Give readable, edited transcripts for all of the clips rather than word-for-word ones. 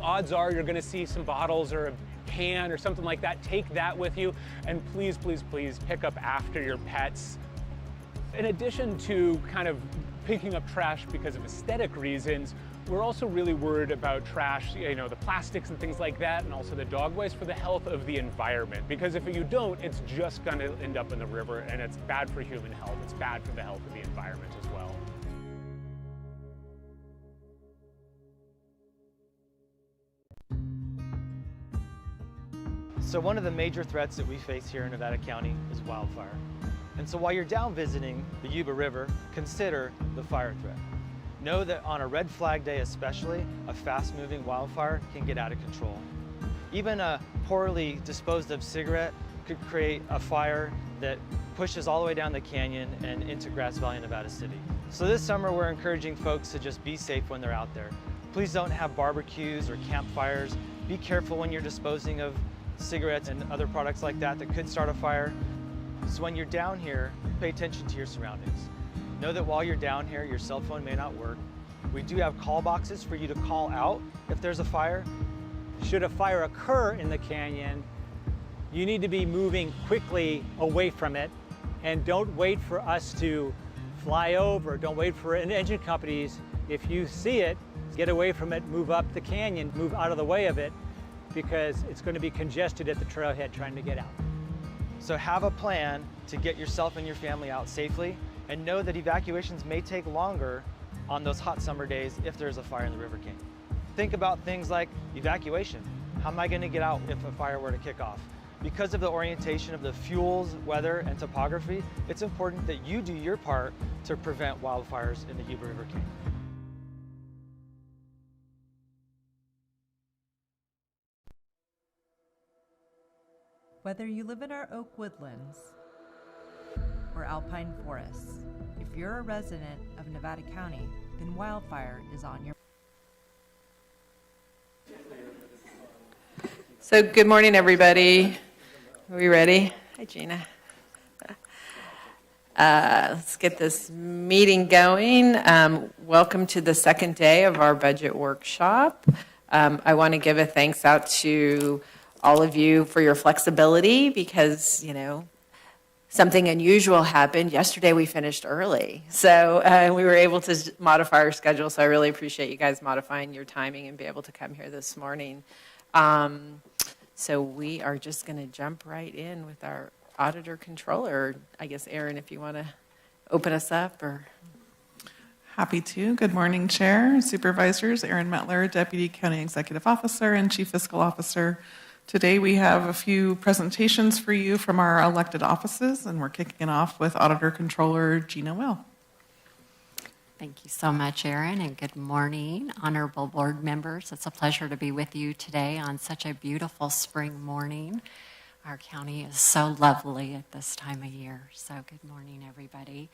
Odds are you're going to see some bottles or a can or something like that. Take that with you, and please, please, please pick up after your pets. In addition to kind of picking up trash because of aesthetic reasons, we're also really worried about trash, the plastics and things like that, and also the dog waste for the health of the environment. Because if you don't, it's just going to end up in the river, and it's bad for human health. It's bad for the health of the environment as well. So one of the major threats that we face here in Nevada County is wildfire. And so while you're down visiting the Yuba River, consider the fire threat. Know that on a red flag day especially, a fast-moving wildfire can get out of control. Even a poorly disposed of cigarette could create a fire that pushes all the way down the canyon and into Grass Valley, Nevada City. So this summer we're encouraging folks to just be safe when they're out there. Please don't have barbecues or campfires. Be careful when you're disposing of cigarettes and other products like that could start a fire. So when you're down here, pay attention to your surroundings. Know that while you're down here, your cell phone may not work. We do have call boxes for you to call out if there's a fire. Should a fire occur in the canyon, you need to be moving quickly away from it, and don't wait for us to fly over. Don't wait for engine companies. If you see it, get away from it, move up the canyon, move out of the way of it, because it's going to be congested at the trailhead trying to get out. So have a plan to get yourself and your family out safely, and know that evacuations may take longer on those hot summer days if there's a fire in the River Canyon. Think about things like evacuation. How am I going to get out if a fire were to kick off? Because of the orientation of the fuels, weather, and topography, it's important that you do your part to prevent wildfires in the Yuba River Canyon. Whether you live in our oak woodlands or alpine forests, if you're a resident of Nevada County, then wildfire is on your. So good morning, everybody. Are we ready? Hi, Gina. Let's get this meeting going. Welcome to the second day of our budget workshop. I want to give a thanks out to all of you for your flexibility because, something unusual happened. Yesterday we finished early, so we were able to modify our schedule, so I really appreciate you guys modifying your timing and be able to come here this morning. So we are just going to jump right in with our auditor controller. I guess, Erin, if you want to open us up or... Happy to. Good morning, Chair, Supervisors. Erin Mettler, Deputy County Executive Officer and Chief Fiscal Officer. Today we have a few presentations for you from our elected offices, and we're kicking it off with Auditor Controller Gina Will. Thank you so much, Erin, and good morning, honorable board members. It's a pleasure to be with you today on such a beautiful spring morning. Our county is so lovely at this time of year, so good morning, everybody.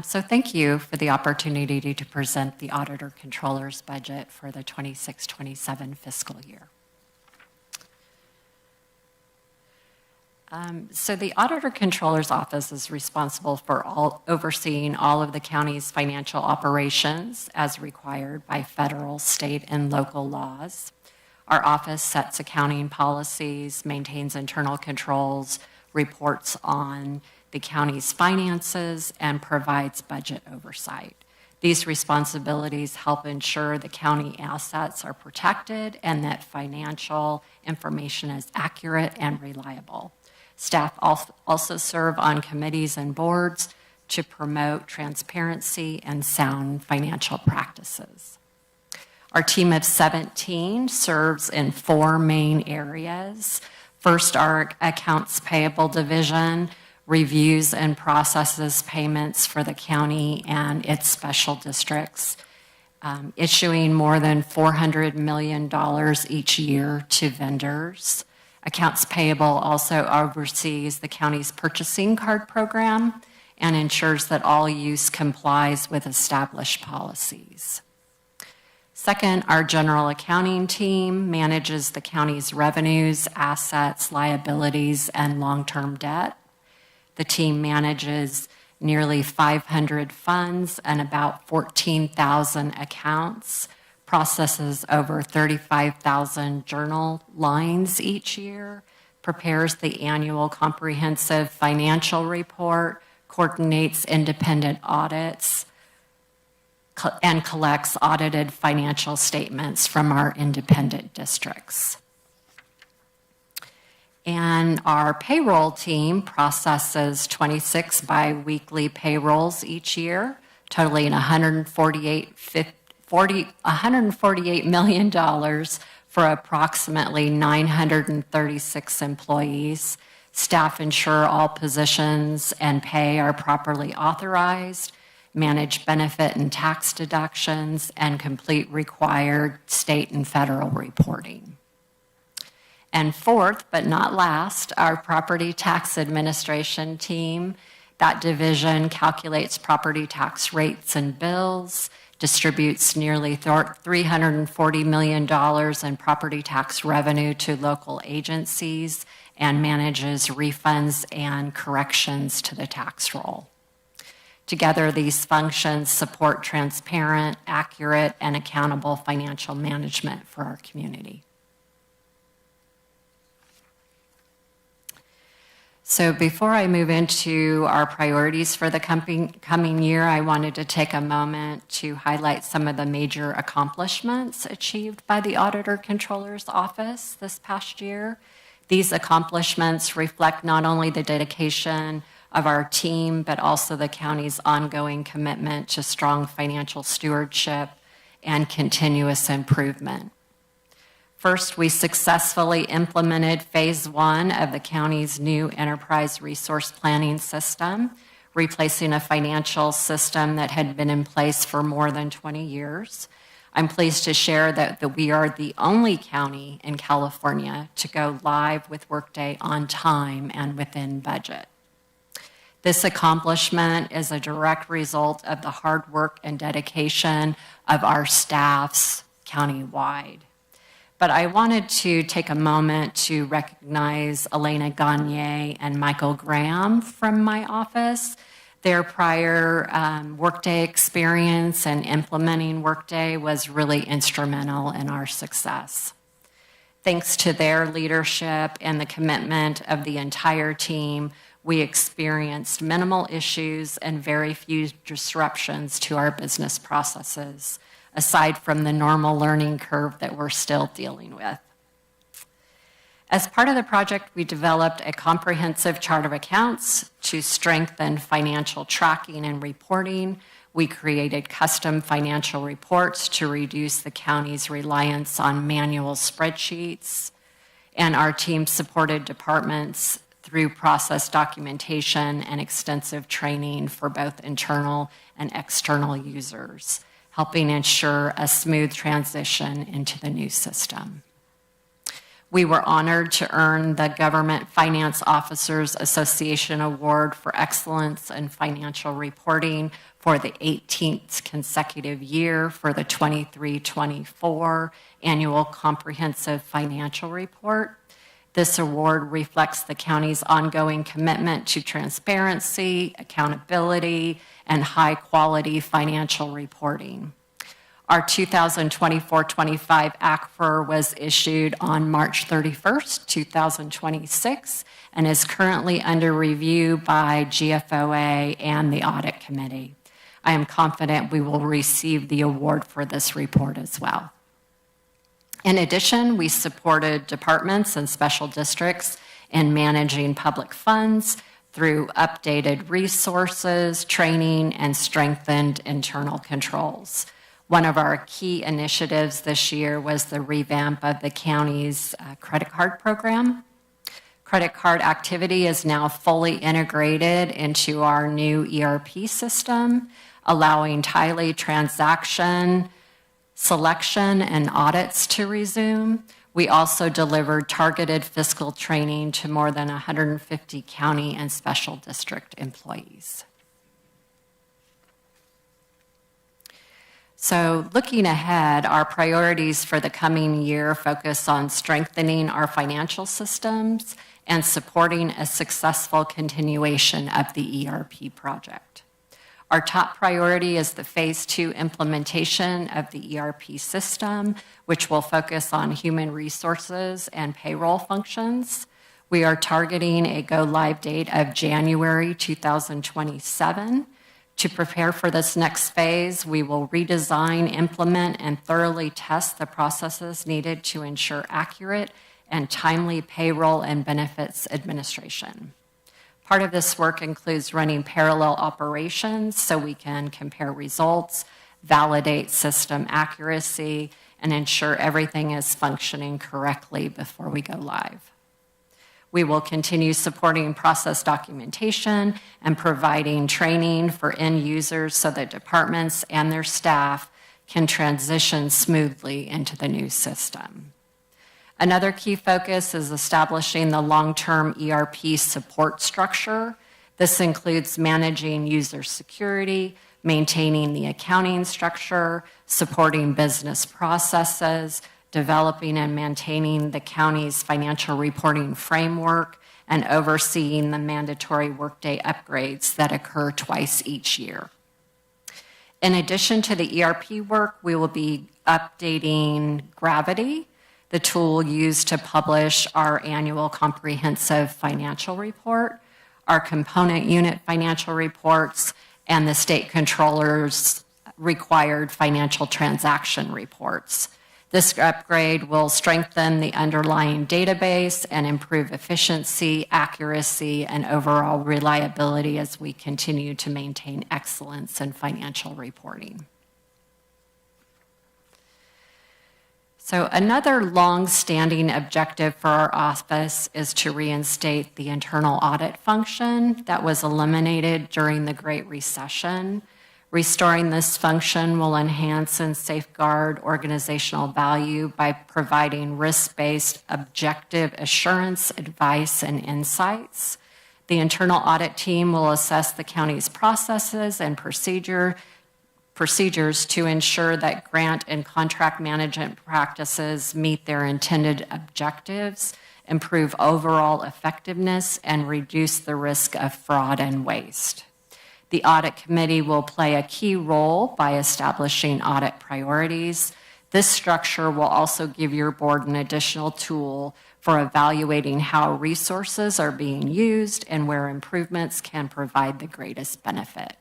So thank you for the opportunity to present the Auditor Controller's budget for the 26-27 fiscal year. So the Auditor Controller's Office is responsible for overseeing all of the county's financial operations as required by federal, state, and local laws. Our office sets accounting policies, maintains internal controls, reports on the county's finances, and provides budget oversight. These responsibilities help ensure the county assets are protected and that financial information is accurate and reliable. Staff also serve on committees and boards to promote transparency and sound financial practices. Our team of 17 serves in 4 main areas. First, our accounts payable division reviews and processes payments for the county and its special districts, issuing more than $400 million each year to vendors. Accounts payable also oversees the county's purchasing card program and ensures that all use complies with established policies. Second, our general accounting team manages the county's revenues, assets, liabilities, and long-term debt. The team manages nearly 500 funds and about 14,000 accounts, processes over 35,000 journal lines each year, prepares the annual comprehensive financial report, coordinates independent audits, and collects audited financial statements from our independent districts. And our payroll team processes 26 biweekly payrolls each year, totaling $148 million for approximately 936 employees. Staff ensure all positions and pay are properly authorized, manage benefit and tax deductions, and complete required state and federal reporting. And fourth, but not last, our property tax administration team. That division calculates property tax rates and bills, distributes nearly $340 million in property tax revenue to local agencies, and manages refunds and corrections to the tax roll. Together, these functions support transparent, accurate, and accountable financial management for our community. So before I move into our priorities for the coming year, I wanted to take a moment to highlight some of the major accomplishments achieved by the Auditor Controller's Office this past year. These accomplishments reflect not only the dedication of our team, but also the county's ongoing commitment to strong financial stewardship and continuous improvement. First, we successfully implemented phase 1 of the county's new enterprise resource planning system, replacing a financial system that had been in place for more than 20 years. I'm pleased to share that we are the only county in California to go live with Workday on time and within budget. This accomplishment is a direct result of the hard work and dedication of our staffs countywide. But I wanted to take a moment to recognize Elena Gagne and Michael Graham from my office. Their prior Workday experience and implementing Workday was really instrumental in our success. Thanks to their leadership and the commitment of the entire team, we experienced minimal issues and very few disruptions to our business processes, aside from the normal learning curve that we're still dealing with. As part of the project, we developed a comprehensive chart of accounts to strengthen financial tracking and reporting. We created custom financial reports to reduce the county's reliance on manual spreadsheets, and our team supported departments through process documentation and extensive training for both internal and external users, helping ensure a smooth transition into the new system. We were honored to earn the Government Finance Officers Association Award for Excellence in Financial Reporting for the 18th consecutive year for the 23-24 Annual Comprehensive Financial Report. This award reflects the county's ongoing commitment to transparency, accountability, and high-quality financial reporting. Our 2024-25 ACFR was issued on March 31st, 2026, and is currently under review by GFOA and the Audit Committee. I am confident we will receive the award for this report as well. In addition, we supported departments and special districts in managing public funds through updated resources, training, and strengthened internal controls. One of our key initiatives this year was the revamp of the county's credit card program. Credit card activity is now fully integrated into our new ERP system, allowing timely transaction, selection, and audits to resume. We also delivered targeted fiscal training to more than 150 county and special district employees. So looking ahead, our priorities for the coming year focus on strengthening our financial systems and supporting a successful continuation of the ERP project. Our top priority is the phase 2 implementation of the ERP system, which will focus on human resources and payroll functions. We are targeting a go-live date of January 2027. To prepare for this next phase, we will redesign, implement, and thoroughly test the processes needed to ensure accurate and timely payroll and benefits administration. Part of this work includes running parallel operations so we can compare results, validate system accuracy, and ensure everything is functioning correctly before we go live. We will continue supporting process documentation and providing training for end users so that departments and their staff can transition smoothly into the new system. Another key focus is establishing the long-term ERP support structure. This includes managing user security, maintaining the accounting structure, supporting business processes, developing and maintaining the county's financial reporting framework, and overseeing the mandatory workday upgrades that occur twice each year. In addition to the ERP work, we will be updating Gravity, the tool used to publish our annual comprehensive financial report, our component unit financial reports, and the state controller's required financial transaction reports. This upgrade will strengthen the underlying database and improve efficiency, accuracy, and overall reliability as we continue to maintain excellence in financial reporting. So another long-standing objective for our office is to reinstate the internal audit function that was eliminated during the Great Recession. Restoring this function will enhance and safeguard organizational value by providing risk-based objective assurance, advice, and insights. The internal audit team will assess the county's processes and procedures to ensure that grant and contract management practices meet their intended objectives, improve overall effectiveness, and reduce the risk of fraud and waste. The audit committee will play a key role by establishing audit priorities. This structure will also give your board an additional tool for evaluating how resources are being used and where improvements can provide the greatest benefit.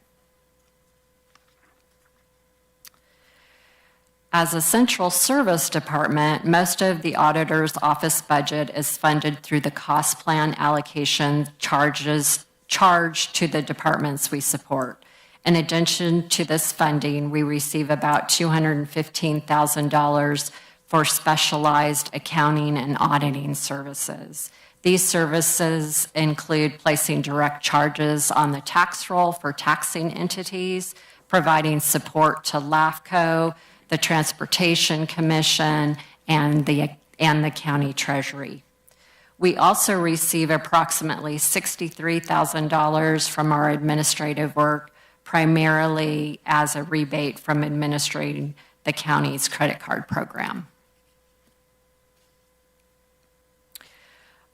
As a central service department, most of the auditor's office budget is funded through the cost plan allocation charged to the departments we support. In addition to this funding, we receive about $215,000 for specialized accounting and auditing services. These services include placing direct charges on the tax roll for taxing entities, providing support to LAFCO, the Transportation Commission, and the county treasury. We also receive approximately $63,000 from our administrative work, primarily as a rebate from administrating the county's credit card program.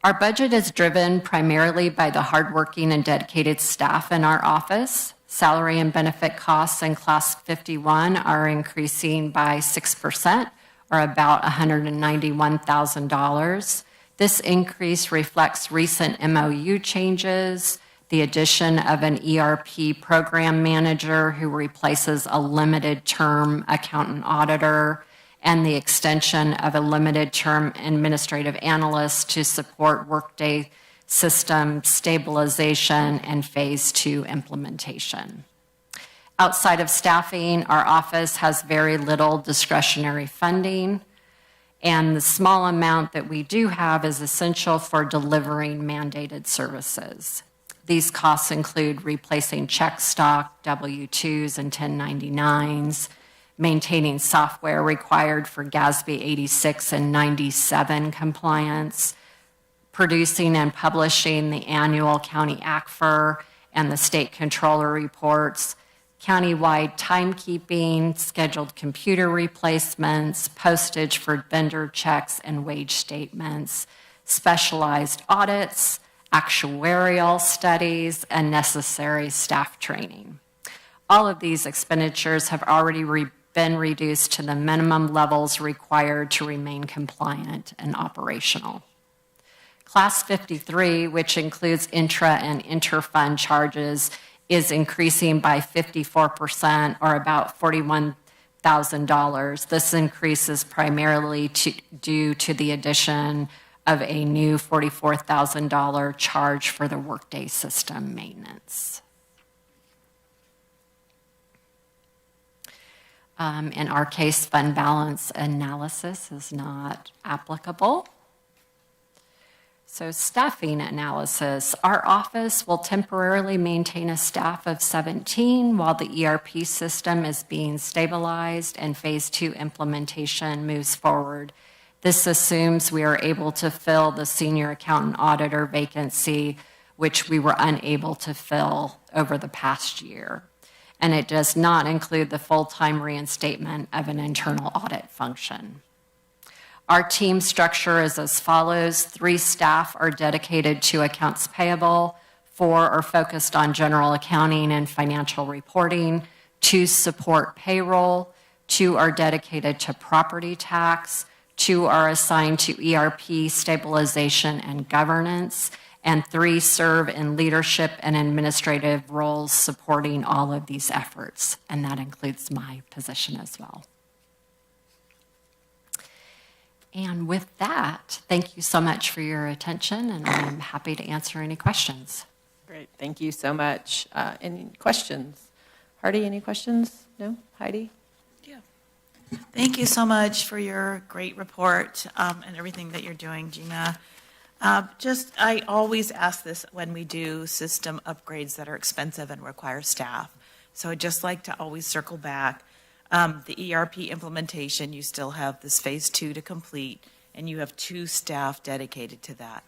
Our budget is driven primarily by the hardworking and dedicated staff in our office. Salary and benefit costs in Class 51 are increasing by 6%, or about $191,000. This increase reflects recent MOU changes, the addition of an ERP program manager who replaces a limited-term accountant auditor, and the extension of a limited-term administrative analyst to support Workday system stabilization and phase 2 implementation. Outside of staffing, our office has very little discretionary funding, and the small amount that we do have is essential for delivering mandated services. These costs include replacing check stock, W-2s, and 1099s, maintaining software required for GASB 86 and 97 compliance, producing and publishing the annual county ACFR and the state controller reports, countywide timekeeping, scheduled computer replacements, postage for vendor checks and wage statements, specialized audits, actuarial studies, and necessary staff training. All of these expenditures have already been reduced to the minimum levels required to remain compliant and operational. Class 53, which includes intra and interfund charges, is increasing by 54%, or about $41,000. This increase is primarily due to the addition of a new $44,000 charge for the workday system maintenance. In our case, fund balance analysis is not applicable. So staffing analysis, our office will temporarily maintain a staff of 17 while the ERP system is being stabilized and phase 2 implementation moves forward. This assumes we are able to fill the senior accountant auditor vacancy, which we were unable to fill over the past year. And it does not include the full-time reinstatement of an internal audit function. Our team structure is as follows. 3 staff are dedicated to accounts payable, 4 are focused on general accounting and financial reporting, 2 support payroll, 2 are dedicated to property tax, 2 are assigned to ERP stabilization and governance, and 3 serve in leadership and administrative roles supporting all of these efforts, and that includes my position as well. And with that, thank you so much for your attention, and I'm happy to answer any questions. Great, thank you so much. Any questions? Hardy, any questions? No? Heidi? Yeah. Thank you so much for your great report and everything that you're doing, Gina. I always ask this when we do system upgrades that are expensive and require staff. So I'd just like to always circle back. The ERP implementation, you still have this phase 2 to complete, and you have 2 staff dedicated to that.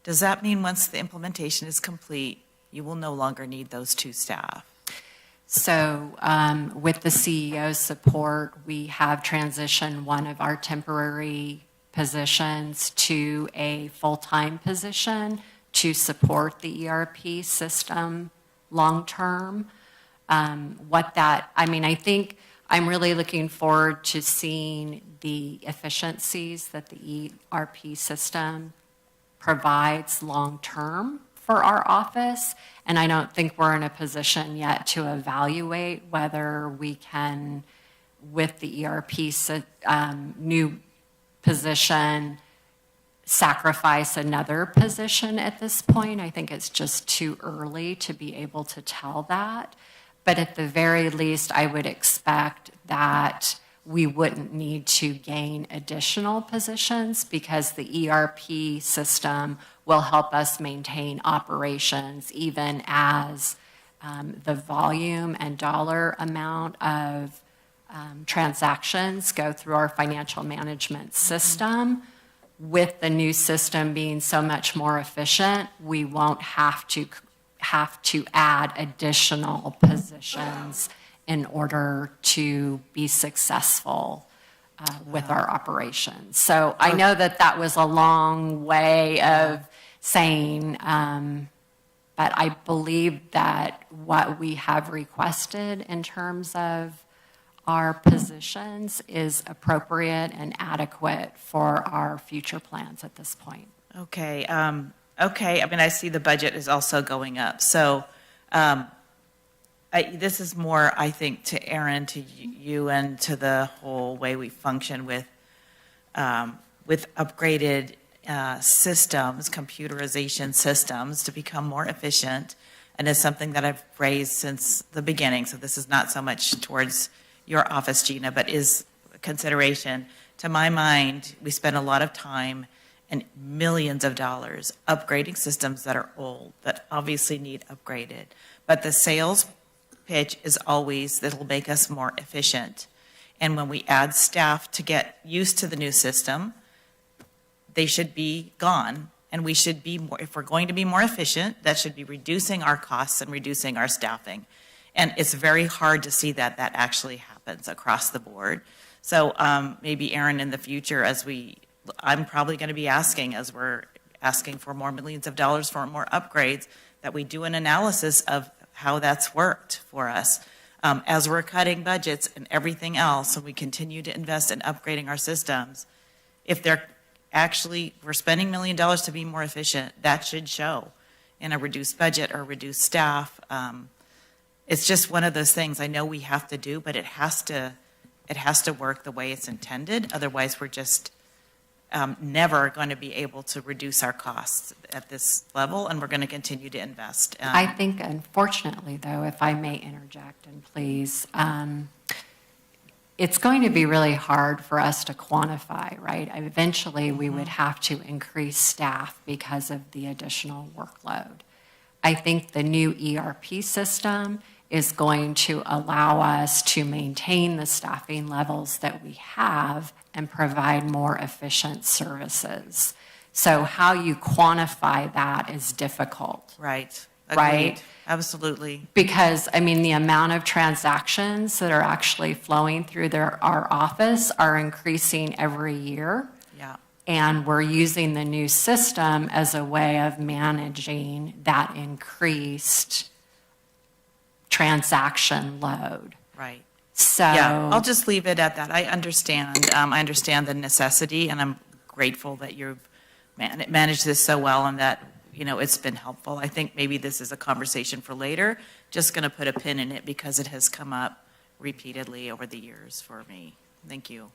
Does that mean once the implementation is complete, you will no longer need those 2 staff? So with the CEO's support, we have transitioned one of our temporary positions to a full-time position to support the ERP system long-term. I think I'm really looking forward to seeing the efficiencies that the ERP system provides long-term for our office, and I don't think we're in a position yet to evaluate whether we can, with the ERP new position, sacrifice another position at this point. I think it's just too early to be able to tell that. But at the very least, I would expect that we wouldn't need to gain additional positions because the ERP system will help us maintain operations even as the volume and dollar amount of transactions go through our financial management system. With the new system being so much more efficient, we won't have to add additional positions in order to be successful with our operations. So I know that was a long way of saying, but I believe that what we have requested in terms of our positions is appropriate and adequate for our future plans at this point. Okay. Okay. I mean, I see the budget is also going up. So this is more, I think, to Aaron, to you, and to the whole way we function with upgraded systems, computerization systems, to become more efficient. And it's something that I've raised since the beginning. So this is not so much towards your office, Gina, but is a consideration. To my mind, we spend a lot of time and millions of dollars upgrading systems that are old, that obviously need upgraded. But the sales pitch is always that it'll make us more efficient. And when we add staff to get used to the new system, they should be gone. And we should be more, if we're going to be more efficient, that should be reducing our costs and reducing our staffing. And it's very hard to see that actually happens across the board. So maybe Aaron, in the future, I'm probably going to be asking, as we're asking for more millions of dollars for more upgrades, that we do an analysis of how that's worked for us. As we're cutting budgets and everything else, and we continue to invest in upgrading our systems, if we're spending $1 million to be more efficient, that should show in a reduced budget or reduced staff. It's just one of those things I know we have to do, but it has to work the way it's intended. Otherwise, we're just never going to be able to reduce our costs at this level, and we're going to continue to invest. I think, unfortunately, though, if I may interject, and please, it's going to be really hard for us to quantify, right? Eventually, we would have to increase staff because of the additional workload. I think the new ERP system is going to allow us to maintain the staffing levels that we have and provide more efficient services. So how you quantify that is difficult. Right. Right? Agreed. Absolutely. Because, I mean, the amount of transactions that are actually flowing through our office are increasing every year. Yeah. And we're using the new system as a way of managing that increased transaction load. Right. So Yeah, I'll just leave it at that. I understand. I understand the necessity, and I'm grateful that you've managed this so well and that, it's been helpful. I think maybe this is a conversation for later. Just going to put a pin in it because it has come up repeatedly over the years for me. Thank you.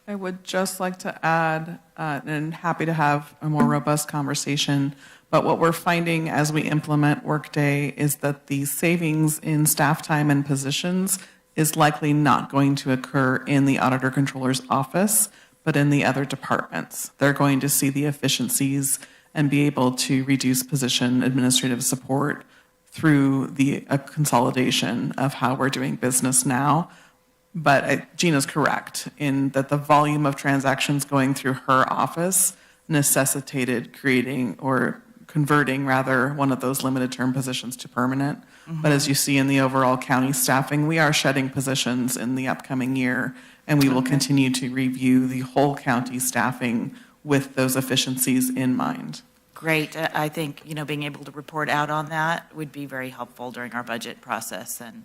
I would just like to add, and happy to have a more robust conversation, but what we're finding as we implement Workday is that the savings in staff time and positions is likely not going to occur in the auditor controller's office, but in the other departments. They're going to see the efficiencies and be able to reduce position administrative support through the consolidation of how we're doing business now. But Gina's correct in that the volume of transactions going through her office necessitated creating or converting rather one of those limited term positions to permanent. But as you see in the overall county staffing, we are shedding positions in the upcoming year, and we will continue to review the whole county staffing with those efficiencies in mind. Great. I think, being able to report out on that would be very helpful during our budget process, and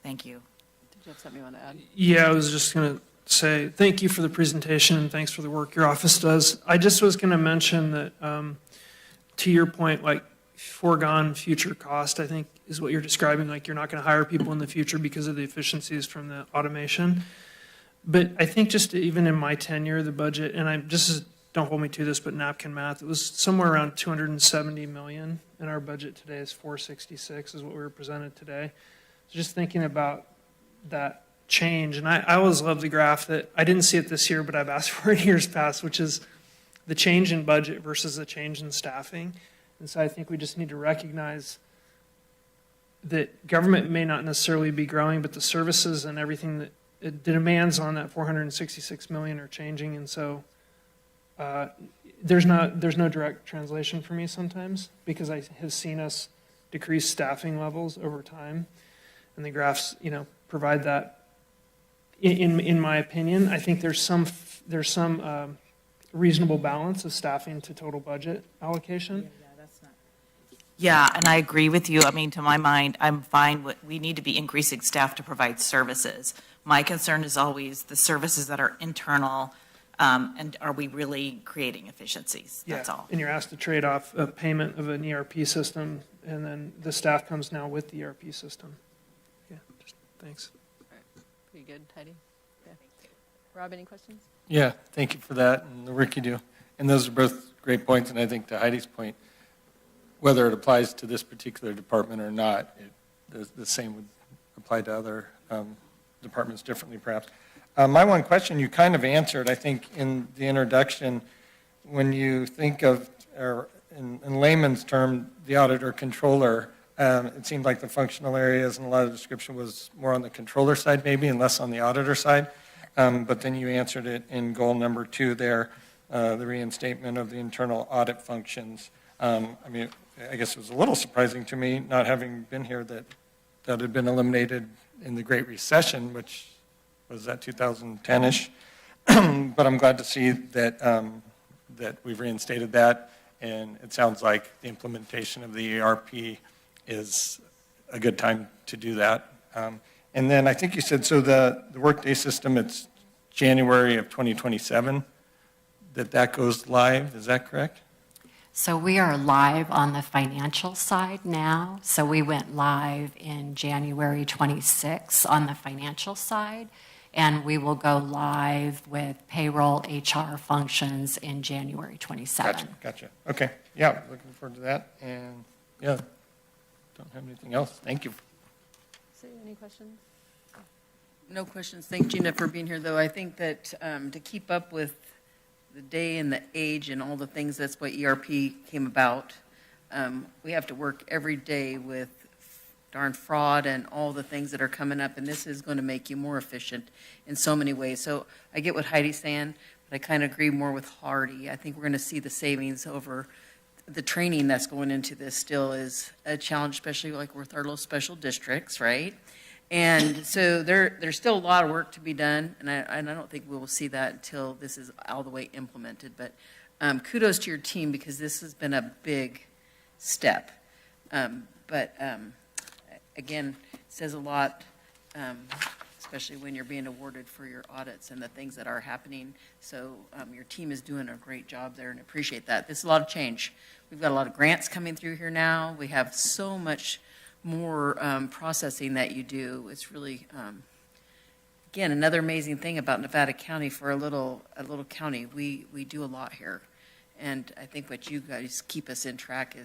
thank you. Did you have something you want to add? Yeah, I was just going to say thank you for the presentation and thanks for the work your office does. I just was going to mention that, to your point, like foregone future cost, I think is what you're describing, like you're not going to hire people in the future because of the efficiencies from the automation. But I think just even in my tenure, the budget, and don't hold me to this, but napkin math, it was somewhere around 270 million, and our budget today is 466 is what we were presented today. So just thinking about that change, and I always love the graph that, I didn't see it this year, but I've asked for it in years past, which is the change in budget versus the change in staffing. And so I think we just need to recognize that government may not necessarily be growing, but the services and everything that the demands on that 466 million are changing, and so there's no direct translation for me sometimes because I have seen us decrease staffing levels over time, and the graphs, provide that. In my opinion, I think there's some reasonable balance of staffing to total budget allocation. Yeah, and I agree with you. I mean, to my mind, I'm fine with, we need to be increasing staff to provide services. My concern is always the services that are internal, and are we really creating efficiencies? That's all. And you're asked to trade off a payment of an ERP system, and then the staff comes now with the ERP system. Yeah, thanks. All right. Pretty good, Heidi? Yeah. Rob, any questions? Yeah, thank you for that and the work you do. And those are both great points, and I think to Heidi's point, whether it applies to this particular department or not, the same would apply to other departments differently, perhaps. My one question you kind of answered, I think, in the introduction, when you think of, or in layman's term, the auditor controller, it seemed like the functional areas and a lot of the description was more on the controller side maybe and less on the auditor side. But then you answered it in goal number 2 there, the reinstatement of the internal audit functions. I guess it was a little surprising to me, not having been here, that had been eliminated in the Great Recession, which was that 2010-ish. But I'm glad to see that that we've reinstated that, and it sounds like the implementation of the ERP is a good time to do that. And And then I think you said, so the Workday system, it's January of 2027, that goes live, is that correct? So we are live on the financial side now. So we went live in January 26 on the financial side, and we will go live with payroll HR functions in January 27. Gotcha. Okay. Yeah, looking forward to that. And yeah, don't have anything else. Thank you. Sue, any questions? No questions. Thank Gina for being here, though. I think that to keep up with the day and the age and all the things, that's why ERP came about. We have to work every day with darn fraud and all the things that are coming up, and this is going to make you more efficient in so many ways. So I get what Heidi's saying, but I kind of agree more with Hardy. I think we're going to see the savings over the training that's going into this. Still is a challenge, especially like with our little special districts, right? And so there's still a lot of work to be done, and I don't think we will see that until this is all the way implemented. But kudos to your team, because this has been a big step. Again, it says a lot, especially when you're being awarded for your audits and the things that are happening. So your team is doing a great job there, and I appreciate that. This is a lot of change. We've got a lot of grants coming through here now. We have so much more processing that you do. It's really, again, another amazing thing about Nevada County. For a little county, we do a lot here, and I think what you guys keep us in track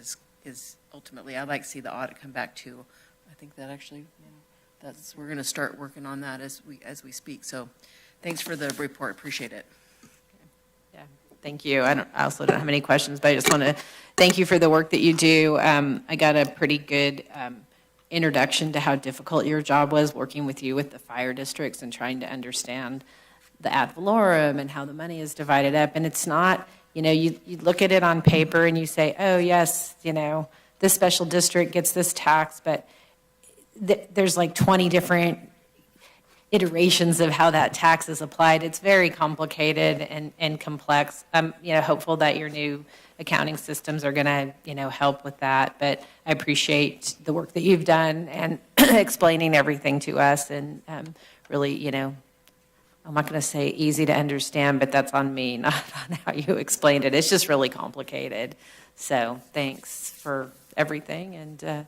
is ultimately, I'd like to see the audit come back too. I think that actually, we're going to start working on that as we speak. So, thanks for the report. Appreciate it. Yeah, thank you. I also don't have any questions, but I just want to thank you for the work that you do. I got a pretty good introduction to how difficult your job was, working with you with the fire districts and trying to understand the ad valorem and how the money is divided up. And it's not, you look at it on paper and you say, oh yes, this special district gets this tax, but there's like 20 different iterations of how that tax is applied. It's very complicated and complex. I'm hopeful that your new accounting systems are going to help with that, but I appreciate the work that you've done and explaining everything to us, and really, I'm not going to say easy to understand, but that's on me, not on how you explained it. It's just really complicated. So thanks for everything, and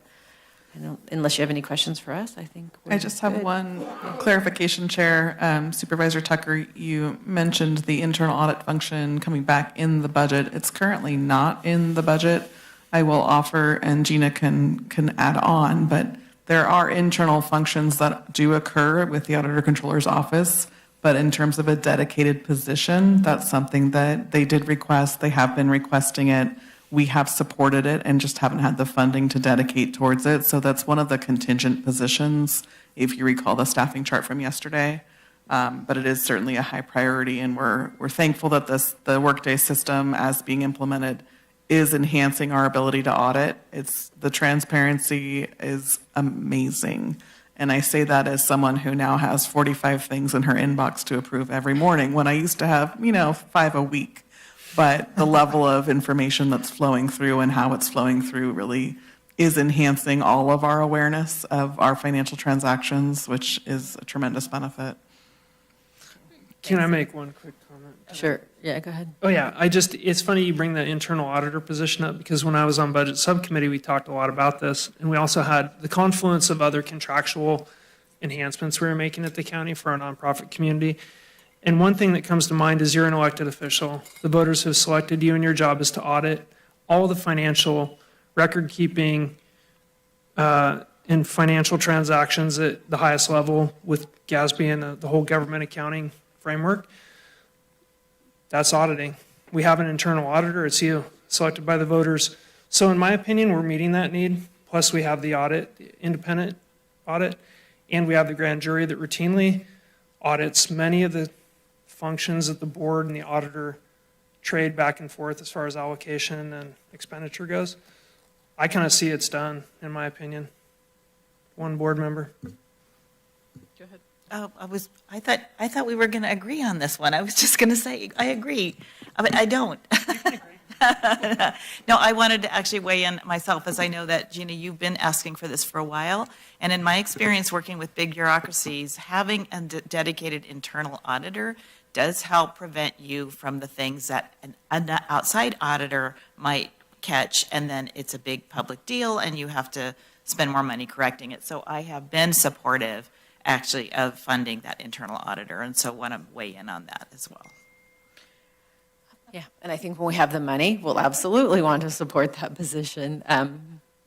unless you have any questions for us, I think we're I just have good. one clarification, Chair. Supervisor Tucker, you mentioned the internal audit function coming back in the budget. It's currently not in the budget. I will offer, and Gina can add on, but there are internal functions that do occur with the Auditor Controller's Office, but in terms of a dedicated position, that's something that they did request. They have been requesting it. We have supported it and just haven't had the funding to dedicate towards it. So that's one of the contingent positions, if you recall the staffing chart from yesterday. But it is certainly a high priority, and we're thankful that the Workday system, as being implemented, is enhancing our ability to audit. The transparency is amazing. And I say that as someone who now has 45 things in her inbox to approve every morning, when I used to have, 5 a week. But the level of information that's flowing through and how it's flowing through really is enhancing all of our awareness of our financial transactions, which is a tremendous benefit. Can I make one quick comment? Sure. Yeah, go ahead. Oh, yeah. It's funny you bring the internal auditor position up, because when I was on budget subcommittee, we talked a lot about this. And we also had the confluence of other contractual enhancements we were making at the county for our nonprofit community. And one thing that comes to mind is you're an elected official. The voters have selected you, and your job is to audit all the financial record keeping and financial transactions at the highest level with GASB and the whole government accounting framework. That's auditing. We have an internal auditor. It's you, selected by the voters. So in my opinion, we're meeting that need. Plus we have the audit, the independent audit, and we have the grand jury that routinely audits many of the functions that the board and the auditor trade back and forth as far as allocation and expenditure goes. I kind of see it's done, in my opinion. One board member. Go ahead. Oh, I thought we were going to agree on this one. I was just going to say I agree, but I don't. No, I wanted to actually weigh in myself, as I know that, Gina, you've been asking for this for a while. And in my experience working with big bureaucracies, having a dedicated internal auditor does help prevent you from the things that an outside auditor might catch, and then it's a big public deal, and you have to spend more money correcting it. So I have been supportive, actually, of funding that internal auditor, and so want to weigh in on that as well. Yeah, and I think when we have the money, we'll absolutely want to support that position.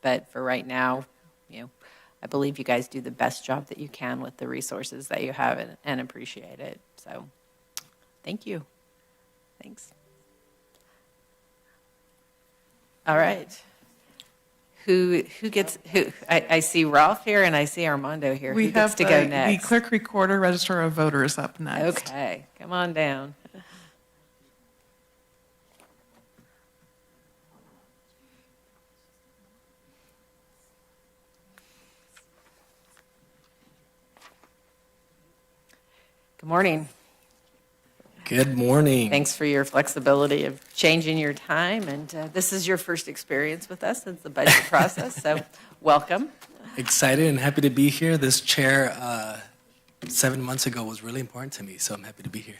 But for right now, I believe you guys do the best job that you can with the resources that you have and appreciate it. So thank you. Thanks. All right. Who gets who? I see Ralph here and I see Armando here. We who gets have to go next? the clerk recorder register of voters up next. Okay, come on down. Good morning. Good morning. Thanks for your flexibility of changing your time. And this is your first experience with us since the budget process, so welcome. Excited and happy to be here. This chair 7 months ago was really important to me, so I'm happy to be here.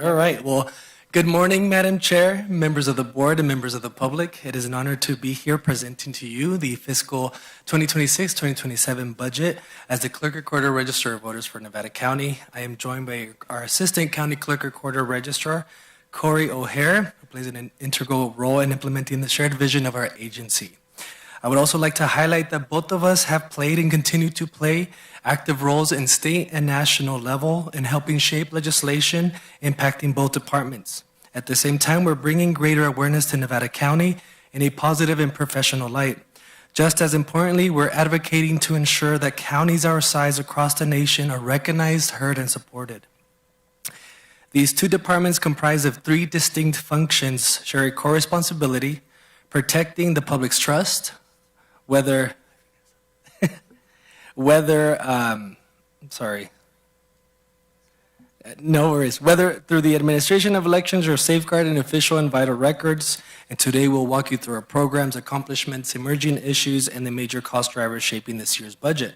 All right. Well, good morning, Madam Chair, members of the board, and members of the public. It is an honor to be here presenting to you the fiscal 2026-2027 budget as the Clerk Recorder Registrar of Voters for Nevada County. I am joined by our Assistant County Clerk Recorder Registrar, Corey O'Hare, who plays an integral role in implementing the shared vision of our agency. I would also like to highlight that both of us have played and continue to play active roles in state and national level in helping shape legislation impacting both departments. At the same time, we're bringing greater awareness to Nevada County in a positive and professional light. Just as importantly, we're advocating to ensure that counties our size across the nation are recognized, heard, and supported. These two departments comprise of three distinct functions, share a core responsibility: protecting the public's trust, whether through the administration of elections or safeguarding official and vital records. And today we'll walk you through our programs, accomplishments, emerging issues, and the major cost drivers shaping this year's budget.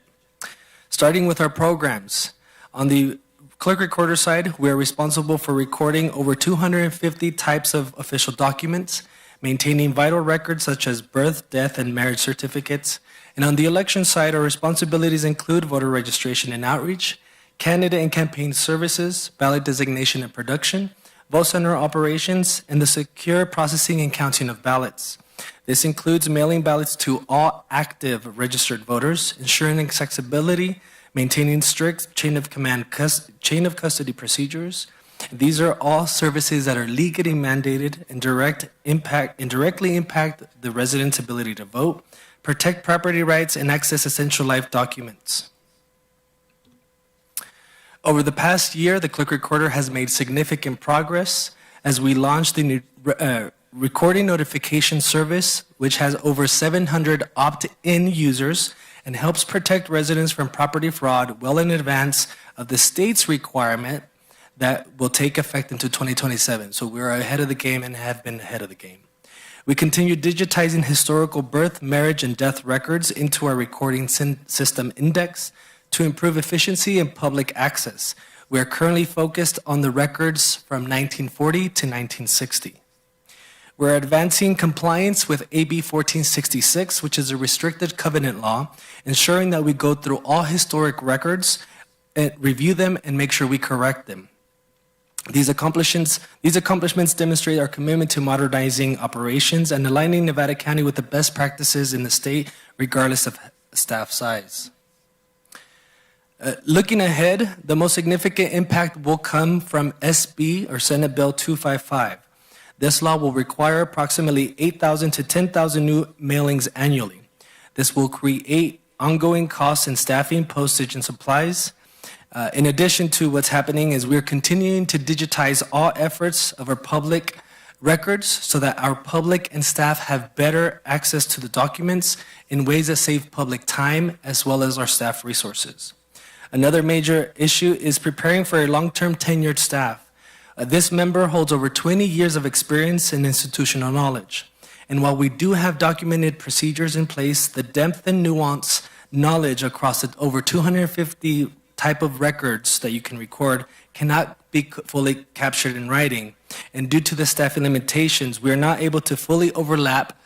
Starting with our programs. On the clerk recorder side, we are responsible for recording over 250 types of official documents, maintaining vital records such as birth, death, and marriage certificates. And on the election side, our responsibilities include voter registration and outreach, candidate and campaign services, ballot designation and production, vote center operations, and the secure processing and counting of ballots. This includes mailing ballots to all active registered voters, ensuring accessibility, maintaining strict chain of custody procedures. These are all services that are legally mandated and directly impact the residents' ability to vote, protect property rights, and access essential life documents. Over the past year, the Clerk Recorder has made significant progress as we launched the new recording notification service, which has over 700 opt-in users and helps protect residents from property fraud well in advance of the state's requirement that will take effect into 2027. So we're ahead of the game and have been ahead of the game. We continue digitizing historical birth, marriage, and death records into our recording system index to improve efficiency and public access. We are currently focused on the records from 1940 to 1960. We're advancing compliance with AB 1466, which is a restricted covenant law, ensuring that we go through all historic records, and review them, and make sure we correct them. These accomplishments demonstrate our commitment to modernizing operations and aligning Nevada County with the best practices in the state, regardless of staff size. Looking ahead, the most significant impact will come from SB, or Senate Bill 255. This law will require approximately 8,000 to 10,000 new mailings annually. This will create ongoing costs in staffing, postage, and supplies. In addition to what's happening is we're continuing to digitize all efforts of our public records so that our public and staff have better access to the documents in ways that save public time as well as our staff resources. Another major issue is preparing for a long-term tenured staff. This member holds over 20 years of experience in institutional knowledge. And while we do have documented procedures in place, the depth and nuance knowledge across the over 250 type of records that you can record cannot be fully captured in writing. And due to the staffing limitations, we are not able to fully overlap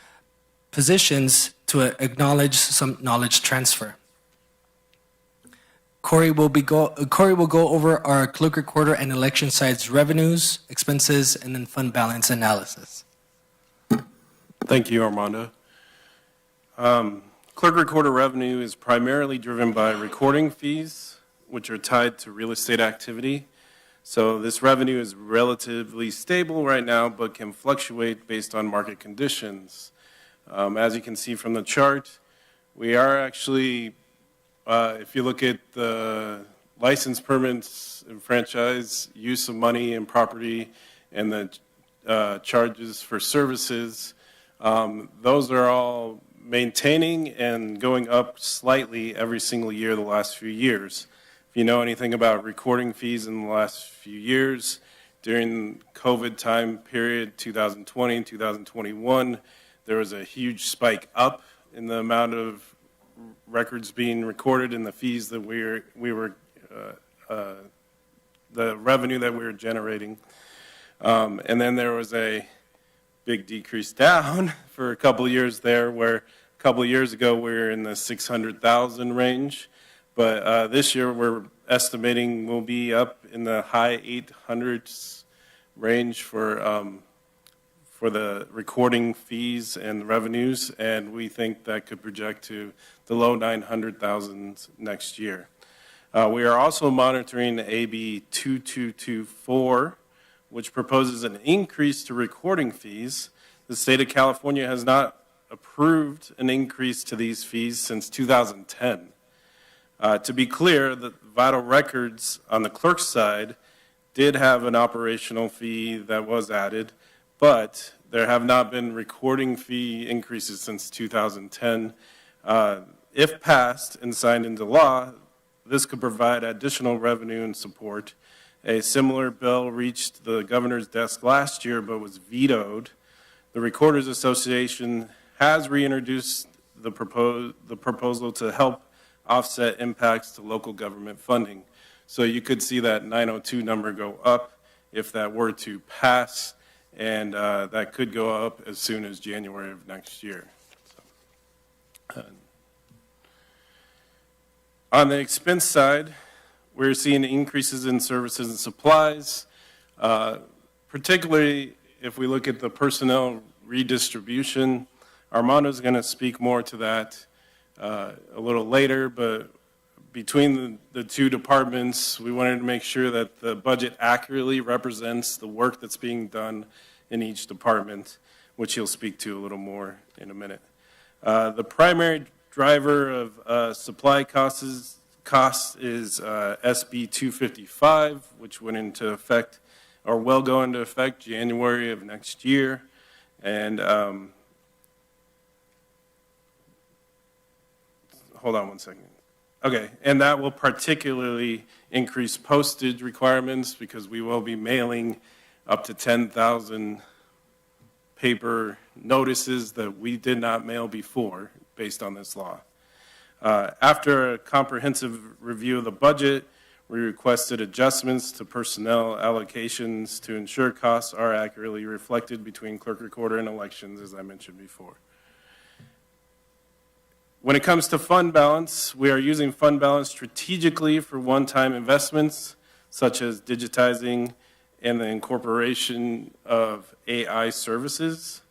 positions to acknowledge some knowledge transfer. Corey will go over our clerk recorder and election sites revenues, expenses, and then fund balance analysis. Thank you, Armando. Clerk recorder revenue is primarily driven by recording fees, which are tied to real estate activity. So this revenue is relatively stable right now, but can fluctuate based on market conditions. As you can see from the chart, we are actually, if you look at the license permits and franchise, use of money and property, and the charges for services, those are all maintaining and going up slightly every single year the last few years. If you know anything about recording fees in the last few years, during COVID time period, 2020 and 2021, there was a huge spike up in the amount of records being recorded and the fees that the revenue that we were generating. And then there was a big decrease down for a couple of years there, where a couple of years ago we were in the 600,000 range. But this year we're estimating we'll be up in the high 800s range for the recording fees and revenues, and we think that could project to the low 900,000s next year. We are also monitoring AB 2224, which proposes an increase to recording fees. The state of California has not approved an increase to these fees since 2010. To be clear, the vital records on the clerk's side did have an operational fee that was added, but there have not been recording fee increases since 2010. If passed and signed into law, this could provide additional revenue and support. A similar bill reached the governor's desk last year but was vetoed. The Recorders Association has reintroduced the proposal to help offset impacts to local government funding. So you could see that 902 number go up if that were to pass, and that could go up as soon as January of next year. On the expense side, we're seeing increases in services and supplies, particularly if we look at the personnel redistribution. Armando's going to speak more to that a little later, but between the two departments, we wanted to make sure that the budget accurately represents the work that's being done in each department, which he'll speak to a little more in a minute. The primary driver of supply costs is SB 255, which went into effect, or will go into effect, January of next year. And hold on one second. Okay, and that will particularly increase postage requirements because we will be mailing up to 10,000 paper notices that we did not mail before based on this law. After a comprehensive review of the budget, we requested adjustments to personnel allocations to ensure costs are accurately reflected between clerk recorder and elections, as I mentioned before. When it comes to fund balance, we are using fund balance strategically for one-time investments, such as digitizing and the incorporation of AI services.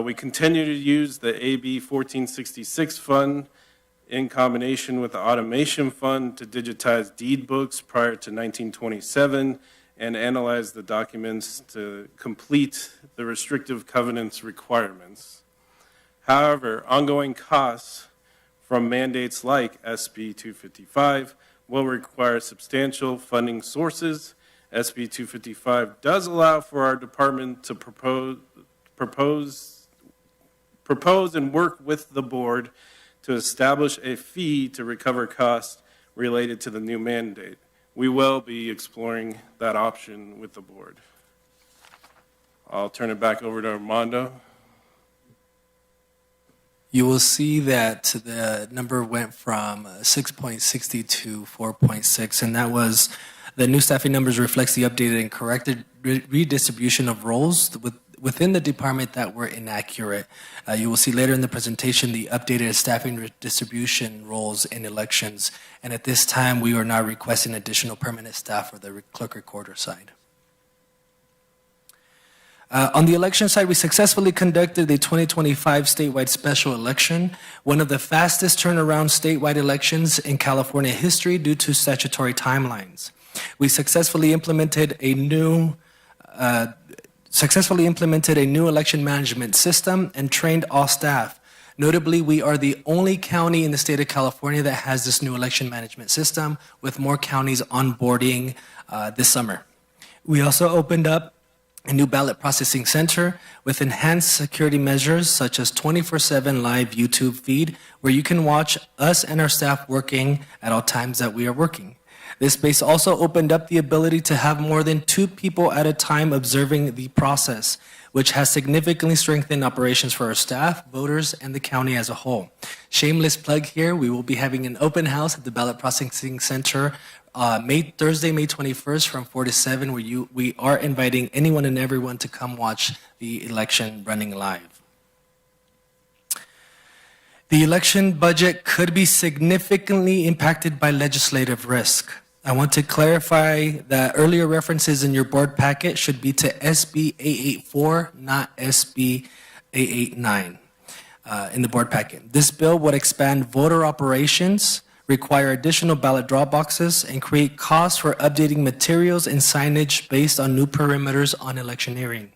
We continue to use the AB 1466 fund in combination with the automation fund to digitize deed books prior to 1927 and analyze the documents to complete the restrictive covenants requirements. However, ongoing costs from mandates like SB 255 will require substantial funding sources. SB 255 does allow for our department to propose and work with the board to establish a fee to recover costs related to the new mandate. we will be exploring that option with the board. I'll turn it back over to Armando. You will see that the number went from 6.60 to 4.6, and that was the new staffing numbers reflects the updated and corrected redistribution of roles within the department that were inaccurate. You will see later in the presentation the updated staffing distribution roles in elections, and at this time we are now requesting additional permanent staff for the clerk recorder side. On the election side, we successfully conducted the 2025 statewide special election, one of the fastest turnaround statewide elections in California history due to statutory timelines. We successfully implemented a new election management system and trained all staff. Notably, we are the only county in the state of California that has this new election management system, with more counties onboarding this summer. We also opened up a new ballot processing center with enhanced security measures such as 24/7 live YouTube feed where you can watch us and our staff working at all times that we are working. This space also opened up the ability to have more than 2 people at a time observing the process, which has significantly strengthened operations for our staff, voters, and the county as a whole. Shameless plug here, we will be having an open house at the Ballot Processing Center Thursday, May 21st from 4 to 7, where we are inviting anyone and everyone to come watch the election running live. The election budget could be significantly impacted by legislative risk. I want to clarify that earlier references in your board packet should be to SB 884, not SB 889 in the board packet. This bill would expand voter operations, require additional ballot drop boxes, and create costs for updating materials and signage based on new perimeters on electioneering.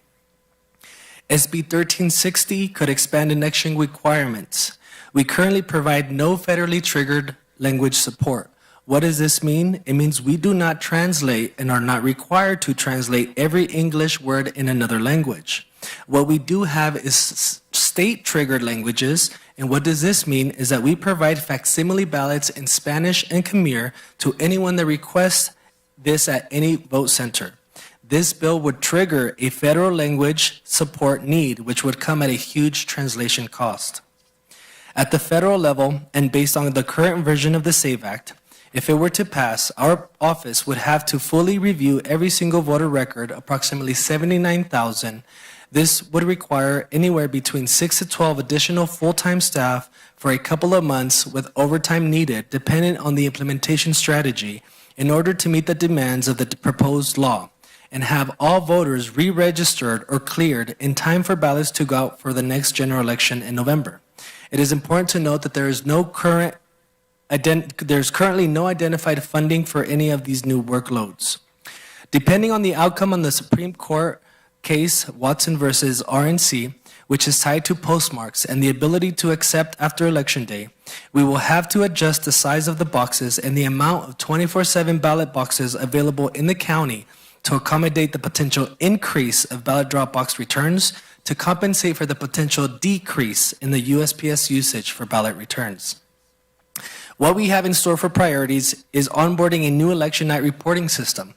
SB 1360 could expand election requirements. We currently provide no federally triggered language support. What does this mean? It means we do not translate and are not required to translate every English word in another language. What we do have is state-triggered languages, and what does this mean is that we provide facsimile ballots in Spanish and Khmer to anyone that requests this at any vote center. This bill would trigger a federal language support need, which would come at a huge translation cost. At the federal level, and based on the current version of the SAVE Act, if it were to pass, our office would have to fully review every single voter record, approximately 79,000. This would require anywhere between 6 to 12 additional full-time staff for a couple of months with overtime needed, dependent on the implementation strategy, in order to meet the demands of the proposed law and have all voters re-registered or cleared in time for ballots to go out for the next general election in November. It is important to note that there's currently no identified funding for any of these new workloads. Depending on the outcome on the Supreme Court case, Watson versus RNC, which is tied to postmarks and the ability to accept after Election Day, we will have to adjust the size of the boxes and the amount of 24/7 ballot boxes available in the county to accommodate the potential increase of ballot drop box returns to compensate for the potential decrease in the USPS usage for ballot returns. What we have in store for priorities is onboarding a new election night reporting system.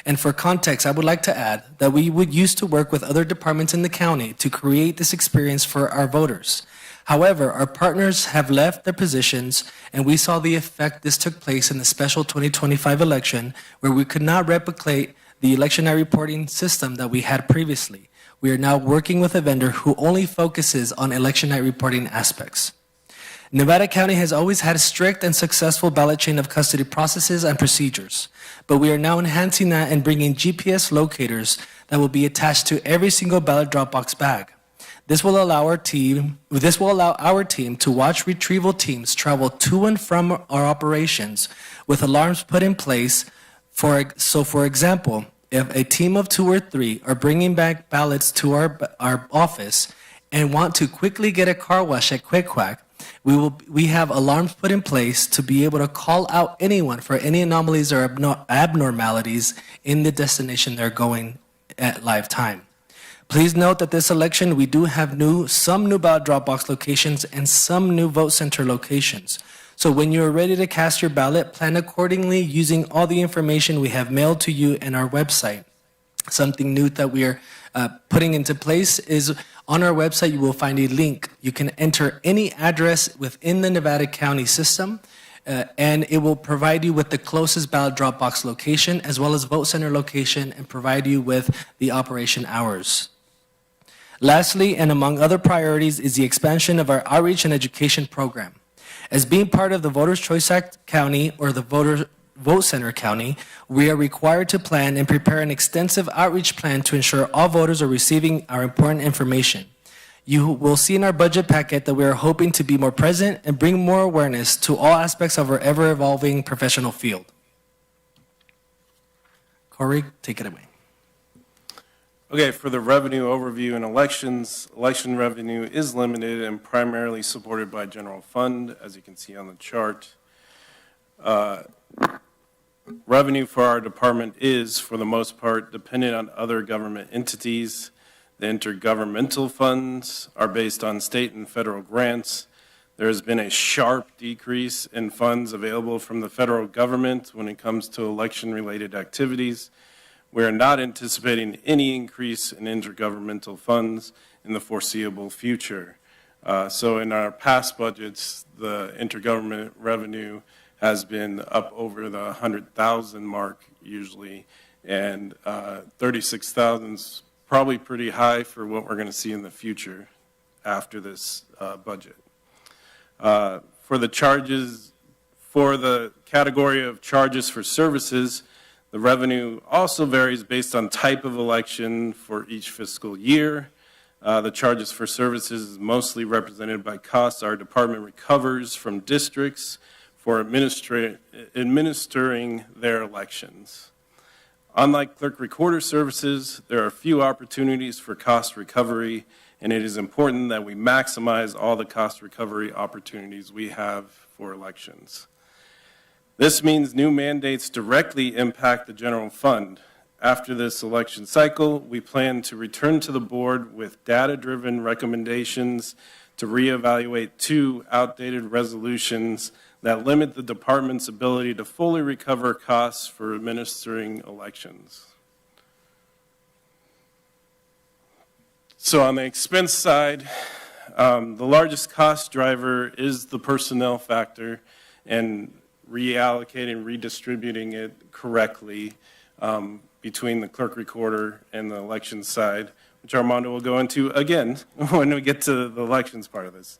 And for context, I would like to add that we would used to work with other departments in the county to create this experience for our voters. However, our partners have left their positions, and we saw the effect this took place in the special 2025 election, where we could not replicate the election night reporting system that we had previously. We are now working with a vendor who only focuses on election night reporting aspects. Nevada County has always had a strict and successful ballot chain of custody processes and procedures, but we are now enhancing that and bringing GPS locators that will be attached to every single ballot drop box bag. This will allow our team to watch retrieval teams travel to and from our operations with alarms put in place. For example, if a team of 2 or 3 are bringing back ballots to our office and want to quickly get a car wash at Quick Quack, we have alarms put in place to be able to call out anyone for any anomalies or abnormalities in the destination they're going at live time. Please note that this election, we do have some new ballot drop box locations and some new vote center locations. So when you are ready to cast your ballot, plan accordingly using all the information we have mailed to you and our website. Something new that we are putting into place is on our website, you will find a link. You can enter any address within the Nevada County system, and it will provide you with the closest ballot drop box location as well as vote center location and provide you with the operation hours. Lastly, and among other priorities, is the expansion of our outreach and education program. As being part of the Voters' Choice Act County or the Vote Center County, we are required to plan and prepare an extensive outreach plan to ensure all voters are receiving our important information. You will see in our budget packet that we are hoping to be more present and bring more awareness to all aspects of our ever-evolving professional field. Corey, take it away. Okay, for the revenue overview in elections, election revenue is limited and primarily supported by general fund, as you can see on the chart. Revenue for our department is, for the most part, dependent on other government entities. The intergovernmental funds are based on state and federal grants. There has been a sharp decrease in funds available from the federal government when it comes to election-related activities. We are not anticipating any increase in intergovernmental funds in the foreseeable future. So in our past budgets, the intergovernment revenue has been up over the 100,000 mark usually, and 36,000 is probably pretty high for what we're going to see in the future after this budget. For the charges, for the category of charges for services, the revenue also varies based on type of election for each fiscal year. The charges for services is mostly represented by costs our department recovers from districts for administering their elections. Unlike clerk recorder services, there are few opportunities for cost recovery, and it is important that we maximize all the cost recovery opportunities we have for elections. This means new mandates directly impact the general fund. After this election cycle, we plan to return to the board with data-driven recommendations to reevaluate 2 outdated resolutions that limit the department's ability to fully recover costs for administering elections. So on the expense side, the largest cost driver is the personnel factor, and reallocating, redistributing it correctly between the clerk recorder and the election side, which Armando will go into again when we get to the elections part of this.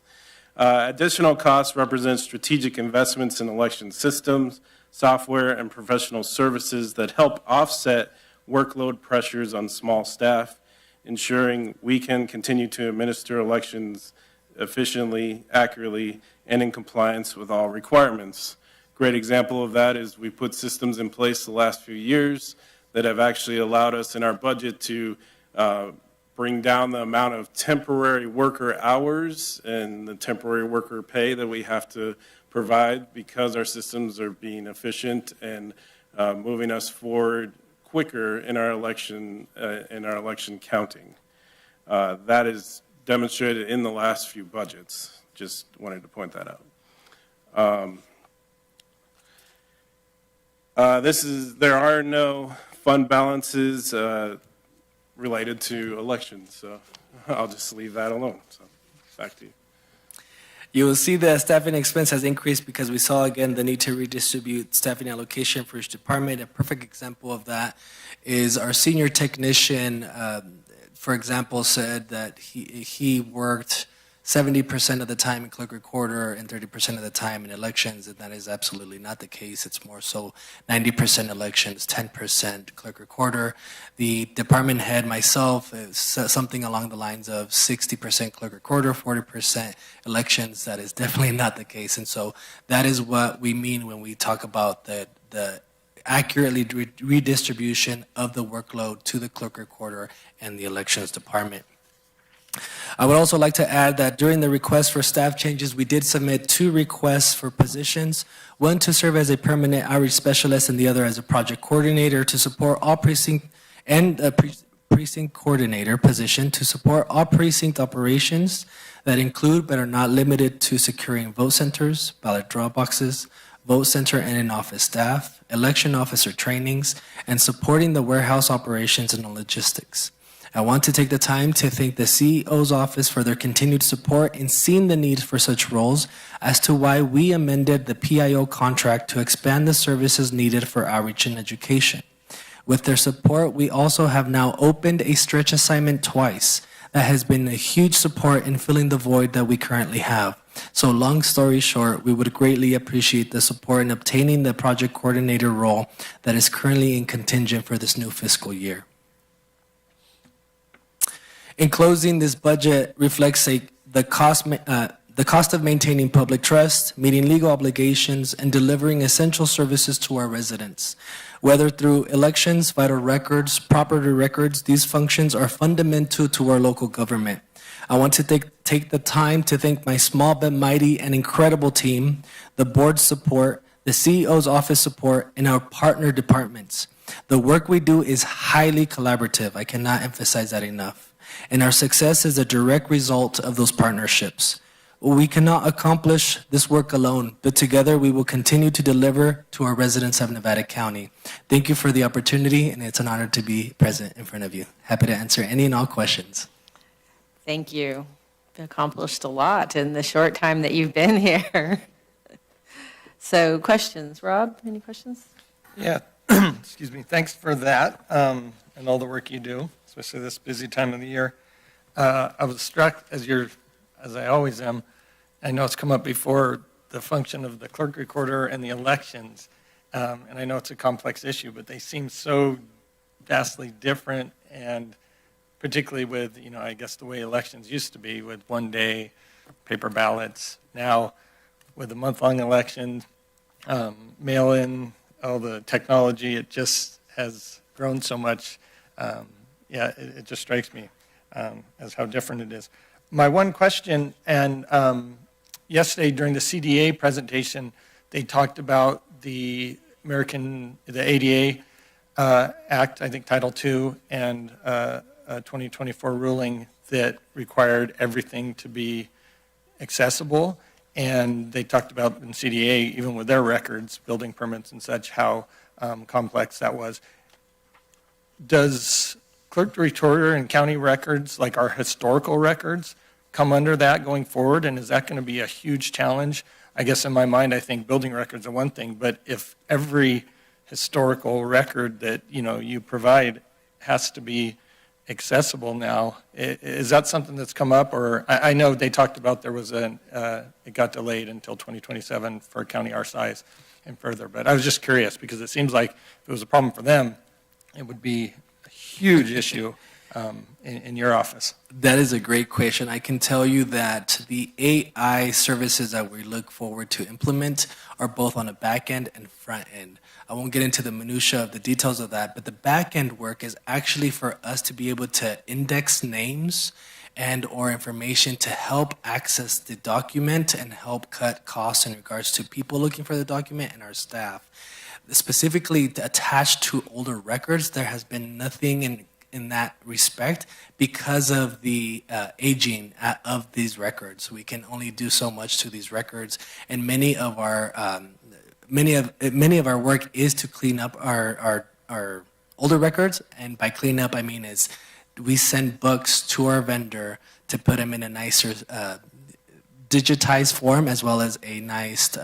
Additional costs represent strategic investments in election systems, software, and professional services that help offset workload pressures on small staff, ensuring we can continue to administer elections efficiently, accurately, and in compliance with all requirements. Great example of that is we put systems in place the last few years that have actually allowed us in our budget to bring down the amount of temporary worker hours and the temporary worker pay that we have to provide because our systems are being efficient and moving us forward quicker in our election counting. That is demonstrated in the last few budgets. Just wanted to point that out. There are no fund balances related to elections, so I'll just leave that alone. So back to you. You will see the staffing expense has increased because we saw, again, the need to redistribute staffing allocation for each department. A perfect example of that is our senior technician, for example, said that he worked 70% of the time in clerk recorder and 30% of the time in elections, and that is absolutely not the case. It's more so 90% elections, 10% clerk recorder. The department head, myself, is something along the lines of 60% clerk recorder, 40% elections. That is definitely not the case, and so that is what we mean when we talk about the accurately redistribution of the workload to the clerk recorder and the elections department. I would also like to add that during the request for staff changes, we did submit 2 requests for positions, one to serve as a permanent outreach specialist and the other as a project coordinator to support all precinct and precinct coordinator position to support all precinct operations that include but are not limited to securing vote centers, ballot drop boxes, vote center and in-office staff, election officer trainings, and supporting the warehouse operations and logistics. I want to take the time to thank the CEO's office for their continued support in seeing the need for such roles as to why we amended the PIO contract to expand the services needed for outreach and education. With their support, we also have now opened a stretch assignment twice that has been a huge support in filling the void that we currently have. So long story short, we would greatly appreciate the support in obtaining the project coordinator role that is currently in contingent for this new fiscal year. In closing, this budget reflects the cost of maintaining public trust, meeting legal obligations, and delivering essential services to our residents. Whether through elections, vital records, property records, these functions are fundamental to our local government. I want to take the time to thank my small but mighty and incredible team, the board's support, the CEO's office support, and our partner departments. The work we do is highly collaborative. I cannot emphasize that enough. And our success is a direct result of those partnerships. We cannot accomplish this work alone, but together we will continue to deliver to our residents of Nevada County. Thank you for the opportunity, and it's an honor to be present in front of you. Happy to answer any and all questions. Thank you. You've accomplished a lot in the short time that you've been here. So questions, Rob, any questions? Yeah, excuse me. Thanks for that and all the work you do, especially this busy time of the year. I was struck, as I always am, I know it's come up before, the function of the clerk recorder and the elections. And I know it's a complex issue, but they seem so vastly different, and particularly with, I guess the way elections used to be with 1 day paper ballots. Now, with a month-long election, mail-in, all the technology, it just has grown so much. It just strikes me as how different it is. My one question, and yesterday during the CDA presentation, they talked about the ADA Act, I think Title II, and 2024 ruling that required everything to be accessible. And they talked about in CDA, even with their records, building permits and such, how complex that was. Does clerk recorder and county records, like our historical records, come under that going forward? And is that going to be a huge challenge? I guess in my mind, I think building records are one thing, but if every historical record that you provide has to be accessible now, is that something that's come up? Or I know they talked about there was it got delayed until 2027 for a county our size and further, but I was just curious because it seems like if it was a problem for them, it would be a huge issue in your office. That is a great question. I can tell you that the AI services that we look forward to implement are both on a back end and front end. I won't get into the minutia of the details of that, but the back end work is actually for us to be able to index names and or information to help access the document and help cut costs in regards to people looking for the document and our staff. Specifically attached to older records, there has been nothing in that respect because of the aging of these records. We can only do so much to these records, and many of our work is to clean up our older records. And by clean up, I mean is we send books to our vendor to put them in a nicer digitized form, as well as a nice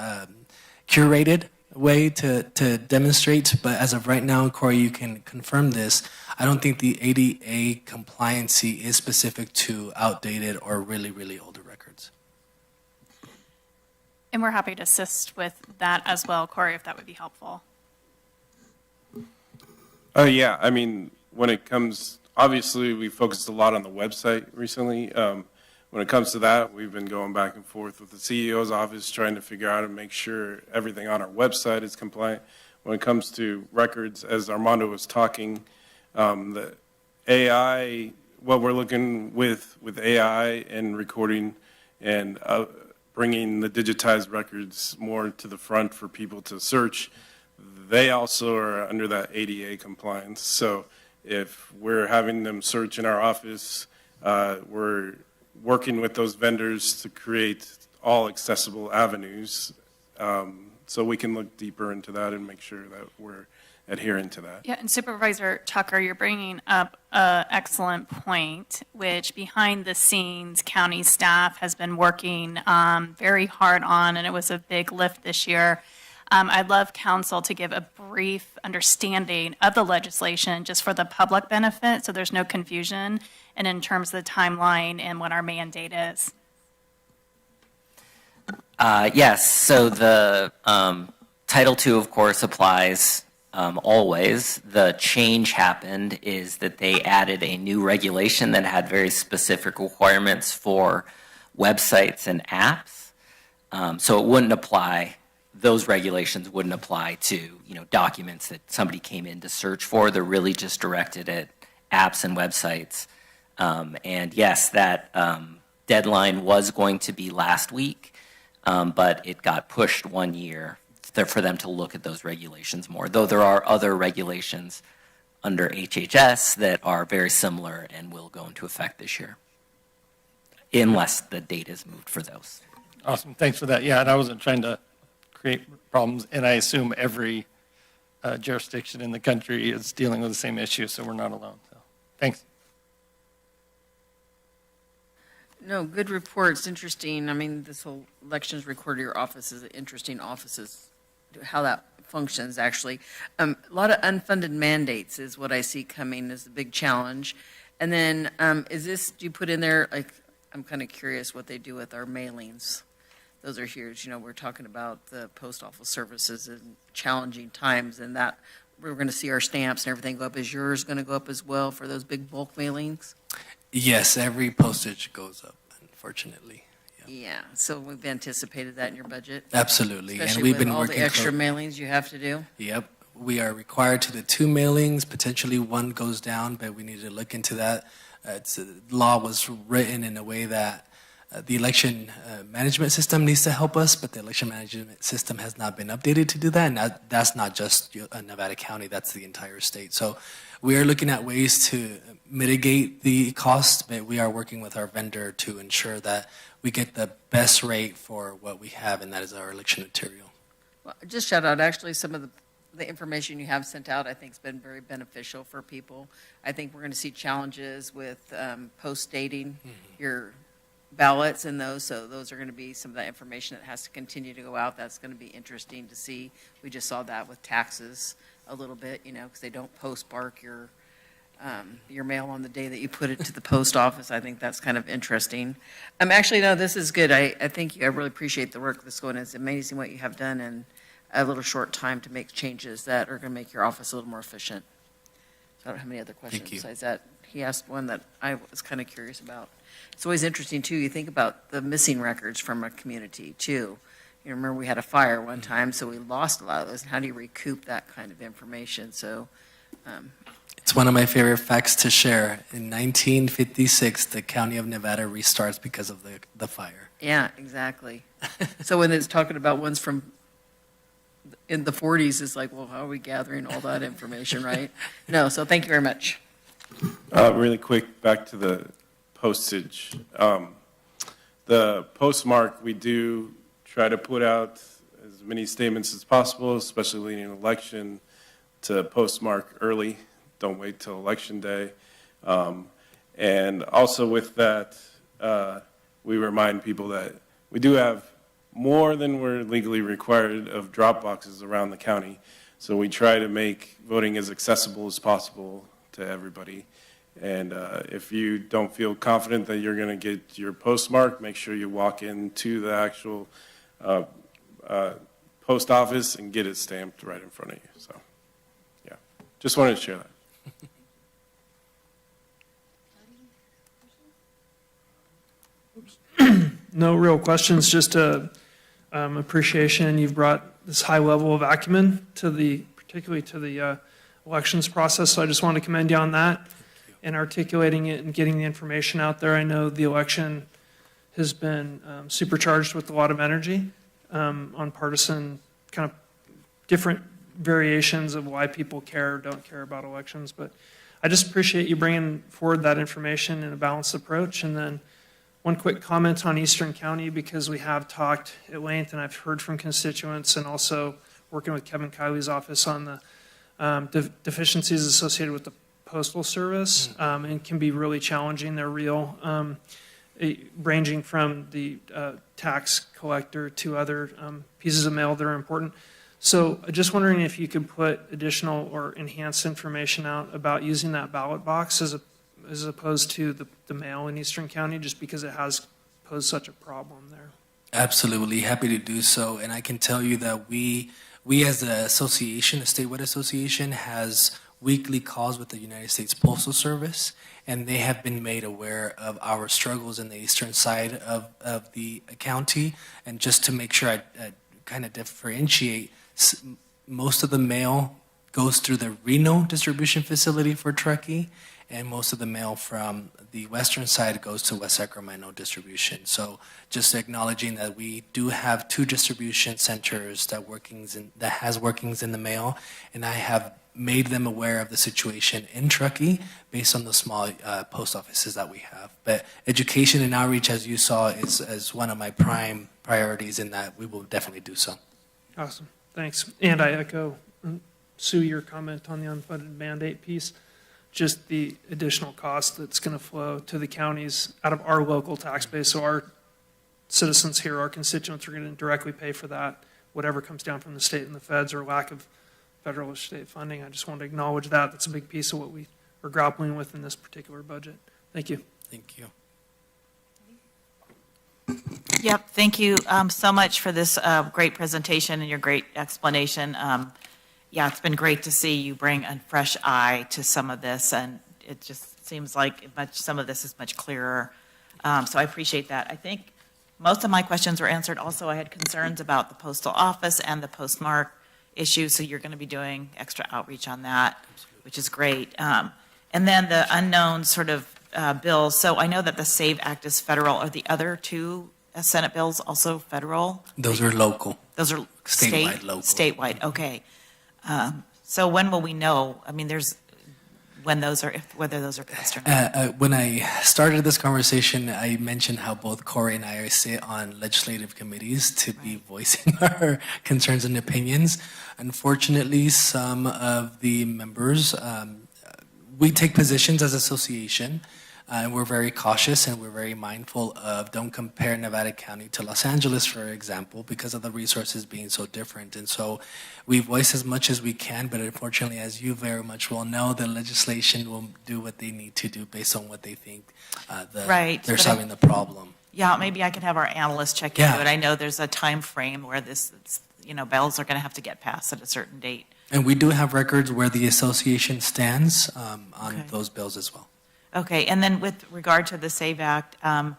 curated way to demonstrate. But as of right now, Corey, you can confirm this, I don't think the ADA compliancy is specific to outdated or really, really older records. And we're happy to assist with that as well, Corey, if that would be helpful. Yeah, I mean, when it comes, obviously we focused a lot on the website recently. When it comes to that, we've been going back and forth with the CEO's office trying to figure out and make sure everything on our website is compliant. When it comes to records, as Armando was talking, the AI, what we're looking with AI and recording and bringing the digitized records more to the front for people to search, they also are under that ADA compliance. So If we're having them search in our office, we're working with those vendors to create all accessible avenues, so we can look deeper into that and make sure that we're adhering to that. Yeah, and Supervisor Tucker, you're bringing up an excellent point, which behind the scenes, county staff has been working very hard on, and it was a big lift this year. I'd love council to give a brief understanding of the legislation just for the public benefit, so there's no confusion, and in terms of the timeline and what our mandate is. Yes, so the Title II, of course, applies always. The change happened is that they added a new regulation that had very specific requirements for websites and apps. So it wouldn't apply, those regulations wouldn't apply to, documents that somebody came in to search for. They're really just directed at apps and websites. And yes, that deadline was going to be last week, but it got pushed 1 year for them to look at those regulations more, though there are other regulations under HHS that are very similar and will go into effect this year, unless the date is moved for those. Awesome, thanks for that. Yeah, and I wasn't trying to create problems, and I assume every jurisdiction in the country is dealing with the same issue, so we're not alone. So, thanks. No, good report. It's interesting. I mean, this whole elections recorder office is an interesting office, how that functions, actually. A lot of unfunded mandates is what I see coming as a big challenge. And then do you put in there, like, I'm kind of curious what they do with our mailings. Those are huge. We're talking about the post office services in challenging times, and that we're going to see our stamps and everything go up. Is yours going to go up as well for those big bulk mailings? Yes, every postage goes up, unfortunately. Yeah, so we've anticipated that in your budget? Absolutely. Especially and we've with been all working the extra mailings you have to do? Yep. We are required to do 2 mailings. Potentially one goes down, but we need to look into that. The law was written in a way that the election management system needs to help us, but the election management system has not been updated to do that. And that's not just Nevada County, that's the entire state. So we are looking at ways to mitigate the cost, but we are working with our vendor to ensure that we get the best rate for what we have, and that is our election material. Well, just shout out, actually, some of the information you have sent out, I think, has been very beneficial for people. I think we're going to see challenges with post-dating your ballots and those, so those are going to be some of that information that has to continue to go out. That's going to be interesting to see. We just saw that with taxes a little bit, because they don't postmark your mail on the day that you put it to the post office. I think that's kind of interesting. Actually, no, this is good. I think I really appreciate the work that's going on. It's amazing what you have done in a little short time to make changes that are going to make your office a little more efficient. So I don't have any other questions besides that. He asked one that I was kind of curious about. It's always interesting, too. You think about the missing records from a community, too. Remember we had a fire one time, so we lost a lot of those. And how do you recoup that kind of information? So it's one of my favorite facts to share. In 1956, the County of Nevada restarts because of the fire. Yeah, exactly. So when it's talking about ones from in the 40s, it's like, well, how are we gathering all that information, right? No, so thank you very much. Really quick, back to the postage. The postmark, we do try to put out as many statements as possible, especially leading an election, to postmark early. Don't wait till election day. And also with that, we remind people that we do have more than we're legally required of drop boxes around the county. So we try to make voting as accessible as possible to everybody. And if you don't feel confident that you're going to get your postmark, make sure you walk into the actual post office and get it stamped right in front of you. So, yeah, just wanted to share that. No real questions, just appreciation. You've brought this high level of acumen to particularly to the elections process. So I just want to commend you on that and articulating it and getting the information out there. I know the election has been supercharged with a lot of energy on partisan kind of different variations of why people care or don't care about elections. But I just appreciate you bringing forward that information in a balanced approach. And then one quick comment on Eastern County, because we have talked at length and I've heard from constituents and also working with Kevin Kiley's office on the deficiencies associated with the Postal Service, and can be really challenging. They're real, ranging from the tax collector to other pieces of mail that are important. So just wondering if you could put additional or enhanced information out about using that ballot box as opposed to the mail in Eastern County, just because it has posed such a problem there. Absolutely, happy to do so. And I can tell you that we as the association, the statewide association, has weekly calls with the United States Postal Service, and they have been made aware of our struggles in the eastern side of the county. And just to make sure I kind of differentiate, most of the mail goes through the Reno distribution facility for Truckee, and most of the mail from the western side goes to West Sacramento distribution. So just acknowledging that we do have 2 distribution centers that has workings in the mail, and I have made them aware of the situation in Truckee based on the small post offices that we have. But education and outreach, as you saw, is one of my prime priorities in that we will definitely do so. Awesome, thanks. And I echo, Sue, your comment on the unfunded mandate piece. Just the additional cost that's going to flow to the counties out of our local tax base. So our citizens here, our constituents, are going to directly pay for that, whatever comes down from the state and the feds or lack of federal or state funding. I just want to acknowledge that. That's a big piece of what we are grappling with in this particular budget. Thank you. Thank you. Yep, thank you so much for this great presentation and your great explanation. Yeah, it's been great to see you bring a fresh eye to some of this, and it just seems like some of this is much clearer. So I appreciate that. I think most of my questions were answered. Also, I had concerns about the postal office and the postmark issue, so you're going to be doing extra outreach on that, which is great. And then the unknown sort of bills. So I know that the SAVE Act is federal. Are the other 2 Senate bills also federal? Those are local. Those are statewide, local. Statewide, okay. So when will we know? I mean, whether those are passed or not. When I started this conversation, I mentioned how both Corey and I sit on legislative committees to be voicing our concerns and opinions. Unfortunately, some of the members, we take positions as association, and we're very cautious and we're very mindful of don't compare Nevada County to Los Angeles, for example, because of the resources being so different. And so we voice as much as we can, but unfortunately, as you very much well know, the legislation will do what they need to do based on what they think they're solving the problem. Yeah, maybe I can have our analysts check into it. I know there's a time frame where bills are going to have to get passed at a certain date. And we do have records where the association stands on those bills as well. Okay, and then with regard to the SAVE Act, that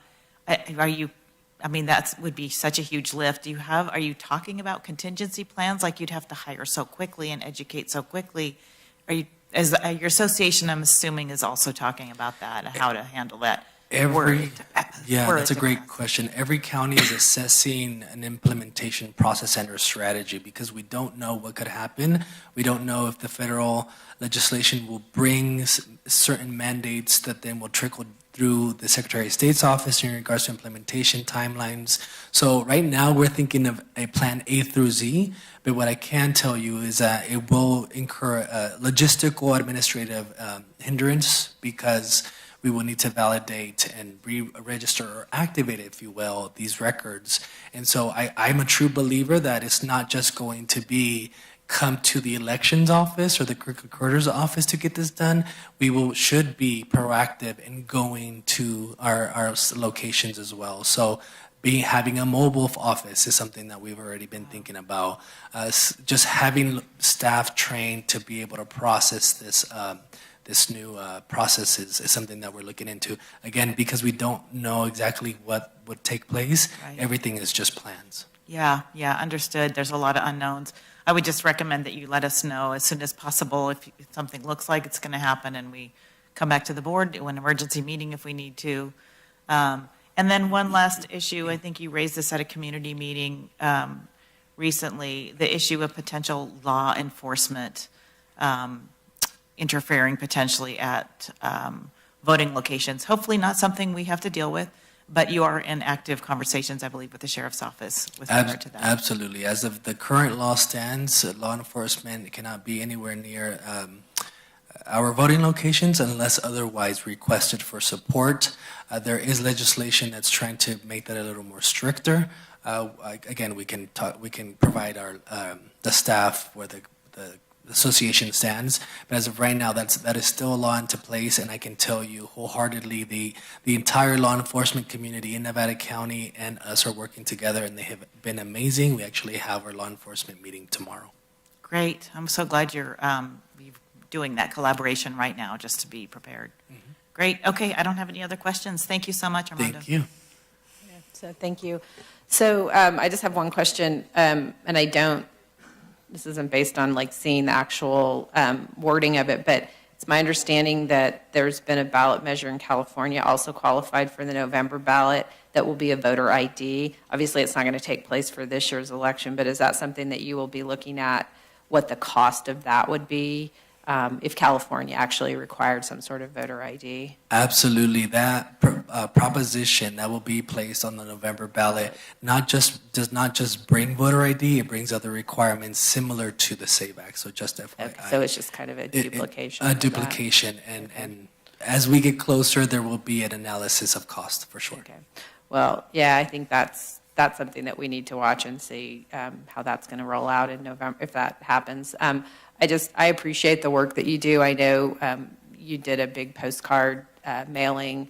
would be such a huge lift. Are you talking about contingency plans, like you'd have to hire so quickly and educate so quickly? Your association, I'm assuming, is also talking about that, how to handle that? That's a great question. Every county is assessing an implementation process and or strategy because we don't know what could happen. We don't know if the federal legislation will bring certain mandates that then will trickle through the Secretary of State's office in regards to implementation timelines. So right now we're thinking of a plan A through Z, but what I can tell you is that it will incur a logistical administrative hindrance because we will need to validate and re-register or activate, if you will, these records. And so I'm a true believer that it's not just going to be come to the elections office or the clerk recorder's office to get this done. We should be proactive in going to our locations as well. So having a mobile office is something that we've already been thinking about. Just having staff trained to be able to process this new process is something that we're looking into. Again, because we don't know exactly what would take place, everything is just plans. Yeah, understood. There's a lot of unknowns. I would just recommend that you let us know as soon as possible if something looks like it's going to happen, and we come back to the board, do an emergency meeting if we need to. And then one last issue, I think you raised this at a community meeting recently, the issue of potential law enforcement interfering potentially at voting locations. Hopefully not something we have to deal with, but you are in active conversations, I believe, with the sheriff's office with regard to that. Absolutely. As of the current law stands, law enforcement cannot be anywhere near our voting locations unless otherwise requested for support. There is legislation that's trying to make that a little more stricter. Again, we can provide the staff where the association stands, but as of right now, that is still a law into place, and I can tell you wholeheartedly the entire law enforcement community in Nevada County and us are working together, and they have been amazing. We actually have our law enforcement meeting tomorrow. Great. I'm so glad you're doing that collaboration right now, just to be prepared. Mm-hmm. Great. Okay, I don't have any other questions. Thank you so much, Armando. Thank you. So thank you. So I just have one question, and this isn't based on like seeing the actual wording of it, but it's my understanding that there's been a ballot measure in California also qualified for the November ballot that will be a voter ID. Obviously, it's not going to take place for this year's election, but is that something that you will be looking at, what the cost of that would be if California actually required some sort of voter ID? Absolutely. That proposition that will be placed on the November ballot does not just bring voter ID, it brings other requirements similar to the SAVE Act. So just FYI. Okay, so it's just kind of a duplication. A duplication. And as we get closer, there will be an analysis of cost for sure. Okay. Well, yeah, I think that's something that we need to watch and see how that's going to roll out in November, if that happens. I appreciate the work that you do. I know you did a big postcard mailing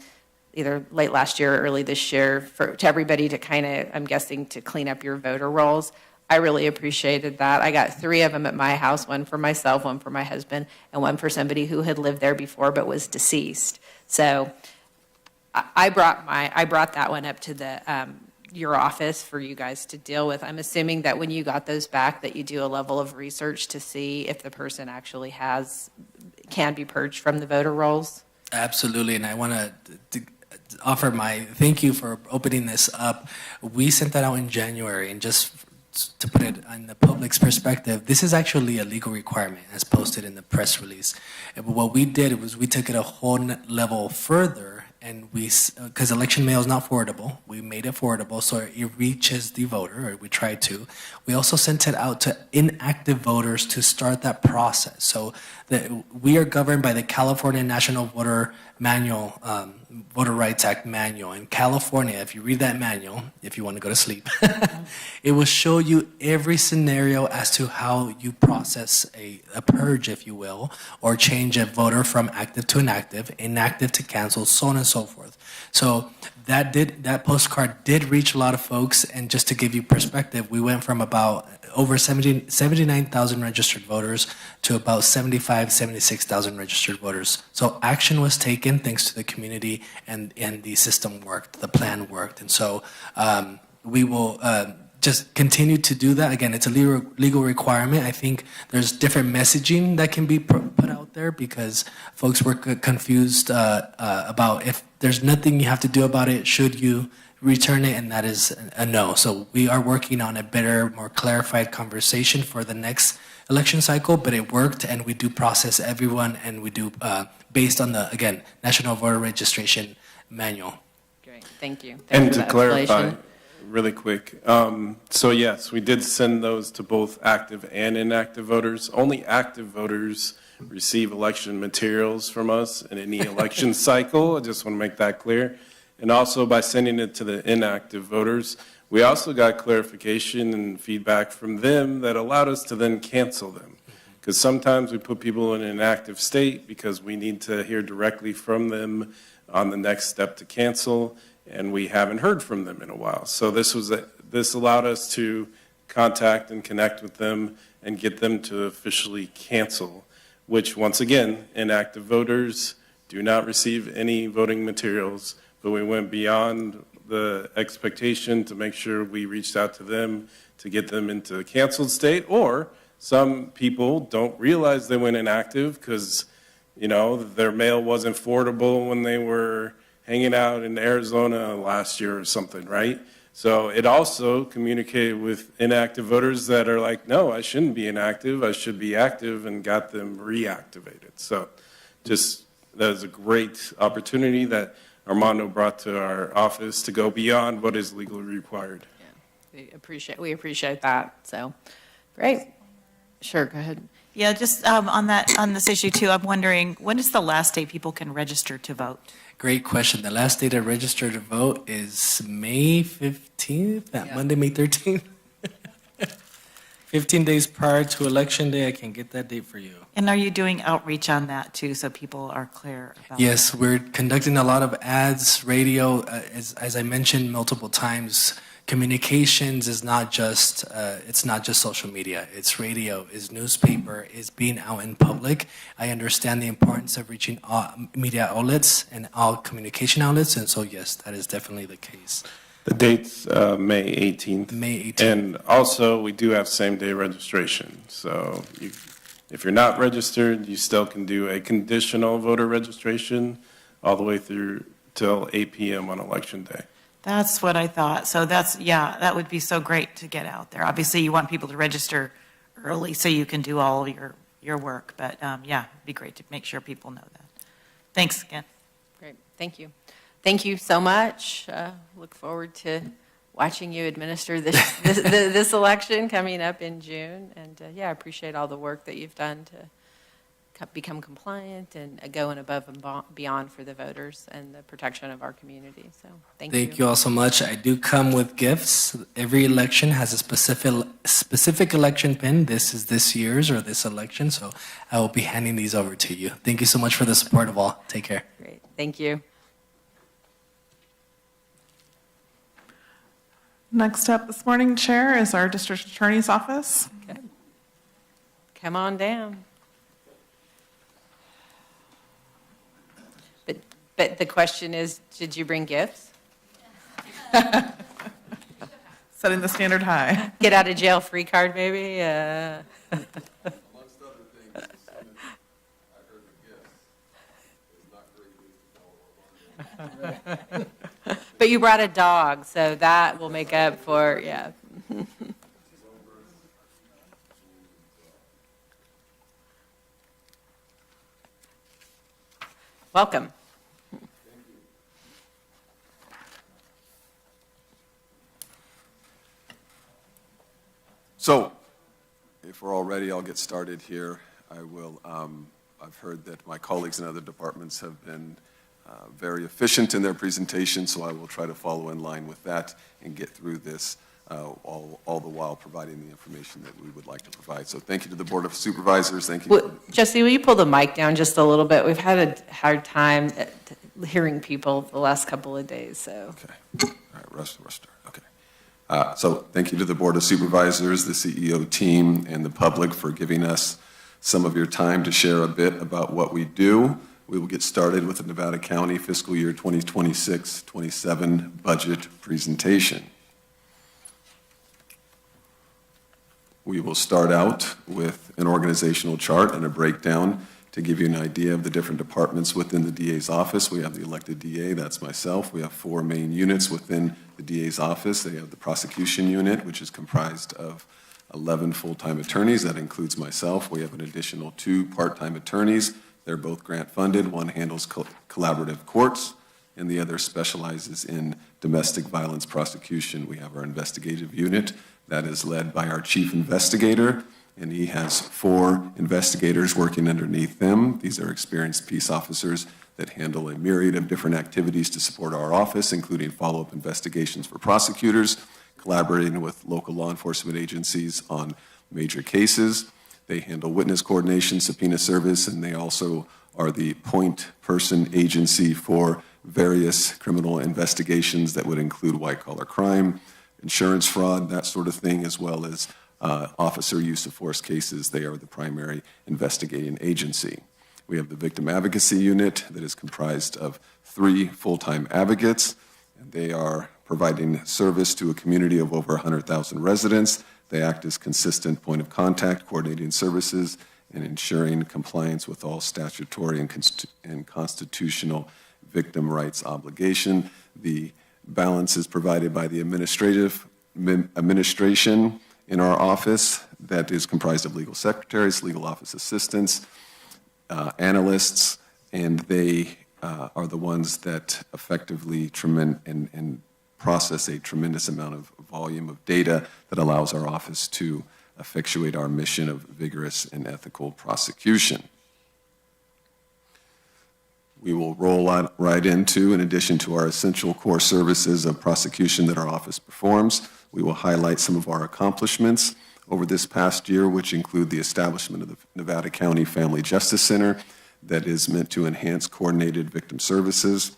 either late last year or early this year to everybody to kind of, I'm guessing, to clean up your voter rolls. I really appreciated that. I got 3 of them at my house, one for myself, one for my husband, and one for somebody who had lived there before but was deceased. So I brought that one up to your office for you guys to deal with. I'm assuming that when you got those back that you do a level of research to see if the person actually can be purged from the voter rolls. Absolutely, and I want to offer my thank you for opening this up. We sent that out in January, and just to put it in the public's perspective, this is actually a legal requirement as posted in the press release. And what we did was we took it a whole level further, and because election mail is not forwardable, we made it forwardable so it reaches the voter, or we tried to. We also sent it out to inactive voters to start that process. So we are governed by the California National Voter Manual, Voter Rights Act manual. In California, if you read that manual, if you want to go to sleep, it will show you every scenario as to how you process a purge, if you will, or change a voter from active to inactive to cancel, so on and so forth. So that postcard did reach a lot of folks, and just to give you perspective, we went from about over 79,000 registered voters to about 76,000 registered voters. So action was taken thanks to the community, and the system worked, the plan worked. And so we will just continue to do that. Again, it's a legal requirement. I think there's different messaging that can be put out there because folks were confused about if there's nothing you have to do about it, should you return it, and that is a no. So we are working on a better, more clarified conversation for the next election cycle, but it worked, and we do process everyone, and we do based on the, again, National Voter Registration Manual. Great, thank you. And to clarify, really quick, so yes, we did send those to both active and inactive voters. Only active voters receive election materials from us in any election cycle. I just want to make that clear. And also by sending it to the inactive voters, we also got clarification and feedback from them that allowed us to then cancel them. Because sometimes we put people in an inactive state because we need to hear directly from them on the next step to cancel, and we haven't heard from them in a while. So this allowed us to contact and connect with them and get them to officially cancel, which once again, inactive voters do not receive any voting materials. But we went beyond the expectation to make sure we reached out to them to get them into a canceled state. Or some people don't realize they went inactive because, their mail wasn't forwardable when they were hanging out in Arizona last year or something, right? So it also communicated with inactive voters that are like, no, I shouldn't be inactive, I should be active, and got them reactivated. So just, that was a great opportunity that Armando brought to our office to go beyond what is legally required. Yeah, we appreciate that. So, great. Sure, go ahead. Yeah, just on this issue too, I'm wondering, when is the last day people can register to vote? Great question. The last day to register to vote is May 15th, that Monday, May 13th. 15 days prior to Election Day, I can get that date for you. And are you doing outreach on that too, so people are clear about Yes, we're conducting a lot of ads, radio, as I mentioned multiple times. Communications is not just it's not just social media. It's radio, it's newspaper, it's being out in public. I understand the importance of reaching all media outlets and all communication outlets, and so yes, that is definitely the case. The date's May 18th. May 18th. And also, we do have same-day registration. So if you're not registered, you still can do a conditional voter registration all the way through till 8 p.m. on Election Day. That's what I thought. So that would be so great to get out there. Obviously, you want people to register early so you can do all of your work. But yeah, it'd be great to make sure people know that. Thanks again. Great, thank you. Thank you so much. Look forward to watching you administer this election coming up in June. And yeah, I appreciate all the work that you've done to become compliant and going above and beyond for the voters and the protection of our community. So thank you. Thank you all so much. I do come with gifts. Every election has a specific election pin. This is this year's or this election, so I will be handing these over to you. Thank you so much for the support of all. Take care. Great. Thank you. Next up this morning, Chair, is our District Attorney's Office. Okay. Come on down. But the question is, did you bring gifts? Setting the standard high. Get out of jail free card, maybe? Amongst other things, I heard the gift is not great news to tell. But you brought a dog, so that will make up for, yeah. Welcome. So, if we're all ready, I'll get started here. I've heard that my colleagues in other departments have been very efficient in their presentation, so I will try to follow in line with that and get through this, all the while providing the information that we would like to provide. So thank you to the Board of Supervisors. Thank you. Well, Jesse, will you pull the mic down just a little bit? We've had a hard time hearing people the last couple of days, so. Okay. All right, rest. Okay. So thank you to the Board of Supervisors, the CEO team, and the public for giving us some of your time to share a bit about what we do. We will get started with the Nevada County fiscal year 2026-27 budget presentation. We will start out with an organizational chart and a breakdown to give you an idea of the different departments within the DA's office. We have the elected DA, that's myself. We have 4 main units within the DA's office. They have the prosecution unit, which is comprised of 11 full-time attorneys. That includes myself. We have an additional 2 part-time attorneys. They're both grant-funded. One handles collaborative courts, and the other specializes in domestic violence prosecution. We have our investigative unit that is led by our chief investigator, and he has 4 investigators working underneath him. These are experienced peace officers that handle a myriad of different activities to support our office, including follow-up investigations for prosecutors, collaborating with local law enforcement agencies on major cases. They handle witness coordination, subpoena service, and they also are the point person agency for various criminal investigations that would include white-collar crime, insurance fraud, that sort of thing, as well as officer use of force cases. They are the primary investigating agency. We have the victim advocacy unit that is comprised of 3 full-time advocates, and they are providing service to a community of over 100,000 residents. They act as consistent point of contact, coordinating services, and ensuring compliance with all statutory and constitutional victim rights obligation. The balance is provided by the administration in our office that is comprised of legal secretaries, legal office assistants, analysts, and they are the ones that effectively and process a tremendous amount of volume of data that allows our office to effectuate our mission of vigorous and ethical prosecution. We will roll right into, in addition to our essential core services of prosecution that our office performs, we will highlight some of our accomplishments over this past year, which include the establishment of the Nevada County Family Justice Center that is meant to enhance coordinated victim services.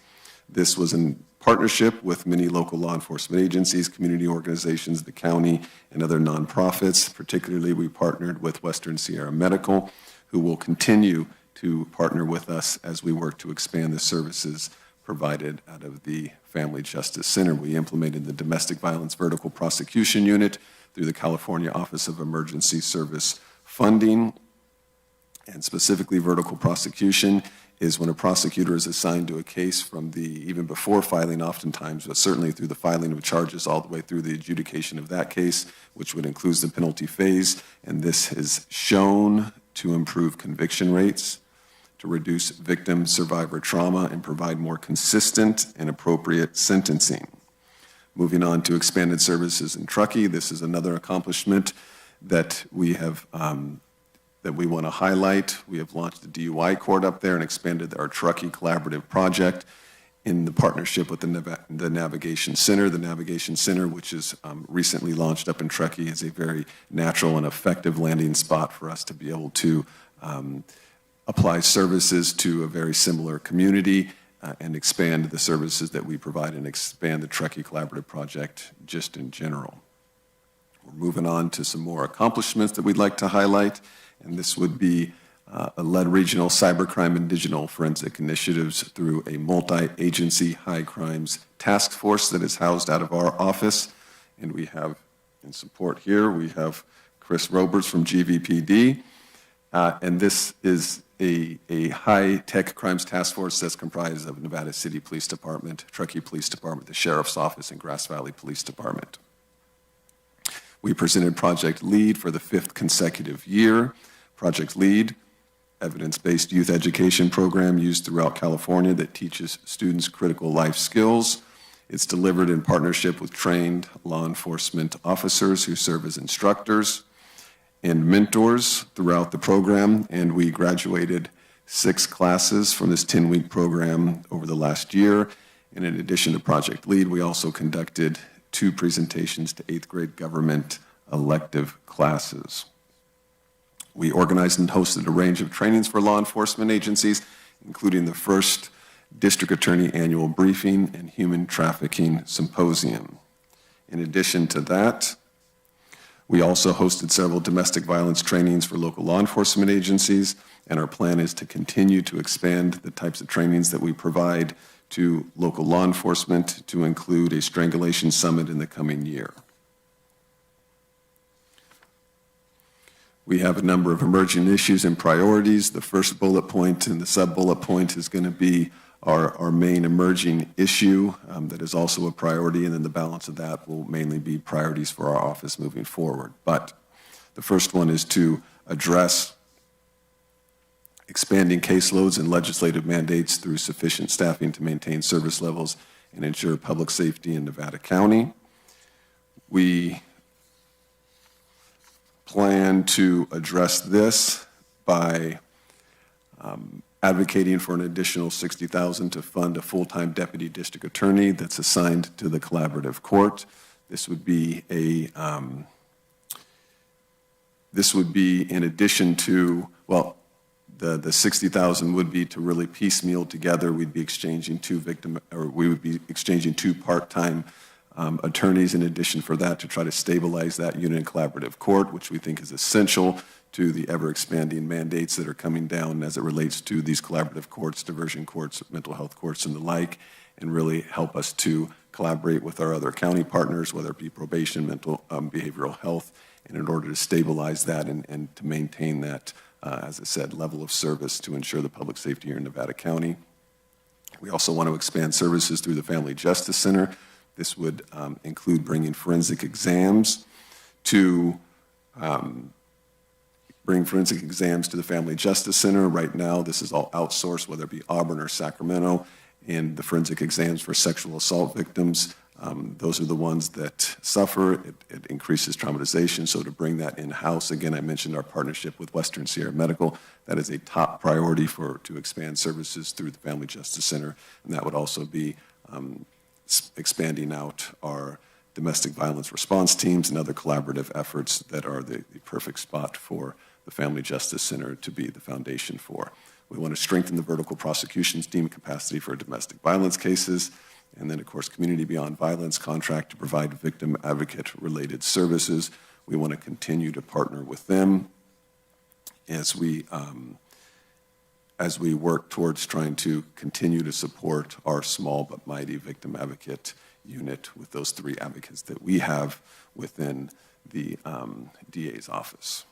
This was in partnership with many local law enforcement agencies, community organizations, the county, and other nonprofits. Particularly, we partnered with Western Sierra Medical, who will continue to partner with us as we work to expand the services provided out of the Family Justice Center. We implemented the Domestic Violence Vertical Prosecution Unit through the California Office of Emergency Service Funding. And specifically, vertical prosecution is when a prosecutor is assigned to a case from even before filing oftentimes, but certainly through the filing of charges all the way through the adjudication of that case, which would include the penalty phase. And this is shown to improve conviction rates, to reduce victim survivor trauma, and provide more consistent and appropriate sentencing. Moving on to expanded services in Truckee, this is another accomplishment that we have that we want to highlight. We have launched the DUI court up there and expanded our Truckee Collaborative Project in the partnership with the Navigation Center. The Navigation Center, which is recently launched up in Truckee, is a very natural and effective landing spot for us to be able to apply services to a very similar community and expand the services that we provide and expand the Truckee Collaborative Project just in general. We're moving on to some more accomplishments that we'd like to highlight, and this would be led regional cybercrime and digital forensic initiatives through a multi-agency high crimes task force that is housed out of our office. And we have in support here, we have Chris Roberts from GVPD, and this is a high-tech crimes task force that's comprised of Nevada City Police Department, Truckee Police Department, the Sheriff's Office, and Grass Valley Police Department. We presented Project LEAD for the 5th consecutive year. Project LEAD, evidence-based youth education program used throughout California that teaches students critical life skills. It's delivered in partnership with trained law enforcement officers who serve as instructors and mentors throughout the program, and we graduated 6 classes from this 10-week program over the last year. And in addition to Project LEAD, we also conducted 2 presentations to 8th grade government elective classes. We organized and hosted a range of trainings for law enforcement agencies, including the first District Attorney Annual Briefing and Human Trafficking Symposium. In addition to that, we also hosted several domestic violence trainings for local law enforcement agencies, and our plan is to continue to expand the types of trainings that we provide to local law enforcement to include a strangulation summit in the coming year. We have a number of emerging issues and priorities. The first bullet point and the sub-bullet point is going to be our main emerging issue that is also a priority, and then the balance of that will mainly be priorities for our office moving forward. But the first one is to address expanding caseloads and legislative mandates through sufficient staffing to maintain service levels and ensure public safety in Nevada County. We plan to address this by advocating for an additional $60,000 to fund a full-time deputy district attorney that's assigned to the collaborative court. This would be in addition to, well, the $60,000 would be to really piecemeal together. We'd be exchanging we would be exchanging 2 part-time attorneys in addition for that to try to stabilize that unit in collaborative court, which we think is essential to the ever-expanding mandates that are coming down as it relates to these collaborative courts, diversion courts, mental health courts, and the like, and really help us to collaborate with our other county partners, whether it be probation, mental, behavioral health, and in order to stabilize that and to maintain that, as I said, level of service to ensure the public safety here in Nevada County. We also want to expand services through the Family Justice Center This would include bringing forensic exams to the Family Justice Center. Right now, this is all outsourced, whether it be Auburn or Sacramento, and the forensic exams for sexual assault victims. Those are the ones that suffer. It increases traumatization. So to bring that in-house, again, I mentioned our partnership with Western Sierra Medical. That is a top priority to expand services through the Family Justice Center. And that would also be expanding out our domestic violence response teams and other collaborative efforts that are the perfect spot for the Family Justice Center to be the foundation for. We want to strengthen the vertical prosecution's team capacity for domestic violence cases. And then, of course, Community Beyond Violence contract to provide victim advocate-related services. We want to continue to partner with them as we work towards trying to continue to support our small but mighty victim advocate unit with those 3 advocates that we have within the DA's office.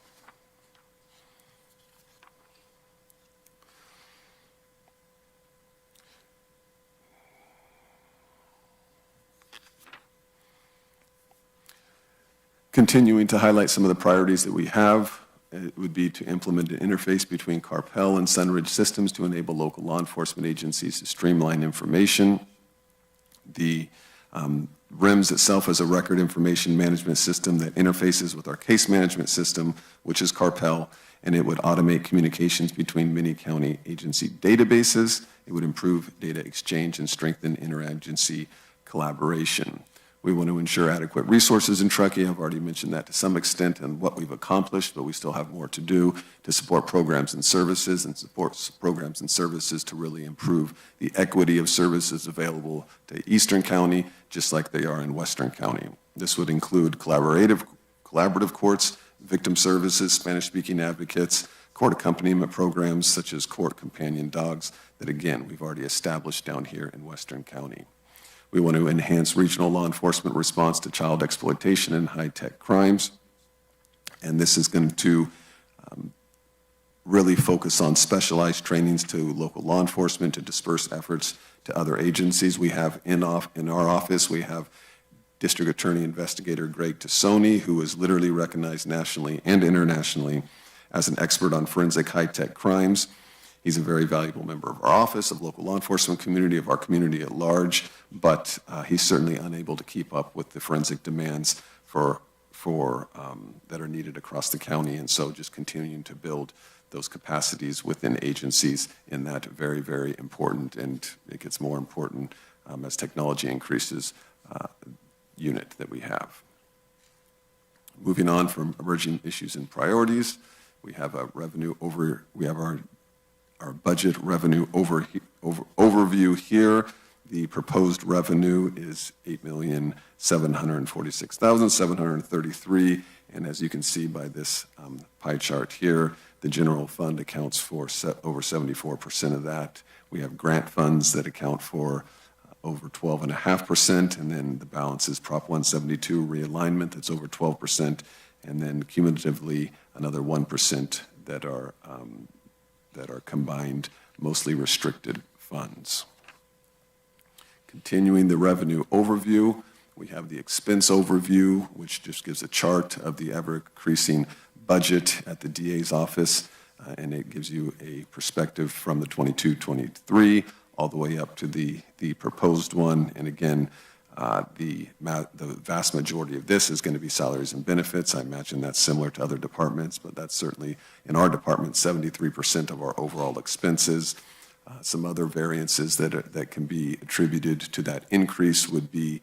Continuing to highlight some of the priorities that we have, it would be to implement an interface between Carpel and Sunridge systems to enable local law enforcement agencies to streamline information. The RIMS itself is a record information management system that interfaces with our case management system, which is Carpel, and it would automate communications between many county agency databases. It would improve data exchange and strengthen interagency collaboration. We want to ensure adequate resources in Truckee. I've already mentioned that to some extent and what we've accomplished, but we still have more to do to support programs and services to really improve the equity of services available to Eastern County, just like they are in Western County. This would include collaborative courts, victim services, Spanish-speaking advocates, court accompaniment programs such as court companion dogs that, again, we've already established down here in Western County. We want to enhance regional law enforcement response to child exploitation and high-tech crimes. And this is going to really focus on specialized trainings to local law enforcement to disperse efforts to other agencies. We have in our office, we have District Attorney Investigator Greg Tassoni, who is literally recognized nationally and internationally as an expert on forensic high-tech crimes. He's a very valuable member of our office, of local law enforcement community, of our community at large, but he's certainly unable to keep up with the forensic demands that are needed across the county, and so just continuing to build those capacities within agencies in that very, very important, and it gets more important as technology increases, unit that we have. Moving on from emerging issues and priorities, we have our budget revenue overview here. The proposed revenue is $8,746,733, and as you can see by this pie chart here, the general fund accounts for over 74% of that. We have grant funds that account for over 12.5%, and then the balance is Prop 172 realignment that's over 12%, and then cumulatively another 1% that are combined, mostly restricted funds. Continuing the revenue overview, we have the expense overview, which just gives a chart of the ever-increasing budget at the DA's office, and it gives you a perspective from the 22-23 all the way up to the proposed one. And again, the vast majority of this is going to be salaries and benefits. I imagine that's similar to other departments, but that's certainly, in our department, 73% of our overall expenses. Some other variances that can be attributed to that increase would be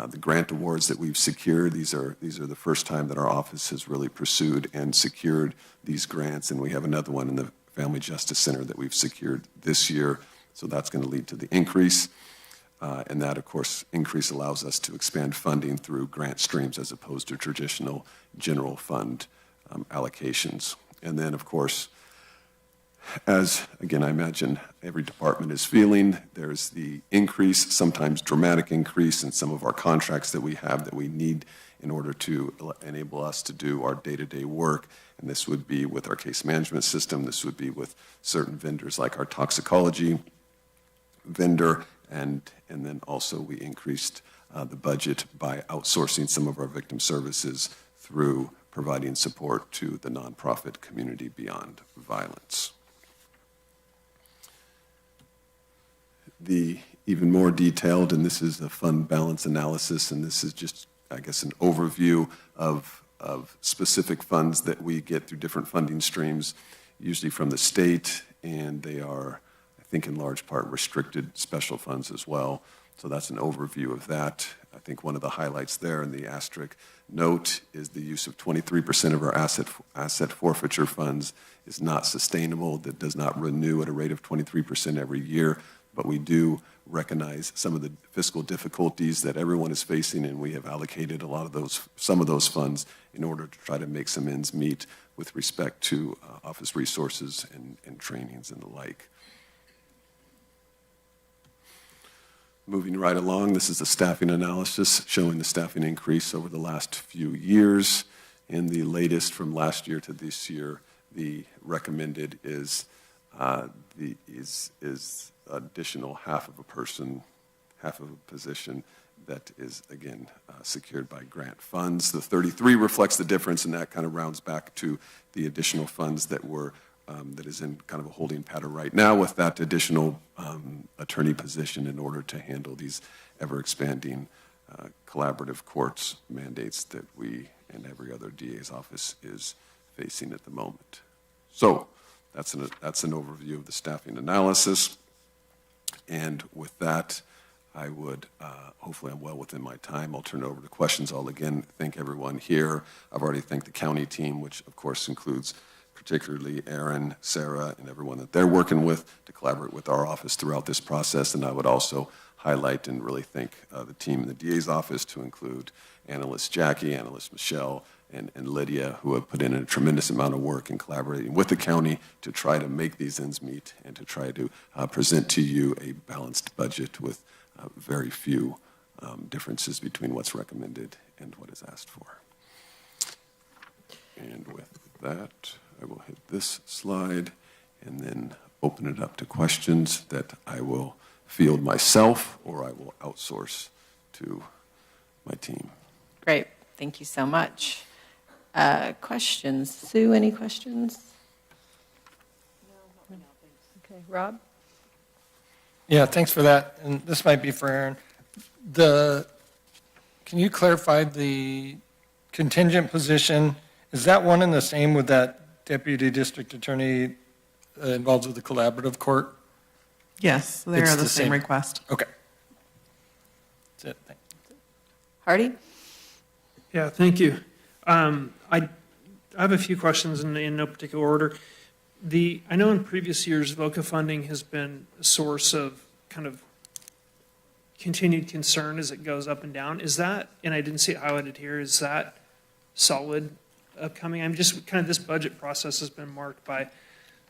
the grant awards that we've secured. These are the first time that our office has really pursued and secured these grants, and we have another one in the Family Justice Center that we've secured this year, so that's going to lead to the increase. And that, of course, increase allows us to expand funding through grant streams as opposed to traditional general fund allocations. And then, of course, as, again, I imagine every department is feeling, there's the increase, sometimes dramatic increase in some of our contracts that we have that we need in order to enable us to do our day-to-day work. And this would be with our case management system. This would be with certain vendors like our toxicology vendor. And then also we increased the budget by outsourcing some of our victim services through providing support to the nonprofit Community Beyond Violence. The even more detailed, and this is a fund balance analysis, and this is just, I guess, an overview of specific funds that we get through different funding streams, usually from the state, and they are, I think, in large part restricted special funds as well. So that's an overview of that. I think one of the highlights there in the asterisk note is the use of 23% of our asset forfeiture funds is not sustainable. That does not renew at a rate of 23% every year, but we do recognize some of the fiscal difficulties that everyone is facing, and we have allocated some of those funds in order to try to make some ends meet with respect to office resources and trainings and the like. Moving right along, this is a staffing analysis showing the staffing increase over the last few years. In the latest from last year to this year, the recommended is additional half of a position that is, again, secured by grant funds. The 33 reflects the difference, and that kind of rounds back to the additional funds that is in kind of a holding pattern right now with that additional attorney position in order to handle these ever-expanding collaborative courts mandates that we and every other DA's office is facing at the moment. So that's an overview of the staffing analysis. And with that, I would, hopefully I'm well within my time. I'll turn it over to questions. I'll again thank everyone here. I've already thanked the county team, which of course includes particularly Aaron, Sarah, and everyone that they're working with to collaborate with our office throughout this process. And I would also highlight and really thank the team in the DA's office, to include analyst Jackie, analyst Michelle, and Lydia, who have put in a tremendous amount of work in collaborating with the county to try to make these ends meet and to try to present to you a balanced budget with very few differences between what's recommended and what is asked for. And with that, I will hit this slide and then open it up to questions that I will field myself or I will outsource to my team. Great. Thank you so much. Questions? Sue, any questions? No. Okay, Rob? Yeah, thanks for that. And this might be for Aaron. Can you clarify the contingent position? Is that one and the same with that deputy district attorney involved with the collaborative court? Yes, they are the same request. Okay. That's it. Thanks. Hardy? Yeah, thank you. I have a few questions in no particular order. I know in previous years, VOCA funding has been a source of kind of continued concern as it goes up and down. Is that, and I didn't see it highlighted here, is that solid upcoming? I'm just kind of, this budget process has been marked by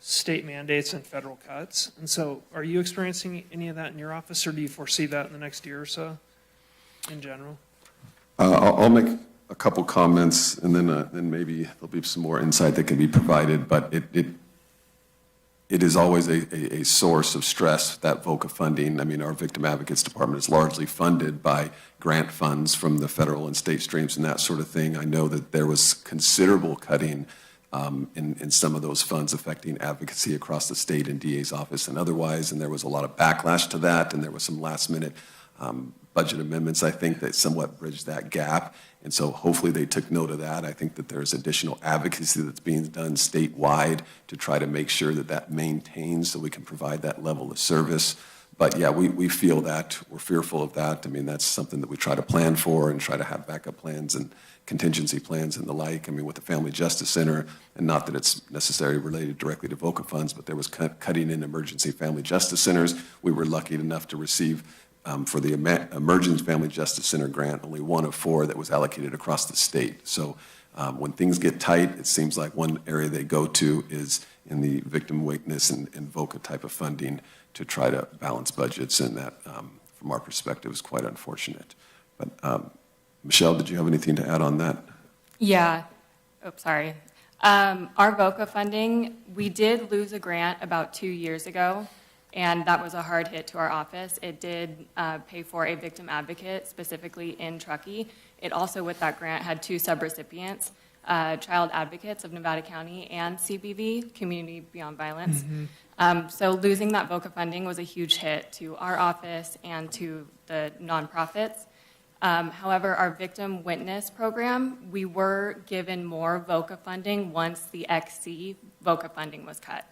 state mandates and federal cuts. And so are you experiencing any of that in your office, or do you foresee that in the next year or so in general? I'll make a couple comments, and then maybe there'll be some more insight that can be provided, but it is always a source of stress, that VOCA funding. I mean, our Victim Advocates Department is largely funded by grant funds from the federal and state streams and that sort of thing. I know that there was considerable cutting in some of those funds affecting advocacy across the state and DA's office and otherwise, and there was a lot of backlash to that, and there was some last-minute budget amendments, I think, that somewhat bridged that gap. And so hopefully they took note of that. I think that there's additional advocacy that's being done statewide to try to make sure that that maintains so we can provide that level of service. But yeah, we feel that. We're fearful of that. I mean, that's something that we try to plan for and try to have backup plans and contingency plans and the like. I mean, with the Family Justice Center, and not that it's necessarily related directly to VOCA funds, but there was cutting in emergency family justice centers. We were lucky enough to receive for the Emergency Family Justice Center grant, only one of 4 that was allocated across the state. So when things get tight, it seems like one area they go to is in the victim witness and VOCA type of funding to try to balance budgets, and that, from our perspective, is quite unfortunate. But Michelle, did you have anything to add on that? Yeah. Oh, sorry. Our VOCA funding, we did lose a grant about 2 years ago. and that was a hard hit to our office. It did pay for a victim advocate, specifically in Truckee. It also, with that grant, had 2 subrecipients, Child Advocates of Nevada County and CBV, Community Beyond Violence. So losing that VOCA funding was a huge hit to our office and to the nonprofits. However, our victim witness program, we were given more VOCA funding once the XC VOCA funding was cut.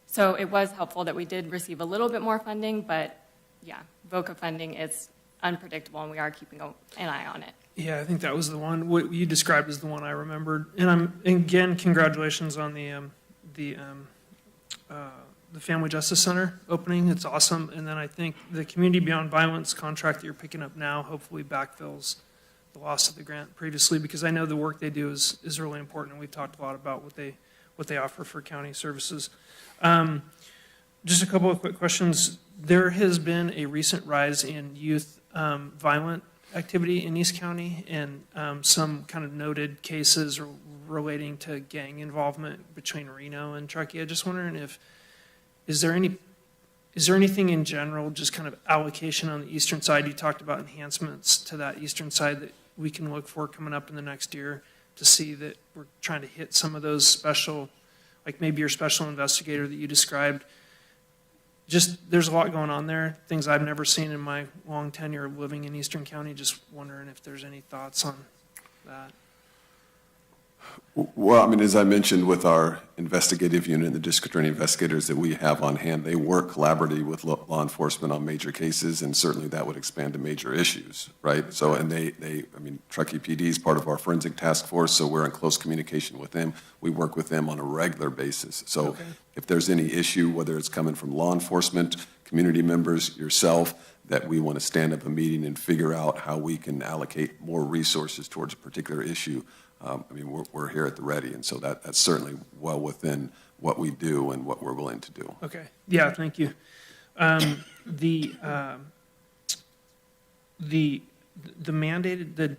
So it was helpful that we did receive a little bit more funding, but yeah, VOCA funding is unpredictable and we are keeping an eye on it. Yeah, I think that was the one, what you described as the one I remembered. And again, congratulations on the Family Justice Center opening. It's awesome. And then I think the Community Beyond Violence contract that you're picking up now hopefully backfills the loss of the grant previously, because I know the work they do is really important. And we've talked a lot about what they offer for county services. Just a couple of quick questions. There has been a recent rise in youth violent activity in East County, and some kind of noted cases relating to gang involvement between Reno and Truckee. I'm just wondering is there anything in general, just kind of allocation on the eastern side? You talked about enhancements to that eastern side that we can look for coming up in the next year to see that we're trying to hit some of those special, like maybe your special investigator that you described. Just, there's a lot going on there, things I've never seen in my long tenure of living in Eastern County. Just wondering if there's any thoughts on that. Well, I mean, as I mentioned with our investigative unit and the district attorney investigators that we have on hand, they work collaboratively with law enforcement on major cases, and certainly that would expand to major issues, right? So, and I mean, Truckee PD is part of our forensic task force, so we're in close communication with them. We work with them on a regular basis. So if there's any issue, whether it's coming from law enforcement, community members, yourself, that we want to stand up a meeting and figure out how we can allocate more resources towards a particular issue, I mean, we're here at the ready, and so that's certainly well within what we do and what we're willing to do. Okay. Yeah, thank you. The mandated, the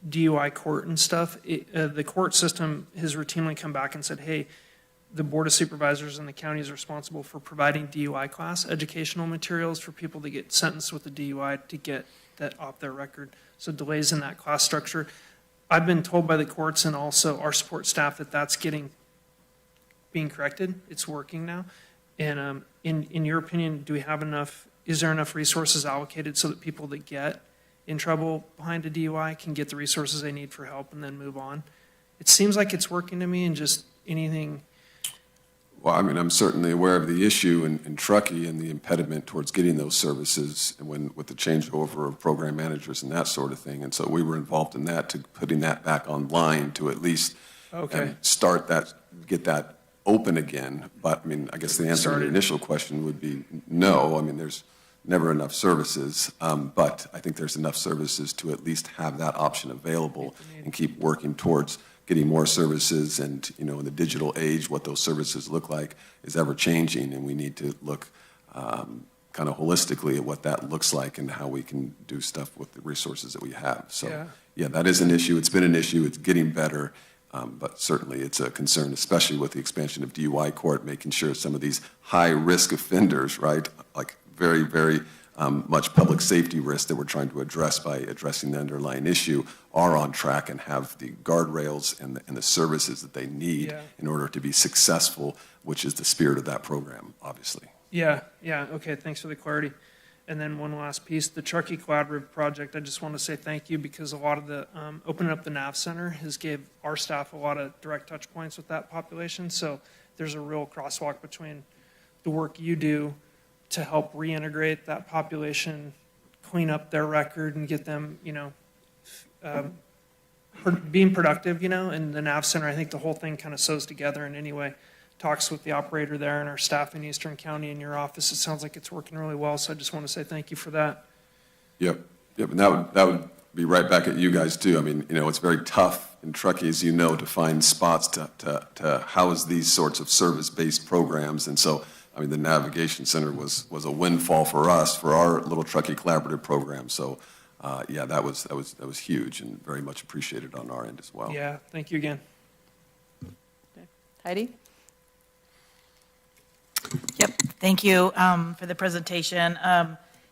DUI court and stuff, the court system has routinely come back and said, hey, the Board of Supervisors in the county is responsible for providing DUI class educational materials for people to get sentenced with a DUI to get that off their record. So delays in that class structure. I've been told by the courts and also our support staff that that's being corrected. It's working now. And in your opinion, do we have enough, is there enough resources allocated so that people that get in trouble behind a DUI can get the resources they need for help and then move on? It seems like it's working to me, and just anything. Well, I mean, I'm certainly aware of the issue in Truckee and the impediment towards getting those services with the changeover of program managers and that sort of thing. And so we were involved in that, to putting that back online to at least start that, get that open again. But I mean, I guess the answer to the initial question would be no. I mean, there's never enough services, but I think there's enough services to at least have that option available and keep working towards getting more services. And, you know, in the digital age, what those services look like is ever changing, and we need to look kind of holistically at what that looks like and how we can do stuff with the resources that we have. So, yeah, that is an issue. It's been an issue. It's getting better, but certainly it's a concern, especially with the expansion of DUI court, making sure some of these high-risk offenders, right, like very, very much public safety risk that we're trying to address by addressing the underlying issue, are on track and have the guardrails and the services that they need in order to be successful, which is the spirit of that program, obviously. Yeah, okay, thanks for the clarity. And then one last piece, the Truckee Collaborative Project, I just want to say thank you, because a lot of the, opening up the NAV Center has gave our staff a lot of direct touch points with that population, so there's a real crosswalk between the work you do to help reintegrate that population, clean up their record, and get them, you know, being productive, you know, and the NAV Center. I think the whole thing kind of sews together. And anyway, talks with the operator there and our staff in Eastern County in your office, it sounds like it's working really well. So I just want to say thank you for that. Yep, and that would be right back at you guys too. I mean, you know, it's very tough in Truckee, as you know, to find spots to house these sorts of service-based programs. And so, I mean, the Navigation Center was a windfall for us, for our little Truckee Collaborative program. So, yeah, that was huge and very much appreciated on our end as well. Yeah, thank you again. Heidi? Yep. Thank you for the presentation.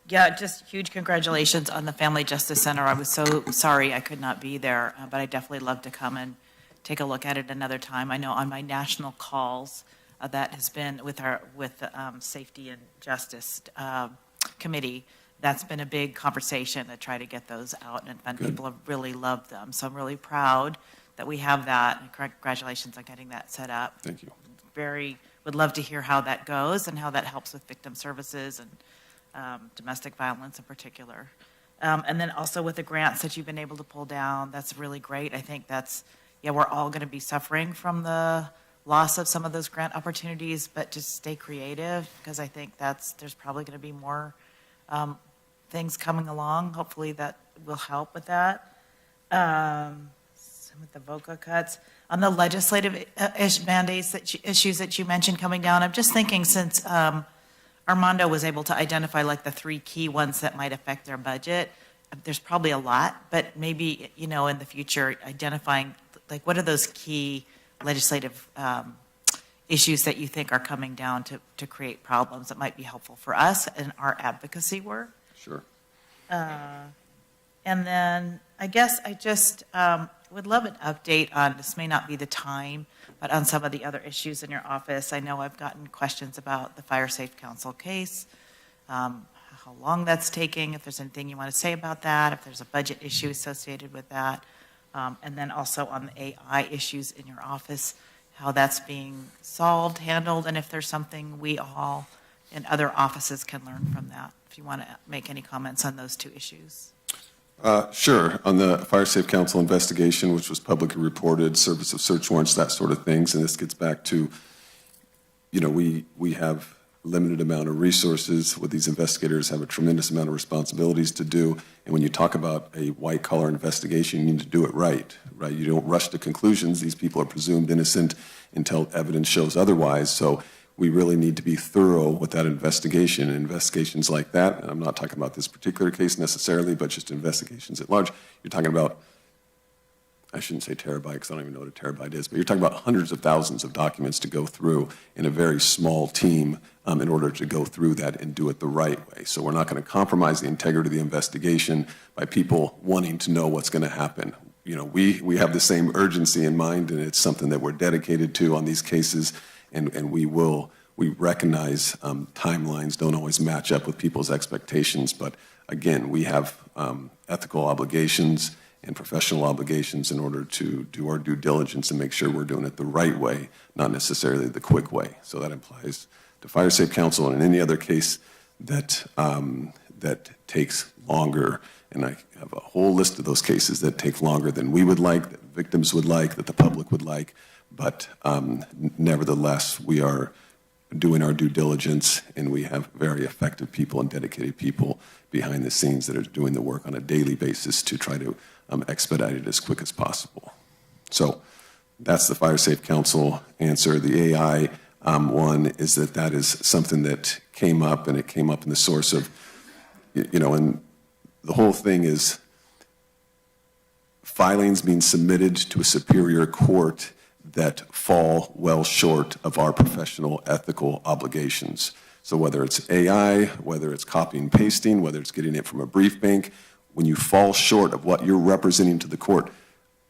Yeah, just huge congratulations on the Family Justice Center. I was so sorry I could not be there, but I definitely love to come and take a look at it another time. I know on my national calls that has been with the Safety and Justice Committee, that's been a big conversation to try to get those out, and people have really loved them. So I'm really proud that we have that, and congratulations on getting that set up. Thank you. Would love to hear how that goes and how that helps with victim services and domestic violence in particular. And then also with the grants that you've been able to pull down, that's really great. I think we're all going to be suffering from the loss of some of those grant opportunities, but just stay creative, because I think there's probably going to be more things coming along. Hopefully that will help with that. Some of the VOCA cuts. On the legislative mandates, issues that you mentioned coming down, I'm just thinking, since Armando was able to identify like the 3 key ones that might affect their budget, there's probably a lot, but maybe, in the future, identifying like what are those key legislative issues that you think are coming down to create problems that might be helpful for us in our advocacy work? Sure. And then I guess I just would love an update on, this may not be the time, but on some of the other issues in your office. I know I've gotten questions about the Fire Safe Council case, how long that's taking, if there's anything you want to say about that, if there's a budget issue associated with that, and then also on the AI issues in your office, how that's being solved, handled, and if there's something we all in other offices can learn from that. If you want to make any comments on those 2 issues. Sure. On the Fire Safe Council investigation, which was publicly reported, service of search warrants, that sort of things, and this gets back to, we have limited amount of resources. With these investigators have a tremendous amount of responsibilities to do, and when you talk about a white-collar investigation, you need to do it right? You don't rush to conclusions. These people are presumed innocent until evidence shows otherwise, so we really need to be thorough with that investigation. Investigations like that, and I'm not talking about this particular case necessarily, but just investigations at large, you're talking about, I shouldn't say terabyte because I don't even know what a terabyte is, but you're talking about hundreds of thousands of documents to go through in a very small team in order to go through that and do it the right way. So we're not going to compromise the integrity of the investigation by people wanting to know what's going to happen. We have the same urgency in mind, and it's something that we're dedicated to on these cases. And we recognize timelines don't always match up with people's expectations, but again, we have ethical obligations and professional obligations in order to do our due diligence and make sure we're doing it the right way, not necessarily the quick way. So that applies to Fire Safe Council and any other case that takes longer. And I have a whole list of those cases that take longer than we would like, that victims would like, that the public would like. But nevertheless, we are doing our due diligence, and we have very effective people and dedicated people behind the scenes that are doing the work on a daily basis to try to expedite it as quick as possible. So that's the Fire Safe Council answer. The AI one is that is something that came up, and it came up in the source of, and the whole thing is filings being submitted to a superior court that fall well short of our professional ethical obligations. So whether it's AI, whether it's copying and pasting, whether it's getting it from a brief bank, when you fall short of what you're representing to the court,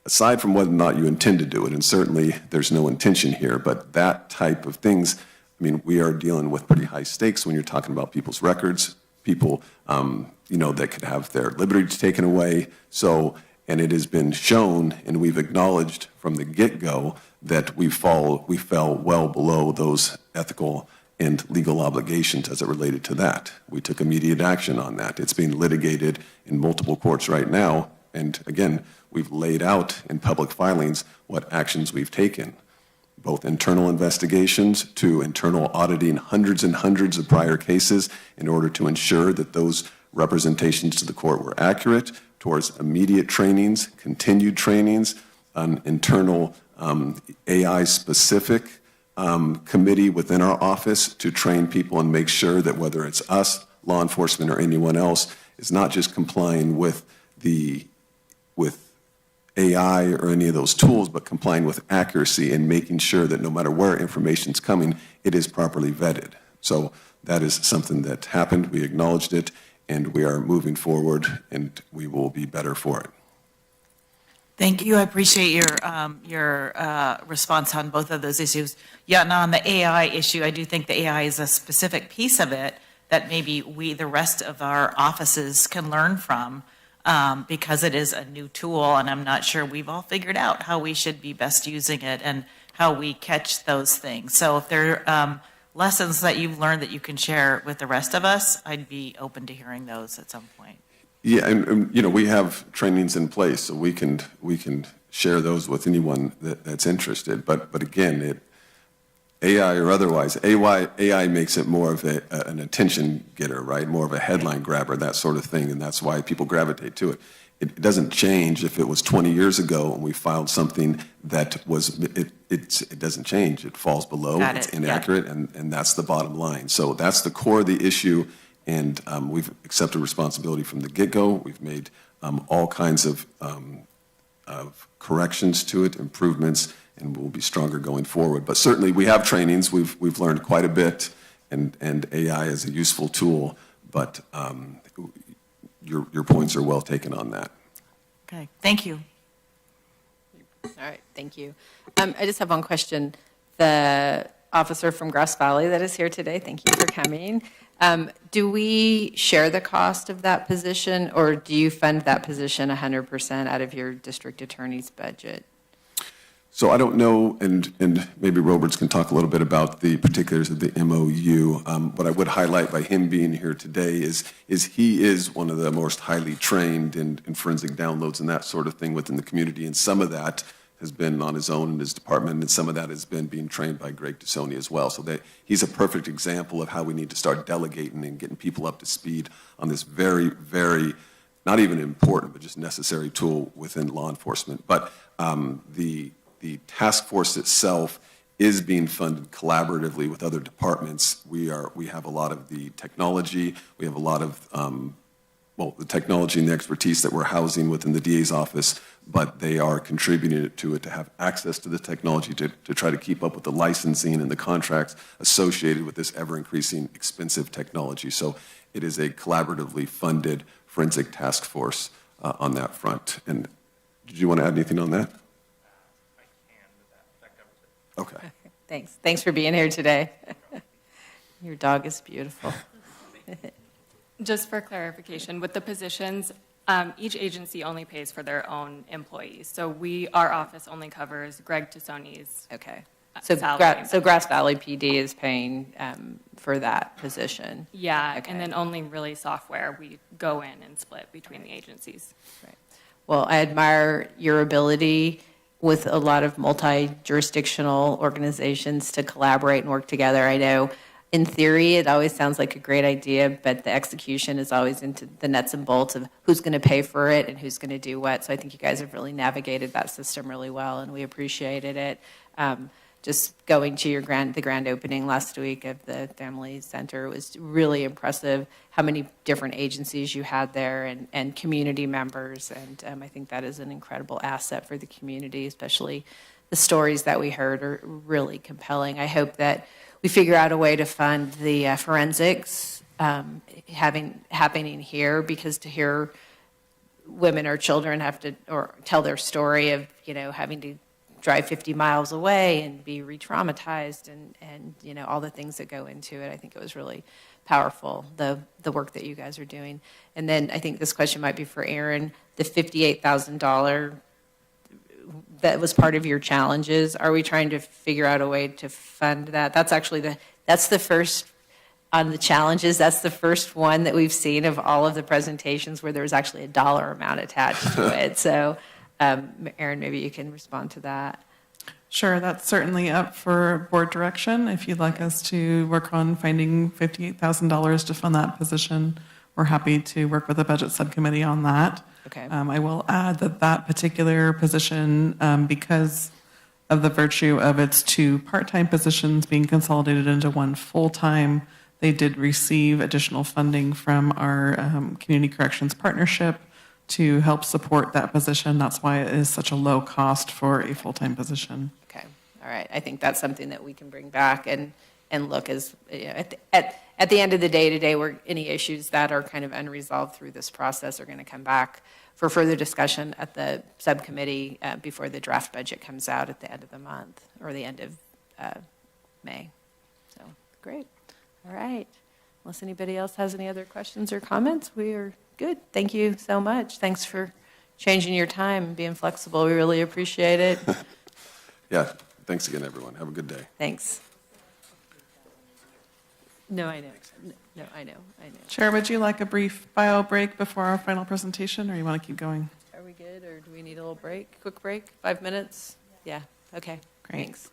aside from whether or not you intend to do it, and certainly there's no intention here, but that type of things, we are dealing with pretty high stakes when you're talking about people's records, people, that could have their liberty taken away. So, and it has been shown, and we've acknowledged from the get-go that we fell well below those ethical and legal obligations as it related to that. We took immediate action on that. It's being litigated in multiple courts right now, and again, we've laid out in public filings what actions we've taken, both internal investigations to internal auditing hundreds and hundreds of prior cases in order to ensure that those representations to the court were accurate, towards immediate trainings, continued trainings, an internal AI-specific committee within our office to train people and make sure that whether it's us, law enforcement, or anyone else, is not just complying with AI or any of those tools, but complying with accuracy and making sure that no matter where information's coming, it is properly vetted. So that is something that happened. We acknowledged it, and we are moving forward, and we will be better for it. Thank you. I appreciate your response on both of those issues. Yeah, and on the AI issue, I do think the AI is a specific piece of it that maybe we, the rest of our offices, can learn from because it is a new tool, and I'm not sure we've all figured out how we should be best using it and how we catch those things. So if there are lessons that you've learned that you can share with the rest of us, I'd be open to hearing those at some point. Yeah, and you know, we have trainings in place, so we can share those with anyone that's interested. But again, AI or otherwise, AI makes it more of an attention getter, right? More of a headline grabber, that sort of thing, and that's why people gravitate to it. It doesn't change if it was 20 years ago and we filed something that was, it doesn't change. It falls below, it's inaccurate, and that's the bottom line. So that's the core of the issue, and we've accepted responsibility from the get-go. We've made all kinds of corrections to it, improvements, and we'll be stronger going forward. But certainly we have trainings. We've learned quite a bit, and AI is a useful tool, but your points are well taken on that. Okay, thank you. All right, thank you. I just have one question. The officer from Grass Valley that is here today, thank you for coming. Do we share the cost of that position, or do you fund that position 100% out of your district attorney's budget? So I don't know, and maybe Roberts can talk a little bit about the particulars of the MOU. What I would highlight by him being here today is he is one of the most highly trained in forensic downloads and that sort of thing within the community, and some of that has been on his own in his department, and some of that has been being trained by Greg Tusoni as well. So that he's a perfect example of how we need to start delegating and getting people up to speed on this very, very, not even important, but just necessary tool within law enforcement. But the task force itself is being funded collaboratively with other departments. We have a lot of the technology. We have a lot of, the technology and the expertise that we're housing within the DA's office, but they are contributing to it to have access to the technology to try to keep up with the licensing and the contracts associated with this ever-increasing expensive technology. So it is a collaboratively funded forensic task force on that front. And did you want to add anything on that? Okay. Thanks. Thanks for being here today. Your dog is beautiful. Just for clarification, with the positions, each agency only pays for their own employees. So our office only covers Greg Tusoni's salary. So Grass Valley PD is paying for that position? Yeah, okay. And then only really software, we go in and split between the agencies. Right. Well, I admire your ability with a lot of multi-jurisdictional organizations to collaborate and work together. I know in theory it always sounds like a great idea, but the execution is always into the nuts and bolts of who's going to pay for it and who's going to do what. So I think you guys have really navigated that system really well, and we appreciated it. Just going to the grand opening last week of the Family Center was really impressive how many different agencies you had there and community members. And I think that is an incredible asset for the community, especially the stories that we heard are really compelling. I hope that we figure out a way to fund the forensics happening here, because to hear women or children tell their story of, having to drive 50 miles away and be re-traumatized and all the things that go into it. I think it was really powerful, the work that you guys are doing. And then I think this question might be for Aaron, the $58,000 that was part of your challenges. Are we trying to figure out a way to fund that? That's actually that's the first on the challenges. That's the first one that we've seen of all of the presentations where there was actually a dollar amount attached to it. So Aaron, maybe you can respond to that. Sure, that's certainly up for board direction. If you'd like us to work on finding $58,000 to fund that position, we're happy to work with the budget subcommittee on that. Okay. I will add that particular position, because of the virtue of its two part-time positions being consolidated into one full-time, they did receive additional funding from our Community Corrections Partnership to help support that position. That's why it is such a low cost for a full-time position. Okay, all right. I think that's something that we can bring back and look as at at the end of the day today, any issues that are kind of unresolved through this process are going to come back for further discussion at the subcommittee before the draft budget comes out at the end of the month or the end of May. So, great. All right. Unless anybody else has any other questions or comments, we are good. Thank you so much. Thanks for changing your time and being flexible. We really appreciate it. Yeah, thanks again, everyone. Have a good day. Thanks. No, I know. No, I know. Chair, would you like a brief bio break before our final presentation, or you want to keep going? Are we good, or do we need a little break? Quick break? 5 minutes? Yeah. Okay. Great. Thanks.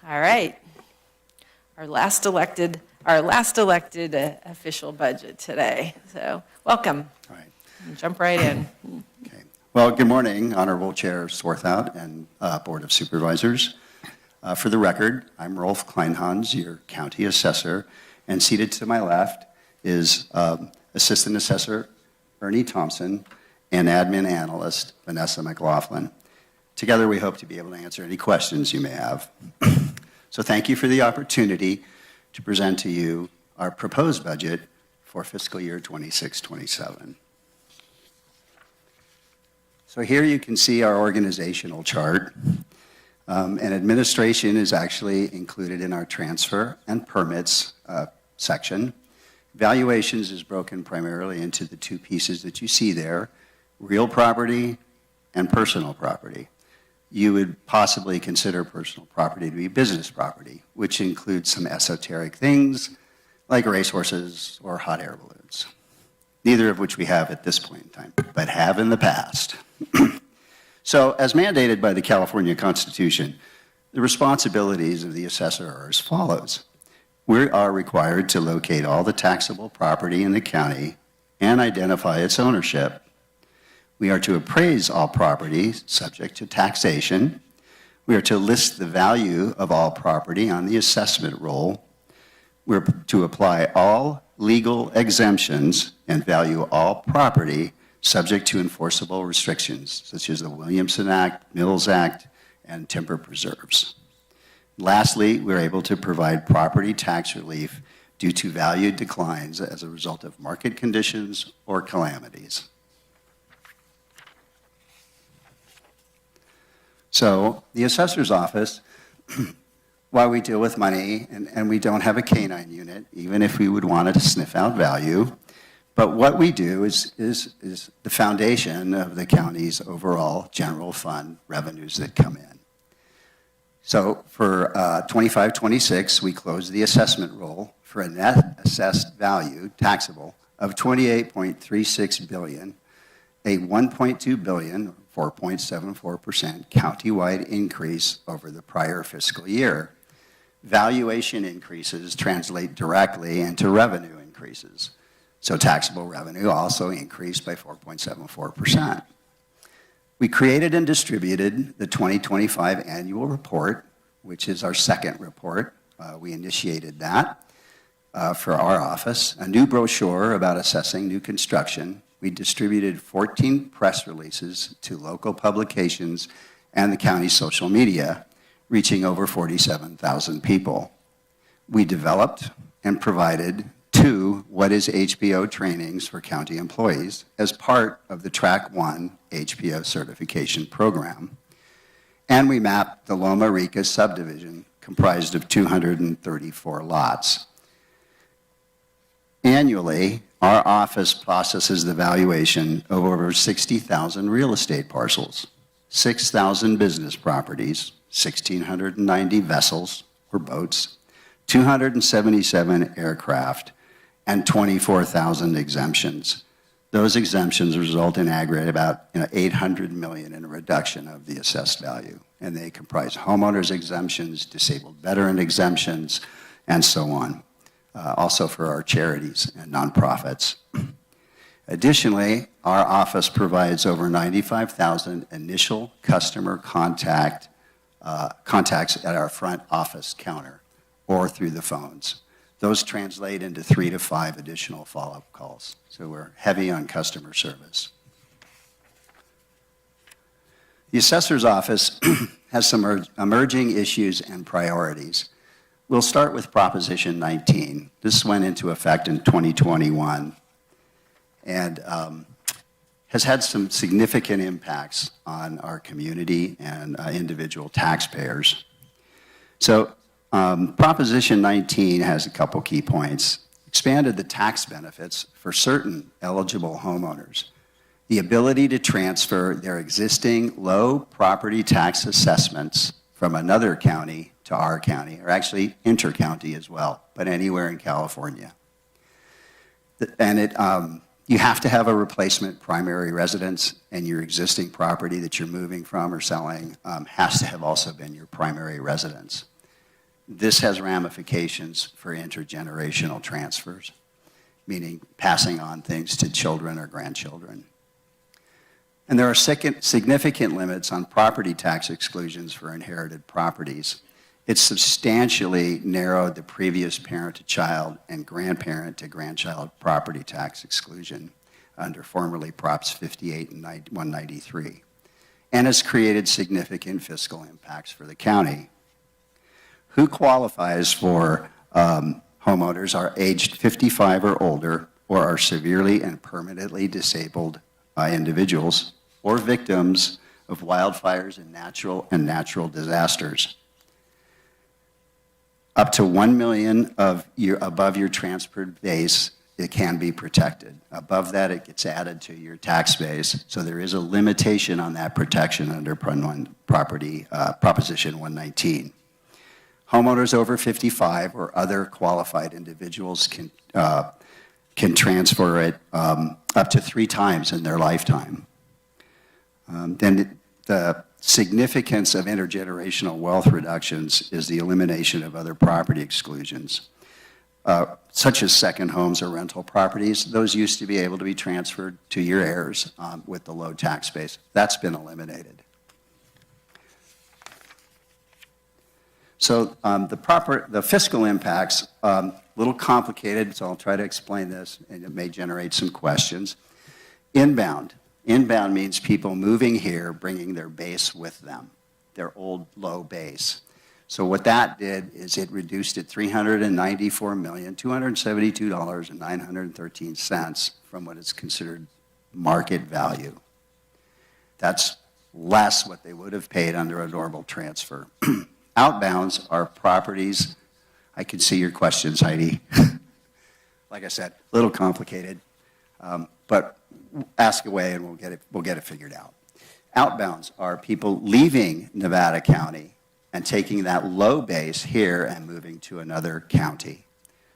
All right. Our last elected official budget today. So welcome. All right. Jump right in. Okay. Well, good morning, Honorable Chair Swarthout and Board of Supervisors. For the record, I'm Rolf Kleinhans, your county assessor, and seated to my left is Assistant Assessor Ernie Thompson and Admin Analyst Vanessa McLaughlin. Together, we hope to be able to answer any questions you may have. So thank you for the opportunity to present to you our proposed budget for fiscal year 26-27. So here you can see our organizational chart. And administration is actually included in our transfer and permits section. Valuations is broken primarily into the two pieces that you see there, real property and personal property. You would possibly consider personal property to be business property, which includes some esoteric things like racehorses or hot air balloons, neither of which we have at this point in time, but have in the past. So, as mandated by the California Constitution, the responsibilities of the assessor are as follows. We are required to locate all the taxable property in the county and identify its ownership. We are to appraise all property subject to taxation. We are to list the value of all property on the assessment roll. We're to apply all legal exemptions and value all property subject to enforceable restrictions, such as the Williamson Act, Mills Act, and timber preserves. Lastly, we're able to provide property tax relief due to value declines as a result of market conditions or calamities. So the assessor's office, while we deal with money and we don't have a canine unit, even if we would want to sniff out value, but what we do is the foundation of the county's overall general fund revenues that come in. So for 25-26, we closed the assessment roll for a net assessed value, taxable, of $28.36 billion, a $1.2 billion, 4.74% countywide increase over the prior fiscal year. Valuation increases translate directly into revenue increases. So taxable revenue also increased by 4.74%. We created and distributed the 2025 annual report, which is our second report. We initiated that for our office. A new brochure about assessing new construction. We distributed 14 press releases to local publications and the county's social media, reaching over 47,000 people. We developed and provided 2 What is HPO trainings for county employees as part of the Track 1 HPO certification program. And we mapped the Loma Rica subdivision comprised of 234 lots. Annually, our office processes the valuation of over 60,000 real estate parcels, 6,000 business properties, 1,690 vessels or boats, 277 aircraft, and 24,000 exemptions. Those exemptions result in aggregate about $800 million in a reduction of the assessed value. And they comprise homeowners exemptions, disabled veteran exemptions, and so on. Also for our charities and nonprofits. Additionally, our office provides over 95,000 initial customer contacts at our front office counter or through the phones. Those translate into 3 to 5 additional follow-up calls. So we're heavy on customer service. The assessor's office has some emerging issues and priorities. We'll start with Proposition 19. This went into effect in 2021 and has had some significant impacts on our community and individual taxpayers. So Proposition 19 has a couple key points. Expanded the tax benefits for certain eligible homeowners. The ability to transfer their existing low property tax assessments from another county to our county, or actually inter-county as well, but anywhere in California. And you have to have a replacement primary residence, and your existing property that you're moving from or selling has to have also been your primary residence. this has ramifications for intergenerational transfers, meaning passing on things to children or grandchildren. And there are significant limits on property tax exclusions for inherited properties. It substantially narrowed the previous parent-to-child and grandparent-to-grandchild property tax exclusion under formerly Props 58 and 193, and has created significant fiscal impacts for the county. Who qualifies for homeowners are aged 55 or older, or are severely and permanently disabled individuals, or victims of wildfires and natural disasters. Up to $1 million above your transferred base, it can be protected. Above that, it gets added to your tax base. So there is a limitation on that protection under Proposition 119. Homeowners over 55 or other qualified individuals can transfer it up to 3 times in their lifetime. Then the significance of intergenerational wealth reductions is the elimination of other property exclusions, such as second homes or rental properties. Those used to be able to be transferred to your heirs with the low tax base. That's been eliminated. So the fiscal impacts, a little complicated, so I'll try to explain this, and it may generate some questions. Inbound. Inbound means people moving here, bringing their base with them, their old low base. So what that did is it reduced it $394,272,913 from what is considered market value. That's less what they would have paid under a normal transfer. Outbounds are properties. I can see your questions, Heidi. Like I said, a little complicated, but ask away and we'll get it figured out. Outbounds are people leaving Nevada County and taking that low base here and moving to another county.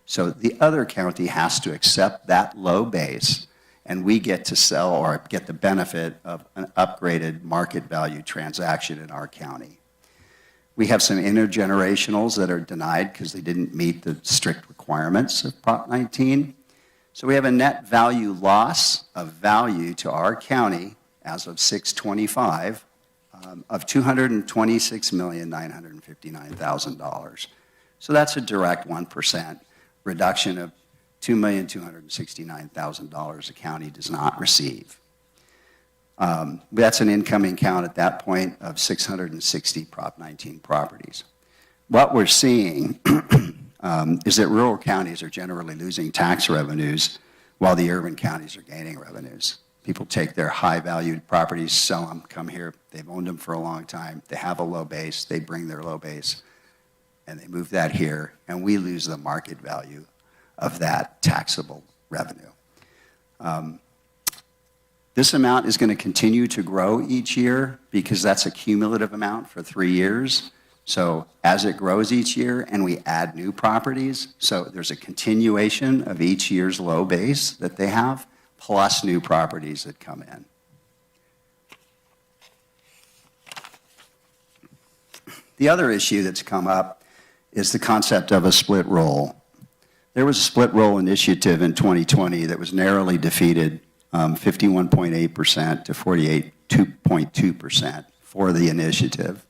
So the other county has to accept that low base, and we get to sell or get the benefit of an upgraded market value transaction in our county. We have some intergenerationals that are denied because they didn't meet the strict requirements of Prop 19. So we have a net value loss of value to our county as of 6/25 of $226,959,000. So that's a direct 1% reduction of $2,269,000 the county does not receive. That's an incoming count at that point of 660 Prop 19 properties. What we're seeing is that rural counties are generally losing tax revenues while the urban counties are gaining revenues. People take their high-valued properties, sell them, come here, they've owned them for a long time, they have a low base, they bring their low base, and they move that here, and we lose the market value of that taxable revenue. This amount is going to continue to grow each year because that's a cumulative amount for 3 years. So as it grows each year and we add new properties, so there's a continuation of each year's low base that they have, plus new properties that come in. The other issue that's come up is the concept of a split roll. There was a split roll initiative in 2020 that was narrowly defeated, 51.8% to 48.2% for the initiative.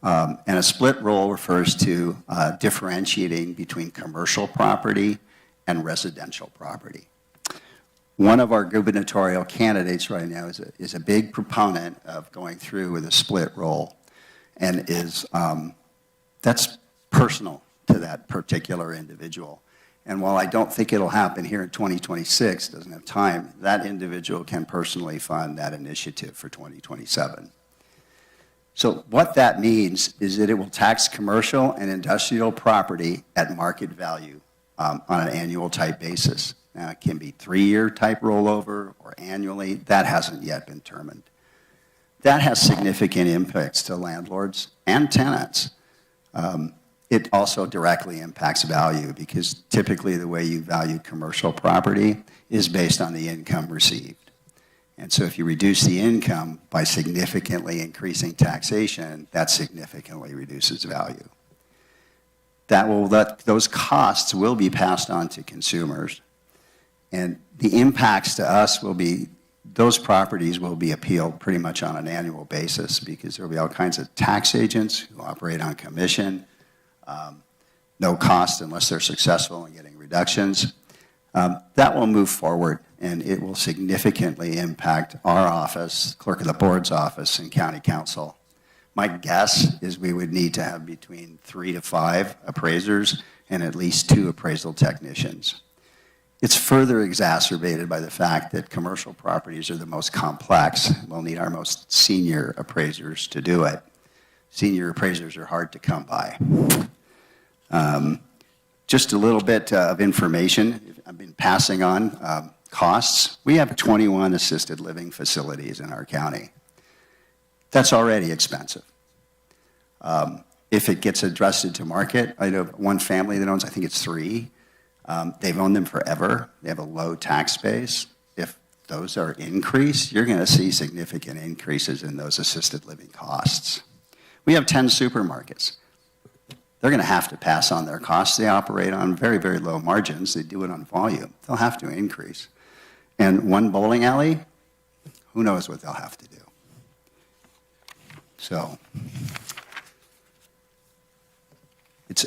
And a split roll refers to differentiating between commercial property and residential property. One of our gubernatorial candidates right now is a big proponent of going through with a split roll, and that's personal to that particular individual. And while I don't think it'll happen here in 2026, doesn't have time, that individual can personally fund that initiative for 2027. So what that means is that it will tax commercial and industrial property at market value on an annual type basis. Now, it can be 3-year type rollover or annually. That hasn't yet been determined. That has significant impacts to landlords and tenants. It also directly impacts value because typically the way you value commercial property is based on the income received. And so if you reduce the income by significantly increasing taxation, that significantly reduces value. those costs will be passed on to consumers. And the impacts to us will be, those properties will be appealed pretty much on an annual basis because there will be all kinds of tax agents who operate on commission, no cost unless they're successful in getting reductions. That will move forward, and it will significantly impact our office, clerk of the board's office, and county council. My guess is we would need to have between 3 to 5 appraisers and at least 2 appraisal technicians. It's further exacerbated by the fact that commercial properties are the most complex. We'll need our most senior appraisers to do it. Senior appraisers are hard to come by. Just a little bit of information. I've been passing on costs. We have 21 assisted living facilities in our county. That's already expensive. If it gets adjusted to market, I know one family that owns, I think it's 3. They've owned them forever. They have a low tax base. If those are increased, you're going to see significant increases in those assisted living costs. We have 10 supermarkets. They're going to have to pass on their costs. They operate on very, very low margins. They do it on volume. They'll have to increase. And one bowling alley, who knows what they'll have to do. So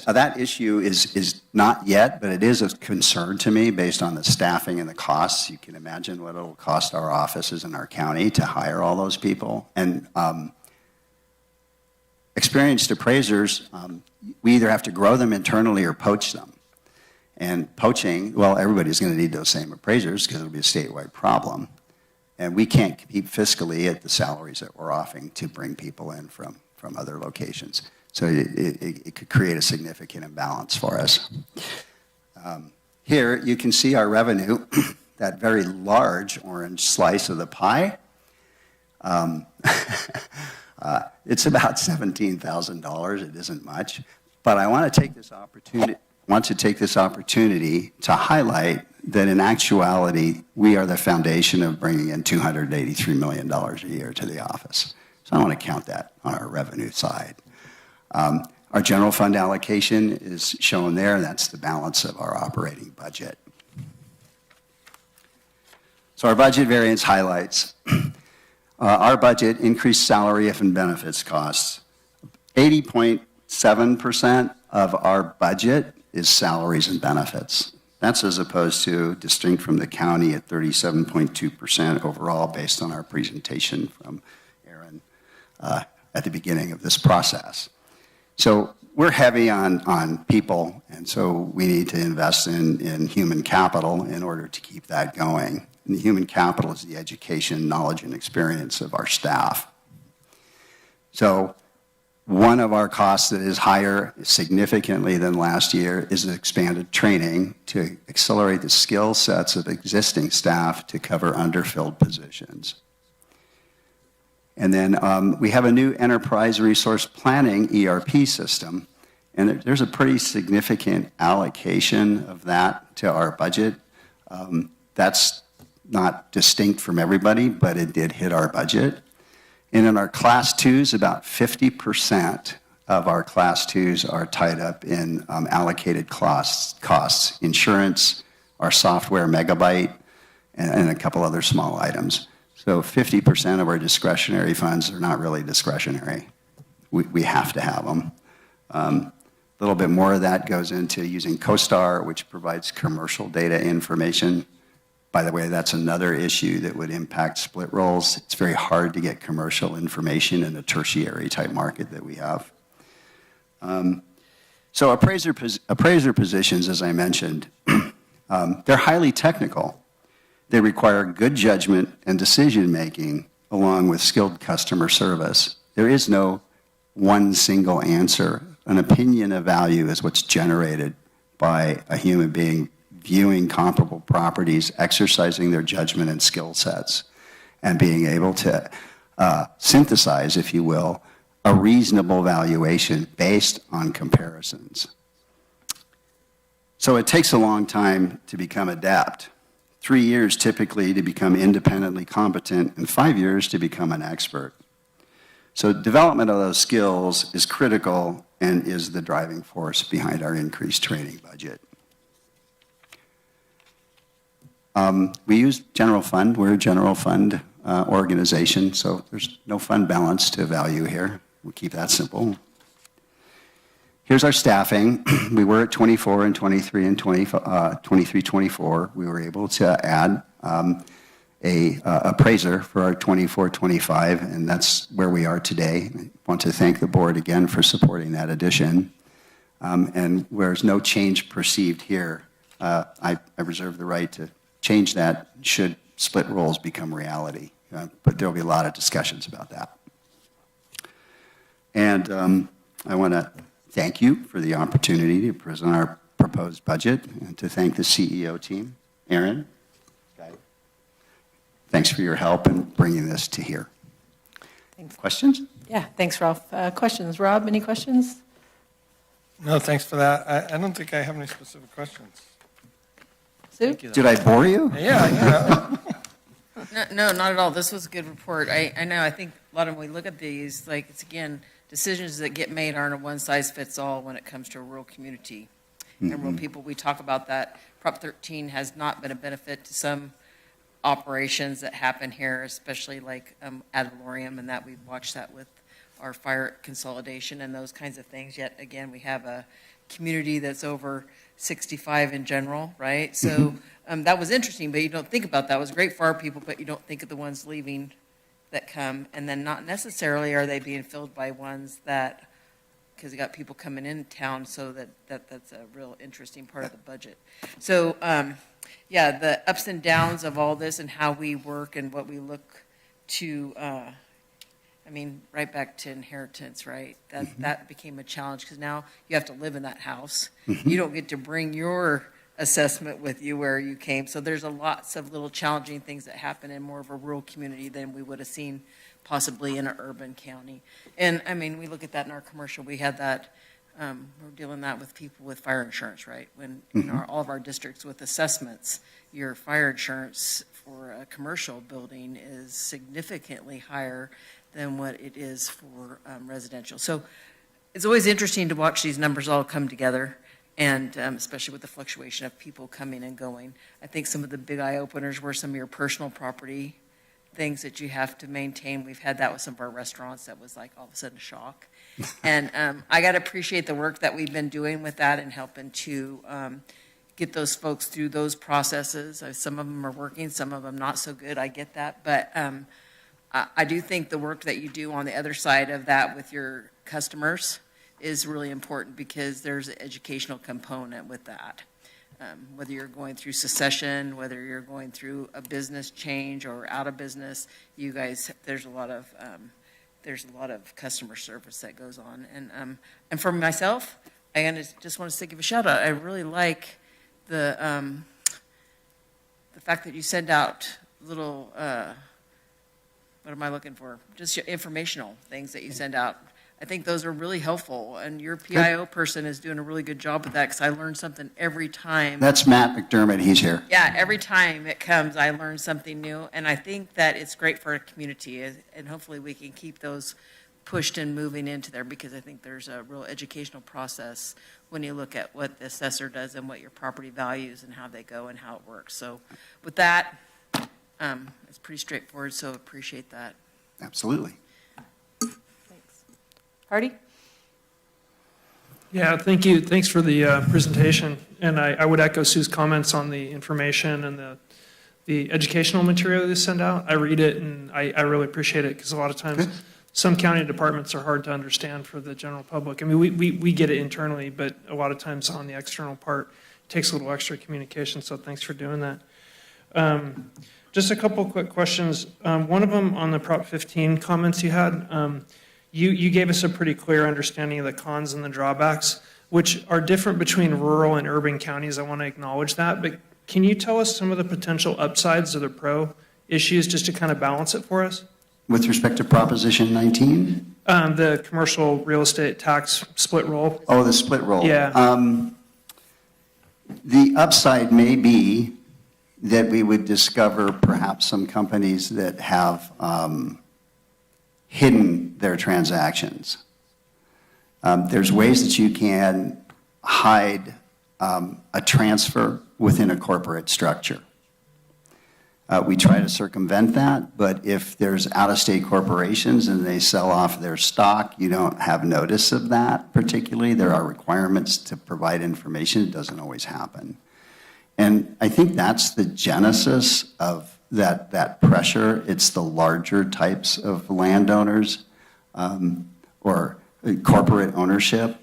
that issue is not yet, but it is a concern to me based on the staffing and the costs. You can imagine what it'll cost our offices in our county to hire all those people. And experienced appraisers, we either have to grow them internally or poach them. And poaching, well, everybody's going to need those same appraisers because it'll be a statewide problem. And we can't compete fiscally at the salaries that we're offering to bring people in from other locations. So it could create a significant imbalance for us. Here you can see our revenue, that very large orange slice of the pie. It's about $17,000. It isn't much. But I want to take this opportunity to highlight that in actuality, we are the foundation of bringing in $283 million a year to the office. So I want to count that on our revenue side. Our general fund allocation is shown there. That's the balance of our operating budget. So our budget variance highlights. Our budget increased salary and benefits costs. 80.7% of our budget is salaries and benefits. That's as opposed to distinct from the county at 37.2% overall based on our presentation from Aaron at the beginning of this process. So we're heavy on people, and so we need to invest in human capital in order to keep that going. And the human capital is the education, knowledge, and experience of our staff. So one of our costs that is higher significantly than last year is expanded training to accelerate the skill sets of existing staff to cover underfilled positions. And then we have a new enterprise resource planning ERP system, and there's a pretty significant allocation of that to our budget. That's not distinct from everybody, but it did hit our budget. And in our Class 2s, about 50% of our Class 2s are tied up in allocated costs, insurance, our software megabyte, and a couple other small items. So 50% of our discretionary funds are not really discretionary. We have to have them. A little bit more of that goes into using CoStar, which provides commercial data information. By the way, that's another issue that would impact split rolls. It's very hard to get commercial information in a tertiary type market that we have. So appraiser positions, as I mentioned, they're highly technical. They require good judgment and decision making along with skilled customer service. There is no one single answer. An opinion of value is what's generated by a human being viewing comparable properties, exercising their judgment and skill sets, and being able to synthesize, if you will, a reasonable valuation based on comparisons. So it takes a long time to become adept. 3 years typically to become independently competent, and 5 years to become an expert. So development of those skills is critical and is the driving force behind our increased training budget. We use general fund. We're a general fund organization, so there's no fund balance to value here. We'll keep that simple. Here's our staffing. We were at 24 and 23 and 24. We were able to add a appraiser for our 24-25, and that's where we are today. I want to thank the board again for supporting that addition. And there's no change perceived here. I reserve the right to change that should split roles become reality. But there'll be a lot of discussions about that. And I want to thank you for the opportunity to present our proposed budget and to thank the CEO team. Aaron, thanks for your help in bringing this to here. Thanks. Questions? Yeah, thanks, Ralph. Questions? Rob, any questions? No, thanks for that. I don't think I have any specific questions. Sue? Did I bore you? Yeah. No, not at all. This was a good report. I know, I think a lot of when we look at these, like, it's again, decisions that get made aren't a one-size-fits-all when it comes to a rural community. And rural people, we talk about that. Prop 13 has not been a benefit to some operations that happen here, especially like ad valorem, and that we've watched that with our fire consolidation and those kinds of things. Yet again, we have a community that's over 65 in general, right? So that was interesting, but you don't think about that. It was great for our people, but you don't think of the ones leaving that come, and then not necessarily are they being filled by ones that, because you got people coming in town, so that's a real interesting part of the budget. So yeah, the ups and downs of all this and how we work and what we look to, I mean, right back to inheritance, right? That became a challenge because now you have to live in that house. You don't get to bring your assessment with you where you came. So there's lots of little challenging things that happen in more of a rural community than we would have seen possibly in an urban county. And I mean, we look at that in our commercial. We had that, we're dealing that with people with fire insurance, right? When in all of our districts with assessments, your fire insurance for a commercial building is significantly higher than what it is for residential. So it's always interesting to watch these numbers all come together, and especially with the fluctuation of people coming and going. I think some of the big eye-openers were some of your personal property things that you have to maintain. We've had that with some of our restaurants. That was like all of a sudden a shock. And I got to appreciate the work that we've been doing with that and helping to get those folks through those processes. Some of them are working, some of them not so good. I get that. But I do think the work that you do on the other side of that with your customers is really important because there's an educational component with that. Whether you're going through secession, whether you're going through a business change or out of business, you guys, there's a lot of customer service that goes on. And for myself, I just want to give a shout out. I really like the fact that you send out little, what am I looking for? Just your informational things that you send out. I think those are really helpful, and your PIO person is doing a really good job with that because I learn something every time. That's Matt McDermott. He's here. Yeah, every time it comes, I learn something new, and I think that it's great for a community, and hopefully we can keep those pushed and moving into there because I think there's a real educational process when you look at what the assessor does and what your property values and how they go and how it works. So with that, it's pretty straightforward, so appreciate that. Absolutely. Hardy? Yeah, thank you. Thanks for the presentation. And I would echo Sue's comments on the information and the educational material they send out. I read it and I really appreciate it because a lot of times some county departments are hard to understand for the general public. I mean, we get it internally, but a lot of times on the external part, it takes a little extra communication. So thanks for doing that. Just a couple quick questions. One of them on the Prop 15 comments you had. You gave us a pretty clear understanding of the cons and the drawbacks, which are different between rural and urban counties. I want to acknowledge that. But can you tell us some of the potential upsides or the pro issues just to kind of balance it for us? With respect to Proposition 19? The commercial real estate tax split roll. Oh, the split roll. Yeah. The upside may be that we would discover perhaps some companies that have hidden their transactions. There's ways that you can hide a transfer within a corporate structure. We try to circumvent that, but if there's out-of-state corporations and they sell off their stock, you don't have notice of that particularly. There are requirements to provide information. It doesn't always happen. And I think that's the genesis of that pressure. It's the larger types of landowners or corporate ownership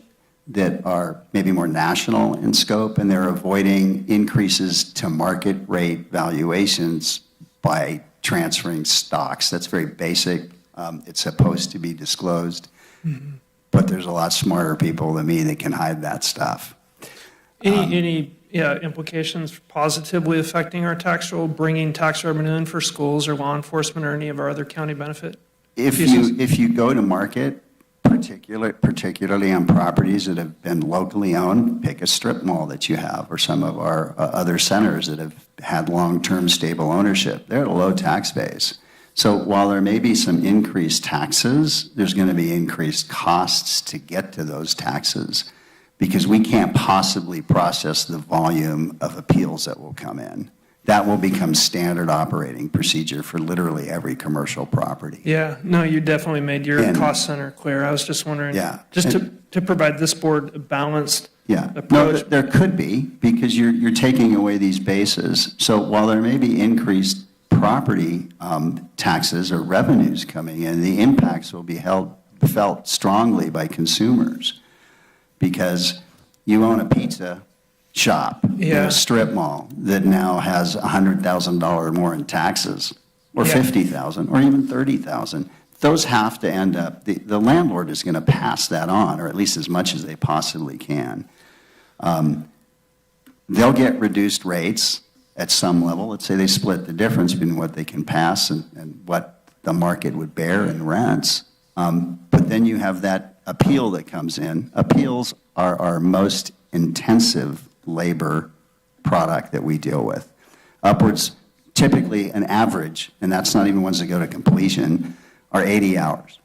that are maybe more national in scope, and they're avoiding increases to market rate valuations by transferring stocks. That's very basic. It's supposed to be disclosed, but there's a lot smarter people than me that can hide that stuff. Any implications positively affecting our tax roll, bringing tax revenue in for schools or law enforcement or any of our other county benefit pieces? If you go to market, particularly on properties that have been locally owned, pick a strip mall that you have or some of our other centers that have had long-term stable ownership. They're at a low tax base. So while there may be some increased taxes, there's going to be increased costs to get to those taxes because we can't possibly process the volume of appeals that will come in. That will become standard operating procedure for literally every commercial property. Yeah, no, you definitely made your cost center clear. I was just wondering, to provide this board a balanced approach. No, there could be, because you're taking away these bases. So while there may be increased property taxes or revenues coming in, the impacts will be felt strongly by consumers because you own a pizza shop in a strip mall that now has $100,000 more in taxes, or $50,000, or even $30,000. Those have to end up, the landlord is going to pass that on, or at least as much as they possibly can. They'll get reduced rates at some level. Let's say they split the difference between what they can pass and what the market would bear in rents. But then you have that appeal that comes in. Appeals are our most intensive labor product that we deal with. Upwards, typically an average, and that's not even ones that go to completion, are 80 hours.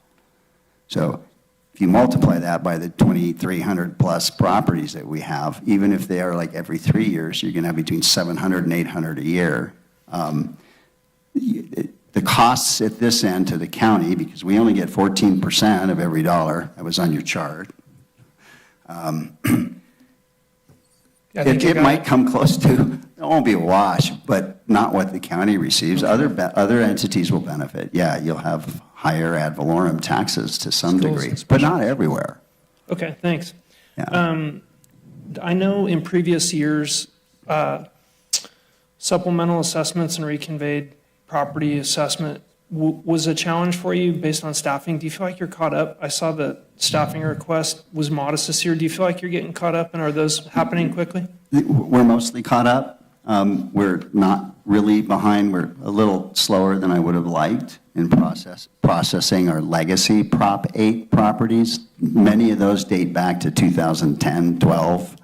So if you multiply that by the 2,300 plus properties that we have, even if they are like every 3 years, you're going to have between 700 and 800 a year. The costs at this end to the county, because we only get 14% of every dollar, that was on your chart, it might come close to, it won't be a wash, but not what the county receives. Other entities will benefit. Yeah, you'll have higher ad valorem taxes to some degree, but not everywhere. Okay, thanks. I know in previous years, supplemental assessments and reconveyed property assessment was a challenge for you based on staffing. Do you feel like you're caught up? I saw the staffing request was modest this year. Do you feel like you're getting caught up, and are those happening quickly? We're mostly caught up. We're not really behind. We're a little slower than I would have liked in processing our legacy Prop 8 properties. Many of those date back to 2010, 12.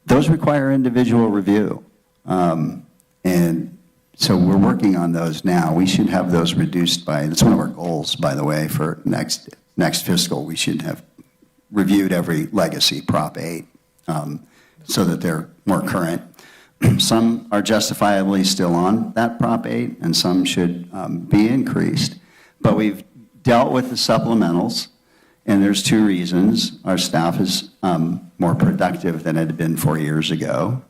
Those require individual review. And so we're working on those now. We should have those reduced by, that's one of our goals, by the way, for next fiscal. We should have reviewed every legacy Prop 8 so that they're more current. Some are justifiably still on that Prop 8, and some should be increased. But we've dealt with the supplementals, and there's two reasons. Our staff is more productive than it had been 4 years ago.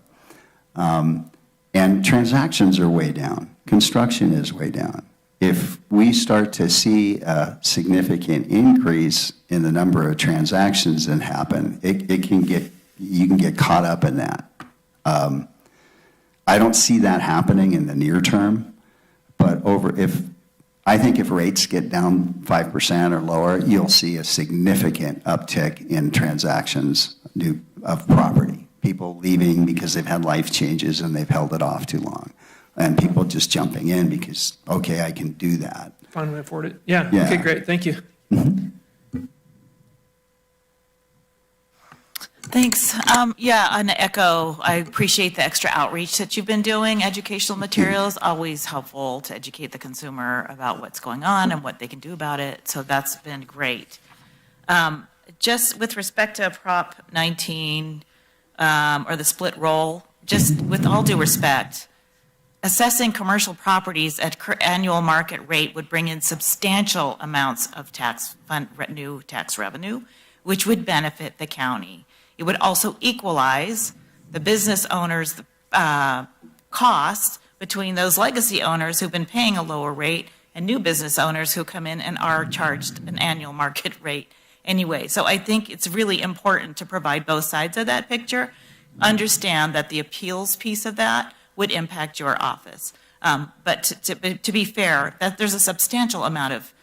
And transactions are way down. Construction is way down. If we start to see a significant increase in the number of transactions that happen, you can get caught up in that. I don't see that happening in the near term, but I think if rates get down 5% or lower, you'll see a significant uptick in transactions of property. People leaving because they've had life changes and they've held it off too long. And people just jumping in because, okay, I can do that. Finally afford it. Yeah. Okay, great. Thank you. Thanks. Yeah, on echo, I appreciate the extra outreach that you've been doing. Educational materials, always helpful to educate the consumer about what's going on and what they can do about it. So that's been great. Just with respect to Prop 19 or the split roll, just with all due respect, assessing commercial properties at annual market rate would bring in substantial amounts of new tax revenue, which would benefit the county. It would also equalize the business owners' costs between those legacy owners who've been paying a lower rate and new business owners who come in and are charged an annual market rate anyway. So I think it's really important to provide both sides of that picture. Understand that the appeals piece of that would impact your office. But to be fair, that there's a substantial amount of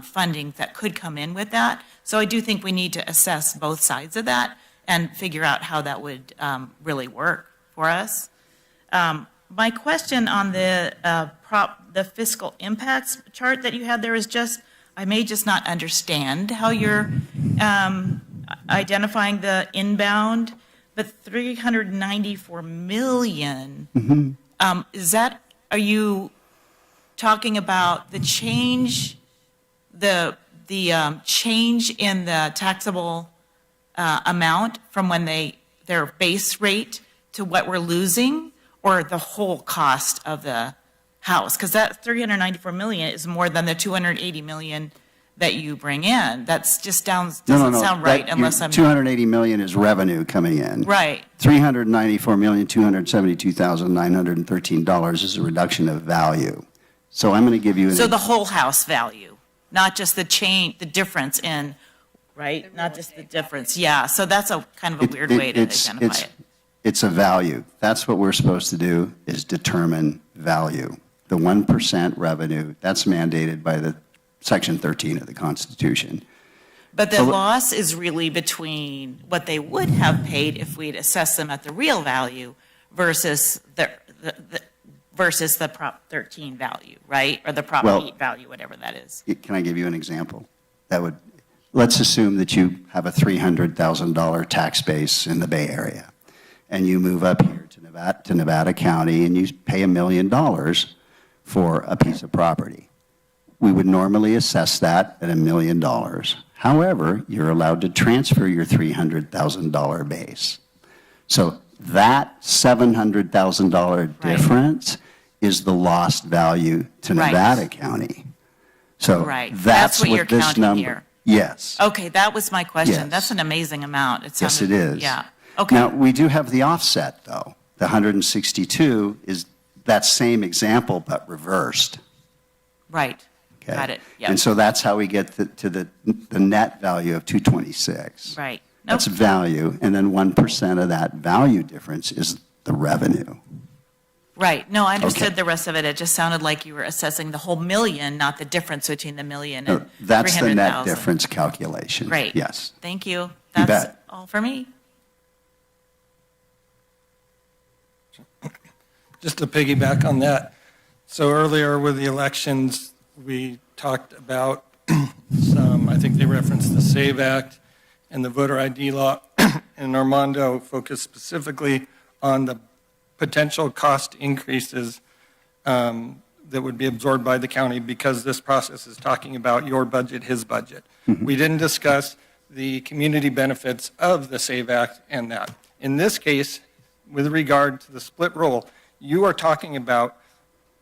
funding that could come in with that. So I do think we need to assess both sides of that and figure out how that would really work for us. My question on the fiscal impacts chart that you had there is just, I may just not understand how you're identifying the inbound, but 394 million, is that, are you talking about the change, the change in the taxable amount from when their base rate to what we're losing, or the whole cost of the house? Because that 394 million is more than the 280 million that you bring in. That's just doesn't sound right unless I'm... 280 million is revenue coming in. Right. $394,272,913 is a reduction of value. So I'm going to give you So the whole house value, not just the difference in, right? Not just the difference. Yeah, so that's a kind of a weird way to identify it. It's a value. That's what we're supposed to do, is determine value. The 1% revenue, that's mandated by the Section 13 of the Constitution. But the loss is really between what they would have paid if we'd assessed them at the real value versus the Prop 13 value, right? Or the Prop 8 value, whatever that is. Can I give you an example? Let's assume that you have a $300,000 tax base in the Bay Area, and you move up here to Nevada County, and you pay $1 million for a piece of property. We would normally assess that at $1 million. However, you're allowed to transfer your $300,000 base. So that $700,000 difference is the lost value to Nevada County. So that's what you're this counting number. Here. Yes. Okay, that was my question. Yes. That's an amazing amount. Yes, it is. Yeah. Okay. Now, we do have the offset, though. The 162 is that same example, but reversed. Right. Okay. Got it. Yep. And so that's how we get to the net value of 226. Right. That's value, and then 1% of that value difference is the revenue. Right. No, I understood the rest of it. It just sounded like you were assessing the whole million, not the difference between the million and 300,000. That's the net difference calculation. Great. Yes. Thank you. You That's bet. all for me. Just to piggyback on that, so earlier with the elections, we talked about I think they referenced the SAVE Act and the voter ID law, and Armando focused specifically on the potential cost increases that would be absorbed by the county because this process is talking about your budget, his budget. We didn't discuss the community benefits of the SAVE Act and that. In this case, with regard to the split roll, you are talking about,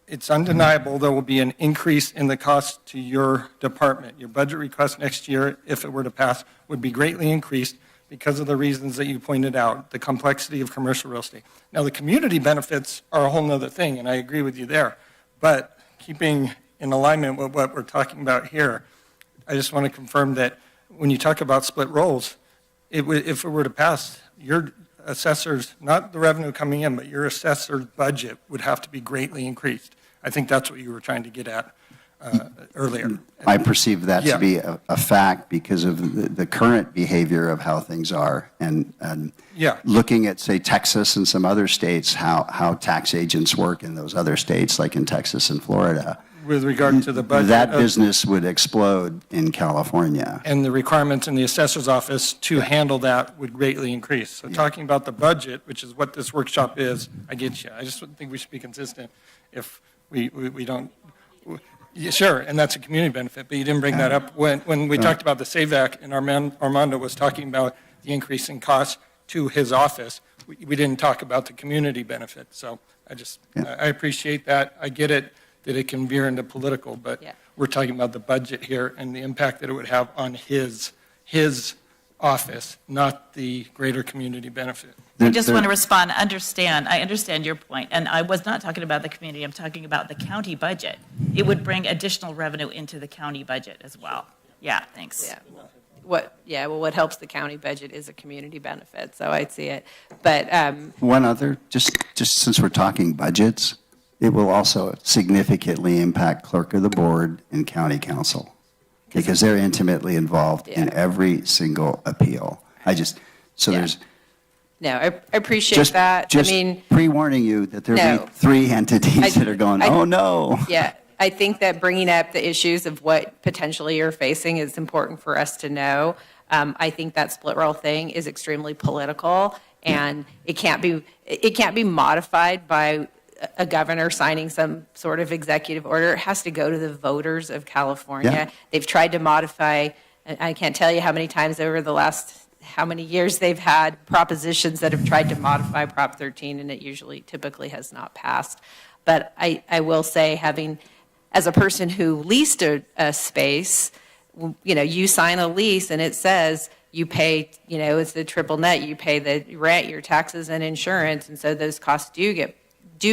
it's undeniable there will be an increase in the cost to your department. Your budget request next year, if it were to pass, would be greatly increased because of the reasons that you pointed out, the complexity of commercial real estate. Now, the community benefits are a whole nother thing, and I agree with you there. But keeping in alignment with what we're talking about here, I just want to confirm that when you talk about split rolls, if it were to pass, your assessors, not the revenue coming in, but your assessor's budget would have to be greatly increased. I think that's what you were trying to get at earlier. I perceive that to be a fact because of the current behavior of how things are. And looking at, say, Texas and some other states, how tax agents work in those other states, like in Texas and Florida. with regard to the budget. That business would explode in California. And the requirements in the assessor's office to handle that would greatly increase. So talking about the budget, which is what this workshop is, I get you. I just think we should be consistent. If we don't, yeah, sure, and that's a community benefit, but you didn't bring that up. When we talked about the SAVE Act, and Armando was talking about the increase in cost to his office, we didn't talk about the community benefit. So I appreciate that. I get it, that it can veer into political, but we're talking about the budget here and the impact that it would have on his office, not the greater community benefit. I just want to respond. I understand your point, and I was not talking about the community. I'm talking about the county budget. It would bring additional revenue into the county budget as well. Yeah, thanks. Yeah. What helps the county budget is a community benefit, so I'd see it. But one other, just since we're talking budgets, it will also significantly impact clerk of the board and county council because they're intimately involved in every single appeal. There's. No, I appreciate that. Just pre-warning you that there'll be 3 entities that are going, oh no. Yeah, I think that bringing up the issues of what potentially you're facing is important for us to know. I think that split roll thing is extremely political, and it can't be modified by a governor signing some sort of executive order. It has to go to the voters of California. Yeah. They've tried to modify, and I can't tell you how many times over the last how many years they've had propositions that have tried to modify Prop 13, and it typically has not passed. But I will say, as a person who leased a space, you sign a lease and it says you pay, it's the triple net, you pay the rent, your taxes and insurance, and so those costs do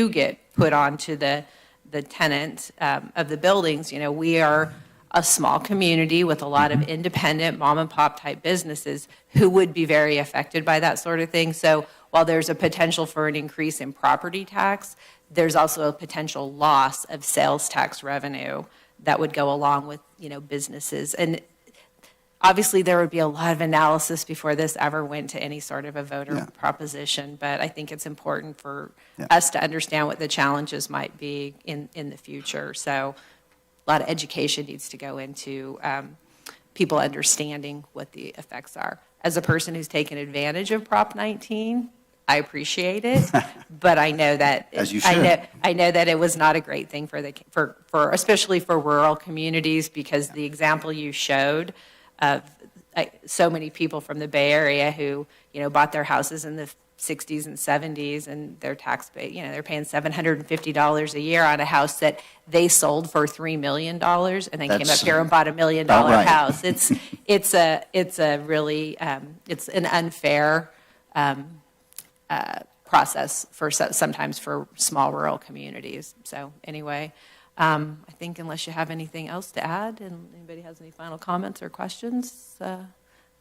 get put onto the tenant of the buildings. We are a small community with a lot of independent mom and pop type businesses who would be very affected by that sort of thing. So while there's a potential for an increase in property tax, there's also a potential loss of sales tax revenue that would go along with, businesses. And obviously there would be a lot of analysis before this ever went to any sort of a voter proposition, but I think it's important for us to understand what the challenges might be in the future. So a lot of education needs to go into people understanding what the effects are. As a person who's taken advantage of Prop 19, I appreciate it, but I know that as you should. I know that it was not a great thing for especially for rural communities, because the example you showed of so many people from the Bay Area who bought their houses in the 60s and 70s, and their tax pay, they're paying $750 a year on a house that they sold for $3 million, and then came up here and bought $1 million house. It's a really it's an unfair process for sometimes for small rural communities. So anyway, I think unless you have anything else to add, and anybody has any final comments or questions,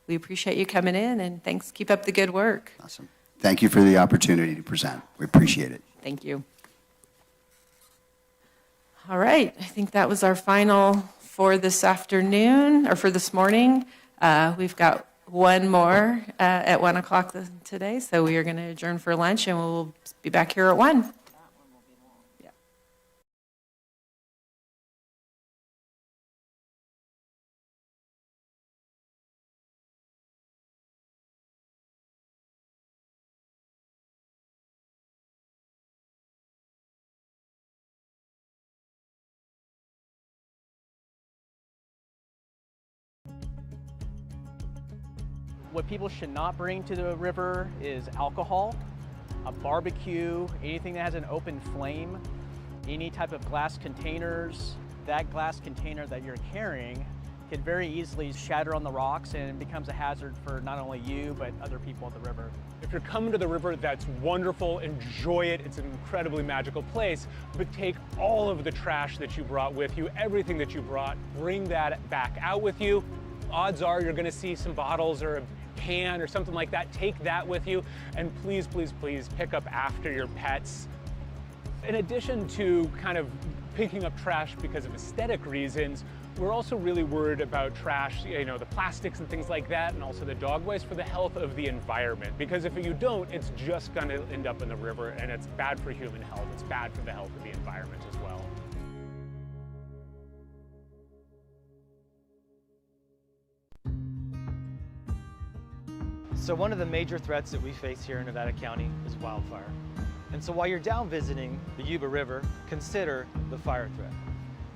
we appreciate you coming in, and thanks. Keep up the good work. Awesome. Thank you for the opportunity to present. We appreciate it. Thank you. All right, I think that was our final for this afternoon, or for this morning. We've got one more at 1 o'clock today, so we are going to adjourn for lunch, and we'll be back here at 1. What people should not bring to the river is alcohol, a barbecue, anything that has an open flame, any type of glass containers. That glass container that you're carrying could very easily shatter on the rocks, and it becomes a hazard for not only you, but other people at the river. If you're coming to the river, that's wonderful. Enjoy it. It's an incredibly magical place. But take all of the trash that you brought with you, everything that you brought, bring that back out with you. Odds are you're going to see some bottles or a can or something like that. Take that with you, and please, please, please pick up after your pets. In addition to kind of picking up trash because of aesthetic reasons, we're also really worried about trash, the plastics and things like that, and also the dog waste for the health of the environment. Because if you don't, it's just going to end up in the river, and it's bad for human health. It's bad for the health of the environment as well. So one of the major threats that we face here in Nevada County is wildfire. And so while you're down visiting the Yuba River, consider the fire threat.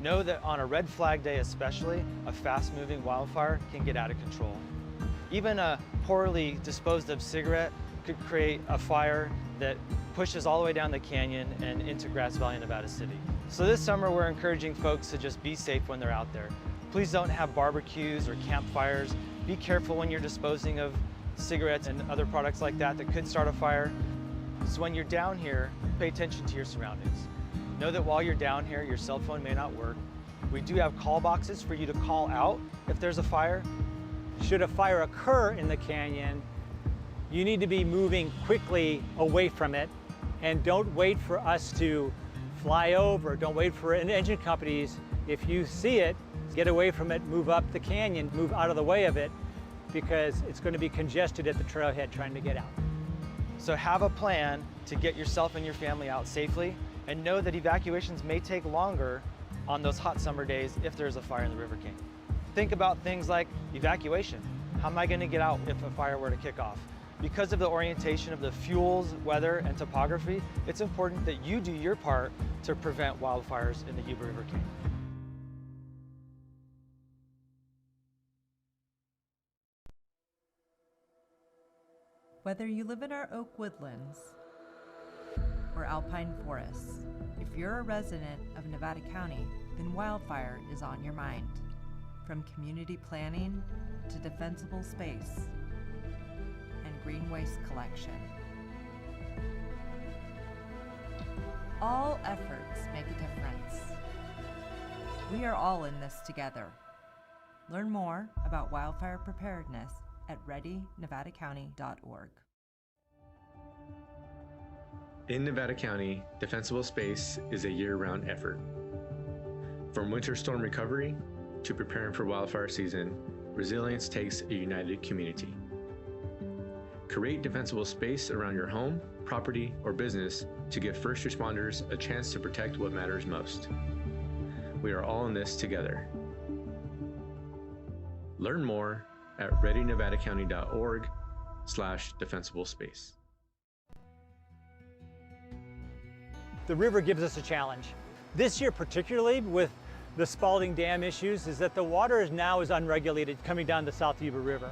Know that on a red flag day especially, a fast-moving wildfire can get out of control. Even a poorly disposed of cigarette could create a fire that pushes all the way down the canyon and into Grass Valley, Nevada City. So this summer, we're encouraging folks to just be safe when they're out there. Please don't have barbecues or campfires. Be careful when you're disposing of cigarettes and other products like that that could start a fire. So when you're down here, pay attention to your surroundings. Know that while you're down here, your cell phone may not work. We do have call boxes for you to call out if there's a fire. Should a fire occur in the canyon, you need to be moving quickly away from it, and don't wait for us to fly over, don't wait for engine companies. If you see it, get away from it, move up the canyon, move out of the way of it, because it's going to be congested at the trailhead trying to get out. So have a plan to get yourself and your family out safely, and know that evacuations may take longer on those hot summer days if there's a fire in the River King. Think about things like evacuation. How am I going to get out if a fire were to kick off? Because of the orientation of the fuels, weather, and topography, it's important that you do your part to prevent wildfires in the Yuba River King. Whether you live in our oak woodlands or alpine forests, if you're a resident of Nevada County, then wildfire is on your mind. From community planning to defensible space and green waste collection. All efforts make a difference. We are all in this together. Learn more about wildfire preparedness at readynevadacounty.org. In Nevada County, defensible space is a year-round effort. From winter storm recovery to preparing for wildfire season, resilience takes a united community. Create defensible space around your home, property, or business to give first responders a chance to protect what matters most. We are all in this together. Learn more at readynevadacounty.org/defensible space. The river gives us a challenge. This year particularly with the Spalding Dam issues is that the water now is unregulated coming down the South Yuba River.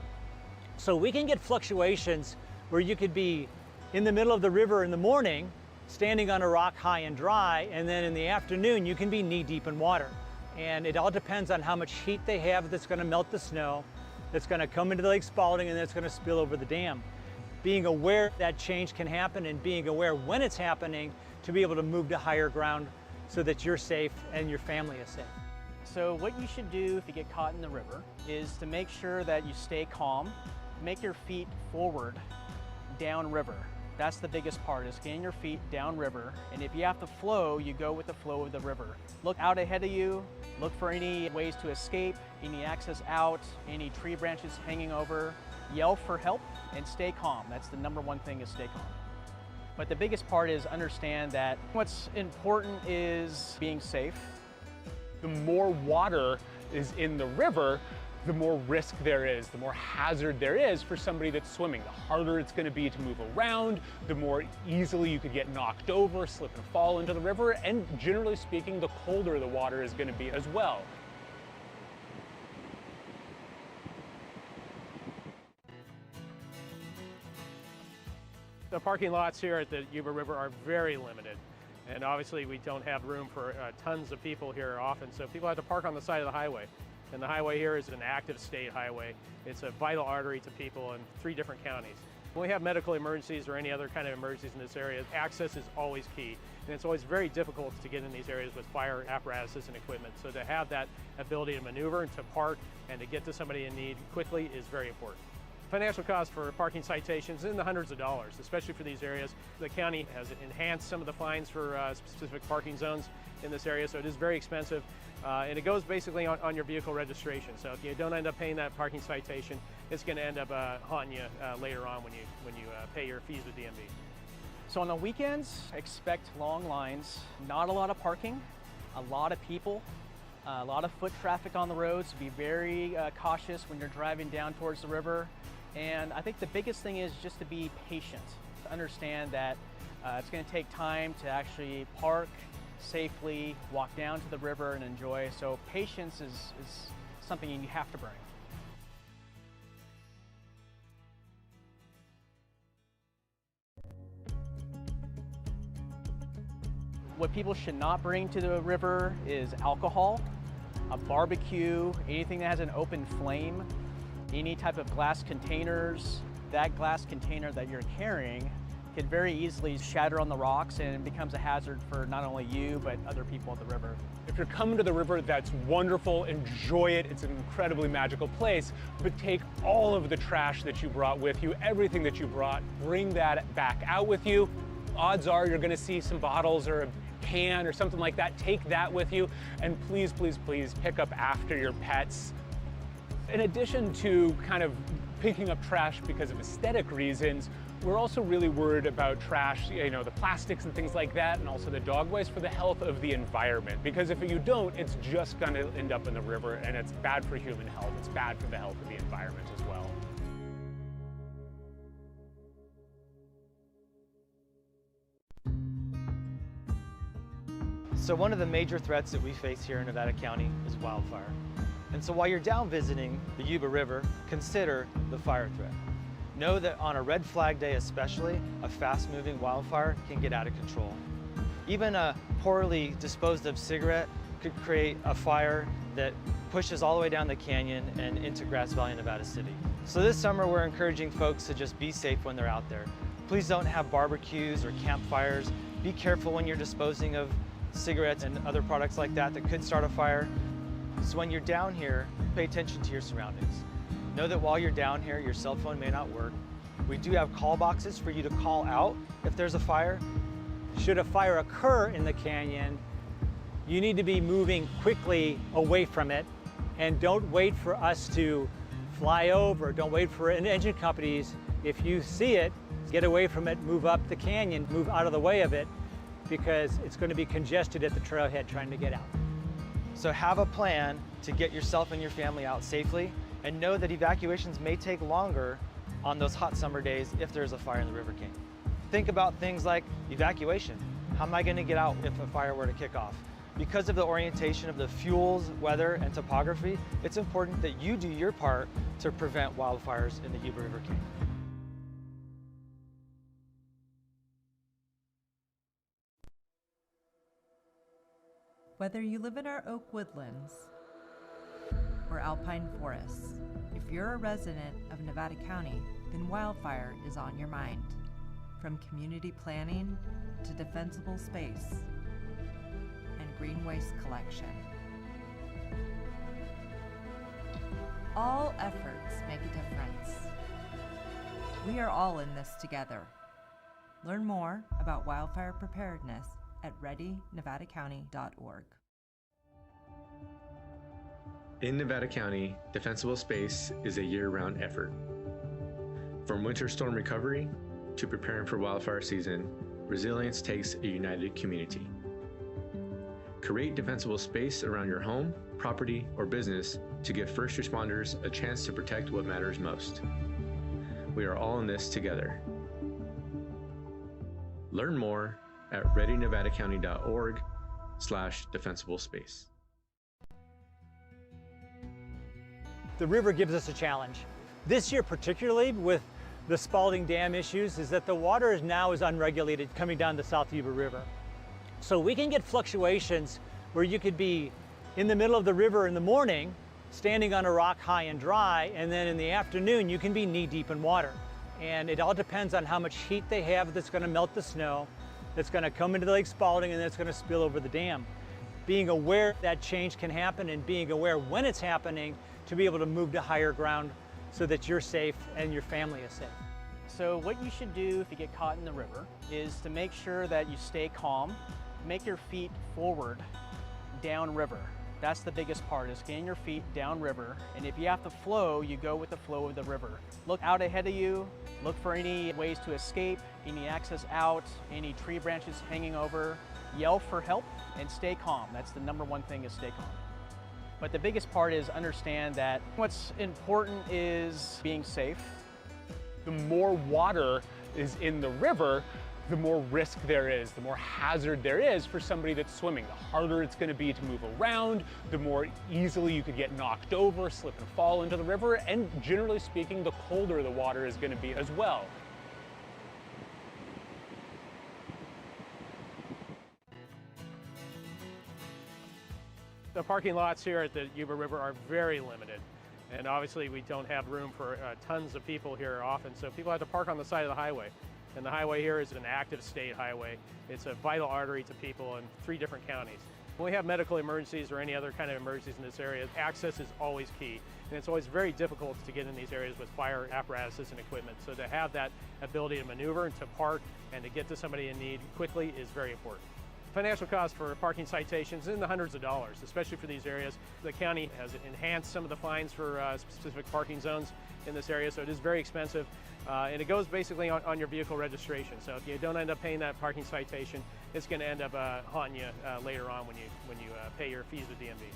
So we can get fluctuations where you could be in the middle of the river in the morning, standing on a rock high and dry, and then in the afternoon you can be knee deep in water. And it all depends on how much heat they have that's going to melt the snow, that's going to come into Lake Spalding, and that's going to spill over the dam. Being aware that change can happen and being aware when it's happening to be able to move to higher ground so that you're safe and your family is safe. So what you should do if you get caught in the river is to make sure that you stay calm, make your feet forward, downriver. That's the biggest part, is getting your feet downriver. And if you have to flow, you go with the flow of the river. Look out ahead of you, look for any ways to escape, any access out, any tree branches hanging over. Yell for help and stay calm. That's the number one thing, is stay calm. But the biggest part is understand that what's important is being safe. The more water is in the river, the more risk there is, the more hazard there is for somebody that's swimming. The harder it's going to be to move around, the more easily you could get knocked over, slip and fall into the river, and generally speaking, the colder the water is going to be as well. The parking lots here at the Yuba River are very limited. And obviously we don't have room for tons of people here often, so people have to park on the side of the highway. And the highway here is an active state highway. It's a vital artery to people in 3 different counties. When we have medical emergencies or any other kind of emergencies in this area, access is always key. And it's always very difficult to get in these areas with fire apparatuses and equipment. So to have that ability to maneuver and to park and to get to somebody in need quickly is very important. Financial cost for parking citations in the hundreds of dollars, especially for these areas. The county has enhanced some of the fines for specific parking zones in this area, so it is very expensive. And it goes basically on your vehicle registration. So if you don't end up paying that parking citation, it's going to end up haunting you later on when you pay your fees with DMV. So on the weekends, expect long lines, not a lot of parking, a lot of people, a lot of foot traffic on the roads. Be very cautious when you're driving down towards the river. And I think the biggest thing is just to be patient, to understand that it's going to take time to actually park safely, walk down to the river and enjoy. So patience is something you have to bring. What people should not bring to the river is alcohol, a barbecue, anything that has an open flame, any type of glass containers. That glass container that you're carrying can very easily shatter on the rocks and it becomes a hazard for not only you, but other people at the river. If you're coming to the river, that's wonderful, enjoy it, it's an incredibly magical place, but take all of the trash that you brought with you, everything that you brought, bring that back out with you. Odds are you're gonna see some bottles or a can or something like that. Take that with you, and please, please, please pick up after your pets. In addition to kind of picking up trash because of aesthetic reasons, we're also really worried about trash, you know, the plastics and things like that, and also the dog waste for the health of the environment. Because if you don't, it's just gonna end up in the river, and it's bad for human health. It's bad for the health of the environment as well. So one of the major threats that we face here in Nevada County is wildfire. And so while you're down visiting the Yuba River, consider the fire threat. Know that on a red flag day especially, a fast-moving wildfire can get out of control. Even a poorly disposed of cigarette could create a fire that pushes all the way down the canyon and into Grass Valley, Nevada City. So this summer we're encouraging folks to just be safe when they're out there. Please don't have barbecues or campfires. Be careful when you're disposing of cigarettes and other products like that that could start a fire. So when you're down here, pay attention to your surroundings. Know that while you're down here, your cell phone may not work. We do have call boxes for you to call out if there's a fire. Should a fire occur in the canyon, you need to be moving quickly away from it, and don't wait for us to fly over, don't wait for engine companies. If you see it, get away from it, move up the canyon, move out of the way of it, because it's going to be congested at the trailhead trying to get out. So have a plan to get yourself and your family out safely, and know that evacuations may take longer on those hot summer days if there's a fire in the River King. Think about things like evacuation. How am I going to get out if a fire were to kick off? Because of the orientation of the fuels, weather, and topography, it's important that you do your part to prevent wildfires in the Yuba River King. Whether you live in our oak woodlands or alpine forests, if you're a resident of Nevada County, then wildfire is on your mind. From community planning to defensible space and green waste collection. All efforts make a difference. We are all in this together. Learn more about wildfire preparedness at readynevadacounty.org. In Nevada County, defensible space is a year-round effort. From winter storm recovery to preparing for wildfire season, resilience takes a united community. Create defensible space around your home, property, or business to give first responders a chance to protect what matters most. We are all in this together. Learn more at readynevadacounty.org/defensible space. The river gives us a challenge. This year particularly with the Spalding Dam issues is that the water is now unregulated coming down the South Yuba River. So we can get fluctuations where you could be in the middle of the river in the morning, standing on a rock high and dry, and then in the afternoon you can be knee deep in water. And it all depends on how much heat they have that's going to melt the snow, that's going to come into Lake Spalding, and that's going to spill over the dam. Being aware that change can happen and being aware when it's happening to be able to move to higher ground so that you're safe and your family is safe. So what you should do if you get caught in the river is to make sure that you stay calm, make your feet forward, downriver. That's the biggest part, is getting your feet downriver. And if you have to flow, you go with the flow of the river. Look out ahead of you, look for any ways to escape, any access out, any tree branches hanging over. Yell for help and stay calm. That's the number one thing, is stay calm. But the biggest part is understand that what's important is being safe. The more water is in the river, the more risk there is, the more hazard there is for somebody that's swimming. The harder it's going to be to move around, the more easily you could get knocked over, slip and fall into the river, and generally speaking, the colder the water is going to be as well. The parking lots here at the Yuba River are very limited. And obviously we don't have room for tons of people here often, so people have to park on the side of the highway. And the highway here is an active state highway. It's a vital artery to people in 3 different counties. When we have medical emergencies or any other kind of emergencies in this area, access is always key. And it's always very difficult to get in these areas with fire apparatuses and equipment. So to have that ability to maneuver and to park and to get to somebody in need quickly is very important. Financial cost for parking citations in the hundreds of dollars, especially for these areas. The county has enhanced some of the fines for specific parking zones in this area, so it is very expensive. And it goes basically on your vehicle registration. So if you don't end up paying that parking citation, it's going to end up haunting you later on when you pay your fees with DMV.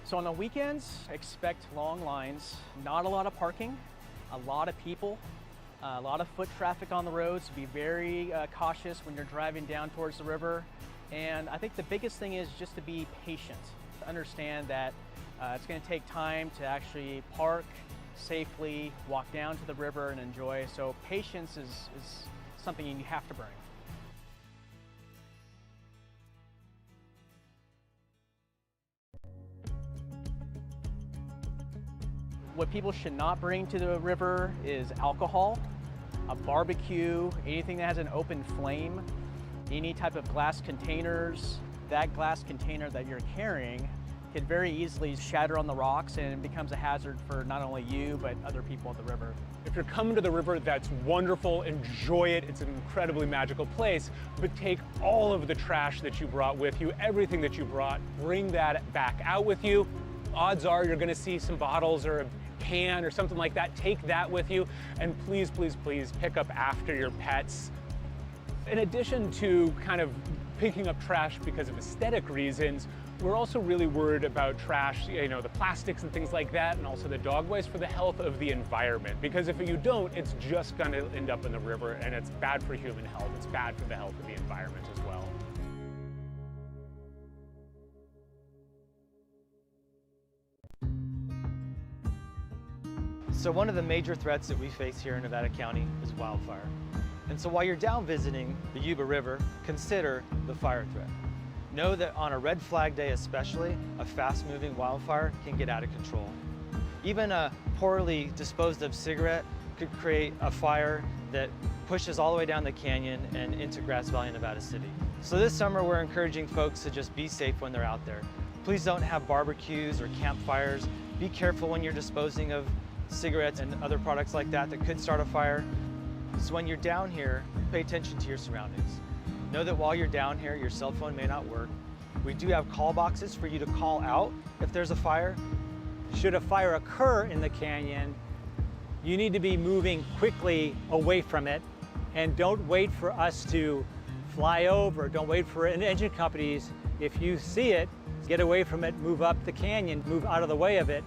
So on the weekends, expect long lines, not a lot of parking, a lot of people, a lot of foot traffic on the roads. Be very cautious when you're driving down towards the river. And I think the biggest thing is just to be patient, to understand that it's going to take time to actually park safely, walk down to the river and enjoy. So patience is something you have to bring. What people should not bring to the river is alcohol, a barbecue, anything that has an open flame, any type of glass containers. That glass container that you're carrying can very easily shatter on the rocks and it becomes a hazard for not only you, but other people at the river. If you're coming to the river, that's wonderful, enjoy it, it's an incredibly magical place, but take all of the trash that you brought with you, everything that you brought, bring that back out with you. Odds are you're gonna see some bottles or a can or something like that, take that with you, and please, please, please pick up after your pets. In addition to kind of picking up trash because of aesthetic reasons, we're also really worried about trash, the plastics and things like that, and also the dog waste for the health of the environment. Because if you don't, it's just gonna end up in the river and it's bad for human health. It's bad for the health of the environment as well. So one of the major threats that we face here in Nevada County is wildfire. And so while you're down visiting the Yuba River, consider the fire threat. Know that on a red flag day especially, a fast-moving wildfire can get out of control. Even a poorly disposed of cigarette could create a fire that pushes all the way down the canyon and into Grass Valley, Nevada City. So this summer we're encouraging folks to just be safe when they're out there. Please don't have barbecues or campfires. Be careful when you're disposing of cigarettes and other products like that that could start a fire. So when you're down here, pay attention to your surroundings. Know that while you're down here, your cell phone may not work. We do have call boxes for you to call out if there's a fire. Should a fire occur in the canyon, you need to be moving quickly away from it, and don't wait for us to fly over, don't wait for engine companies. If you see it, get away from it, move up the canyon, move out of the way of it,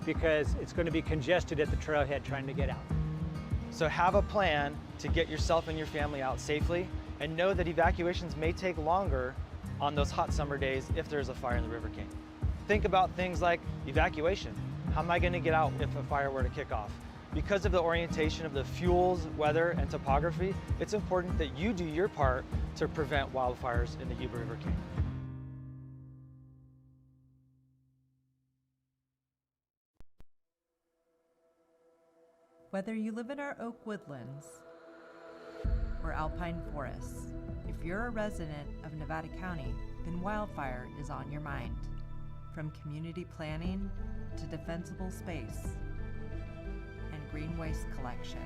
because it's going to be congested at the trailhead trying to get out. So have a plan to get yourself and your family out safely, and know that evacuations may take longer on those hot summer days if there's a fire in the River Canyon. Think about things like evacuation. How am I going to get out if a fire were to kick off? Because of the orientation of the fuels, weather, and topography, it's important that you do your part to prevent wildfires in the Yuba River Canyon. Whether you live in our oak woodlands or alpine forests, if you're a resident of Nevada County, then wildfire is on your mind. From community planning to defensible space and green waste collection.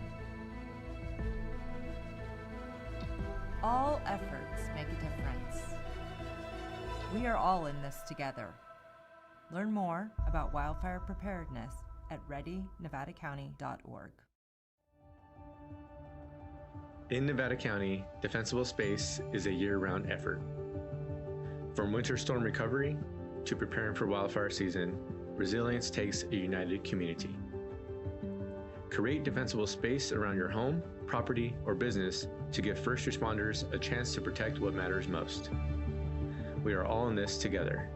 All efforts make a difference. We are all in this together. Learn more about wildfire preparedness at readynevadacounty.org. In Nevada County, defensible space is a year-round effort. From winter storm recovery to preparing for wildfire season, resilience takes a united community. Create defensible space around your home, property, or business to give first responders a chance to protect what matters most. We are all in this together.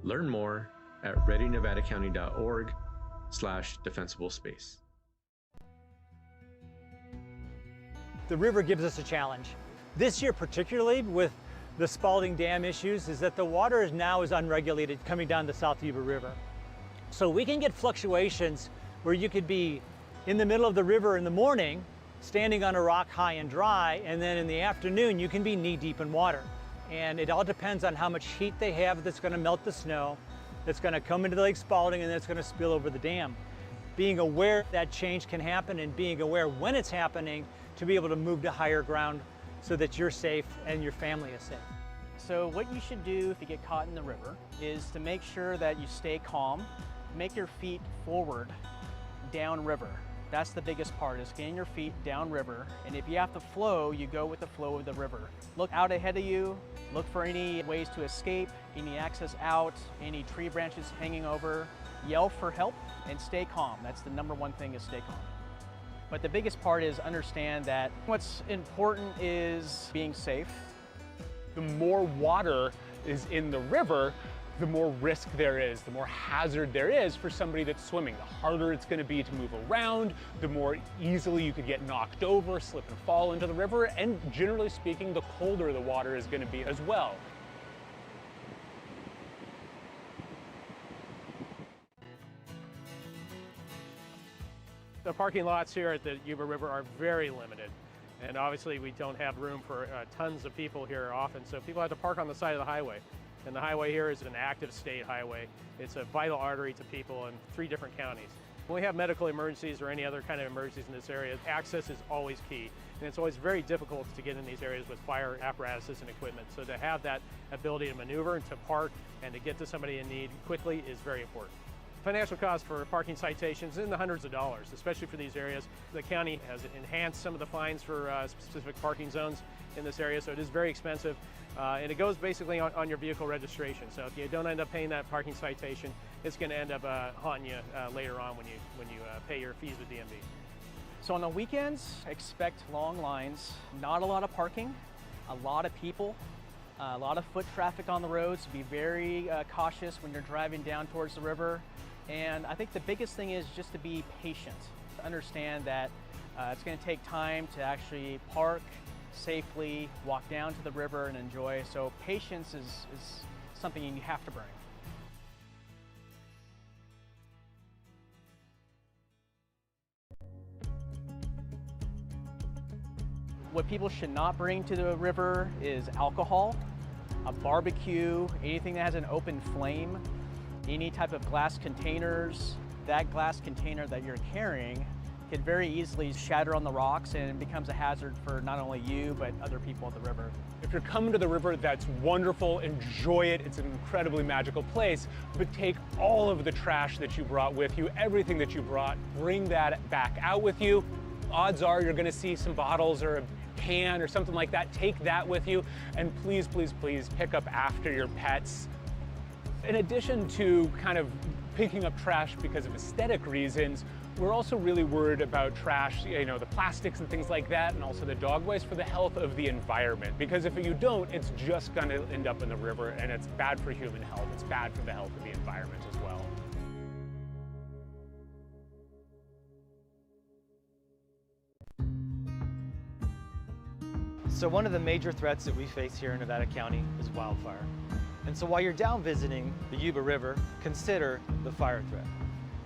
Learn more at readynevadacounty.org/defensible space. The river gives us a challenge. This year particularly with the Spalding Dam issues is that the water is now unregulated coming down the South Yuba River. So we can get fluctuations where you could be in the middle of the river in the morning, standing on a rock high and dry, and then in the afternoon you can be knee deep in water. And it all depends on how much heat they have that's going to melt the snow, that's going to come into Lake Spalding, and that's going to spill over the dam. Being aware that change can happen and being aware when it's happening to be able to move to higher ground so that you're safe and your family is safe. So what you should do if you get caught in the river is to make sure that you stay calm, make your feet forward, downriver. That's the biggest part, is getting your feet downriver. And if you have to flow, you go with the flow of the river. Look out ahead of you, look for any ways to escape, any access out, any tree branches hanging over. Yell for help and stay calm. That's the number one thing, is stay calm. But the biggest part is understand that what's important is being safe. The more water is in the river, the more risk there is, the more hazard there is for somebody that's swimming. The harder it's going to be to move around, the more easily you could get knocked over, slip and fall into the river, and generally speaking, the colder the water is going to be as well. The parking lots here at the Yuba River are very limited. And obviously we don't have room for tons of people here often, so people have to park on the side of the highway. And the highway here is an active state highway. It's a vital artery to people in 3 different counties. When we have medical emergencies or any other kind of emergencies in this area, access is always key. And it's always very difficult to get in these areas with fire apparatuses and equipment. So to have that ability to maneuver and to park and to get to somebody in need quickly is very important. Financial costs for parking citations in the hundreds of dollars, especially for these areas. The county has enhanced some of the fines for specific parking zones in this area, so it is very expensive. And it goes basically on your vehicle registration. So if you don't end up paying that parking citation, it's going to end up haunting you later on when you pay your fees with DMV. So on the weekends, expect long lines, not a lot of parking, a lot of people, a lot of foot traffic on the roads. Be very cautious when you're driving down towards the river. And I think the biggest thing is just to be patient, to understand that it's going to take time to actually park safely, walk down to the river and enjoy. So patience is something you have to bring. What people should not bring to the river is alcohol, a barbecue, anything that has an open flame, any type of glass containers. That glass container that you're carrying could very easily shatter on the rocks and it becomes a hazard for not only you, but other people at the river. If you're coming to the river, that's wonderful, enjoy it, it's an incredibly magical place, but take all of the trash that you brought with you, everything that you brought, bring that back out with you. Odds are you're gonna see some bottles or a can or something like that, take that with you, and please, please, please pick up after your pets. In addition to kind of picking up trash because of aesthetic reasons, we're also really worried about trash, the plastics and things like that, and also the dog waste for the health of the environment. Because if you don't, it's just gonna end up in the river and it's bad for human health. It's bad for the health of the environment as well. So one of the major threats that we face here in Nevada County is wildfire. And so while you're down visiting the Yuba River, consider the fire threat.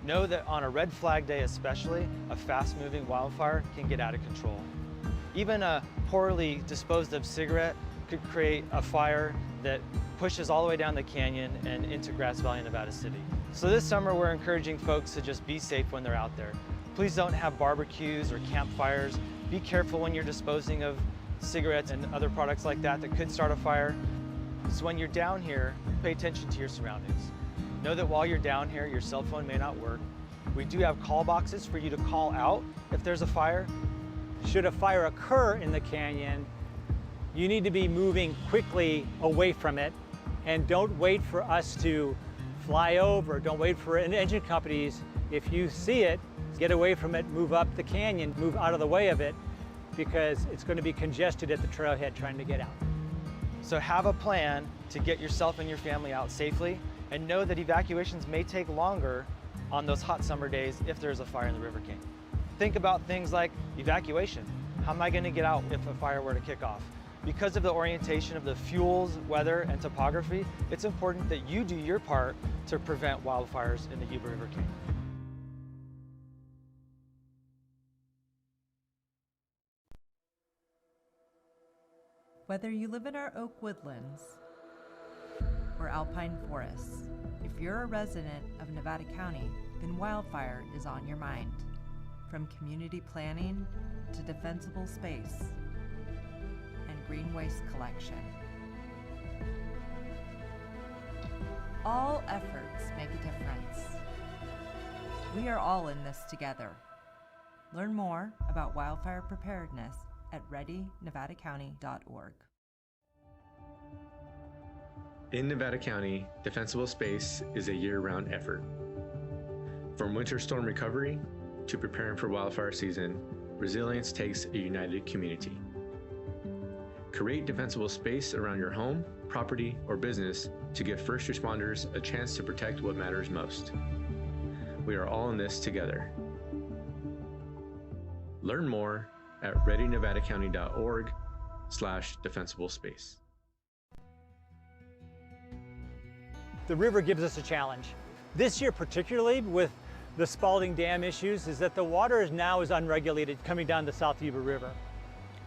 Know that on a red flag day especially, a fast-moving wildfire can get out of control. Even a poorly disposed of cigarette could create a fire that pushes all the way down the canyon and into Grass Valley, Nevada City. So this summer we're encouraging folks to just be safe when they're out there. Please don't have barbecues or campfires. Be careful when you're disposing of cigarettes and other products like that that could start a fire. So when you're down here, pay attention to your surroundings. Know that while you're down here, your cell phone may not work. We do have call boxes for you to call out if there's a fire. Should a fire occur in the canyon, you need to be moving quickly away from it and don't wait for us to fly over, don't wait for engine companies. If you see it, get away from it, move up the canyon, move out of the way of it, because it's going to be congested at the trailhead trying to get out. So have a plan to get yourself and your family out safely, and know that evacuations may take longer on those hot summer days if there's a fire in the River Canyon. Think about things like evacuation. How am I going to get out if a fire were to kick off? Because of the orientation of the fuels, weather, and topography, it's important that you do your part to prevent wildfires in the Yuba River Canyon. Whether you live in our oak woodlands or alpine forests, if you're a resident of Nevada County, then wildfire is on your mind. From community planning to defensible space and green waste collection. All efforts make a difference. We are all in this together. Learn more about wildfire preparedness at readynevadacounty.org. In Nevada County, defensible space is a year-round effort. From winter storm recovery to preparing for wildfire season, resilience takes a united community. Create defensible space around your home, property, or business to give first responders a chance to protect what matters most. We are all in this together. Learn more at readynevadacounty.org/defensible space. The river gives us a challenge. This year particularly with the Spalding Dam issues is that the water now is unregulated coming down the South Yuba River.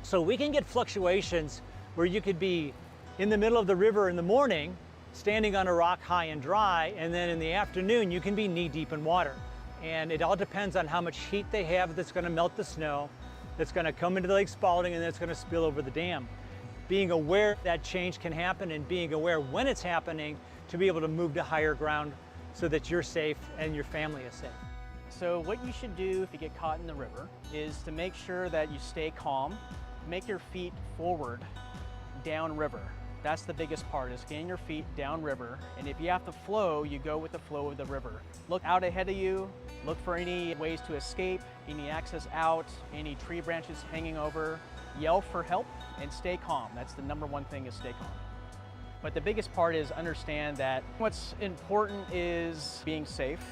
So we can get fluctuations where you could be in the middle of the river in the morning, standing on a rock high and dry, and then in the afternoon you can be knee deep in water. And it all depends on how much heat they have that's going to melt the snow, that's going to come into Lake Spalding, and that's going to spill over the dam. Being aware that change can happen and being aware when it's happening to be able to move to higher ground so that you're safe and your family is safe. So what you should do if you get caught in the river is to make sure that you stay calm, make your feet forward, downriver. That's the biggest part, is getting your feet downriver. And if you have to flow, you go with the flow of the river. Look out ahead of you, look for any ways to escape, any access out, any tree branches hanging over. Yell for help and stay calm. That's the number one thing, is stay calm. But the biggest part is understand that what's important is being safe.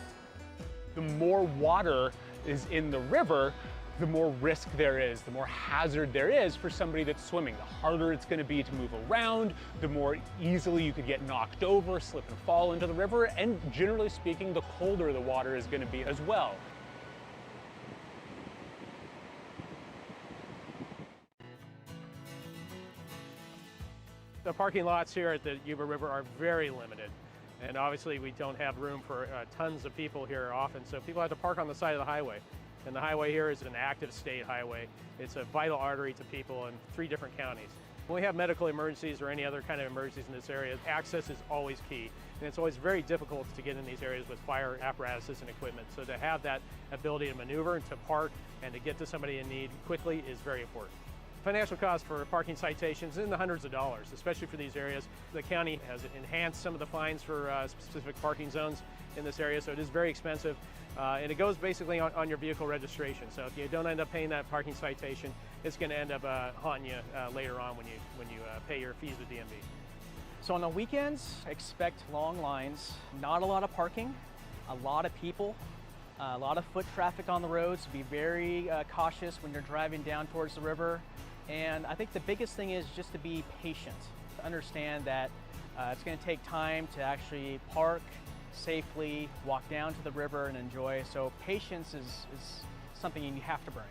The more water is in the river, the more risk there is, the more hazard there is for somebody that's swimming. The harder it's going to be to move around, the more easily you could get knocked over, slip and fall into the river, and generally speaking, the colder the water is going to be as well. The parking lots here at the Yuba River are very limited. And obviously we don't have room for tons of people here often, so people have to park on the side of the highway. And the highway here is an active state highway. It's a vital artery to people in 3 different counties. When we have medical emergencies or any other kind of emergencies in this area, access is always key. And it's always very difficult to get in these areas with fire apparatuses and equipment. So to have that ability to maneuver and to park and to get to somebody in need quickly is very important. Financial cost for parking citations in the hundreds of dollars, especially for these areas. The county has enhanced some of the fines for specific parking zones in this area, so it is very expensive. And it goes basically on your vehicle registration. So if you don't end up paying that parking citation, it's going to end up haunting you later on when you pay your fees with DMV. So on the weekends, expect long lines, not a lot of parking, a lot of people, a lot of foot traffic on the roads. Be very cautious when you're driving down towards the river. And I think the biggest thing is just to be patient, to understand that it's going to take time to actually park safely, walk down to the river and enjoy. So patience is something you have to bring.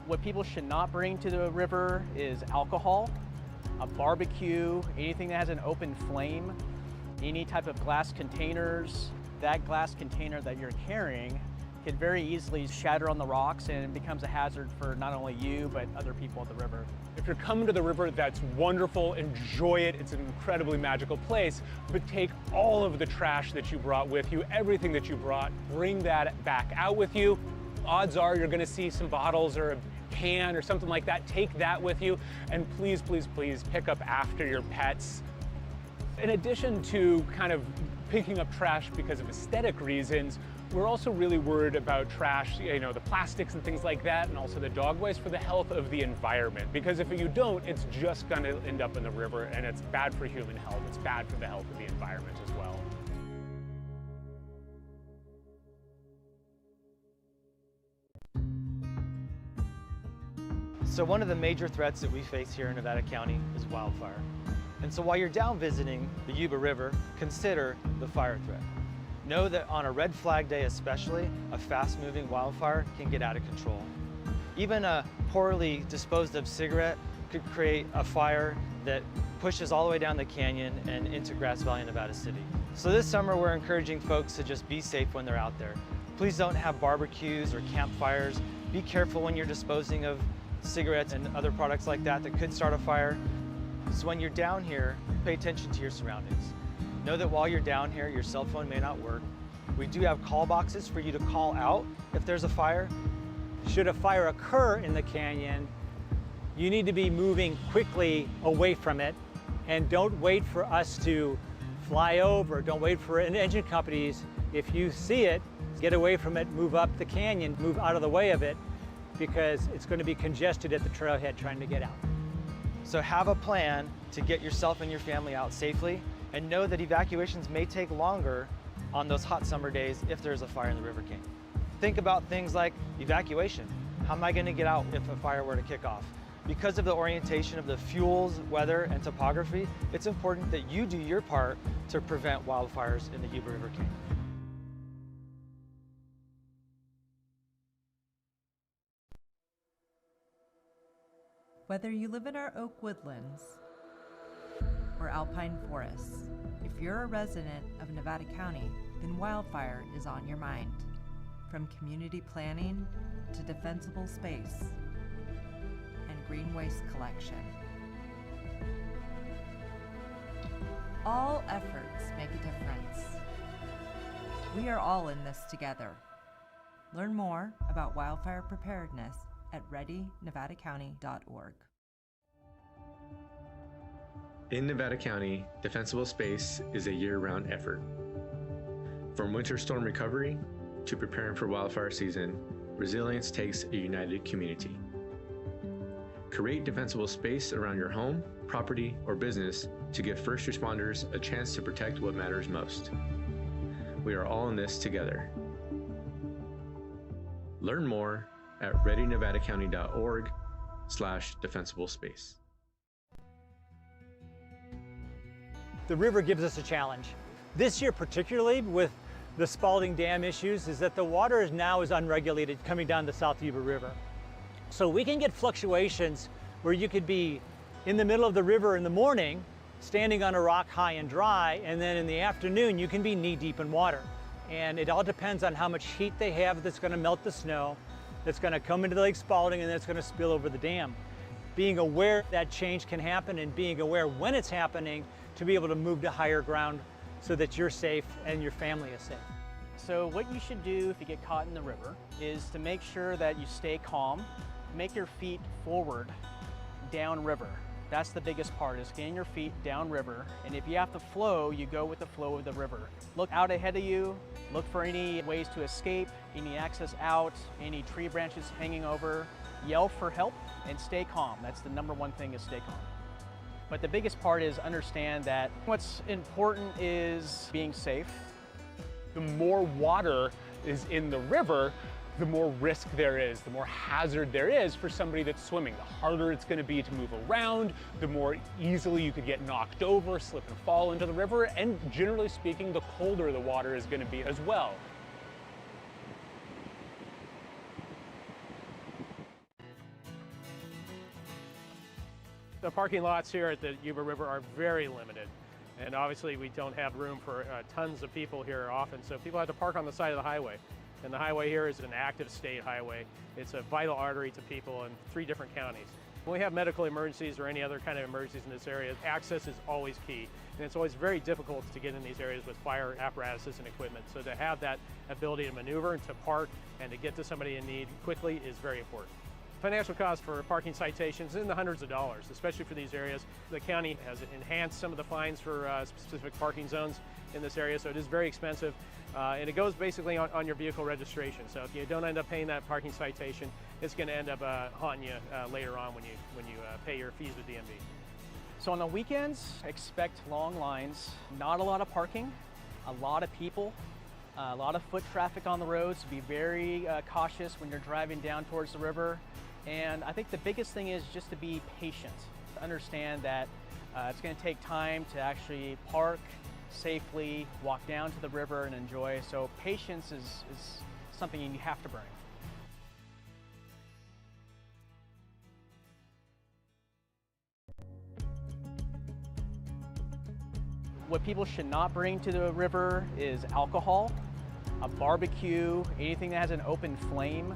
What people should not bring to the river is alcohol, a barbecue, anything that has an open flame, any type of glass containers. That glass container that you're carrying can very easily shatter on the rocks, and it becomes a hazard for not only you, but other people at the river. If you're coming to the river, that's wonderful, enjoy it, it's an incredibly magical place, but take all of the trash that you brought with you, everything that you brought, bring that back out with you. Odds are you're gonna see some bottles or pan or something like that, take that with you. And please, please, please pick up after your pets. In addition to kind of picking up trash because of aesthetic reasons, we're also really worried about trash, the plastics and things like that, and also the dog waste for the health of the environment. Because if you don't, it's just going to end up in the river, and it's bad for human health. It's bad for the health of the environment as well. So one of the major threats that we face here in Nevada County is wildfire. And so while you're down visiting the Yuba River, consider the fire threat. Know that on a red flag day especially, a fast-moving wildfire can get out of control. Even a poorly disposed of cigarette could create a fire that pushes all the way down the canyon and into Grass Valley, Nevada City. So this summer we're encouraging folks to just be safe when they're out there. Please don't have barbecues or campfires. Be careful when you're disposing of cigarettes and other products like that that could start a fire. So when you're down here, pay attention to your surroundings. Know that while you're down here, your cell phone may not work. We do have call boxes for you to call out if there's a fire. Should a fire occur in the canyon, you need to be moving quickly away from it, and don't wait for us to fly over. Don't wait for engine companies. If you see it, get away from it, move up the canyon, move out of the way of it, because it's going to be congested at the trailhead trying to get out. So have a plan to get yourself and your family out safely, and know that evacuations may take longer on those hot summer days if there's a fire in the River Canyon. Think about things like evacuation. How am I going to get out if a fire were to kick off? Because of the orientation of the fuels, weather, and topography, it's important that you do your part to prevent wildfires in the Yuba River Canyon. Whether you live in our oak woodlands or alpine forests, if you're a resident of Nevada County, then wildfire is on your mind. From community planning to defensible space and green waste collection. All efforts make a difference. We are all in this together. Learn more about wildfire preparedness at readynevadacounty.org. In Nevada County, defensible space is a year-round effort. From winter storm recovery to preparing for wildfire season, resilience takes a united community. Create defensible space around your home, property, or business to give first responders a chance to protect what matters most. We are all in this together. Learn more at readynevadacounty.org/defensible space. The river gives us a challenge. This year particularly with the Spalding Dam issues is that the water is now unregulated coming down the South Yuba River. So we can get fluctuations where you could be in the middle of the river in the morning, standing on a rock high and dry, and then in the afternoon you can be knee deep in water. And it all depends on how much heat they have that's going to melt the snow, that's going to come into Lake Spalding, and then it's going to spill over the dam. Being aware that change can happen and being aware when it's happening to be able to move to higher ground so that you're safe and your family is safe. So what you should do if you get caught in the river is to make sure that you stay calm, make your feet forward, downriver. That's the biggest part, is getting your feet downriver. And if you have to flow, you go with the flow of the river. Look out ahead of you, look for any ways to escape, any access out, any tree branches hanging over. Yell for help and stay calm. That's the number one thing, is stay calm. But the biggest part is understand that what's important is being safe. The more water is in the river, the more risk there is, the more hazard there is for somebody that's swimming. The harder it's going to be to move around, the more easily you could get knocked over, slip and fall into the river, and generally speaking, the colder the water is going to be as well. The parking lots here at the Yuba River are very limited. And obviously we don't have room for tons of people here often, so people have to park on the side of the highway. And the highway here is an active state highway. It's a vital artery to people in 3 different counties. When we have medical emergencies or any other kind of emergencies in this area, access is always key. And it's always very difficult to get in these areas with fire apparatuses and equipment. So to have that ability to maneuver and to park and to get to somebody in need quickly is very important. Financial cost for parking citations in the hundreds of dollars, especially for these areas. The county has enhanced some of the fines for specific parking zones in this area, so it is very expensive. And it goes basically on your vehicle registration. So if you don't end up paying that parking citation, it's going to end up haunting you later on when you pay your fees with DMV. So on the weekends, expect long lines, not a lot of parking, a lot of people, a lot of foot traffic on the roads. So be very cautious when you're driving down towards the river. And I think the biggest thing is just to be patient, to understand that it's going to take time to actually park safely, walk down to the river and enjoy. So patience is something you have to bring. What people should not bring to the river is alcohol, a barbecue, anything that has an open flame,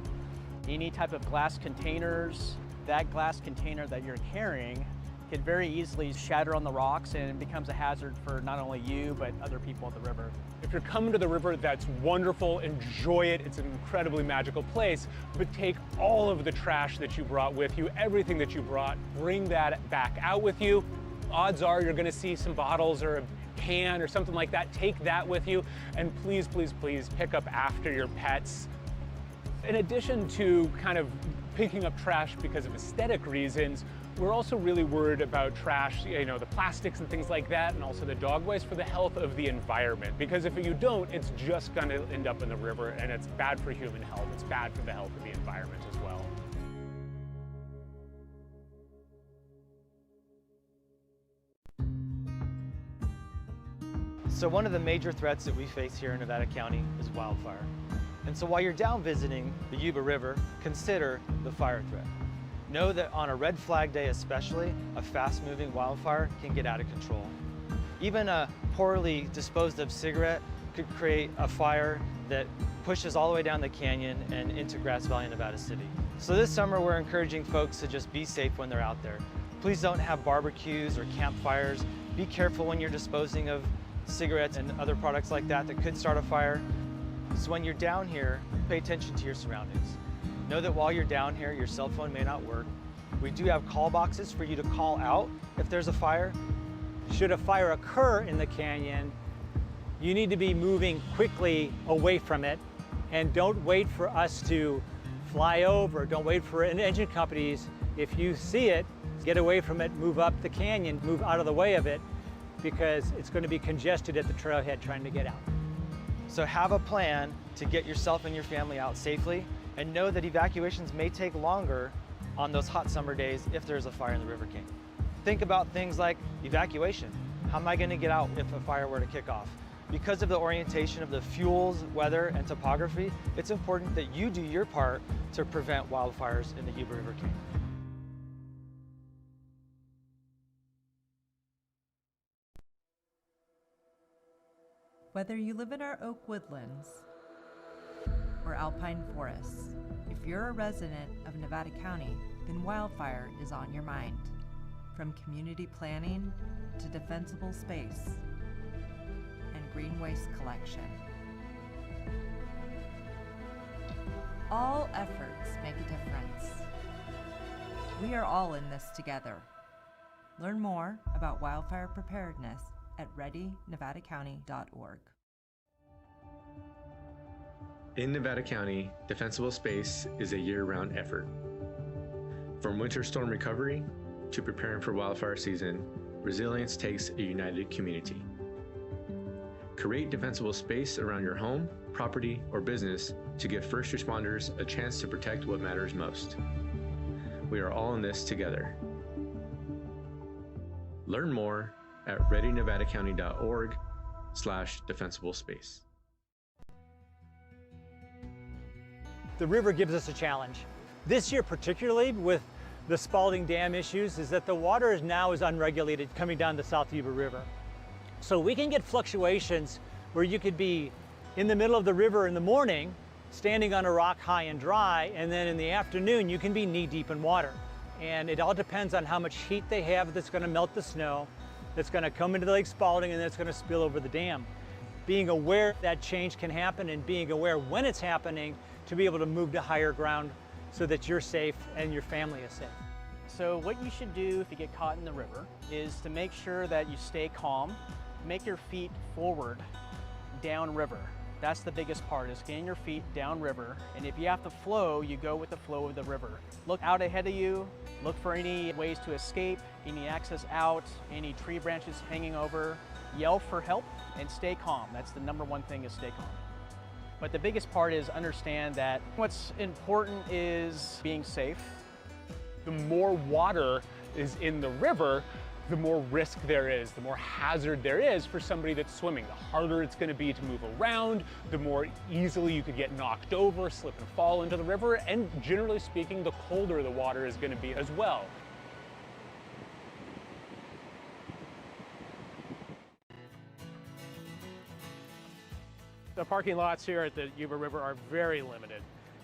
any type of glass containers. That glass container that you're carrying can very easily shatter on the rocks and it becomes a hazard for not only you, but other people at the river. If you're coming to the river, that's wonderful, enjoy it, it's an incredibly magical place, but take all of the trash that you brought with you, everything that you brought, bring that back out with you. Odds are you're gonna see some bottles or a can or something like that, take that with you, and please, please, please pick up after your pets. In addition to kind of picking up trash because of aesthetic reasons, we're also really worried about trash, you know, the plastics and things like that, and also the dog waste for the health of the environment. Because if you don't, it's just gonna end up in the river, and it's bad for human health. It's bad for the health of the environment as well. So one of the major threats that we face here in Nevada County is wildfire. And so while you're down visiting the Yuba River, consider the fire threat. Know that on a red flag day especially, a fast-moving wildfire can get out of control. Even a poorly disposed of cigarette could create a fire that pushes all the way down the canyon and into Grass Valley, Nevada City. So this summer we're encouraging folks to just be safe when they're out there. Please don't have barbecues or campfires. Be careful when you're disposing of cigarettes and other products like that that could start a fire. So when you're down here, pay attention to your surroundings. Know that while you're down here, your cell phone may not work. We do have call boxes for you to call out if there's a fire. Should a fire occur in the canyon, you need to be moving quickly away from it, and don't wait for us to fly over, don't wait for engine companies. If you see it, get away from it, move up the canyon, move out of the way of it, because it's going to be congested at the trailhead trying to get out. So have a plan to get yourself and your family out safely, and know that evacuations may take longer on those hot summer days if there's a fire in the River King. Think about things like evacuation. How am I going to get out if a fire were to kick off? Because of the orientation of the fuels, weather, and topography, it's important that you do your part to prevent wildfires in the Yuba River King. Whether you live in our oak woodlands or alpine forests, if you're a resident of Nevada County, then wildfire is on your mind. From community planning to defensible space and green waste collection. All efforts make a difference. We are all in this together. Learn more about wildfire preparedness at readynevadacounty.org. In Nevada County, defensible space is a year-round effort. From winter storm recovery to preparing for wildfire season, resilience takes a united community. Create defensible space around your home, property, or business to give first responders a chance to protect what matters most. We are all in this together. Learn more at readynevadacounty.org/defensible space. The river gives us a challenge. This year particularly with the Spalding Dam issues is that the water is now unregulated coming down the South Yuba River. So we can get fluctuations where you could be in the middle of the river in the morning, standing on a rock high and dry, and then in the afternoon you can be knee deep in water. And it all depends on how much heat they have that's going to melt the snow, that's going to come into Lake Spalding, and that's going to spill over the dam. Being aware that change can happen and being aware when it's happening to be able to move to higher ground so that you're safe and your family is safe. So what you should do if you get caught in the river is to make sure that you stay calm, make your feet forward, downriver. That's the biggest part, is getting your feet downriver. And if you have to flow, you go with the flow of the river. Look out ahead of you, look for any ways to escape, any access out, any tree branches hanging over. Yell for help and stay calm. That's the number one thing, is stay calm. But the biggest part is understand that what's important is being safe. The more water is in the river, the more risk there is, the more hazard there is for somebody that's swimming. The harder it's going to be to move around, the more easily you could get knocked over, slip and fall into the river, and generally speaking, the colder the water is going to be as well. The parking lots here at the Yuba River are very limited.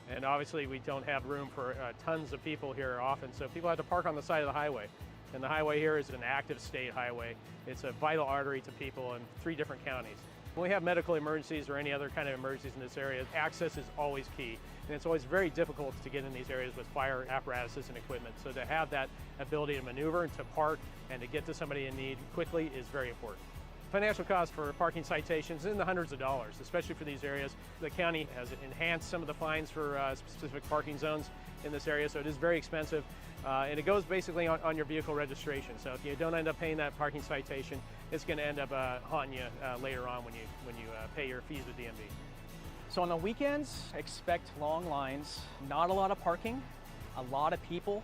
And obviously we don't have room for tons of people here often, so people have to park on the side of the highway. And the highway here is an active state highway. It's a vital artery to people in 3 different counties. When we have medical emergencies or any other kind of emergencies in this area, access is always key. And it's always very difficult to get in these areas with fire apparatuses and equipment. So to have that ability to maneuver and to park and to get to somebody in need quickly is very important. Financial cost for parking citations in the hundreds of dollars, especially for these areas. The county has enhanced some of the fines for specific parking zones in this area, so it is very expensive. And it goes basically on your vehicle registration. So if you don't end up paying that parking citation, it's going to end up haunting you later on when you pay your fees with DMV. So on the weekends, expect long lines, not a lot of parking, a lot of people,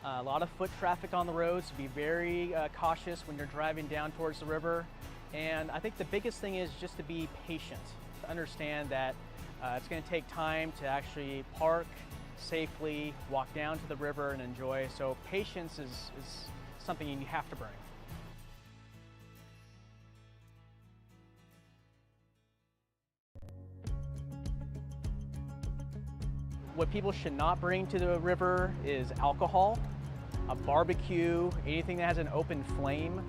a lot of foot traffic on the roads. So be very cautious when you're driving down towards the river. And I think the biggest thing is just to be patient, to understand that it's going to take time to actually park safely, walk down to the river and enjoy. So patience is something you have to bring. What people should not bring to the river is alcohol, a barbecue, anything that has an open flame,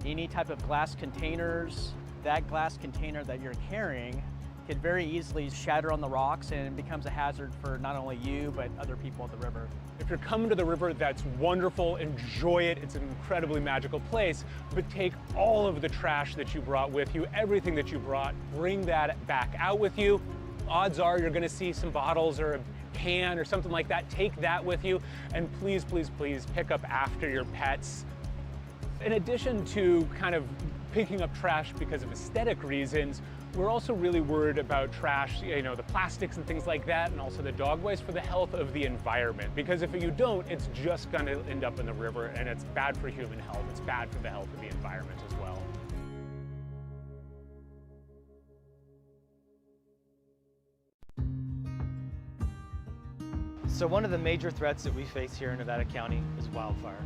any type of glass containers. That glass container that you're carrying could very easily shatter on the rocks and it becomes a hazard for not only you, but other people at the river. If you're coming to the river, that's wonderful, enjoy it, it's an incredibly magical place, but take all of the trash that you brought with you, everything that you brought, bring that back out with you. Odds are you're gonna see some bottles or a can or something like that, take that with you, and please, please, please pick up after your pets. In addition to kind of picking up trash because of aesthetic reasons, we're also really worried about trash, the plastics and things like that, and also the dog waste for the health of the environment. Because if you don't, it's just gonna end up in the river and it's bad for human health. It's bad for the health of the environment as well. So one of the major threats that we face here in Nevada County is wildfire.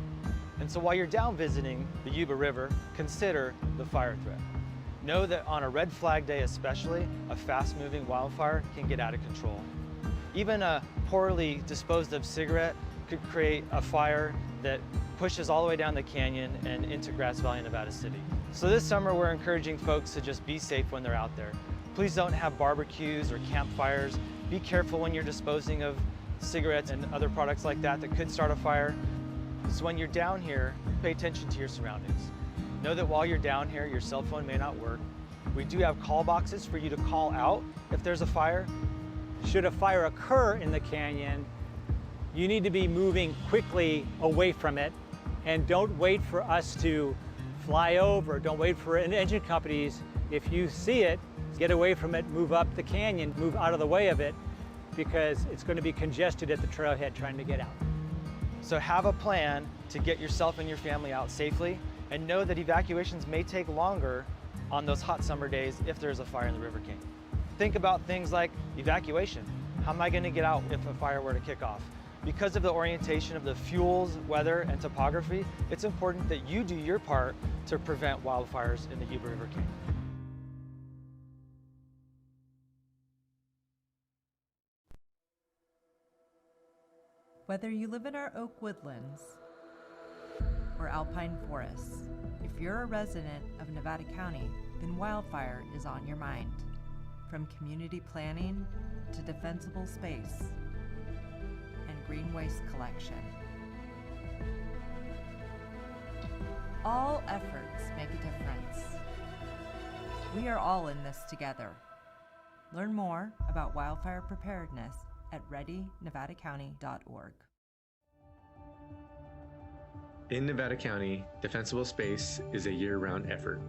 And so while you're down visiting the Yuba River, consider the fire threat. Know that on a red flag day especially, a fast-moving wildfire can get out of control. Even a poorly disposed of cigarette could create a fire that pushes all the way down the canyon and into Grass Valley, Nevada City. So this summer we're encouraging folks to just be safe when they're out there. Please don't have barbecues or campfires. Be careful when you're disposing of cigarettes and other products like that could start a fire. So when you're down here, pay attention to your surroundings. Know that while you're down here, your cell phone may not work. We do have call boxes for you to call out if there's a fire. Should a fire occur in the canyon, you need to be moving quickly away from it, and don't wait for us to fly over, don't wait for engine companies. If you see it, get away from it, move up the canyon, move out of the way of it, because it's going to be congested at the trailhead trying to get out. So have a plan to get yourself and your family out safely, and know that evacuations may take longer on those hot summer days if there's a fire in the River King. Think about things like evacuation. How am I going to get out if a fire were to kick off? Because of the orientation of the fuels, weather, and topography, it's important that you do your part to prevent wildfires in the Yuba River King. Whether you live in our oak woodlands or alpine forests, if you're a resident of Nevada County, then wildfire is on your mind. From community planning to defensible space green waste collection. All efforts make a difference. We are all in this together. Learn more about wildfire preparedness at readynevadacounty.org. In Nevada County, defensible space is a year-round effort.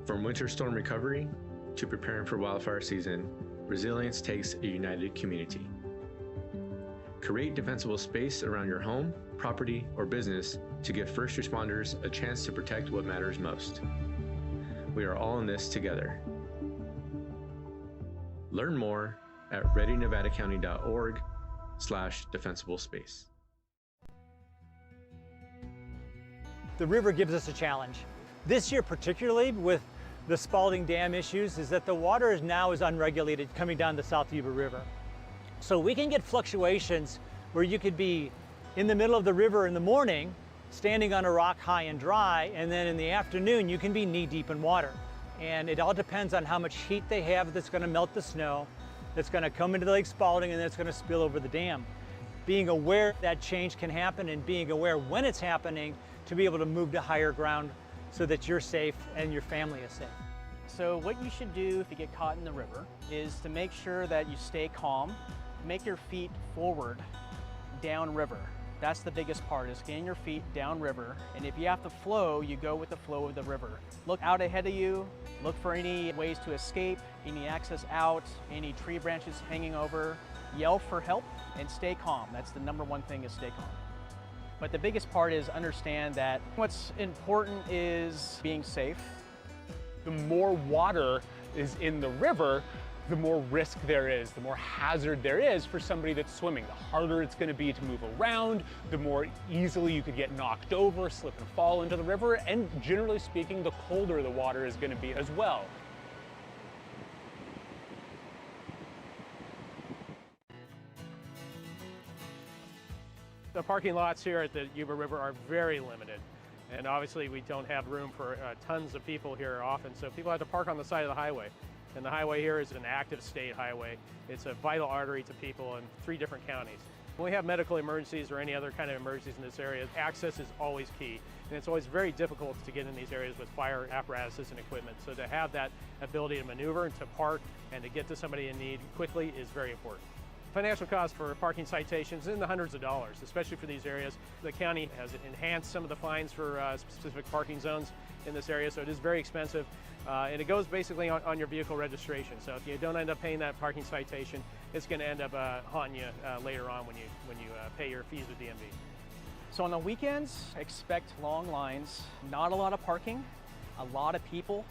From winter storm recovery to preparing for wildfire season, resilience takes a united community. Create defensible space around your home, property, or business to give first responders a chance to protect what matters most. We are all in this together. Learn more at readynevadacounty.org/defensible space. The river gives us a challenge. This year particularly with the Spalding Dam issues is that the water is now unregulated coming down the South Yuba River. So we can get fluctuations where you could be in the middle of the river in the morning, standing on a rock high and dry, and then in the afternoon you can be knee deep in water. And it all depends on how much heat they have that's going to melt the snow, that's going to come into Lake Spalding, and that's going to spill over the dam. Being aware that change can happen and being aware when it's happening to be able to move to higher ground so that you're safe and your family is safe. So what you should do if you get caught in the river is to make sure that you stay calm, make your feet forward, downriver. That's the biggest part, is getting your feet downriver. And if you have to flow, you go with the flow of the river. Look out ahead of you, look for any ways to escape, any access out, any tree branches hanging over. Yell for help and stay calm. That's the number one thing, is stay calm. But the biggest part is understand that what's important is being safe. The more water is in the river, the more risk there is, the more hazard there is for somebody that's swimming. The harder it's going to be to move around, the more easily you could get knocked over, slip and fall into the river, and generally speaking, the colder the water is going to be as well. The parking lots here at the Yuba River are very limited. And obviously we don't have room for tons of people here often, so people have to park on the side of the highway. And the highway here is an active state highway. It's a vital artery to people in 3 different counties. When we have medical emergencies or any other kind of emergencies in this area, access is always key. And it's always very difficult to get in these areas with fire apparatuses and equipment. So to have that ability to maneuver and to park and to get to somebody in need quickly is very important. Financial cost for parking citations in the hundreds of dollars, especially for these areas. The county has enhanced some of the fines for specific parking zones in this area, so it is very expensive. And it goes basically on your vehicle registration. So if you don't end up paying that parking citation, it's going to end up haunting you later on when you pay your fees with DMV. So on the weekends, expect long lines, not a lot of parking, a lot of people,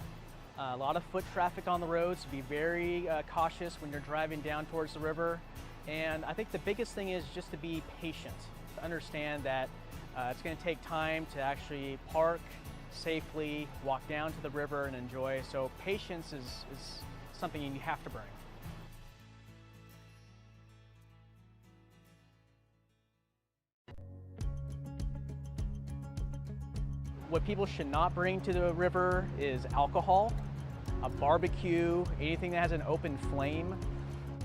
a lot of foot traffic on the roads. Be very cautious when you're driving down towards the river. And I think the biggest thing is just to be patient, to understand that it's going to take time to actually park safely, walk down to the river and enjoy. So patience is something you have to bring. What people should not bring to the river is alcohol, a barbecue, anything that has an open flame,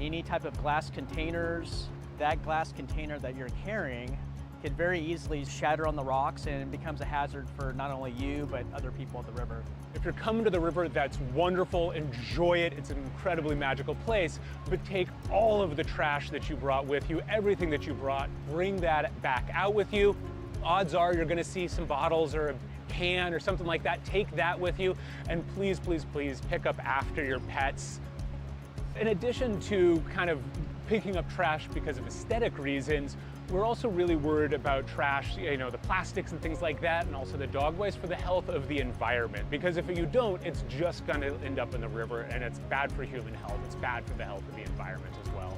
any type of glass containers. That glass container that you're carrying could very easily shatter on the rocks and it becomes a hazard for not only you, but other people at the river. If you're coming to the river, that's wonderful, enjoy it, it's an incredibly magical place, but take all of the trash that you brought with you, everything that you brought, bring that back out with you. Odds are you're gonna see some bottles or a can or something like that, take that with you, and please, please, please pick up after your pets. In addition to kind of picking up trash because of aesthetic reasons, we're also really worried about trash, the plastics and things like that, and also the dog waste for the health of the environment. Because if you don't, it's just gonna end up in the river and it's bad for human health. It's bad for the health of the environment as well.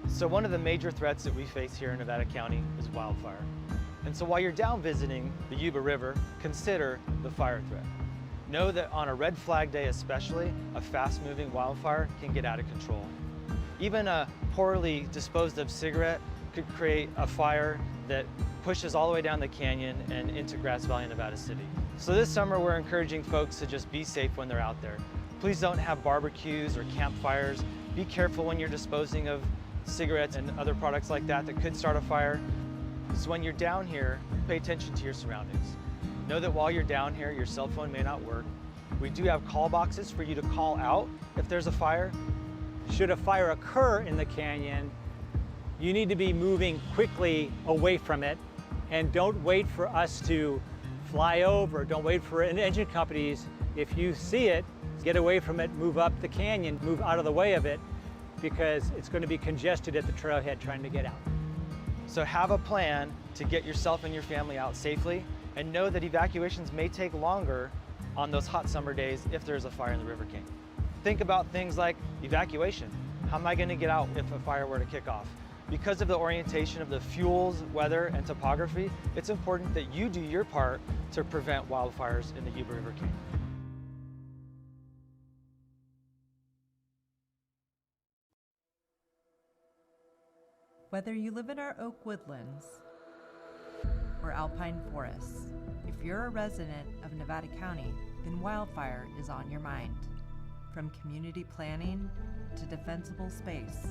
So one of the major threats that we face here in Nevada County is wildfire. And so while you're down visiting the Yuba River, consider the fire threat. Know that on a red flag day especially, a fast-moving wildfire can get out of control. Even a poorly disposed of cigarette could create a fire that pushes all the way down the canyon and into Grass Valley, Nevada City. So this summer, we're encouraging folks to just be safe when they're out there. Please don't have barbecues or campfires. Be careful when you're disposing of cigarettes and other products like that that could start a fire. So when you're down here, pay attention to your surroundings. Know that while you're down here, your cell phone may not work. We do have call boxes for you to call out if there's a fire. Should a fire occur in the canyon, you need to be moving quickly away from it, and don't wait for us to fly over, don't wait for engine companies. If you see it, get away from it, move up the canyon, move out of the way of it, because it's going to be congested at the trailhead trying to get out. So have a plan to get yourself and your family out safely, and know that evacuations may take longer on those hot summer days if there's a fire in the River Canyon. Think about things like evacuation. How am I going to get out if a fire were to kick off? Because of the orientation of the fuels, weather, and topography, it's important that you do your part to prevent wildfires in the Yuba River Canyon. Whether you live in our oak woodlands or alpine forests, if you're a resident of Nevada County, then wildfire is on your mind. From community planning to defensible space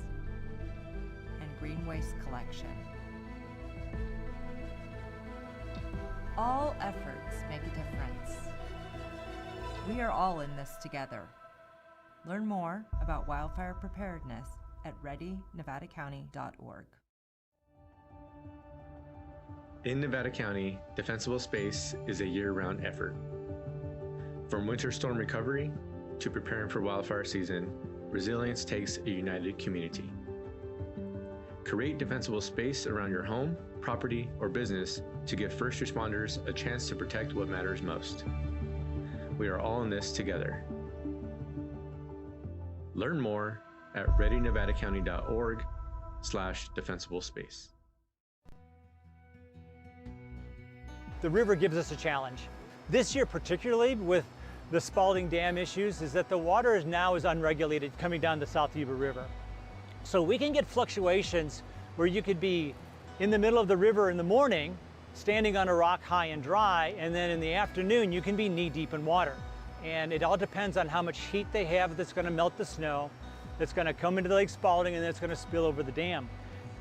and green waste collection. All efforts make a difference. We are all in this together. Learn more about wildfire preparedness at readynevadacounty.org. In Nevada County, defensible space is a year-round effort. From winter storm recovery to preparing for wildfire season, resilience takes a united community. Create defensible space around your home, property, or business to give first responders a chance to protect what matters most. We are all in this together. Learn more at readynevadacounty.org/defensible space. The river gives us a challenge. This year particularly with the Spalding Dam issues is that the water is now unregulated coming down the South Yuba River. So we can get fluctuations where you could be in the middle of the river in the morning, standing on a rock high and dry, and then in the afternoon you can be knee deep in water. And it all depends on how much heat they have that's going to melt the snow, that's going to come into Lake Spalding, and then it's going to spill over the dam.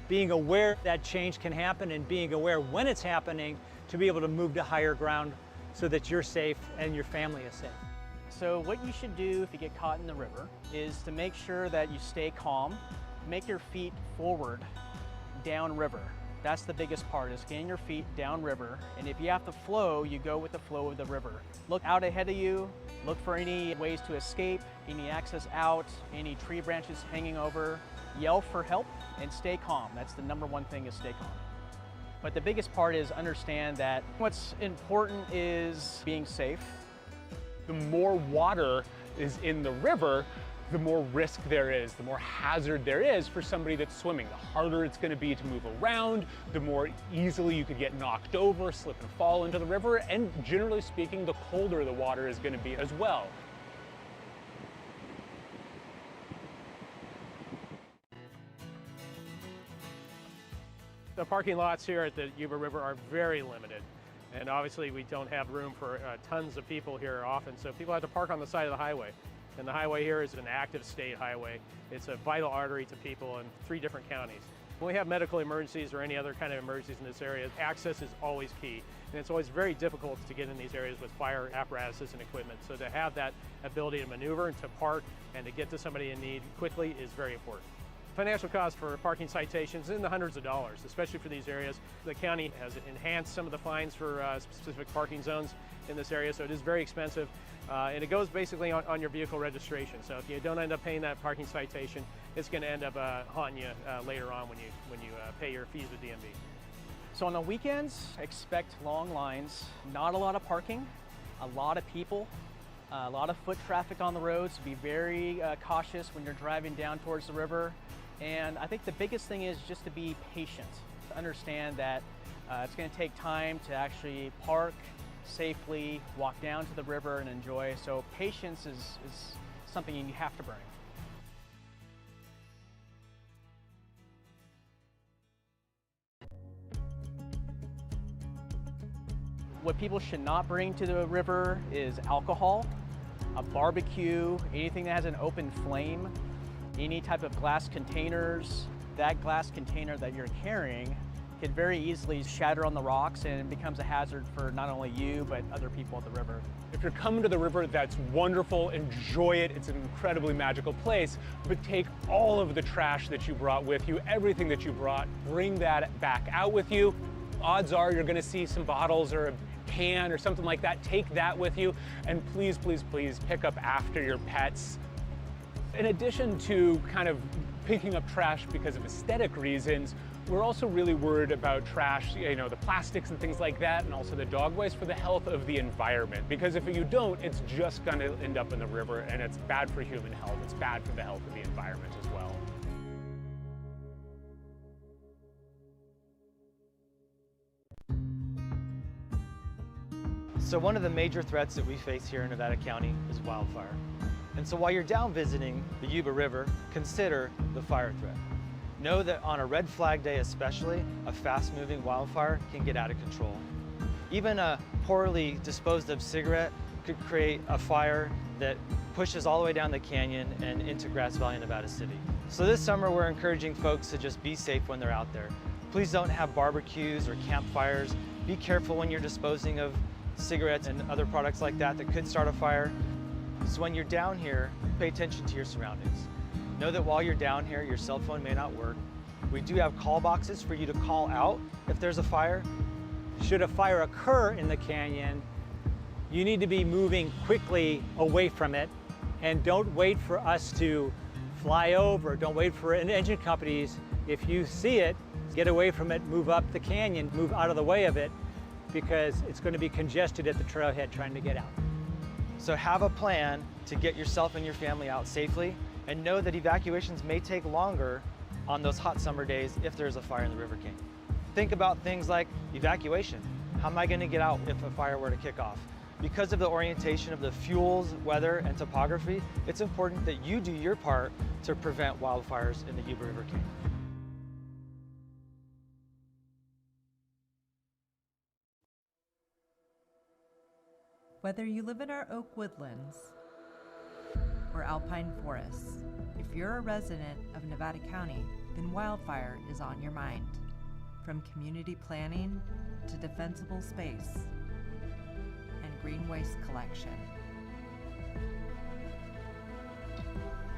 Being aware that change can happen and being aware when it's happening to be able to move to higher ground so that you're safe and your family is safe. So what you should do if you get caught in the river is to make sure that you stay calm, make your feet forward, downriver. That's the biggest part, is getting your feet downriver. And if you have to flow, you go with the flow of the river. Look out ahead of you, look for any ways to escape, any access out, any tree branches hanging over. Yell for help and stay calm. That's the number one thing, is stay calm. But the biggest part is understand that what's important is being safe. The more water is in the river, the more risk there is, the more hazard there is for somebody that's swimming. The harder it's going to be to move around, the more easily you could get knocked over, slip and fall into the river, and generally speaking, the colder the water is going to be as well. The parking lots here at the Yuba River are very limited. And obviously we don't have room for tons of people here often, so people have to park on the side of the highway. And the highway here is an active state highway. It's a vital artery to people in 3 different counties. When we have medical emergencies or any other kind of emergencies in this area, access is always key. And it's always very difficult to get in these areas with fire apparatuses and equipment. So to have that ability to maneuver and to park and to get to somebody in need quickly is very important. Financial cost for parking citations in the hundreds of dollars, especially for these areas. The county has enhanced some of the fines for specific parking zones in this area, so it is very expensive. And it goes basically on your vehicle registration. So if you don't end up paying that parking citation, it's going to end up haunting you later on when you pay your fees with DMV. So on the weekends, expect long lines, not a lot of parking, a lot of people, a lot of foot traffic on the roads. Be very cautious when you're driving down towards the river. And I think the biggest thing is just to be patient, to understand that it's going to take time to actually park safely, walk down to the river and enjoy. So patience is something you have to bring. What people should not bring to the river is alcohol, a barbecue, anything that has an open flame, any type of glass containers. That glass container that you're carrying could very easily shatter on the rocks and it becomes a hazard for not only you, but other people at the river. If you're coming to the river, that's wonderful. Enjoy it. It's an incredibly magical place. But take all of the trash that you brought with you, everything that you brought, bring that back out with you. Odds are you're going to see some bottles or a can or something like that. Take that with you. And please, please, please pick up after your pets. In addition to kind of picking up trash because of aesthetic reasons, we're also really worried about trash, the plastics and things like that, and also the dog waste for the health of the environment. Because if you don't, it's just going to end up in the river, and it's bad for human health. It's bad for the health of the environment as well. So one of the major threats that we face here in Nevada County is wildfire. And so while you're down visiting the Yuba River, consider the fire threat. Know that on a red flag day especially, a fast-moving wildfire can get out of control. Even a poorly disposed of cigarette could create a fire that pushes all the way down the canyon and into Grass Valley, Nevada City. So this summer we're encouraging folks to just be safe when they're out there. Please don't have barbecues or campfires. Be careful when you're disposing of cigarettes and other products like that that could start a fire. So when you're down here, pay attention to your surroundings. Know that while you're down here, your cell phone may not work. We do have call boxes for you to call out if there's a fire. Should a fire occur in the canyon, you need to be moving quickly away from it, and don't wait for us to fly over. Don't wait for engine companies. If you see it, get away from it, move up the canyon, move out of the way of it, because it's going to be congested at the trailhead trying to get out. So have a plan to get yourself and your family out safely, and know that evacuations may take longer on those hot summer days if there's a fire in the River Canyon. Think about things like evacuation. How am I going to get out if a fire were to kick off? Because of the orientation of the fuels, weather, and topography, it's important that you do your part to prevent wildfires in the Yuba River Canyon. Whether you live in our oak woodlands or alpine forests, if you're a resident of Nevada County, then wildfire is on your mind. From community planning to defensible space and green waste collection.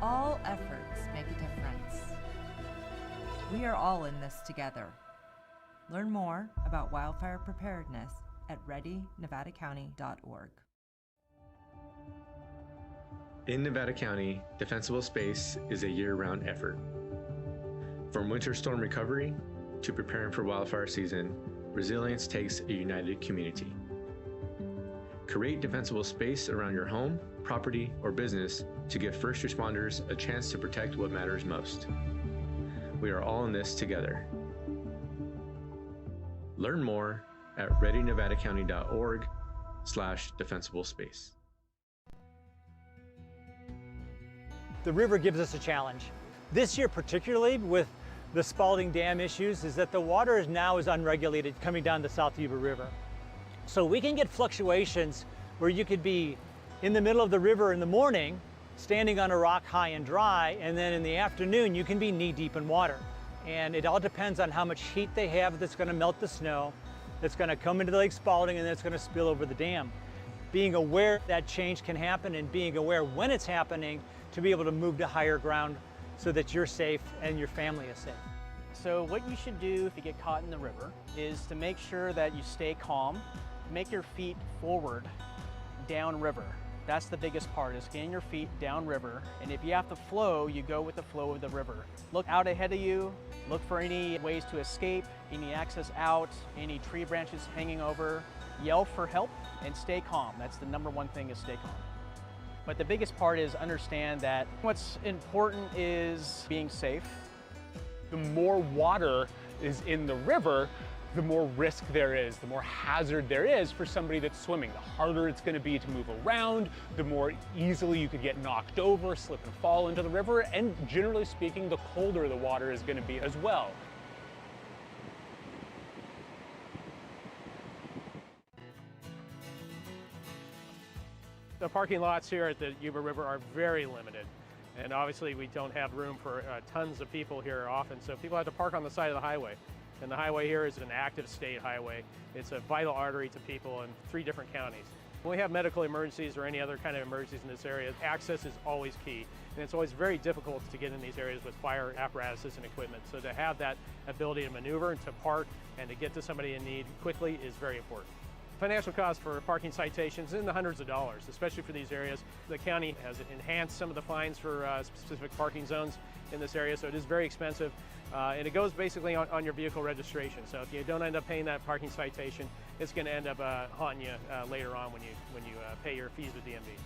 All efforts make a difference. We are all in this together. Learn more about wildfire preparedness at readynevadacounty.org. In Nevada County, defensible space is a year-round effort. From winter storm recovery to preparing for wildfire season, resilience takes a united community. Create defensible space around your home, property, or business to give first responders a chance to protect what matters most. We are all in this together. Learn more at readynevadacounty.org/defensible space. The river gives us a challenge. This year particularly with the Spalding Dam issues is that the water now is unregulated coming down the South Yuba River. So we can get fluctuations where you could be in the middle of the river in the morning, standing on a rock high and dry, and then in the afternoon you can be knee deep in water. And it all depends on how much heat they have that's going to melt the snow, that's going to come into Lake Spalding, and that's going to spill over the dam. Being aware that change can happen and being aware when it's happening to be able to move to higher ground so that you're safe and your family is safe. So what you should do if you get caught in the river is to make sure that you stay calm, make your feet forward, downriver. That's the biggest part, is getting your feet downriver. And if you have to flow, you go with the flow of the river. Look out ahead of you, look for any ways to escape, any access out, any tree branches hanging over. Yell for help and stay calm. That's the number one thing, is stay calm. But the biggest part is understand that what's important is being safe. The more water is in the river, the more risk there is, the more hazard there is for somebody that's swimming. The harder it's going to be to move around, the more easily you could get knocked over, slip and fall into the river, and generally speaking, the colder the water is going to be as well. The parking lots here at the Yuba River are very limited. And obviously we don't have room for tons of people here often, so people have to park on the side of the highway. And the highway here is an active state highway. It's a vital artery to people in 3 different counties. When we have medical emergencies or any other kind of emergencies in this area, access is always key. And it's always very difficult to get in these areas with fire apparatuses and equipment. So to have that ability to maneuver and to park and to get to somebody in need quickly is very important. Financial cost for parking citations in the hundreds of dollars, especially for these areas. The county has enhanced some of the fines for specific parking zones in this area, so it is very expensive. And it goes basically on your vehicle registration. So if you don't end up paying that parking citation, it's going to end up haunting you later on when you pay your fees with DMV.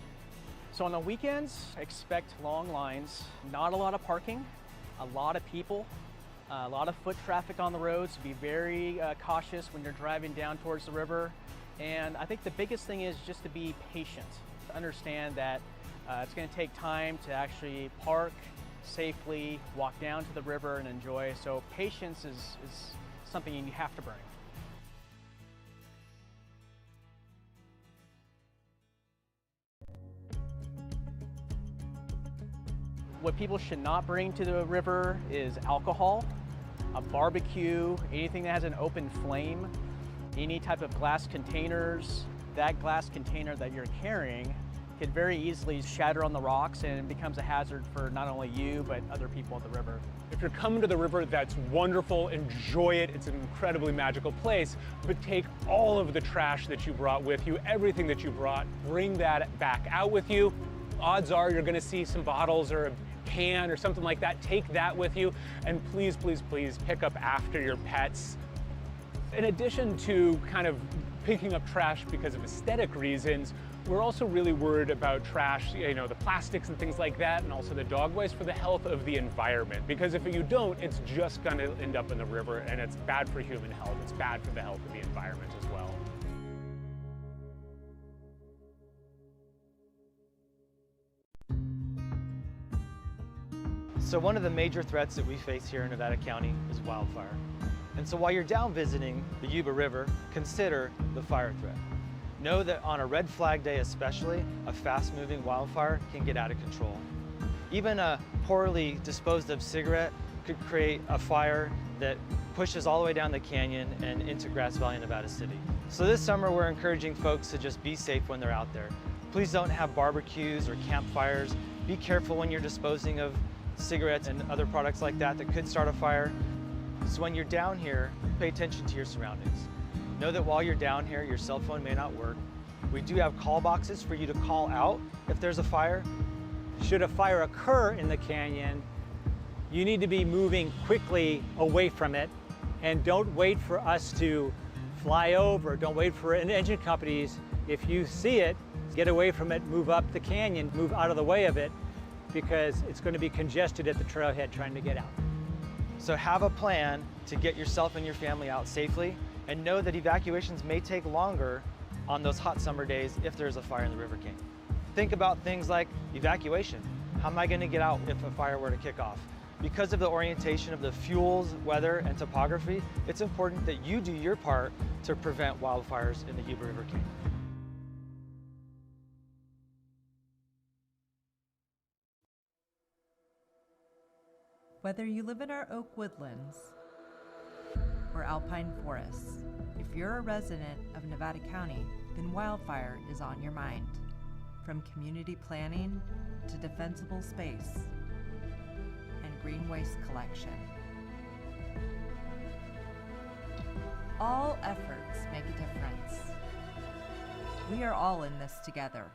So on the weekends, expect long lines, not a lot of parking, a lot of people, a lot of foot traffic on the roads. Be very cautious when you're driving down towards the river. And I think the biggest thing is just to be patient, to understand that it's going to take time to actually park safely, walk down to the river and enjoy. So patience is something you have to bring. What people should not bring to the river is alcohol, a barbecue, anything that has an open flame, any type of glass containers. That glass container that you're carrying could very easily shatter on the rocks and it becomes a hazard for not only you, but other people at the river. If you're coming to the river, that's wonderful, enjoy it, it's an incredibly magical place, but take all of the trash that you brought with you, everything that you brought, bring that back out with you. Odds are you're gonna see some bottles or a can or something like that, take that with you, and please, please, please pick up after your pets. In addition to kind of picking up trash because of aesthetic reasons, we're also really worried about trash, the plastics and things like that, and also the dog waste for the health of the environment. Because if you don't, it's just gonna end up in the river, and it's bad for human health. It's bad for the health of the environment as well. So one of the major threats that we face here in Nevada County is wildfire. And so while you're down visiting the Yuba River, consider the fire threat. Know that on a red flag day especially, a fast-moving wildfire can get out of control. Even a poorly disposed of cigarette could create a fire that pushes all the way down the canyon and into Grass Valley, Nevada City. So this summer we're encouraging folks to just be safe when they're out there. Please don't have barbecues or campfires. Be careful when you're disposing of cigarettes and other products like that could start a fire. So when you're down here, pay attention to your surroundings. Know that while you're down here, your cell phone may not work. We do have call boxes for you to call out if there's a fire. Should a fire occur in the canyon, you need to be moving quickly away from it, and don't wait for us to fly over, don't wait for engine companies. If you see it, get away from it, move up the canyon, move out of the way of it, because it's going to be congested at the trailhead trying to get out. So have a plan to get yourself and your family out safely, and know that evacuations may take longer on those hot summer days if there's a fire in the River King. Think about things like evacuation. How am I going to get out if a fire were to kick off? Because of the orientation of the fuels, weather, and topography, it's important that you do your part to prevent wildfires in the Yuba River King. Whether you live in our oak woodlands or alpine forests, if you're a resident of Nevada County, then wildfire is on your mind. From community planning to defensible space and green waste collection. All efforts make a difference. We are all in this together.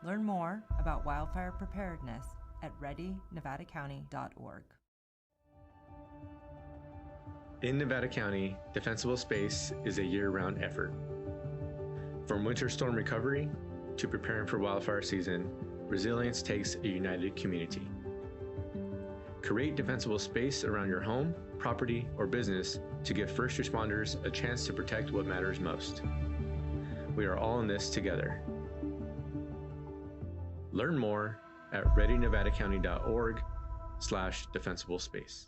Learn more about wildfire preparedness at readynevadacounty.org. In Nevada County, defensible space is a year-round effort. From winter storm recovery to preparing for wildfire season, resilience takes a united community. Create defensible space around your home, property, or business to give first responders a chance to protect what matters most. We are all in this together. Learn more at readynevadacounty.org/defensible space.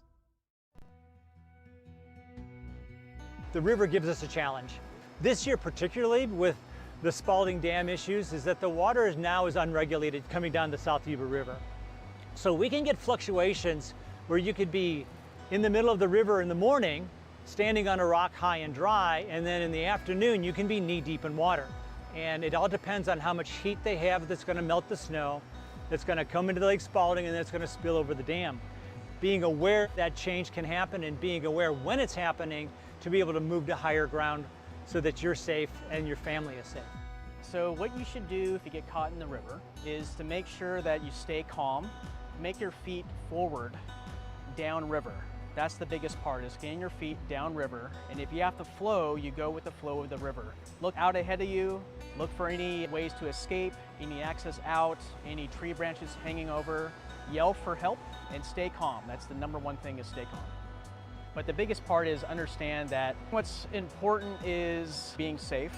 The river gives us a challenge. This year particularly, with the Spalding Dam issues is that the water is unregulated coming down the South Yuba River. So we can get fluctuations where you could be in the middle of the river in the morning, standing on a rock high and dry, and then in the afternoon you can be knee deep in water. And it all depends on how much heat they have that's going to melt the snow, that's going to come into Lake Spalding, and that's going to spill over the dam. Being aware that change can happen and being aware when it's happening to be able to move to higher ground so that you're safe and your family is safe. So what you should do if you get caught in the river is to make sure that you stay calm, make your feet forward, downriver. That's the biggest part, is getting your feet downriver. And if you have to flow, you go with the flow of the river. Look out ahead of you, look for any ways to escape, any access out, any tree branches hanging over. Yell for help and stay calm. That's the number one thing, is stay calm. But the biggest part is understand that what's important is being safe.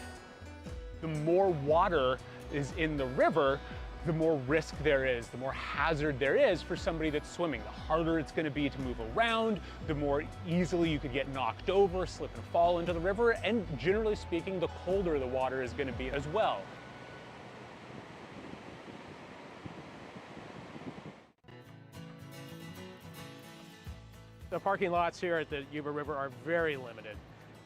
The more water is in the river, the more risk there is, the more hazard there is for somebody that's swimming. The harder it's going to be to move around, the more easily you could get knocked over, slip and fall into the river, and generally speaking, the colder the water is going to be as well. The parking lots here at the Yuba River are very limited.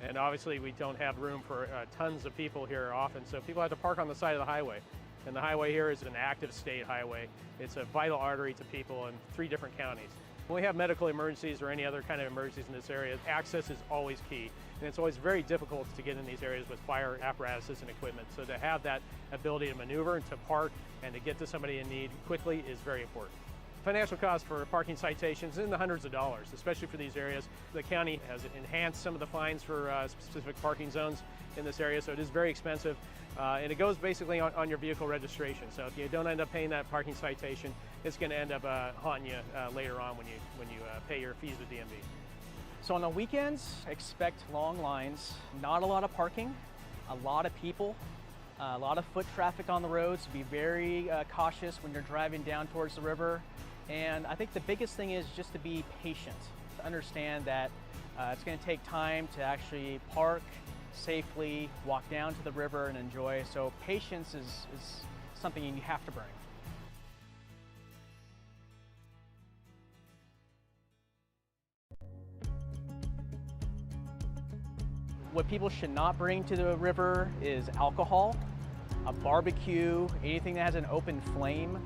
And obviously we don't have room for tons of people here often, so people have to park on the side of the highway. And the highway here is an active state highway. It's a vital artery to people in 3 different counties. When we have medical emergencies or any other kind of emergencies in this area, access is always key. And it's always very difficult to get in these areas with fire apparatuses and equipment. So to have that ability to maneuver and to park and to get to somebody in need quickly is very important. Financial cost for parking citations in the hundreds of dollars, especially for these areas. The county has enhanced some of the fines for specific parking zones in this area, so it is very expensive. And it goes basically on your vehicle registration. So if you don't end up paying that parking citation, it's going to end up haunting you later on when you pay your fees with DMV. So on the weekends, expect long lines, not a lot of parking, a lot of people, a lot of foot traffic on the roads. So be very cautious when you're driving down towards the river. And I think the biggest thing is just to be patient, to understand that it's going to take time to actually park safely, walk down to the river and enjoy. So patience is something you have to bring. What people should not bring to the river is alcohol, a barbecue, anything that has an open flame,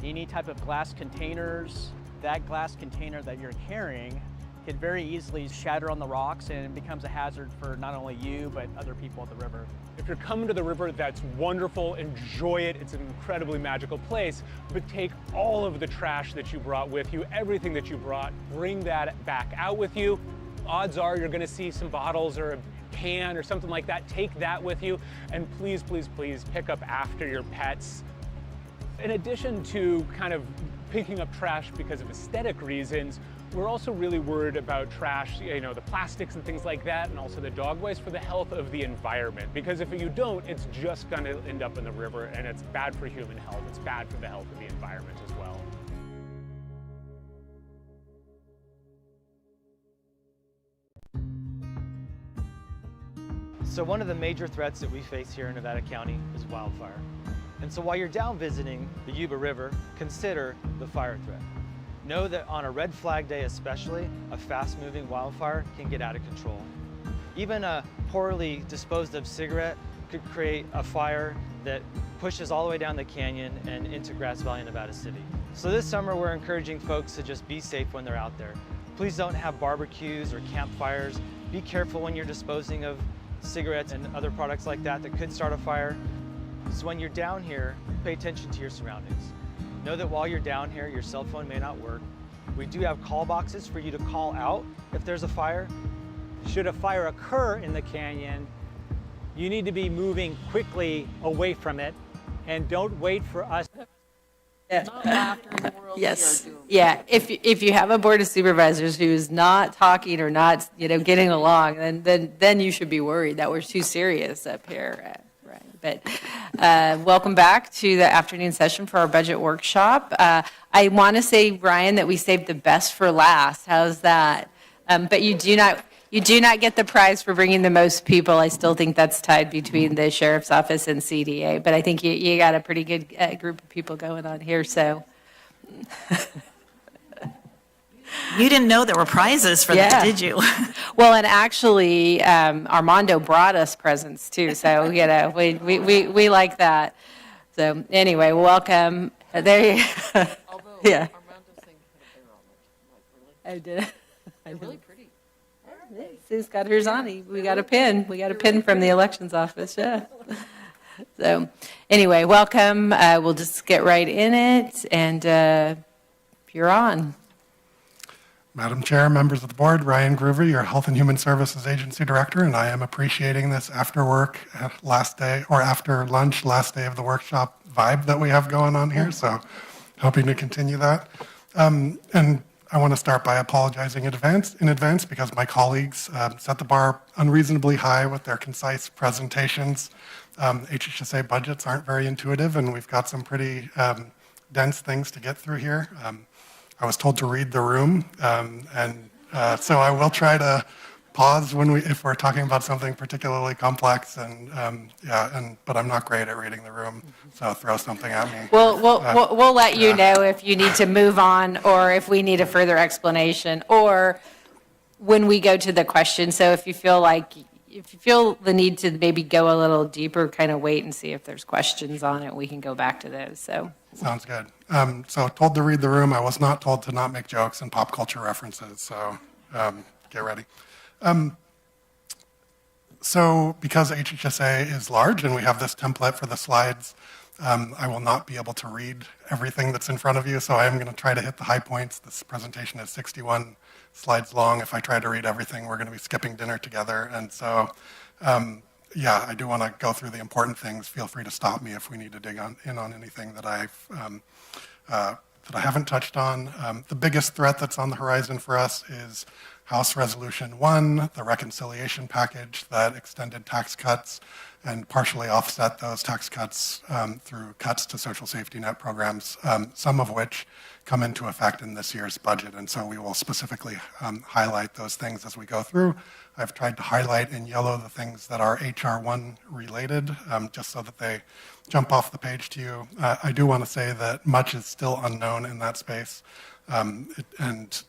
any type of glass containers. That glass container that you're carrying can very easily shatter on the rocks, and it becomes a hazard for not only you, but other people at the river. If you're coming to the river, that's wonderful, enjoy it, it's an incredibly magical place, but take all of the trash that you brought with you, everything that you brought, bring that back out with you. Odds are you're gonna see some bottles or a can or something like that, take that with you, and please, please, please pick up after your pets. In addition to kind of picking up trash because of aesthetic reasons, we're also really worried about trash, the plastics and things like that, and also the dog waste for the health of the environment. Because if you don't, it's just gonna end up in the river, and it's bad for human health. It's bad for the health of the environment as well. So one of the major threats that we face here in Nevada County is wildfire. And so while you're down visiting the Yuba River, consider the fire threat. Know that on a red flag day especially, a fast-moving wildfire can get out of control. Even a poorly disposed of cigarette could create a fire that pushes all the way down the canyon and into Grass Valley, Nevada City. So this summer we're encouraging folks to just be safe when they're out there. Please don't have barbecues or campfires. Be careful when you're disposing of cigarettes and other products like that could start a fire. So when you're down here, pay attention to your surroundings. Know that while you're down here, your cell phone may not work. We do have call boxes for you to call out if there's a fire. Should a fire occur in the canyon, you need to be moving quickly away from it, and don't wait for us. Yes. Yeah. If you have a board of supervisors who's not talking or not, getting along, then you should be worried that we're too serious up here. Right. But welcome back to the afternoon session for our budget workshop. I want to say, Ryan, that we saved the best for last. How's that? But you do not. You do not get the prize for bringing the most people. I still think that's tied between the sheriff's office and CDA, but I think you got a pretty good group of people going on here, so. You didn't know there were prizes for that, did you? Well, and actually, Armando brought us presents too, so, you know, we like that. So anyway, welcome. There you go. Yeah. I did. They're really pretty. Sue's got hers on. We got a pin. We got a pin from the elections office, yeah. So anyway, welcome. We'll just get right in it, and you're on. Madam Chair, members of the board, Ryan Groover, your Health and Human Services Agency Director, and I am appreciating this after work, last day, or after lunch, last day of the workshop vibe that we have going on here, so hoping to continue that. And I want to start by apologizing in advance because my colleagues set the bar unreasonably high with their concise presentations. HHSA budgets aren't very intuitive, and we've got some pretty dense things to get through here. I was told to read the room, so I will try to pause if we're talking about something particularly complex, but I'm not great at reading the room, so throw something at me. We'll let you know if you need to move on, or if we need a further explanation, or when we go to the question. So if you feel the need to maybe go a little deeper, kind of wait and see if there's questions on it. We can go back to those. So. Sounds good. So told to read the room. I was not told to not make jokes and pop culture references. So get ready. So because HHSA is large and we have this template for the slides, I will not be able to read everything that's in front of you. So I am going to try to hit the high points. This presentation is 61 slides long. If I try to read everything, we're going to be skipping dinner together. And so, I do want to go through the important things. Feel free to stop me if we need to dig in on anything that I haven't touched on. The biggest threat that's on the horizon for us is House Resolution 1, the reconciliation package that extended tax cuts and partially offset those tax cuts through cuts to social safety net programs, some of which come into effect in this year's budget. And so we will specifically highlight those things as we go through. I've tried to highlight in yellow the things that are HR1 related, just so that they jump off the page to you. I do want to say that much is still unknown in that space, and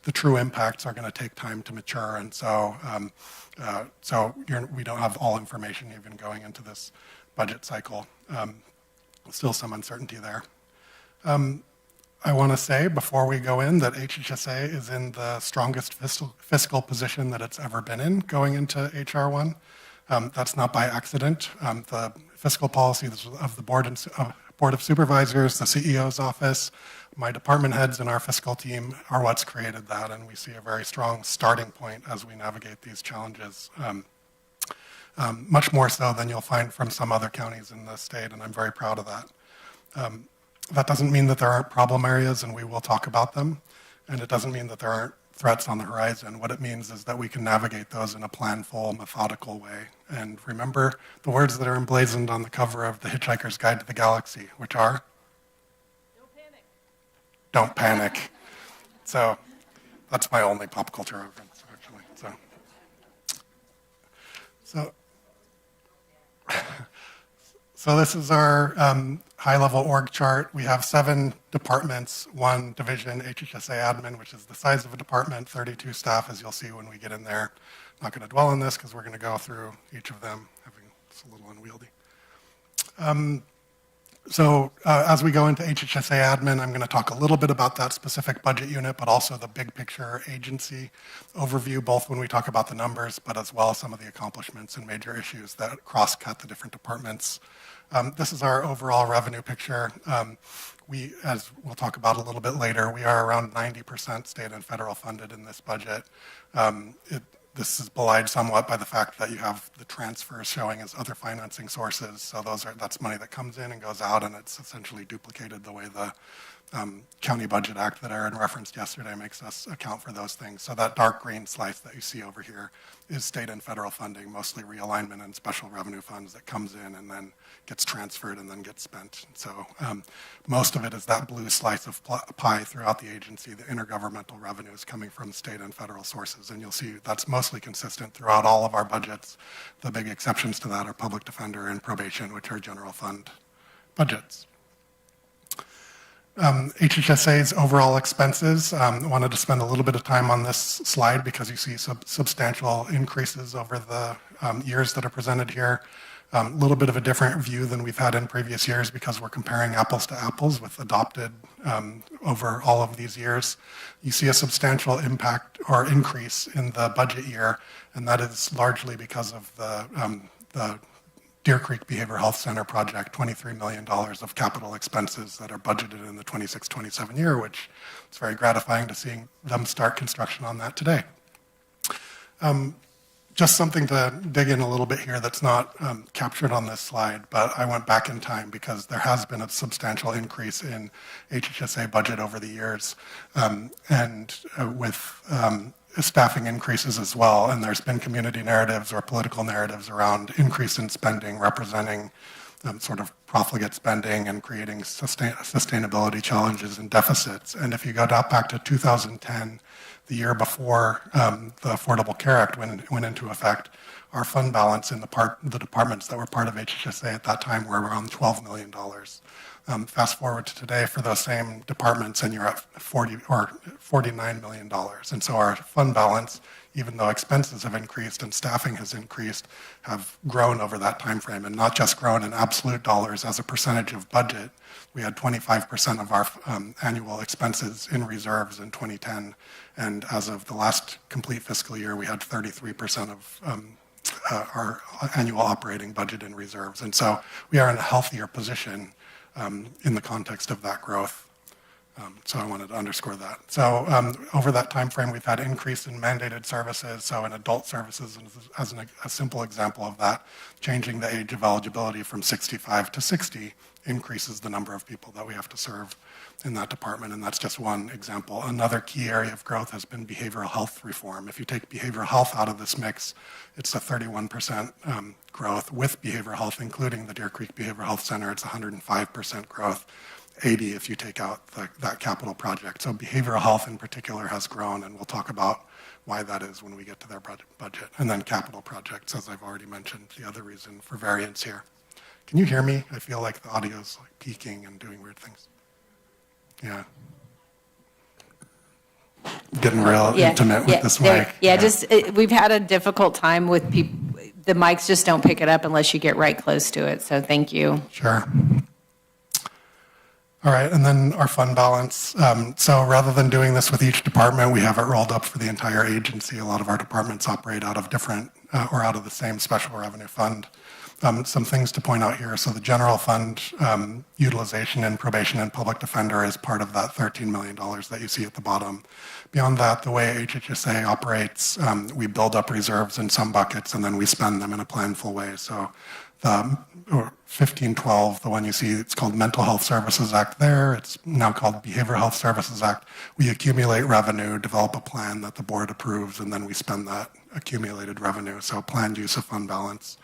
the true impacts are going to take time to mature. And so, we don't have all information even going into this budget cycle. Still some uncertainty there. I want to say before we go in that HHSA is in the strongest fiscal position that it's ever been in going into HR1. That's not by accident. The fiscal policies of the Board of Supervisors, the CEO's office, my department heads and our fiscal team are what's created that, and we see a very strong starting point as we navigate these challenges. Much more so than you'll find from some other counties in the state, and I'm very proud of that. That doesn't mean that there aren't problem areas, and we will talk about them. And it doesn't mean that there aren't threats on the horizon. What it means is that we can navigate those in a planful, methodical way. And remember the words that are emblazoned on the cover of The Hitchhiker's Guide to the Galaxy, which are? Don't panic. Don't panic. So that's my only pop culture reference, actually. So this is our high-level org chart. We have 7 departments, 1 division, HHSA admin, which is the size of a department, 32 staff, as you'll see when we get in there. I'm not going to dwell on this because we're going to go through each of them. It's a little unwieldy. As we go into HHSA admin, I'm going to talk a little bit about that specific budget unit, but also the big picture agency overview, both when we talk about the numbers, but as well as some of the accomplishments and major issues that cross-cut the different departments. This is our overall revenue picture. As we'll talk about a little bit later, we are around 90% state and federal funded in this budget. This is belied somewhat by the fact that you have the transfers showing as other financing sources. So that's money that comes in and goes out, and it's essentially duplicated the way the County Budget Act that Aaron referenced yesterday makes us account for those things. So that dark green slice that you see over here is state and federal funding, mostly realignment and special revenue funds that comes in and then gets transferred and then gets spent. So most of it is that blue slice of pie throughout the agency, the intergovernmental revenues coming from state and federal sources. And you'll see that's mostly consistent throughout all of our budgets. The big exceptions to that are public defender and probation, which are general fund budgets. HHSA's overall expenses, wanted to spend a little bit of time on this slide because you see substantial increases over the years that are presented here. A little bit of a different view than we've had in previous years because we're comparing apples to apples with adopted over all of these years. You see a substantial impact or increase in the budget year, and that is largely because of the Deer Creek Behavioral Health Center project, $23 million of capital expenses that are budgeted in the 26-27 year, which it's very gratifying to see them start construction on that today. Just something to dig in a little bit here that's not captured on this slide, but I went back in time because there has been a substantial increase in HHSA budget over the years, and with staffing increases as well, and there's been community narratives or political narratives around increase in spending representing sort of profligate spending and creating sustainability challenges and deficits. And if you go back to 2010, the year before the Affordable Care Act went into effect, our fund balance in the departments that were part of HHSA at that time were around $12 million. Fast forward to today for those same departments and you're at $49 million. And so our fund balance, even though expenses have increased and staffing has increased, have grown over that time frame, and not just grown in absolute dollars as a percentage of budget. We had 25% of our annual expenses in reserves in 2010, and as of the last complete fiscal year, we had 33% of our annual operating budget in reserves. And so we are in a healthier position in the context of that growth. So I wanted to underscore that. So over that time frame, we've had increase in mandated services. So in adult services, as a simple example of that, changing the age of eligibility from 65 to 60 increases the number of people that we have to serve in that department, and that's just one example. Another key area of growth has been behavioral health reform. If you take behavioral health out of this mix, it's a 31% growth. With behavioral health, including the Deer Creek Behavioral Health Center, it's 105% growth. 80 if you take out that capital project. So behavioral health in particular has grown, and we'll talk about why that is when we get to their budget. And then capital projects, as I've already mentioned, the other reason for variance here. Can you hear me? I feel like the audio's like peaking and doing weird things. Yeah. Getting real intimate with this mic. Just we've had a difficult time with people. The mics just don't pick it up unless you get right close to it. So thank you. Sure. All right, and then our fund balance. So rather than doing this with each department, we have it rolled up for the entire agency. A lot of our departments operate out of different or out of the same special revenue fund. Some things to point out here. So the general fund utilization in probation and public defender is part of that $13 million that you see at the bottom. Beyond that, the way HHSA operates, we build up reserves in some buckets and then we spend them in a planful way. So the 1512, the one you see, it's called Mental Health Services Act there. It's now called Behavioral Health Services Act. We accumulate revenue, develop a plan that the board approves, and then we spend that accumulated revenue. So planned use of fund balance.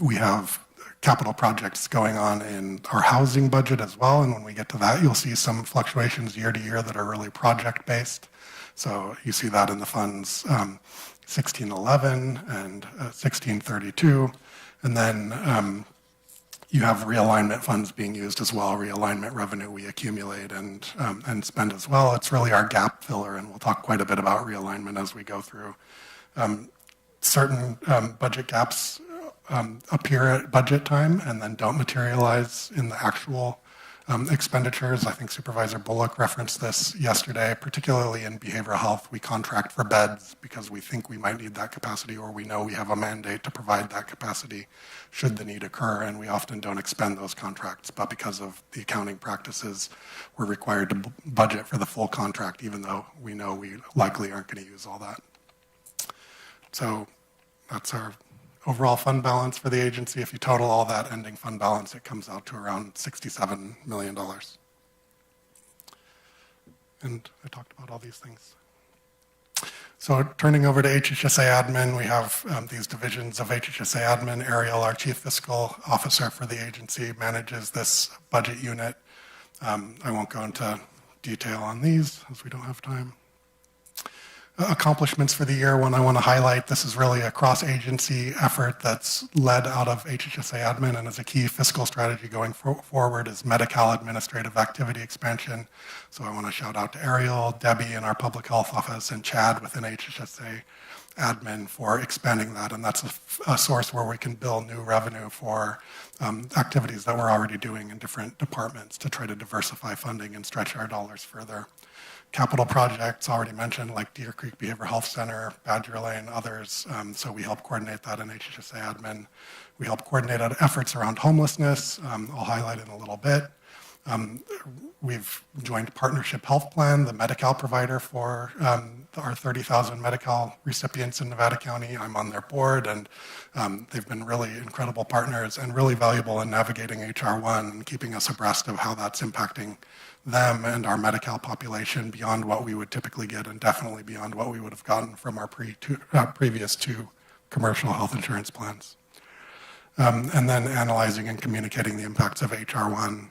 We have capital projects going on in our housing budget as well, and when we get to that, you'll see some fluctuations year to year that are really project-based. So you see that in the funds 1611 and 1632, and then you have realignment funds being used as well. Realignment revenue we accumulate and spend as well. It's really our gap filler, and we'll talk quite a bit about realignment as we go through. Certain budget gaps appear at budget time and then don't materialize in the actual expenditures. I think Supervisor Bullock referenced this yesterday, particularly in behavioral health. We contract for beds because we think we might need that capacity, or we know we have a mandate to provide that capacity should the need occur, and we often don't expend those contracts. But because of the accounting practices, we're required to budget for the full contract, even though we know we likely aren't going to use all that. So that's our overall fund balance for the agency. If you total all that ending fund balance, it comes out to around $67 million. And I talked about all these things. So turning over to HHSA admin, we have these divisions of HHSA admin. Ariel, our chief fiscal officer for the agency, manages this budget unit. I won't go into detail on these as we don't have time. Accomplishments for the year, one I want to highlight, this is really a cross-agency effort that's led out of HHSA admin and is a key fiscal strategy going forward is Medi-Cal administrative activity expansion. So I want to shout out to Ariel, Debbie in our public health office, and Chad within HHSA admin for expanding that. And that's a source where we can build new revenue for activities that we're already doing in different departments to try to diversify funding and stretch our dollars further. Capital projects already mentioned, like Deer Creek Behavioral Health Center, Badger Lane, others. So we help coordinate that in HHSA admin. We help coordinate efforts around homelessness. I'll highlight in a little bit. We've joined Partnership Health Plan, the Medi-Cal provider for our 30,000 Medi-Cal recipients in Nevada County. I'm on their board, and they've been really incredible partners and really valuable in navigating HR1 and keeping us abreast of how that's impacting them and our Medi-Cal population beyond what we would typically get and definitely beyond what we would have gotten from our previous two commercial health insurance plans. And then analyzing and communicating the impacts of HR1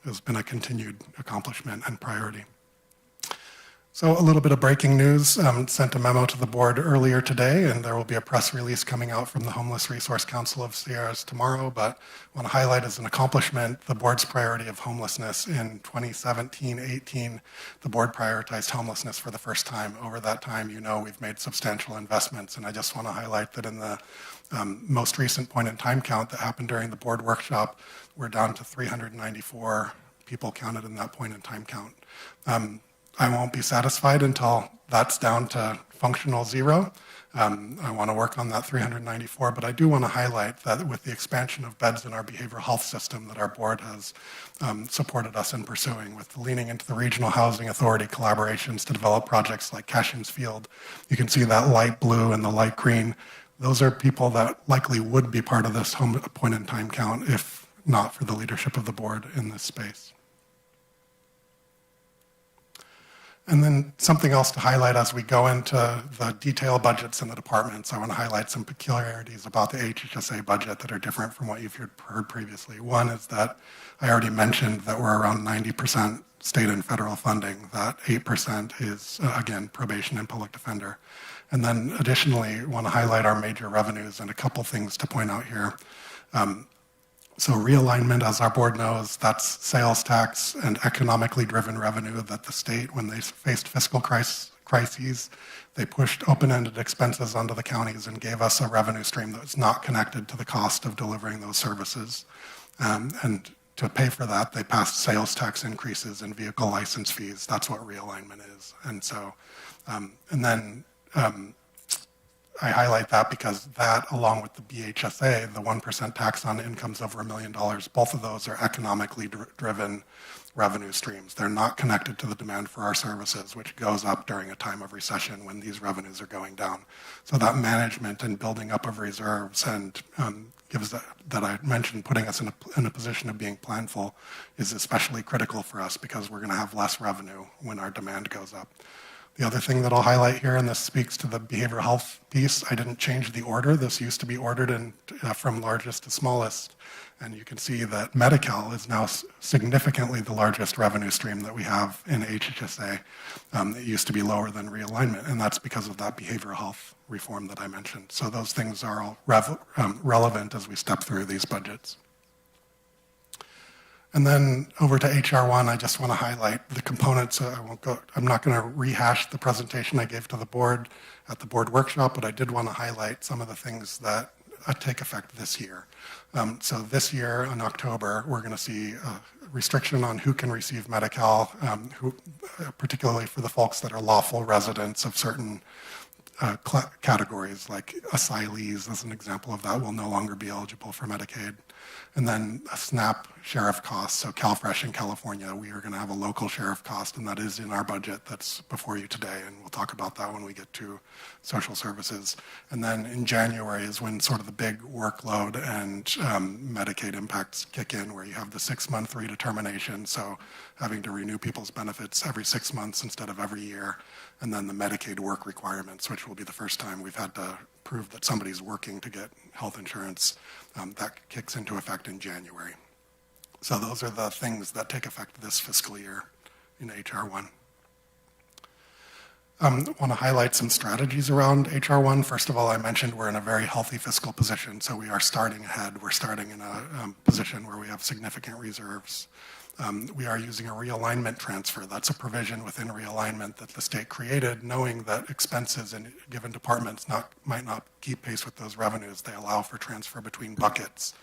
has been a continued accomplishment and priority. So a little bit of breaking news, sent a memo to the board earlier today, and there will be a press release coming out from the Homeless Resource Council of Sierras tomorrow, but I want to highlight as an accomplishment the board's priority of homelessness. In 2017-18, the board prioritized homelessness for the first time. Over that time, you know, we've made substantial investments, and I just want to highlight that in the most recent point in time count that happened during the board workshop, we're down to 394 people counted in that point in time count. I won't be satisfied until that's down to functional zero. I want to work on that 394, but I do want to highlight that with the expansion of beds in our behavioral health system that our board has supported us in pursuing, with leaning into the Regional Housing Authority collaborations to develop projects like Cashin's Field. You can see that light blue and the light green. Those are people that likely would be part of this point in time count if not for the leadership of the board in this space. And then something else to highlight as we go into the detailed budgets in the departments. I want to highlight some peculiarities about the HHSA budget that are different from what you've heard previously. One is that I already mentioned that we're around 90% state and federal funding. That 8% is, again, probation and public defender. And then additionally, want to highlight our major revenues and a couple things to point out here. So realignment, as our board knows, that's sales tax and economically driven revenue that the state, when they faced fiscal crises, they pushed open-ended expenses onto the counties and gave us a revenue stream that was not connected to the cost of delivering those services. And to pay for that, they passed sales tax increases and vehicle license fees. That's what realignment is. And so, I highlight that because that, along with the BHSA, the 1% tax on incomes over $1 million, both of those are economically driven revenue streams. They're not connected to the demand for our services, which goes up during a time of recession when these revenues are going down. So that management and building up of reserves and gives that I mentioned, putting us in a position of being planful is especially critical for us because we're going to have less revenue when our demand goes up. The other thing that I'll highlight here, and this speaks to the behavioral health piece, I didn't change the order. This used to be ordered from largest to smallest. And you can see that Medi-Cal is now significantly the largest revenue stream that we have in HHSA. It used to be lower than realignment, and that's because of that behavioral health reform that I mentioned. So those things are all relevant as we step through these budgets. And then over to HR1, I just want to highlight the components. I'm not going to rehash the presentation I gave to the board at the board workshop, but I did want to highlight some of the things that take effect this year. So this year in October, we're going to see a restriction on who can receive Medi-Cal, particularly for the folks that are lawful residents of certain categories, like asylees, as an example of that, will no longer be eligible for Medicaid. And then a SNAP share of costs. So CalFresh in California, we are going to have a local share of cost, and that is in our budget that's before you today, and we'll talk about that when we get to social services. And then in January is when sort of the big workload and Medicaid impacts kick in, where you have the 6-month redetermination, so having to renew people's benefits every 6 months instead of every year, and then the Medicaid work requirements, which will be the first time we've had to prove that somebody's working to get health insurance. That kicks into effect in January. So those are the things that take effect this fiscal year in HR 1. I want to highlight some strategies around HR 1. First of all, I mentioned we're in a very healthy fiscal position, so we are starting ahead. We're starting in a position where we have significant reserves. We are using a realignment transfer. That's a provision within realignment that the state created, knowing that expenses in given departments might not keep pace with those revenues. They allow for transfer between buckets.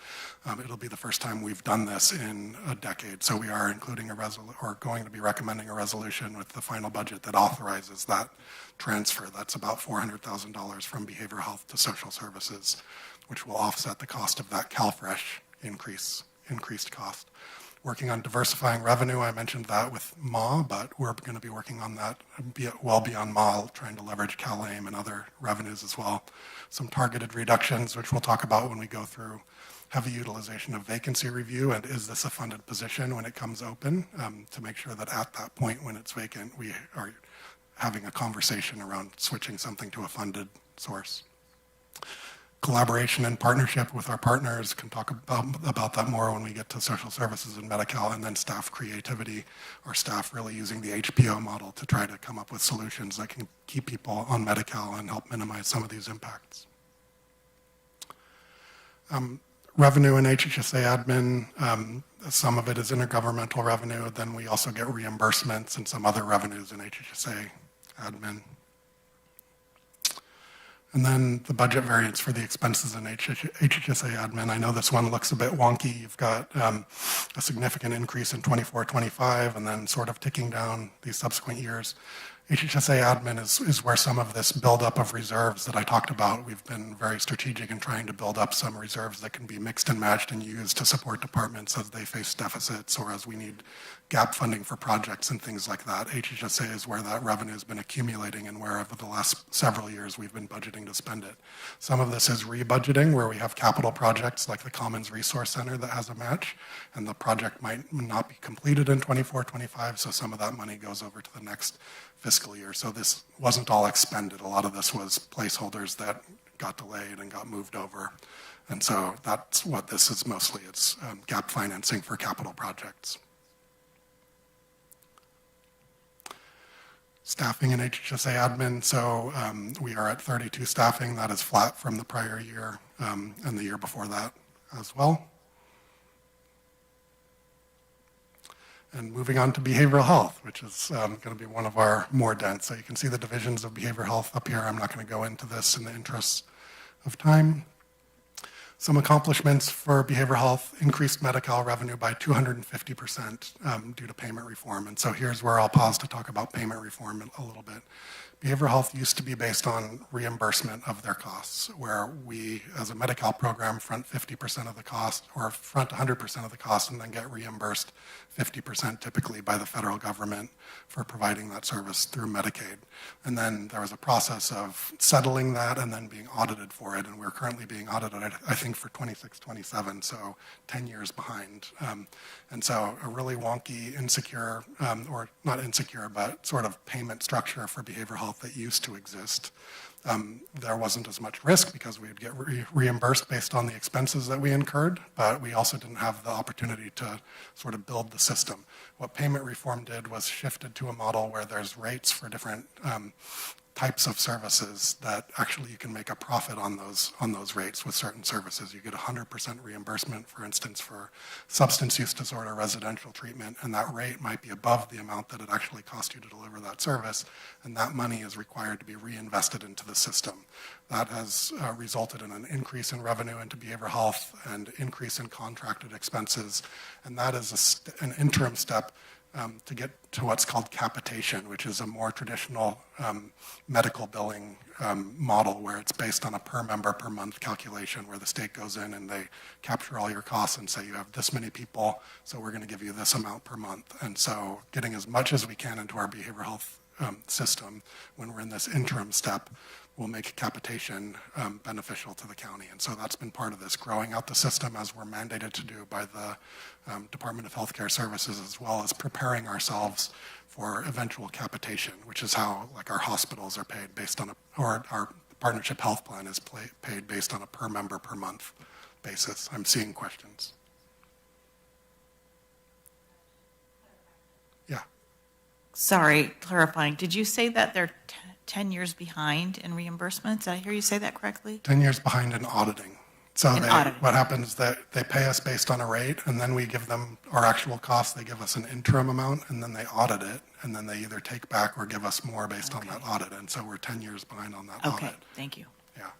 It'll be the first time we've done this in a decade. So we are including going to be recommending a resolution with the final budget that authorizes that transfer. That's about $400,000 from behavioral health to social services, which will offset the cost of that CalFresh increased cost. Working on diversifying revenue, I mentioned that with MA, but we're going to be working on that well beyond MA, trying to leverage CalAIM and other revenues as well. Some targeted reductions, which we'll talk about when we go through heavy utilization of vacancy review, and is this a funded position when it comes open, to make sure that at that point when it's vacant, we are having a conversation around switching something to a funded source. Collaboration and partnership with our partners, can talk about that more when we get to social services and Medi-Cal, and then staff creativity, our staff really using the HPO model to try to come up with solutions that can keep people on Medi-Cal and help minimize some of these impacts. Revenue in HHSA admin, some of it is intergovernmental revenue, then we also get reimbursements and some other revenues in HHSA admin. And then the budget variance for the expenses in HHSA admin. I know this one looks a bit wonky. You've got a significant increase in 24-25 and then sort of ticking down these subsequent years. HHSA admin is where some of this buildup of reserves that I talked about. We've been very strategic in trying to build up some reserves that can be mixed and matched and used to support departments as they face deficits or as we need gap funding for projects and things like that. HHSA is where that revenue has been accumulating and where over the last several years we've been budgeting to spend it. Some of this is rebudgeting, where we have capital projects like the Commons Resource Center that has a match, and the project might not be completed in 24-25, so some of that money goes over to the next fiscal year. So this wasn't all expended. A lot of this was placeholders that got delayed and got moved over. And so that's what this is mostly. It's gap financing for capital projects. Staffing in HHSA admin, so we are at 32 staffing. That is flat from the prior year and the year before that as well. And moving on to behavioral health, which is going to be one of our more dense. So you can see the divisions of behavioral health up here. I'm not going to go into this in the interest of time. Some accomplishments for behavioral health: increased Medi-Cal revenue by 250% due to payment reform. And so here's where I'll pause to talk about payment reform a little bit. Behavioral health used to be based on reimbursement of their costs, where we, as a Medi-Cal program, front 50% of the cost, or front 100% of the cost, and then get reimbursed 50% typically by the federal government for providing that service through Medicaid. And then there was a process of settling that and then being audited for it, and we're currently being audited, I think, for 26-27, so 10 years behind. And so a really wonky, insecure, or not insecure, but sort of payment structure for behavioral health that used to exist. There wasn't as much risk because we would get reimbursed based on the expenses that we incurred, but we also didn't have the opportunity to sort of build the system. What payment reform did was shifted to a model where there's rates for different types of services that actually you can make a profit on those rates with certain services. You get 100% reimbursement, for instance, for substance use disorder residential treatment, and that rate might be above the amount that it actually cost you to deliver that service, and that money is required to be reinvested into the system. That has resulted in an increase in revenue into behavioral health and increase in contracted expenses, and that is an interim step to get to what's called capitation, which is a more traditional medical billing model where it's based on a per member per month calculation where the state goes in and they capture all your costs and say you have this many people, so we're going to give you this amount per month. And so getting as much as we can into our behavioral health system when we're in this interim step will make capitation beneficial to the county. And so that's been part of this, growing out the system as we're mandated to do by the Department of Healthcare Services, as well as preparing ourselves for eventual capitation, which is how like our hospitals are paid based on or our partnership health plan is paid based on a per member per month basis. I'm seeing questions. Yeah. Sorry, clarifying. Did you say that they're 10 years behind in reimbursements? Did I hear you say that correctly? 10 years behind in auditing. So what happens is that they pay us based on a rate, and then we give them our actual costs. They give us an interim amount, and then they audit it, and then they either take back or give us more based on that audit. And so we're 10 years behind on that audit. Okay, thank you. Yeah.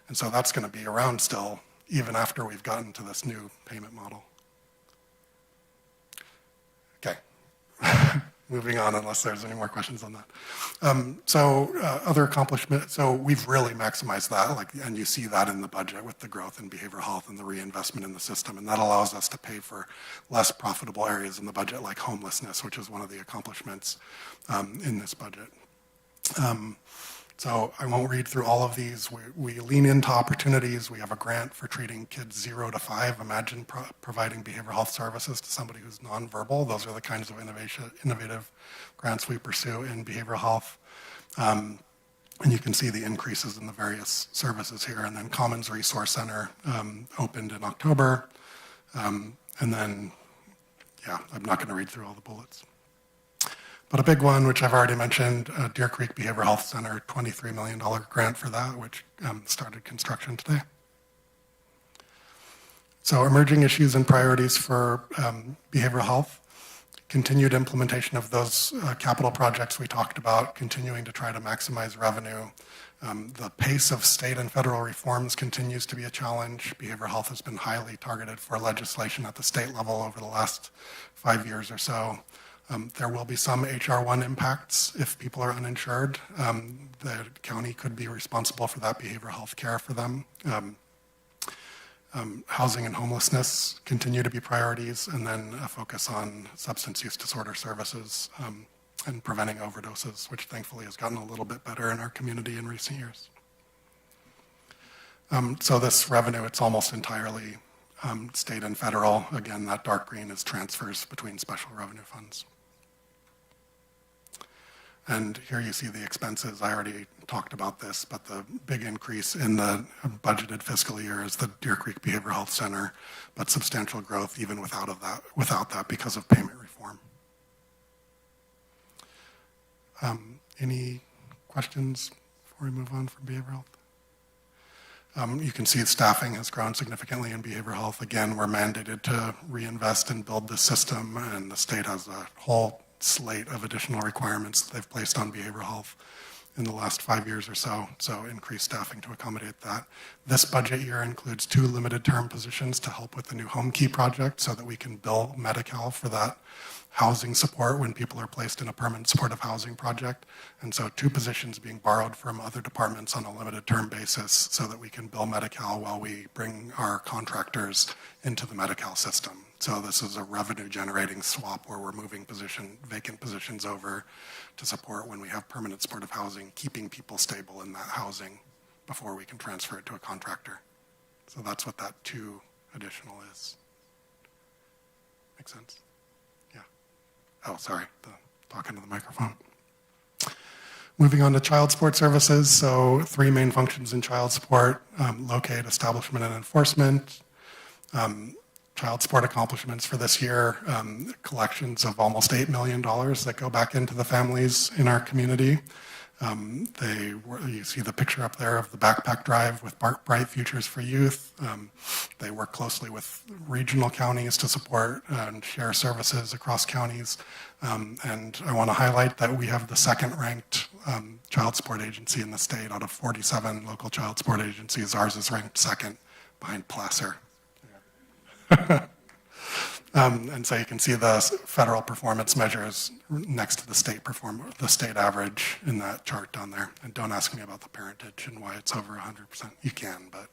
And so that's going to be around still, even after we've gotten to this new payment model. Okay. Moving on, unless there's any more questions on that. Other accomplishments, so we've really maximized that, and you see that in the budget with the growth in behavioral health and the reinvestment in the system, and that allows us to pay for less profitable areas in the budget, like homelessness, which is one of the accomplishments in this budget. So I won't read through all of these. We lean into opportunities. We have a grant for treating kids 0 to 5. Imagine providing behavioral health services to somebody who's nonverbal. Those are the kinds of innovative grants we pursue in behavioral health. And you can see the increases in the various services here. And then Commons Resource Center opened in October. And then, yeah, I'm not going to read through all the bullets. But a big one, which I've already mentioned, Deer Creek Behavioral Health Center, $23 million grant for that, which started construction today. So emerging issues and priorities for behavioral health, continued implementation of those capital projects we talked about, continuing to try to maximize revenue. The pace of state and federal reforms continues to be a challenge. Behavioral health has been highly targeted for legislation at the state level over the last 5 years or so. There will be some HR1 impacts if people are uninsured. The county could be responsible for that behavioral health care for them. Housing and homelessness continue to be priorities, and then a focus on substance use disorder services and preventing overdoses, which thankfully has gotten a little bit better in our community in recent years. So this revenue, it's almost entirely state and federal. Again, that dark green is transfers between special revenue funds. And here you see the expenses. I already talked about this, but the big increase in the budgeted fiscal year is the Deer Creek Behavioral Health Center, but substantial growth even without that because of payment reform. Any questions before we move on from behavioral health? You can see staffing has grown significantly in behavioral health. Again, we're mandated to reinvest and build the system, and the state has a whole slate of additional requirements that they've placed on behavioral health in the last 5 years or so, so increased staffing to accommodate that. This budget year includes 2 limited term positions to help with the new Home Key project so that we can bill Medi-Cal for that housing support when people are placed in a permanent supportive housing project. And so 2 positions being borrowed from other departments on a limited term basis so that we can bill Medi-Cal while we bring our contractors into the Medi-Cal system. So this is a revenue generating swap where we're moving vacant positions over to support when we have permanent supportive housing, keeping people stable in that housing before we can transfer it to a contractor. So that's what that 2 additional is. Make sense? Yeah. Oh, sorry, talking to the microphone. Moving on to child support services. So 3 main functions in child support: locate, establishment, and enforcement. Child support accomplishments for this year, collections of almost $8 million that go back into the families in our community. You see the picture up there of the backpack drive with Bright Futures for Youth. They work closely with regional counties to support and share services across counties. And I want to highlight that we have the 2nd ranked child support agency in the state out of 47 local child support agencies. Ours is ranked 2nd behind Placer. And so you can see the federal performance measures next to the state average in that chart down there. And don't ask me about the parentage and why it's over 100%. You can, but.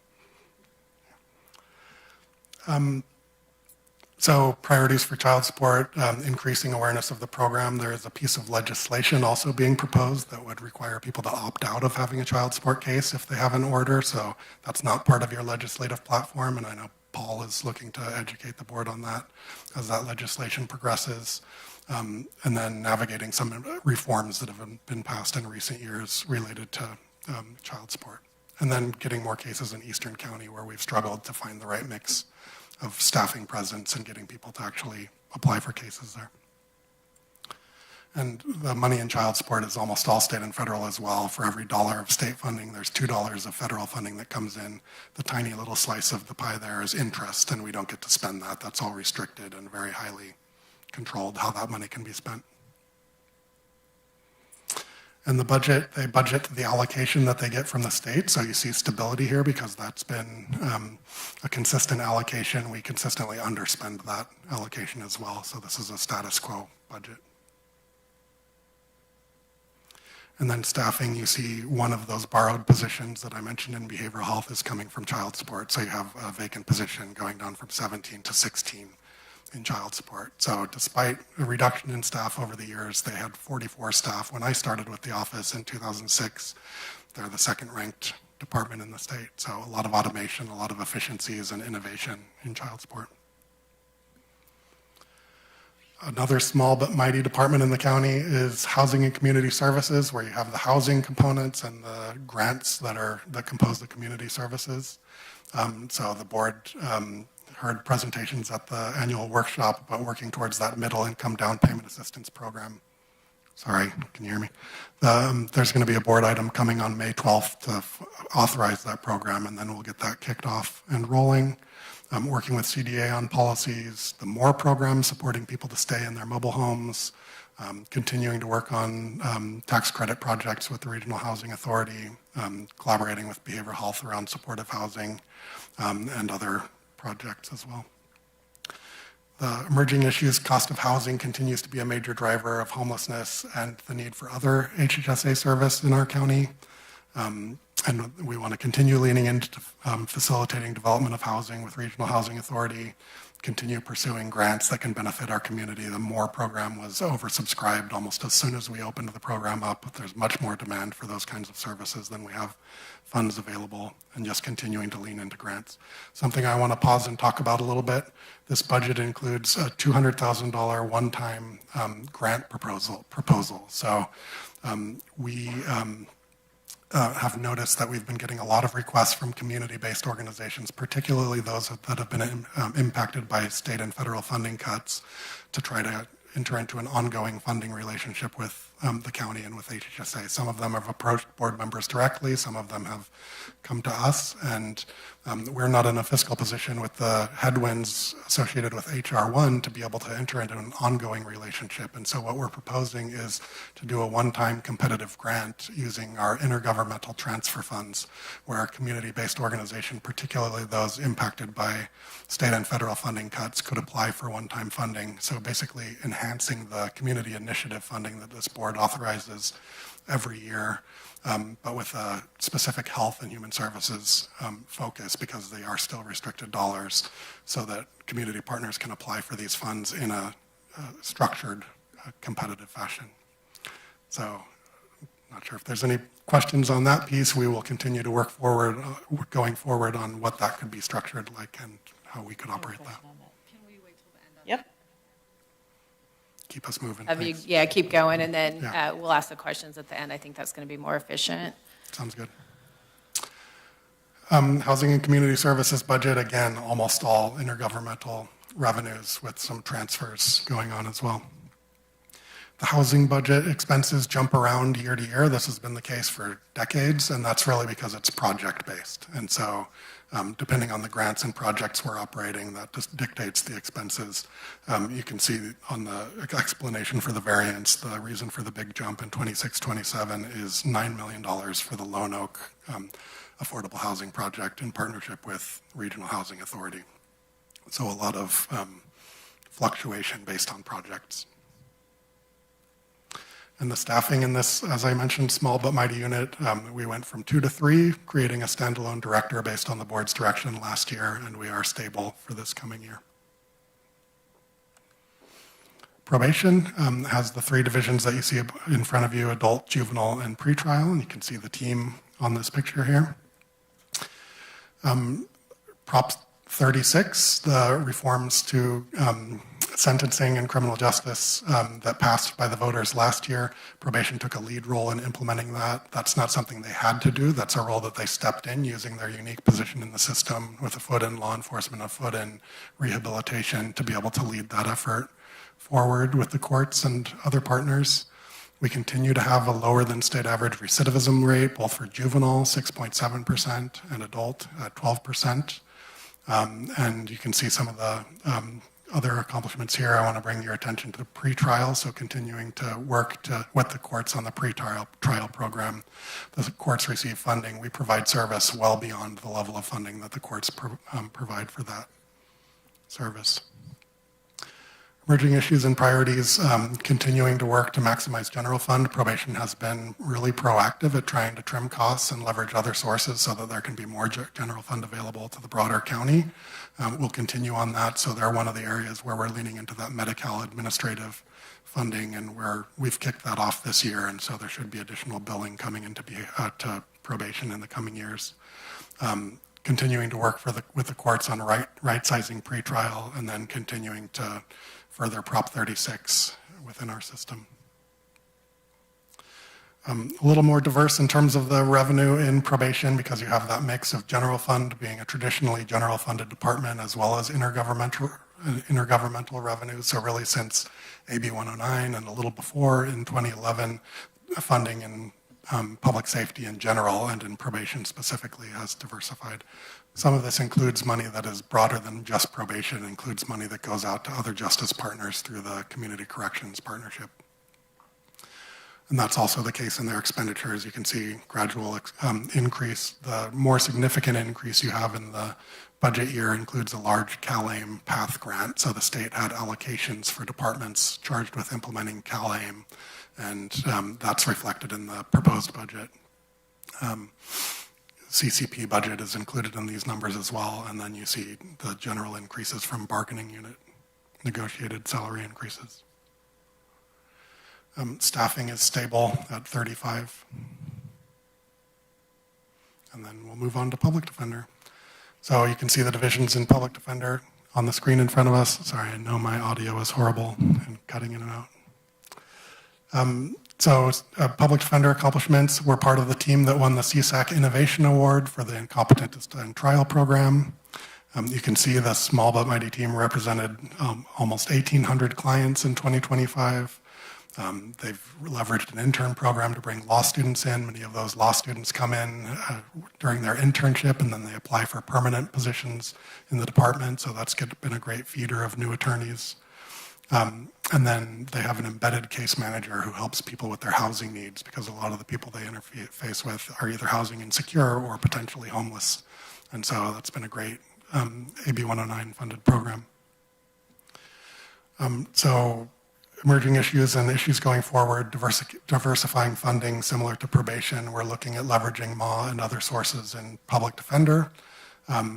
So priorities for child support, increasing awareness of the program. There is a piece of legislation also being proposed that would require people to opt out of having a child support case if they have an order. So that's not part of your legislative platform. And I know Paul is looking to educate the board on that as that legislation progresses. And then navigating some reforms that have been passed in recent years related to child support. And then getting more cases in Eastern County where we've struggled to find the right mix of staffing presence and getting people to actually apply for cases there. And the money in child support is almost all state and federal as well. For every $1 of state funding, there's $2 of federal funding that comes in. The tiny little slice of the pie there is interest, and we don't get to spend that. That's all restricted and very highly controlled how that money can be spent. And the budget, they budget the allocation that they get from the state. So you see stability here because that's been a consistent allocation. We consistently underspend that allocation as well. So this is a status quo budget. And then staffing, you see one of those borrowed positions that I mentioned in behavioral health is coming from child support. So you have a vacant position going down from 17 to 16 in child support. So despite a reduction in staff over the years, they had 44 staff. When I started with the office in 2006, they're the second ranked department in the state. So a lot of automation, a lot of efficiencies and innovation in child support. Another small but mighty department in the county is housing and community services, where you have the housing components and the grants that compose the community services. So the board heard presentations at the annual workshop about working towards that middle income down payment assistance program. Sorry, can you hear me? There's going to be a board item coming on May 12th to authorize that program, and then we'll get that kicked off and rolling. Working with CDA on policies, the MORE program supporting people to stay in their mobile homes, continuing to work on tax credit projects with the Regional Housing Authority, collaborating with behavioral health around supportive housing, and other projects as well. The emerging issues, cost of housing continues to be a major driver of homelessness and the need for other HHSA service in our county. And we want to continue leaning into facilitating development of housing with Regional Housing Authority, continue pursuing grants that can benefit our community. The MORE program was oversubscribed almost as soon as we opened the program up. There's much more demand for those kinds of services than we have funds available, and just continuing to lean into grants. Something I want to pause and talk about a little bit. This budget includes a $200,000 one-time grant proposal. So we have noticed that we've been getting a lot of requests from community-based organizations, particularly those that have been impacted by state and federal funding cuts, to try to enter into an ongoing funding relationship with the county and with HHSA. Some of them have approached board members directly, some of them have come to us, and we're not in a fiscal position with the headwinds associated with HR 1 to be able to enter into an ongoing relationship. And so what we're proposing is to do a one-time competitive grant using our intergovernmental transfer funds, where our community-based organization, particularly those impacted by state and federal funding cuts, could apply for one-time funding. So basically enhancing the community initiative funding that this board authorizes every year, but with a specific health and human services focus, because they are still restricted dollars, so that community partners can apply for these funds in a structured, competitive fashion. So, not sure if there's any questions on that piece. We will continue to work forward, going forward on what that could be structured like and how we could operate that. Can we wait till the end of Yep. Keep us moving. Yeah, keep going, and then Yeah. we'll ask the questions at the end. I think that's going to be more efficient. Sounds good. Housing and community services budget, again, almost all intergovernmental revenues with some transfers going on as well. The housing budget expenses jump around year to year. This has been the case for decades, and that's really because it's project-based. And so depending on the grants and projects we're operating, that just dictates the expenses. You can see on the explanation for the variance, the reason for the big jump in 26-27 is $9 million for the Lone Oak affordable housing project in partnership with Regional Housing Authority. So a lot of fluctuation based on projects. And the staffing in this, as I mentioned, small but mighty unit, we went from 2 to 3, creating a standalone director based on the board's direction last year, and we are stable for this coming year. Probation has the 3 divisions that you see in front of you, adult, juvenile, and pretrial, and you can see the team on this picture here. Prop 36, the reforms to sentencing and criminal justice that passed by the voters last year. Probation took a lead role in implementing that. That's not something they had to do. That's a role that they stepped in using their unique position in the system with a foot in law enforcement, a foot in rehabilitation to be able to lead that effort forward with the courts and other partners. We continue to have a lower than state average recidivism rate, both for juvenile, 6.7%, and adult at 12%. And you can see some of the other accomplishments here. I want to bring your attention to the pretrial, so continuing to work with the courts on the pretrial program. The courts receive funding. We provide service well beyond the level of funding that the courts provide for that service. Emerging issues and priorities, continuing to work to maximize general fund. Probation has been really proactive at trying to trim costs and leverage other sources so that there can be more general fund available to the broader county. We'll continue on that, so they're one of the areas where we're leaning into that Medi-Cal administrative funding, and we've kicked that off this year, and so there should be additional billing coming into to probation in the coming years. Continuing to work with the courts on right-sizing pretrial, and then continuing to further Prop 36 within our system. A little more diverse in terms of the revenue in probation, because you have that mix of general fund being a traditionally general funded department, as well as intergovernmental revenues. So really since AB 109 and a little before in 2011, funding in public safety in general and in probation specifically has diversified. Some of this includes money that is broader than just probation. It includes money that goes out to other justice partners through the Community Corrections Partnership. And that's also the case in their expenditures. You can see gradual increase. The more significant increase you have in the budget year includes a large CalAIM PATH grant. So the state had allocations for departments charged with implementing CalAIM, and that's reflected in the proposed budget. CCP budget is included in these numbers as well, and then you see the general increases from bargaining unit, negotiated salary increases. Staffing is stable at 35. And then we'll move on to public defender. So you can see the divisions in public defender on the screen in front of us. Sorry, I know my audio is horrible and cutting in and out. Public defender accomplishments, we're part of the team that won the CSAC Innovation Award for the Incompetent to Stand Trial program. You can see the small but mighty team represented almost 1,800 clients in 2025. They've leveraged an intern program to bring law students in. Many of those law students come in during their internship, and then they apply for permanent positions in the department. So that's been a great feeder of new attorneys. And then they have an embedded case manager who helps people with their housing needs, because a lot of the people they interface with are either housing insecure or potentially homeless. And so that's been a great AB 109 funded program. Emerging issues and issues going forward, diversifying funding similar to probation. We're looking at leveraging MAW and other sources in public defender,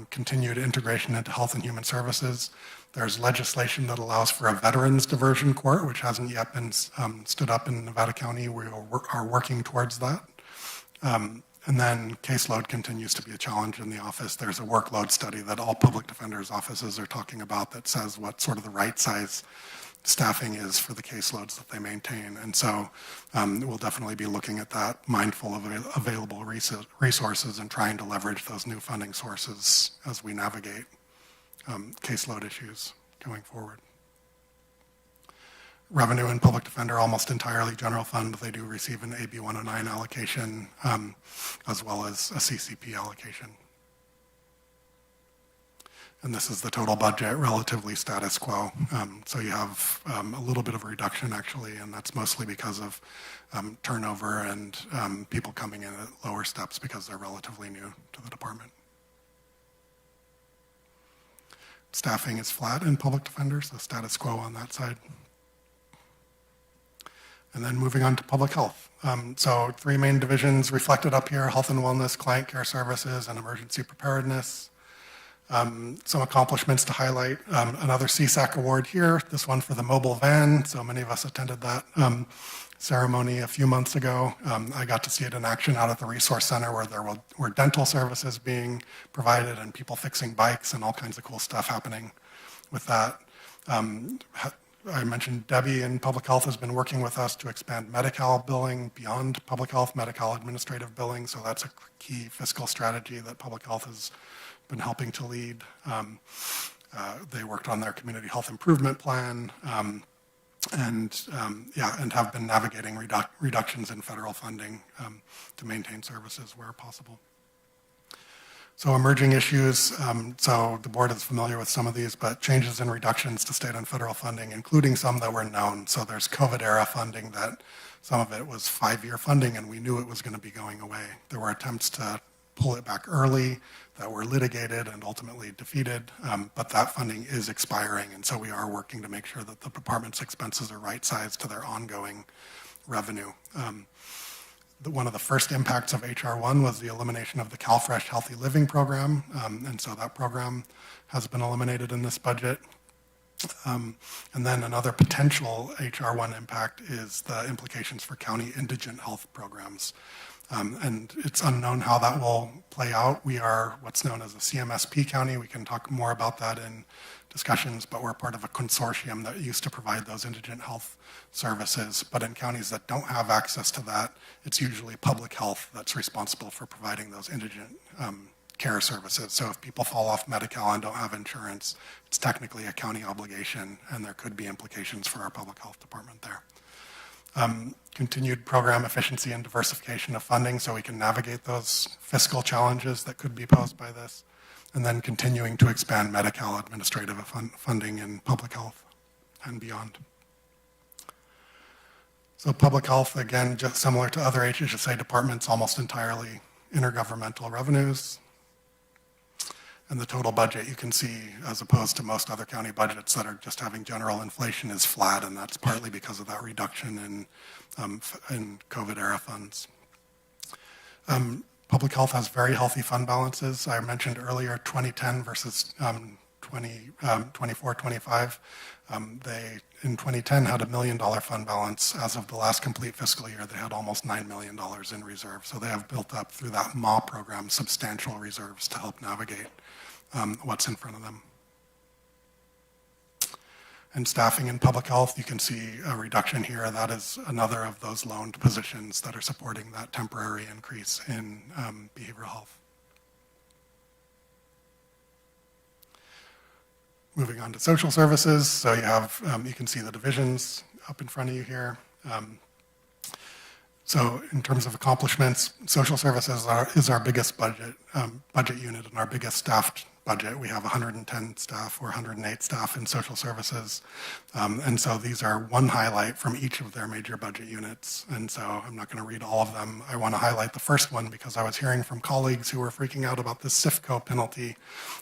continued integration into health and human services. There's legislation that allows for a veterans diversion court, which hasn't yet been stood up in Nevada County. We are working towards that. And then caseload continues to be a challenge in the office. There's a workload study that all public defenders' offices are talking about that says what sort of the right size staffing is for the caseloads that they maintain. And so we'll definitely be looking at that, mindful of available resources and trying to leverage those new funding sources as we navigate caseload issues going forward. Revenue in public defender, almost entirely general fund. They do receive an AB 109 allocation as well as a CCP allocation. And this is the total budget, relatively status quo. So you have a little bit of a reduction actually, and that's mostly because of turnover and people coming in at lower steps because they're relatively new to the department. staffing is flat in public defender, so status quo on that side. And then moving on to public health. So 3 main divisions reflected up here: health and wellness, client care services, and emergency preparedness. Some accomplishments to highlight. Another CSAC award here, this one for the mobile van. So many of us attended that ceremony a few months ago. I got to see it in action out at the Resource Center, where there were dental services being provided and people fixing bikes and all kinds of cool stuff happening with that. I mentioned Debbie in public health has been working with us to expand Medi-Cal billing beyond public health, Medi-Cal administrative billing. So that's a key fiscal strategy that public health has been helping to lead. They worked on their community health improvement plan and have been navigating reductions in federal funding to maintain services where possible. So emerging issues, so the board is familiar with some of these, but changes and reductions to state and federal funding, including some that were known. So there's COVID era funding that some of it was 5-year funding and we knew it was going to be going away. There were attempts to pull it back early that were litigated and ultimately defeated, but that funding is expiring, and so we are working to make sure that the department's expenses are right-sized to their ongoing revenue. One of the first impacts of HR1 was the elimination of the CalFresh Healthy Living program, and so that program has been eliminated in this budget. And then another potential HR1 impact is the implications for county indigent health programs. And it's unknown how that will play out. We are what's known as a CMSP county. We can talk more about that in discussions, but we're part of a consortium that used to provide those indigent health services. But in counties that don't have access to that, it's usually public health that's responsible for providing those indigent care services. So if people fall off Medi-Cal and don't have insurance, it's technically a county obligation, and there could be implications for our public health department there. Continued program efficiency and diversification of funding so we can navigate those fiscal challenges that could be posed by this, and then continuing to expand Medi-Cal administrative funding in public health and beyond. So public health, again, just similar to other HHSA departments, almost entirely intergovernmental revenues. And the total budget, you can see, as opposed to most other county budgets that are just having general inflation, is flat, and that's partly because of that reduction in COVID-era funds. Public health has very healthy fund balances. I mentioned earlier 2010 versus 24-25. They, in 2010, had $1 million fund balance. As of the last complete fiscal year, they had almost $9 million in reserve. So they have built up, through that MAW program, substantial reserves to help navigate what's in front of them. And staffing in public health, you can see a reduction here. That is another of those loaned positions that are supporting that temporary increase in behavioral health. Moving on to social services, so you have, you can see the divisions up in front of you here. So in terms of accomplishments, social services is our biggest budget unit and our biggest staffed budget. We have 110 staff or 108 staff in social services. And so these are one highlight from each of their major budget units. And so I'm not going to read all of them. I want to highlight the first one because I was hearing from colleagues who were freaking out about this CIFCO penalty,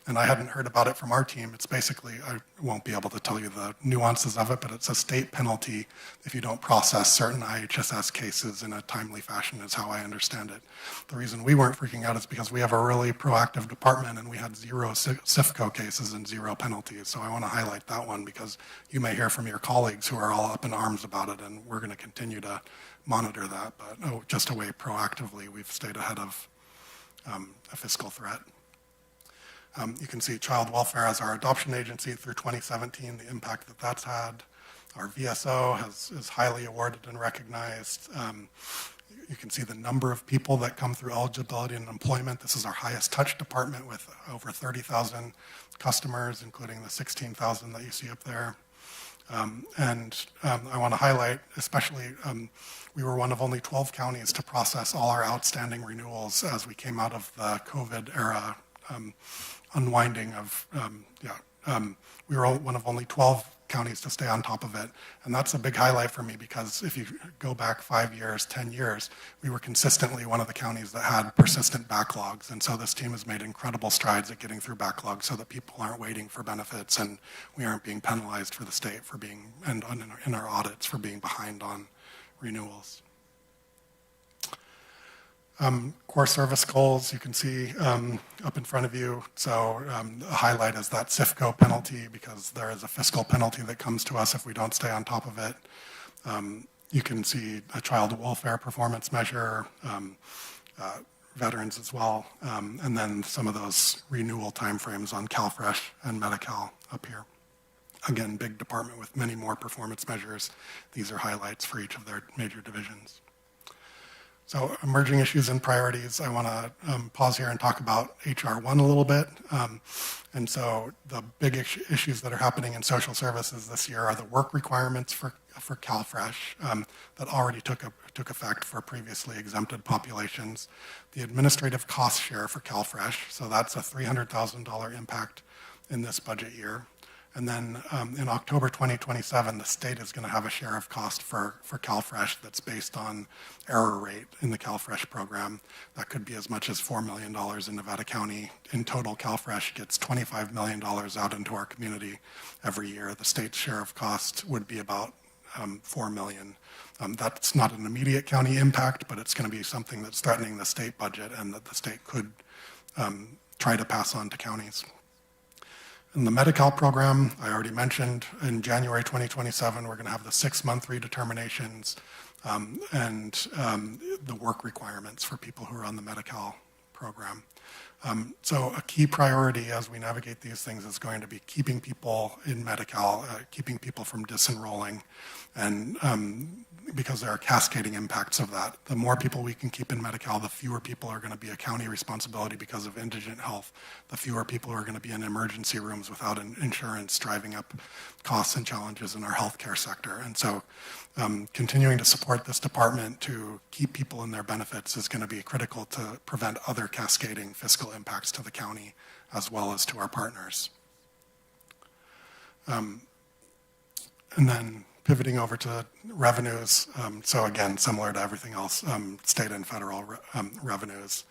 and I hadn't heard about it from our team. It's basically, I won't be able to tell you the nuances of it, but it's a state penalty if you don't process certain IHSS cases in a timely fashion, is how I understand it. The reason we weren't freaking out is because we have a really proactive department and we had 0 CIFCO cases and 0 penalties. So I want to highlight that one because you may hear from your colleagues who are all up in arms about it, and we're going to continue to monitor that. But just a way proactively, we've stayed ahead of a fiscal threat. You can see child welfare as our adoption agency through 2017, the impact that that's had. Our VSO is highly awarded and recognized. You can see the number of people that come through eligibility and employment. This is our highest touch department with over 30,000 customers, including the 16,000 that you see up there. I want to highlight, especially, we were one of only 12 counties to process all our outstanding renewals as we came out of the COVID era unwinding of, we were one of only 12 counties to stay on top of it. And that's a big highlight for me because if you go back 5 years, 10 years, we were consistently one of the counties that had persistent backlogs. And so this team has made incredible strides at getting through backlogs so that people aren't waiting for benefits and we aren't being penalized for the state for being, and in our audits for being behind on renewals. Core service goals, you can see up in front of you. So the highlight is that CIFCO penalty because there is a fiscal penalty that comes to us if we don't stay on top of it. You can see a child welfare performance measure, veterans as well, and then some of those renewal timeframes on CalFresh and Medi-Cal up here. Again, big department with many more performance measures. These are highlights for each of their major divisions. So emerging issues and priorities, I want to pause here and talk about HR1 a little bit. And so the big issues that are happening in social services this year are the work requirements for CalFresh that already took effect for previously exempted populations, the administrative cost share for CalFresh, so that's a $300,000 impact in this budget year. And then in October 2027, the state is going to have a share of cost for CalFresh that's based on error rate in the CalFresh program. That could be as much as $4 million in Nevada County. In total, CalFresh gets $25 million out into our community every year. The state's share of cost would be about $4 million. That's not an immediate county impact, but it's going to be something that's threatening the state budget and that the state could try to pass on to counties. In the Medi-Cal program, I already mentioned, in January 2027, we're going to have the 6-month redeterminations and the work requirements for people who are on the Medi-Cal program. So a key priority as we navigate these things is going to be keeping people in Medi-Cal, keeping people from disenrolling, and because there are cascading impacts of that. The more people we can keep in Medi-Cal, the fewer people are going to be a county responsibility because of indigent health. The fewer people are going to be in emergency rooms without insurance, driving up costs and challenges in our healthcare sector. And so continuing to support this department to keep people in their benefits is going to be critical to prevent other cascading fiscal impacts to the county as well as to our partners. And then pivoting over to revenues, so again, similar to everything else, state and federal revenues,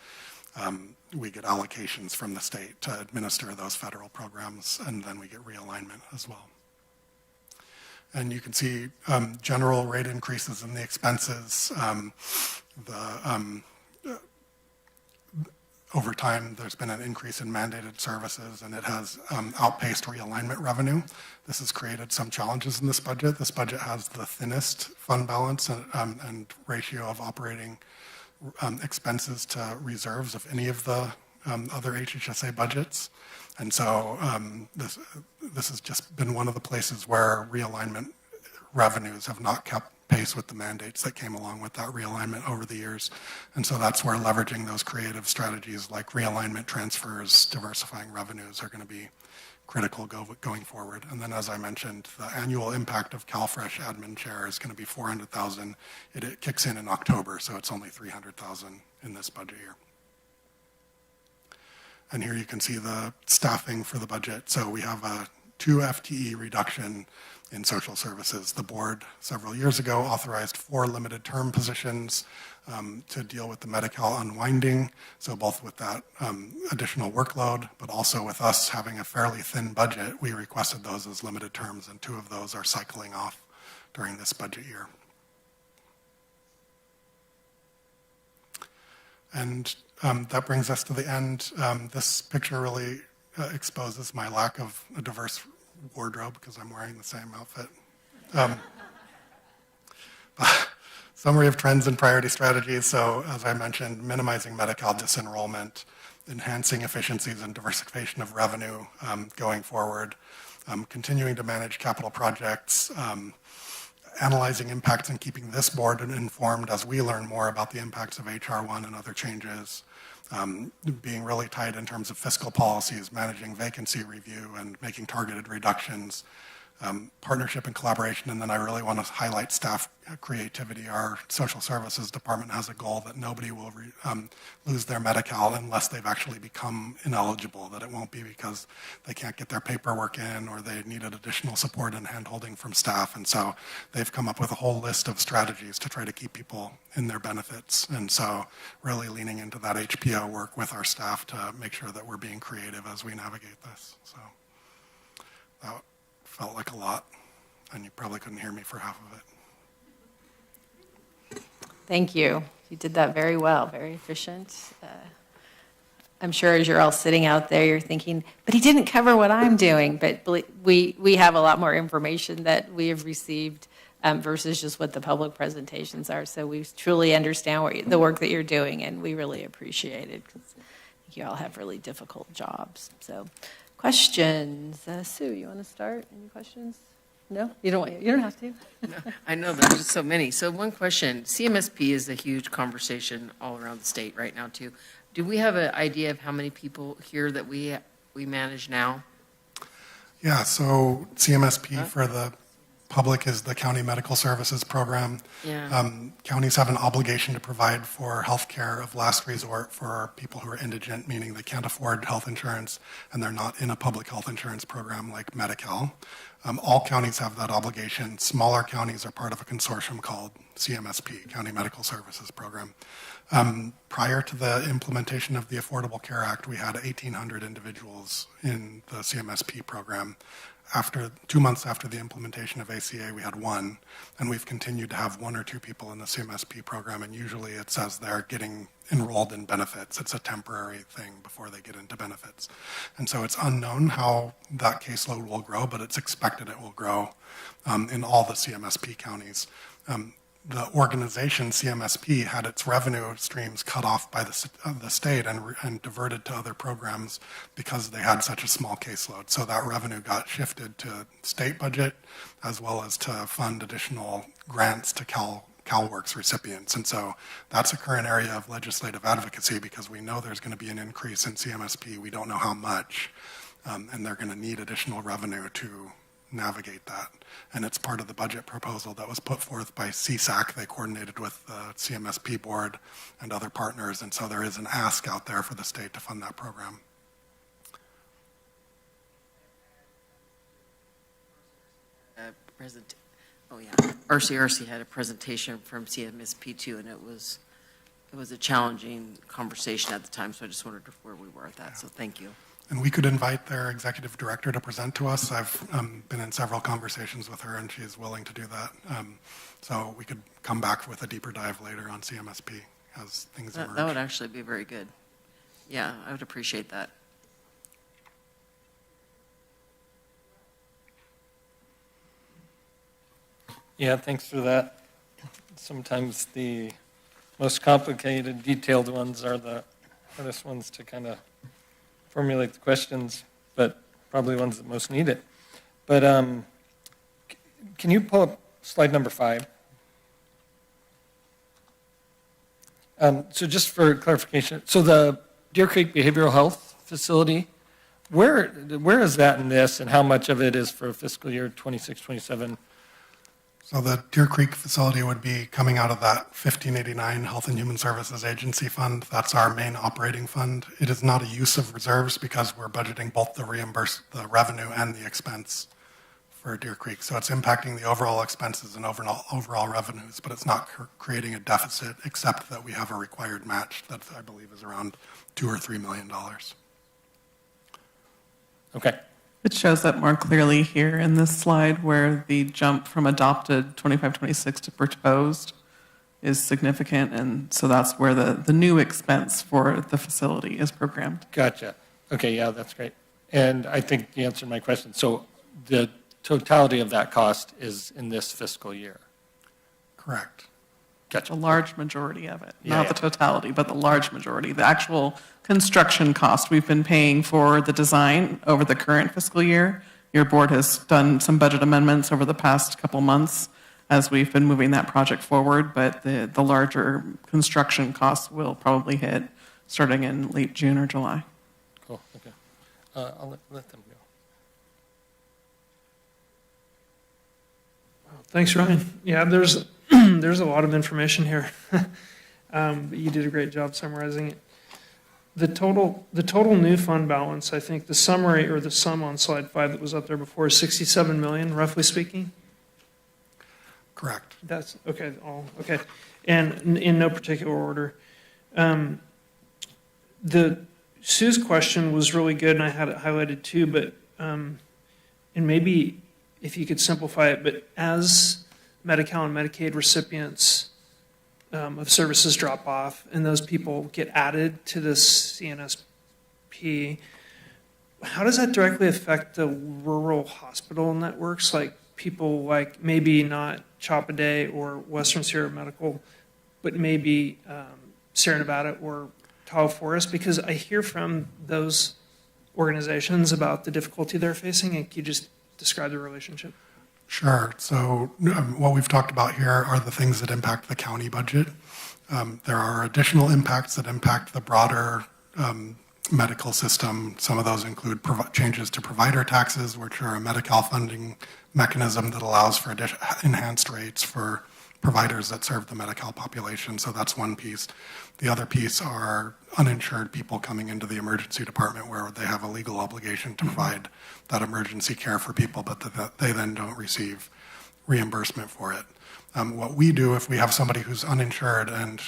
we get allocations from the state to administer those federal programs, and then we get realignment as well. And you can see general rate increases in the expenses. Over time, there's been an increase in mandated services, and it has outpaced realignment revenue. This has created some challenges in this budget. This budget has the thinnest fund balance and ratio of operating expenses to reserves of any of the other HHSA budgets. And so this has just been one of the places where realignment revenues have not kept pace with the mandates that came along with that realignment over the years. And so that's where leveraging those creative strategies like realignment transfers, diversifying revenues are going to be critical going forward. And then as I mentioned, the annual impact of CalFresh admin share is going to be $400,000. It kicks in October, so it's only $300,000 in this budget year. And here you can see the staffing for the budget. So we have a 2 FTE reduction in social services. The board several years ago authorized 4 limited term positions to deal with the Medi-Cal unwinding. So both with that additional workload, but also with us having a fairly thin budget, we requested those as limited terms, and 2 of those are cycling off during this budget year. And that brings us to the end. This picture really exposes my lack of a diverse wardrobe because I'm wearing the same outfit. Summary of trends and priority strategies. So as I mentioned, minimizing Medi-Cal disenrollment, enhancing efficiencies and diversification of revenue going forward, continuing to manage capital projects, analyzing impacts and keeping this board informed as we learn more about the impacts of HR1 and other changes, being really tight in terms of fiscal policies, managing vacancy review and making targeted reductions, partnership and collaboration. And then I really want to highlight staff creativity. Our social services department has a goal that nobody will lose their Medi-Cal unless they've actually become ineligible, that it won't be because they can't get their paperwork in or they needed additional support and hand-holding from staff. And so they've come up with a whole list of strategies to try to keep people in their benefits. And so really leaning into that HPO work with our staff to make sure that we're being creative as we navigate this. So that felt like a lot, and you probably couldn't hear me for half of it. Thank you. You did that very well, very efficient. I'm sure as you're all sitting out there, you're thinking, but he didn't cover what I'm doing. But we have a lot more information that we have received versus just what the public presentations are. So we truly understand the work that you're doing, and we really appreciate it because you all have really difficult jobs. So questions? Sue, you want to start? Any questions? No? You don't have to. No, I know there's just so many. So one question, CMSP is a huge conversation all around the state right now too. Do we have an idea of how many people here that we manage now? Yeah, so CMSP for the public is the County Medical Services Program. Yeah. Counties have an obligation to provide for health care of last resort for people who are indigent, meaning they can't afford health insurance and they're not in a public health insurance program like Medi-Cal. All counties have that obligation. Smaller counties are part of a consortium called CMSP, County Medical Services Program. Prior to the implementation of the Affordable Care Act, we had 1,800 individuals in the CMSP program. 2 months after the implementation of ACA, we had one, and we've continued to have 1 or 2 people in the CMSP program, and usually it says they're getting enrolled in benefits. It's a temporary thing before they get into benefits. And so it's unknown how that caseload will grow, but it's expected it will grow in all the CMSP counties. The organization CMSP had its revenue streams cut off by the state and diverted to other programs because they had such a small caseload. So that revenue got shifted to state budget as well as to fund additional grants to CalWORKS recipients. And so that's a current area of legislative advocacy because we know there's going to be an increase in CMSP. We don't know how much, and they're going to need additional revenue to navigate that. And it's part of the budget proposal that was put forth by CSAC. They coordinated with the CMSP board and other partners, and so there is an ask out there for the state to fund that program. RCRC had a presentation from CMSP too, and it was a challenging conversation at the time, so I just wondered where we were at that, so thank you. And we could invite their executive director to present to us. I've been in several conversations with her, and she's willing to do that. So we could come back with a deeper dive later on CMSP as things emerge. That would actually be very good. Yeah, I would appreciate that. Yeah, thanks for that. Sometimes the most complicated, detailed ones are the hardest ones to kind of formulate the questions, but probably ones that most need it. But can you pull up slide number 5? So just for clarification, so the Deer Creek Behavioral Health Facility, where is that in this, and how much of it is for fiscal year 26, 27? So the Deer Creek facility would be coming out of that 1589 Health and Human Services Agency fund. That's our main operating fund. It is not a use of reserves because we're budgeting both the revenue and the expense for Deer Creek. So it's impacting the overall expenses and overall revenues, but it's not creating a deficit except that we have a required match that I believe is around $2 or $3 million. Okay. It shows that more clearly here in this slide where the jump from adopted 25-26 to proposed is significant. And so that's where the new expense for the facility is programmed. Gotcha. Okay, yeah, that's great. And I think you answered my question. So the totality of that cost is in this fiscal year? Correct. Gotcha. The large majority of it, Yeah, not the totality, but the large majority. The actual construction cost we've been paying for the design over the current fiscal year. Your board has done some budget amendments over the past couple months as we've been moving that project forward, but the larger construction costs will probably hit starting in late June or July. Cool, okay. I'll let them go. Thanks, Ryan. Yeah, there's there's a lot of information here. But you did a great job summarizing it. The total new fund balance, I think the summary or the sum on slide 5 that was up there before is 67 million, roughly speaking. Correct. That's okay. Okay, and in no particular order. The Sue's question was really good, and I had it highlighted too. But and maybe if you could simplify it, but as Medi-Cal and Medicaid recipients of services drop off and those people get added to this CNSP, how does that directly affect the rural hospital networks? Like people like maybe not Chop-A-Day or Western Sierra Medical, but maybe Sierra Nevada or Tahoe Forest? Because I hear from those organizations about the difficulty they're facing, and can you just describe the relationship? Sure. So what we've talked about here are the things that impact the county budget. There are additional impacts that impact the broader medical system. Some of those include changes to provider taxes, which are a Medi-Cal funding mechanism that allows for enhanced rates for providers that serve the Medi-Cal population. So that's one piece. The other piece are uninsured people coming into the emergency department where they have a legal obligation to provide that emergency care for people, but they then don't receive reimbursement for it. What we do if we have somebody who's uninsured and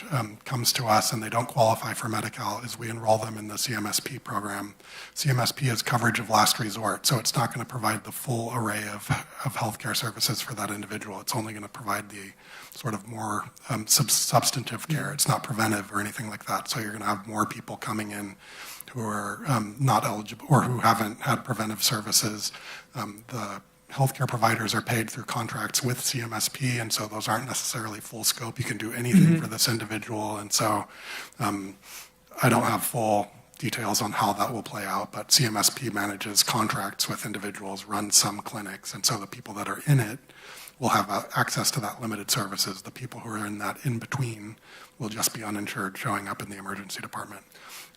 comes to us and they don't qualify for Medi-Cal is we enroll them in the CMSP program. CMSP is coverage of last resort, so it's not going to provide the full array of healthcare services for that individual. It's only going to provide the sort of more substantive care. It's not preventive or anything like that. So you're going to have more people coming in who are not eligible or who haven't had preventive services. The healthcare providers are paid through contracts with CMSP, and so those aren't necessarily full scope. You can do anything for this individual, and so I don't have full details on how that will play out, but CMSP manages contracts with individuals, runs some clinics, and so the people that are in it will have access to that limited services. The people who are in that in-between will just be uninsured showing up in the emergency department.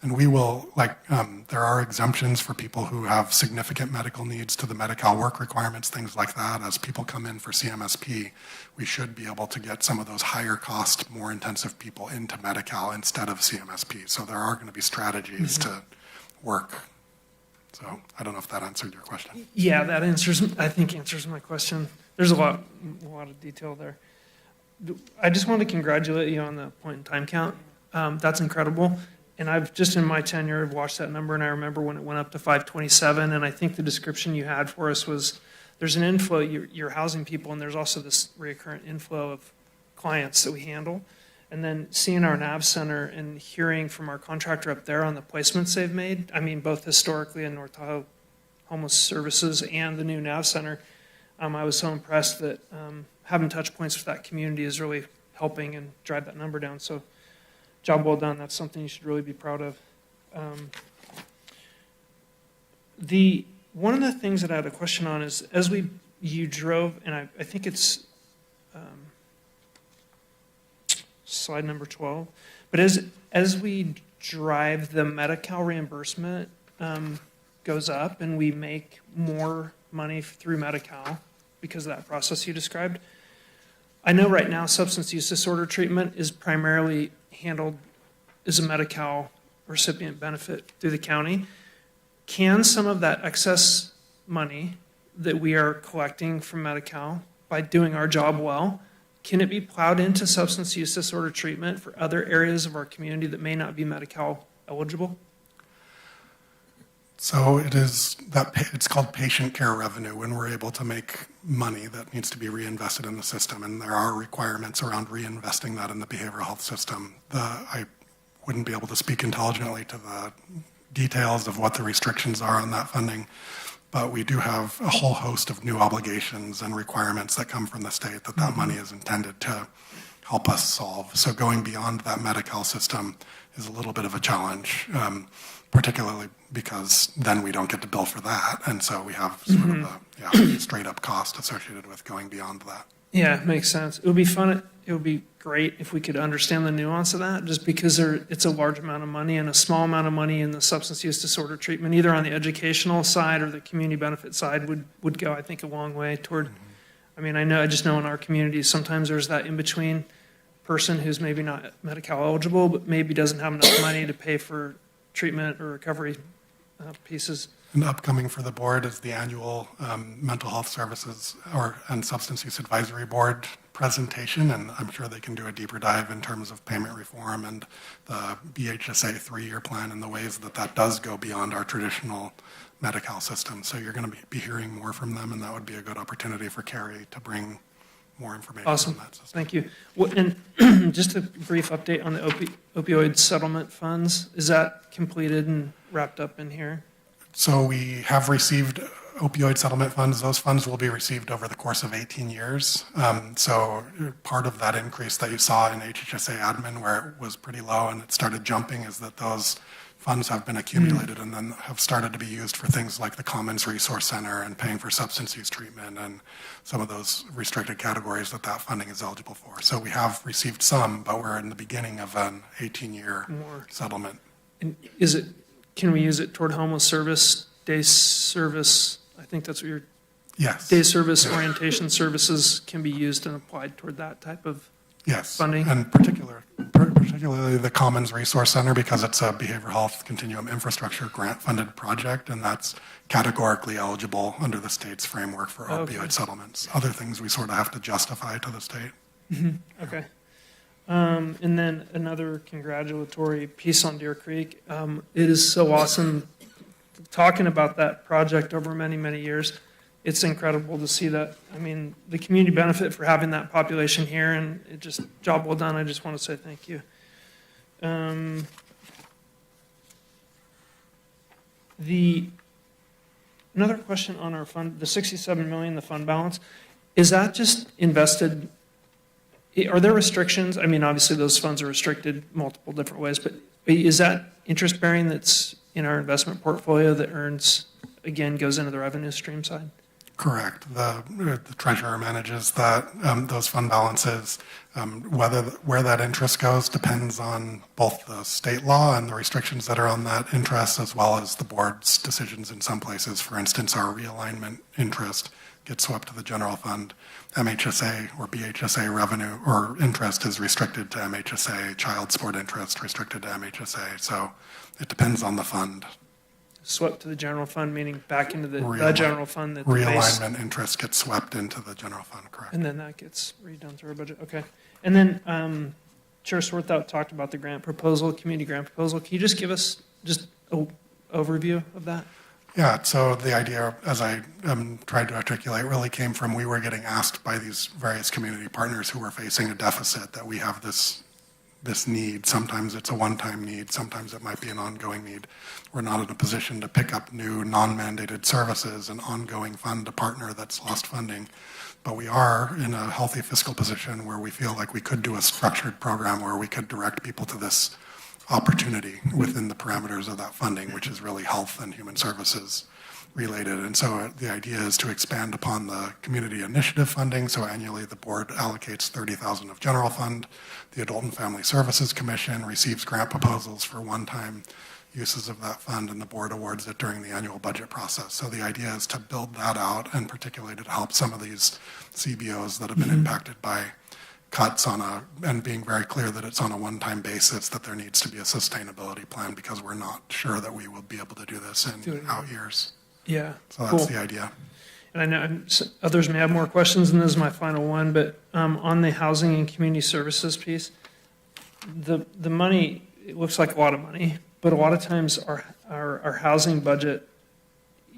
And we will, there are exemptions for people who have significant medical needs to the Medi-Cal work requirements, things like that. As people come in for CMSP, we should be able to get some of those higher cost, more intensive people into Medi-Cal instead of CMSP. So there are going to be strategies to work. So I don't know if that answered your question. Yeah, that answers my question. There's a lot of detail there. I just want to congratulate you on the point in time count. That's incredible. And I've just in my tenure watched that number, and I remember when it went up to 527, and I think the description you had for us was there's an inflow, you're housing people, and there's also this recurrent inflow of clients that we handle. And then seeing our NAV center and hearing from our contractor up there on the placements they've made, I mean, both historically in North Tahoe Homeless Services and the new NAV center, I was so impressed that having touch points with that community is really helping and drive that number down. So job well done. That's something you should really be proud of. One of the things that I had a question on is as you drove, and I think it's slide number 12, but as we drive, the Medi-Cal reimbursement goes up and we make more money through Medi-Cal because of that process you described. I know right now substance use disorder treatment is primarily handled as a Medi-Cal recipient benefit through the county. Can some of that excess money that we are collecting from Medi-Cal by doing our job well, can it be plowed into substance use disorder treatment for other areas of our community that may not be Medi-Cal eligible? So it's called patient care revenue when we're able to make money that needs to be reinvested in the system, and there are requirements around reinvesting that in the behavioral health system. I wouldn't be able to speak intelligently to the details of what the restrictions are on that funding, but we do have a whole host of new obligations and requirements that come from the state that money is intended to help us solve. So going beyond that Medi-Cal system is a little bit of a challenge, particularly because then we don't get to bill for that. And so we have sort of a straight up cost associated with going beyond that. Yeah, it makes sense. It would be fun. It would be great if we could understand the nuance of that, just because it's a large amount of money and a small amount of money in the substance use disorder treatment, either on the educational side or the community benefit side would go, I think, a long way toward I mean, I just know in our community, sometimes there's that in-between person who's maybe not Medi-Cal eligible, but maybe doesn't have enough money to pay for treatment or recovery pieces. And upcoming for the board is the annual Mental Health Services and Substance Use Advisory Board presentation, and I'm sure they can do a deeper dive in terms of payment reform and the BHSA 3-year plan and the ways that that does go beyond our traditional Medi-Cal system. So you're going to be hearing more from them, and that would be a good opportunity for Carrie to bring more information Awesome. on that system. Thank you. Well, and just a brief update on the opioid settlement funds. Is that completed and wrapped up in here? So we have received opioid settlement funds. Those funds will be received over the course of 18 years. So part of that increase that you saw in HHSA admin, where it was pretty low and it started jumping, is that those funds have been accumulated and then have started to be used for things like the Commons Resource Center and paying for substance use treatment and some of those restricted categories that funding is eligible for. So we have received some, but we're in the beginning of an 18-year settlement. And can we use it toward homeless service, day service? I think that's what your day service orientation services can be used and applied toward that type of funding. And particularly the Commons Resource Center, because it's a behavioral health continuum infrastructure grant-funded project, and that's categorically eligible under the state's framework for opioid settlements. Other things we sort of have to justify to the state. Okay. And then another congratulatory piece on Deer Creek. It is so awesome talking about that project over many, many years. It's incredible to see that. I mean, the community benefit for having that population here, and it just, job well done. I just want to say thank you. Another question on our fund, the $67 million, the fund balance, is that just invested? Are there restrictions? I mean, obviously those funds are restricted multiple different ways, but is that interest bearing that's in our investment portfolio that earns, again, goes into the revenue stream side? Correct. The treasurer manages that those fund balances. Where that interest goes depends on both the state law and the restrictions that are on that interest, as well as the board's decisions in some places. For instance, our realignment interest gets swept to the general fund. MHSA or BHSA revenue or interest is restricted to MHSA. Child support interest restricted to MHSA. So it depends on the fund. Swept to the general fund, meaning back into the general fund. That realignment interest gets swept into the general fund, correct. And then that gets redone through our budget, okay. And then Chair Swarthout talked about the grant proposal, community grant proposal. Can you just give us just an overview of that? Yeah, so the idea, as I tried to articulate, really came from we were getting asked by these various community partners who were facing a deficit that we have this need. Sometimes it's a one-time need, sometimes it might be an ongoing need. We're not in a position to pick up new non-mandated services, an ongoing fund to partner that's lost funding. But we are in a healthy fiscal position where we feel like we could do a structured program where we could direct people to this opportunity within the parameters of that funding, which is really health and human services related. And so the idea is to expand upon the community initiative funding. So annually the board allocates $30,000 of general fund. The Adult and Family Services Commission receives grant proposals for one-time uses of that fund, and the board awards it during the annual budget process. So the idea is to build that out, and particularly to help some of these CBOs that have been impacted by cuts and being very clear that it's on a one-time basis, that there needs to be a sustainability plan, because we're not sure that we will be able to do this in out years. Yeah. So that's the idea. And I know others may have more questions, and this is my final one, but on the housing and community services piece, the money, it looks like a lot of money, but a lot of times our housing budget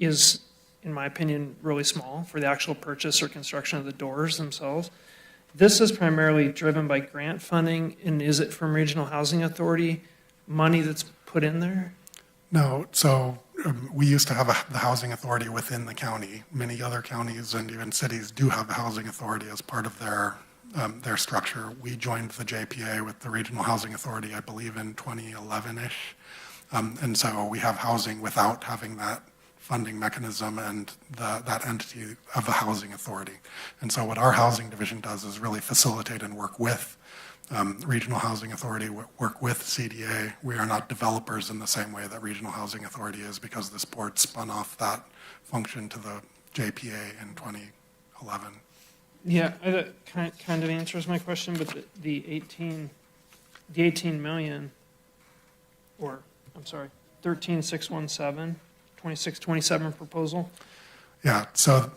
is, in my opinion, really small for the actual purchase or construction of the doors themselves. This is primarily driven by grant funding, and is it from Regional Housing Authority money that's put in there? No, so we used to have the housing authority within the county. Many other counties and even cities do have a housing authority as part of their structure. We joined the JPA with the Regional Housing Authority, I believe, in 2011-ish. And so we have housing without having that funding mechanism and that entity of the housing authority. And so what our housing division does is really facilitate and work with Regional Housing Authority, work with CDA. We are not developers in the same way that Regional Housing Authority is, because this board spun off that function to the JPA in 2011. Yeah, that kind of answers my question, but the 18 million, or, I'm sorry, 13,617, 2627 proposal. Yeah, so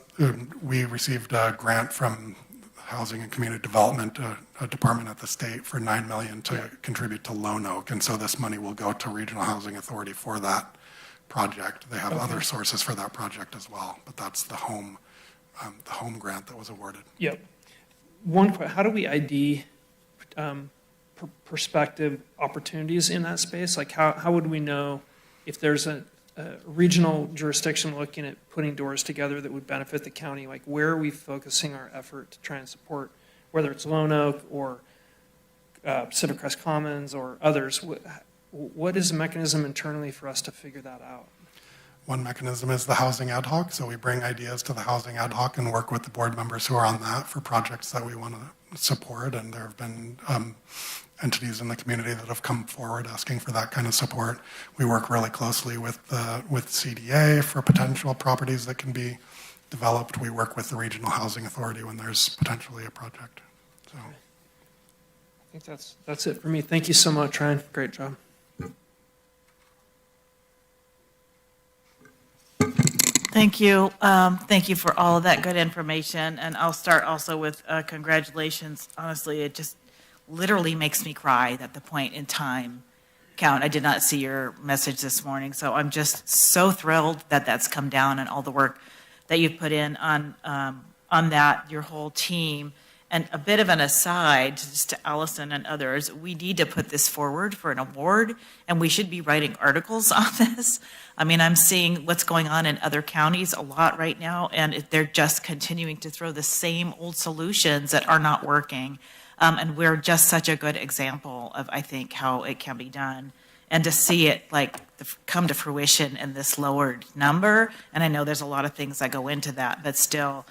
we received a grant from Housing and Community Development, a department at the state, for $9 million to contribute to Lone Oak, and so this money will go to Regional Housing Authority for that project. They have other sources for that project as well, but that's the home grant that was awarded. Yep. How do we ID prospective opportunities in that space? Like how would we know if there's a regional jurisdiction looking at putting doors together that would benefit the county? Like where are we focusing our effort to try and support, whether it's Lone Oak or Pacific Crest Commons or others? What is the mechanism internally for us to figure that out? One mechanism is the housing ad hoc. So we bring ideas to the housing ad hoc and work with the board members who are on that for projects that we want to support. And there have been entities in the community that have come forward asking for that kind of support. We work really closely with CDA for potential properties that can be developed. We work with the Regional Housing Authority when there's potentially a project. So I think that's it for me. Thank you so much, Ryan. Great job. Thank you. Thank you for all of that good information. And I'll start also with congratulations. Honestly, it just literally makes me cry that the point in time count. I did not see your message this morning, so I'm just so thrilled that that's come down and all the work that you've put in on that, your whole team. And a bit of an aside, just to Allison and others, we need to put this forward for an award, and we should be writing articles on this. I mean, I'm seeing what's going on in other counties a lot right now, and they're just continuing to throw the same old solutions that are not working. And we're just such a good example of, I think, how it can be done. And to see it come to fruition in this lowered number, and I know there's a lot of things that go into that, but still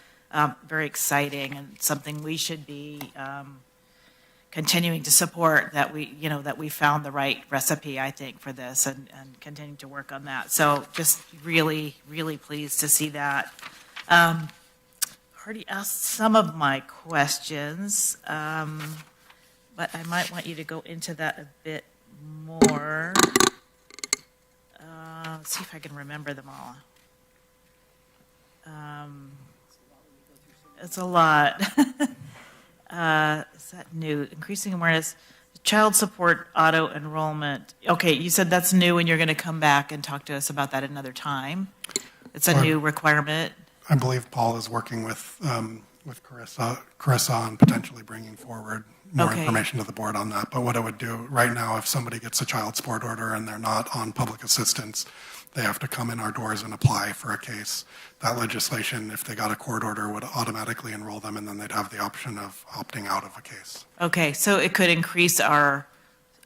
very exciting and something we should be continuing to support, that we found the right recipe, I think, for this, and continue to work on that. So just really, really pleased to see that. Already asked some of my questions, but I might want you to go into that a bit more. Let's see if I can remember them all. It's a lot. Is that new? Increasing awareness. Child support auto enrollment. Okay, you said that's new and you're going to come back and talk to us about that another time. It's a new requirement. I believe Paul is working with Carissa on potentially bringing forward more information to the board on that. But what it would do right now, if somebody gets a child support order and they're not on public assistance, they have to come in our doors and apply for a case. That legislation, if they got a court order, would automatically enroll them, and then they'd have the option of opting out of a case. Okay, so it could increase our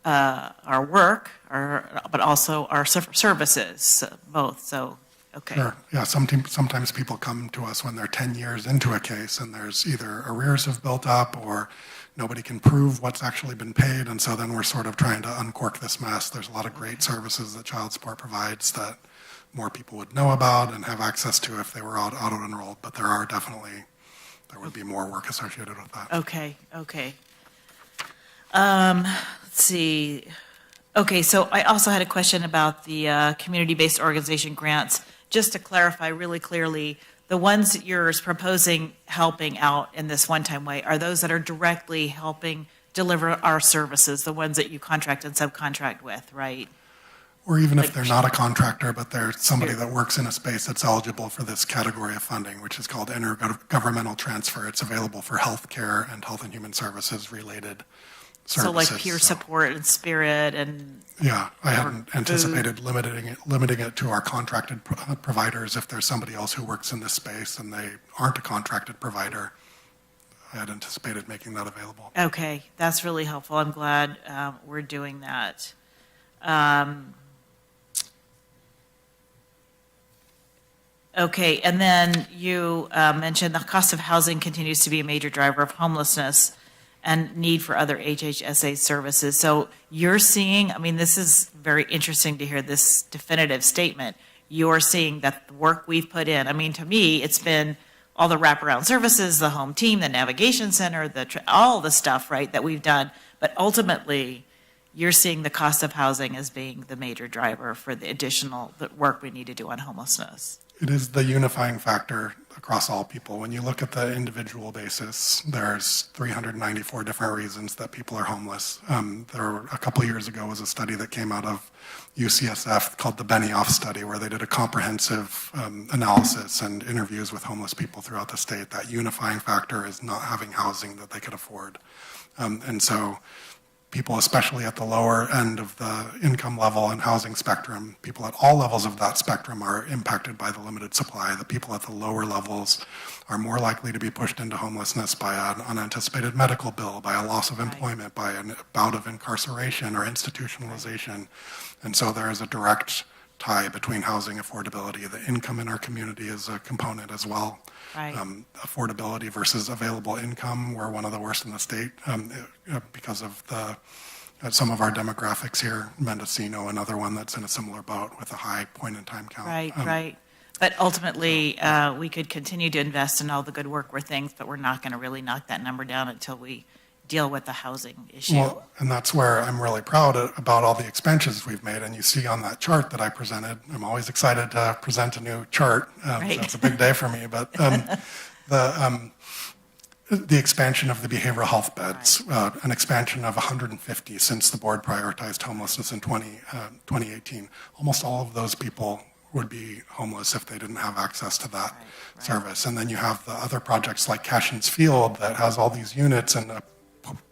work, but also our services, both. So, okay. Sure. Yeah. Sometimes people come to us when they're 10 years into a case, and there's either arrears have built up or nobody can prove what's actually been paid, and so then we're sort of trying to uncork this mess. There's a lot of great services that child support provides that more people would know about and have access to if they were auto-enrolled, but there would be more work associated with that. Okay. Let's see. Okay, so I also had a question about the community-based organization grants. Just to clarify really clearly, the ones you're proposing helping out in this one-time way are those that are directly helping deliver our services, the ones that you contract and subcontract with, right? Or even if they're not a contractor, but they're somebody that works in a space that's eligible for this category of funding, which is called intergovernmental transfer. It's available for healthcare and health and human services related services. So like peer support and spirit and... Yeah, I hadn't anticipated limiting it to our contracted providers. If there's somebody else who works in this space and they aren't a contracted provider, I had anticipated making that available. Okay, that's really helpful. I'm glad we're doing that. Okay, and then you mentioned the cost of housing continues to be a major driver of homelessness and need for other HHSA services. So you're seeing, I mean, this is very interesting to hear this definitive statement. You're seeing that the work we've put in, I mean, to me, it's been all the wraparound services, the home team, the navigation center, all the stuff, right, that we've done. But ultimately, you're seeing the cost of housing as being the major driver for the additional work we need to do on homelessness. It is the unifying factor across all people. When you look at the individual basis, there's 394 different reasons that people are homeless. A couple of years ago was a study that came out of UCSF called the Benioff study, where they did a comprehensive analysis and interviews with homeless people throughout the state. That unifying factor is not having housing that they could afford. And so people, especially at the lower end of the income level and housing spectrum, people at all levels of that spectrum are impacted by the limited supply. The people at the lower levels are more likely to be pushed into homelessness by an unanticipated medical bill, by a loss of employment, by a bout of incarceration or institutionalization. And so there is a direct tie between housing affordability. The income in our community is a component as well. Right. Affordability versus available income, we're one of the worst in the state because of some of our demographics here. Mendocino, another one that's in a similar boat with a high point-in-time count. Right, right. But ultimately, we could continue to invest in all the good work but we're not going to really knock that number down until we deal with the housing issue. Well, and that's where I'm really proud about all the expansions we've made. And you see on that chart that I presented, I'm always excited to present a new chart. Right. So it's a big day for me. But the expansion of the behavioral health beds, an expansion of 150 since the board prioritized homelessness in 2018. Almost all of those people would be homeless if they didn't have access to that service. And then you have the other projects like Cashin's Field that has all these units, and a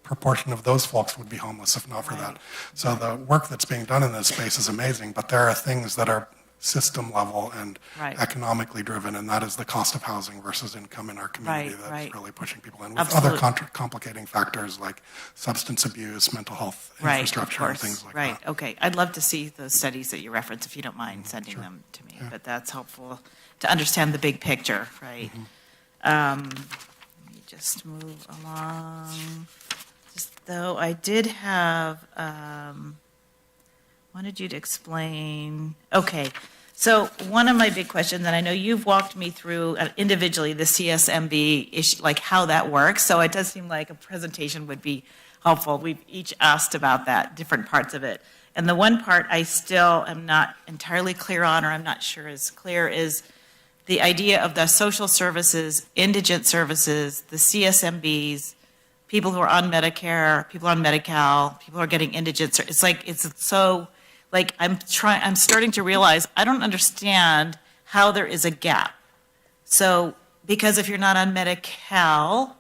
proportion of those folks would be homeless if not for that. So the work that's being done in this space is amazing, but there are things that are system level and economically driven, and that is the cost of housing versus income in our community that's really pushing people in, with other complicating factors like substance abuse, mental health infrastructure, and things like that. Right, okay. I'd love to see those studies that you reference, if you don't mind sending them to me, but that's helpful to understand the big picture, right? Let me just move along. Though I did have, wanted you to explain, okay. So one of my big questions, and I know you've walked me through individually the CSMB issue, like how that works. So it does seem like a presentation would be helpful. We've each asked about that, different parts of it. And the one part I still am not entirely clear on, or I'm not sure is clear, is the idea of the social services, indigent services, the CSMBs, people who are on Medicare, people on Medi-Cal, people who are getting indigent. It's so, I'm starting to realize I don't understand how there is a gap. So, because if you're not on Medi-Cal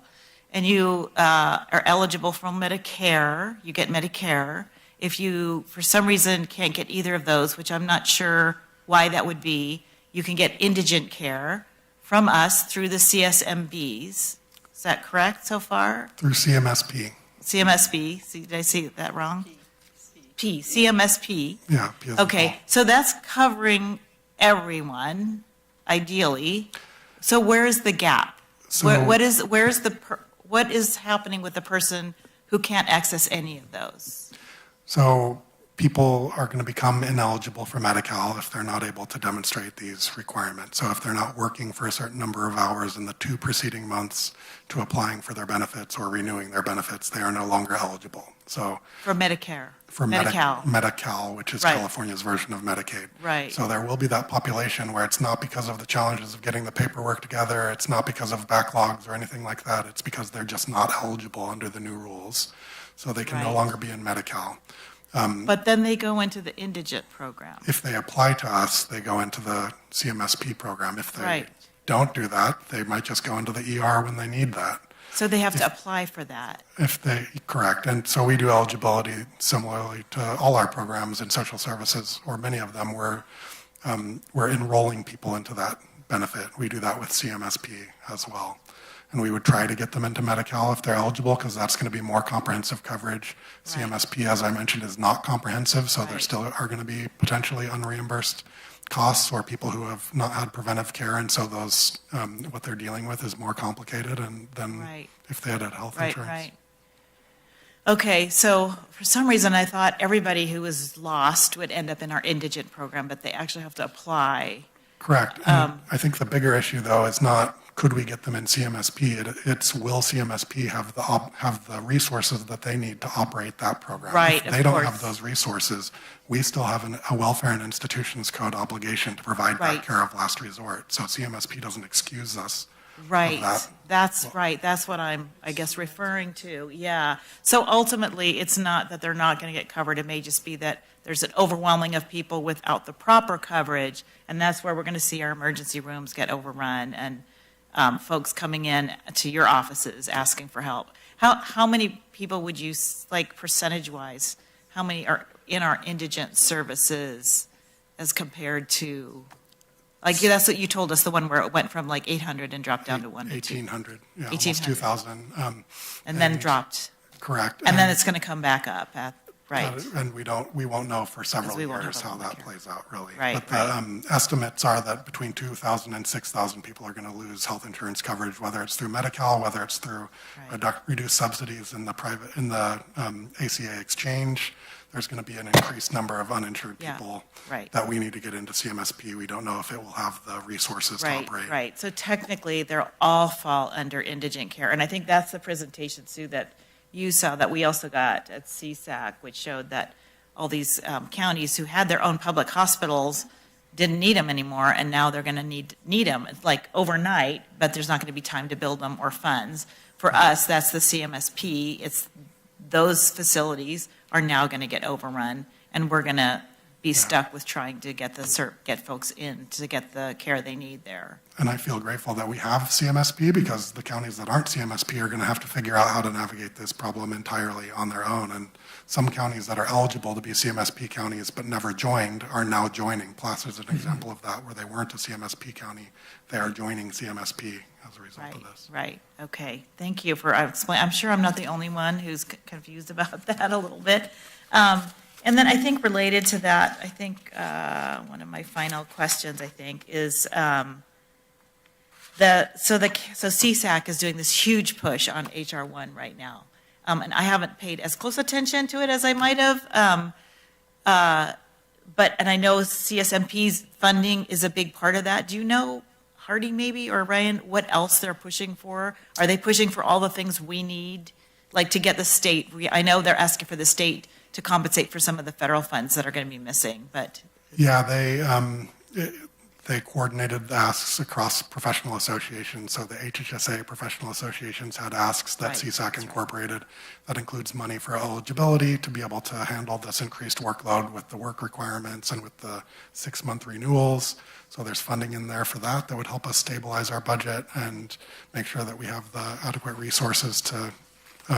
and you are eligible for Medicare, you get Medicare. If you, for some reason, can't get either of those, which I'm not sure why that would be, you can get indigent care from us through the CSMBs. Is that correct so far? Through CMSP. CMSP. Did I see that wrong? CMSP. Yeah. Okay, so that's covering everyone, ideally. So where is the gap? So, what is happening with the person who can't access any of those? So people are going to become ineligible for Medi-Cal if they're not able to demonstrate these requirements. So if they're not working for a certain number of hours in the 2 preceding months to applying for their benefits or renewing their benefits, they are no longer eligible. So for Medicare. For Medi-Cal. Medi-Cal, which is California's version of Medicaid. Right. So there will be that population where it's not because of the challenges of getting the paperwork together, it's not because of backlogs or anything like that, it's because they're just not eligible under the new rules. So they can no longer be in Medi-Cal. But then they go into the indigent program. If they apply to us, they go into the CMSP program. If they don't do that, they might just go into the ER when they need that. So they have to apply for that. Correct. And so we do eligibility similarly to all our programs in social services, or many of them. We're enrolling people into that benefit. We do that with CMSP as well. And we would try to get them into Medi-Cal if they're eligible, because that's going to be more comprehensive coverage. CMSP, as I mentioned, is not comprehensive, so there still are going to be potentially unreimbursed costs or people who have not had preventive care, and so those what they're dealing with is more complicated than if they had health insurance. Right. Okay, so for some reason I thought everybody who was lost would end up in our indigent program, but they actually have to apply. Correct. I think the bigger issue, though, is not could we get them in CMSP? It's will CMSP have the resources that they need to operate that program? Right, If they of don't course. have those resources, we still have a Welfare and Institutions Code obligation to provide Right. that care of last resort. So CMSP doesn't excuse us Right. of that. That's right. That's what I'm, I guess, referring to. Yeah. So ultimately, it's not that they're not going to get covered. It may just be that there's an overwhelming of people without the proper coverage, and that's where we're going to see our emergency rooms get overrun and folks coming in to your offices asking for help. How many people would you, like percentage-wise, how many are in our indigent services as compared to, like, that's what you told us, the one where it went from like 800 and dropped down to 1,800, yeah, 1,800. almost 2,000. And then dropped. Correct. And then it's going to come back up, right? And we won't know for several we won't years have how that plays out, really. Right, But the estimates are that between 2,000 and 6,000 people are going to lose health insurance coverage, whether it's through Medi-Cal, whether it's through reduced subsidies in the ACA exchange. There's going to be an increased number of uninsured people that we need to get into CMSP. We don't know if it will have the resources to operate. Right. So technically, they'll all fall under indigent care. And I think that's the presentation, Sue, that you saw, that we also got at CSAC, which showed that all these counties who had their own public hospitals didn't need them anymore, and now they're going to need them, like overnight, but there's not going to be time to build them or funds. For us, that's the CMSP. It's those facilities are now going to get overrun, and we're going to be stuck with trying to get folks in to get the care they need there. And I feel grateful that we have CMSP, because the counties that aren't CMSP are going to have to figure out how to navigate this problem entirely on their own. And some counties that are eligible to be CMSP counties but never joined are now joining. Placer's an example of that, where they weren't a CMSP county. They are joining CMSP as a result of this. Right. Okay. Thank you for explaining. I'm sure I'm not the only one who's confused about that a little bit. And then I think related to that, I think one of my final questions, I think, is so CSAC is doing this huge push on HR1 right now. And I haven't paid as close attention to it as I might have. And I know CSMP's funding is a big part of that. Do you know, Hardy maybe, or Ryan, what else they're pushing for? Are they pushing for all the things we need, like to get the state? I know they're asking for the state to compensate for some of the federal funds that are going to be missing, but. Yeah, they coordinated asks across professional associations. So the HHSA professional associations had asks that CSAC incorporated. That includes money for eligibility to be able to handle this increased workload with the work requirements and with the 6-month renewals. So there's funding in there for that would help us stabilize our budget and make sure that we have the adequate resources to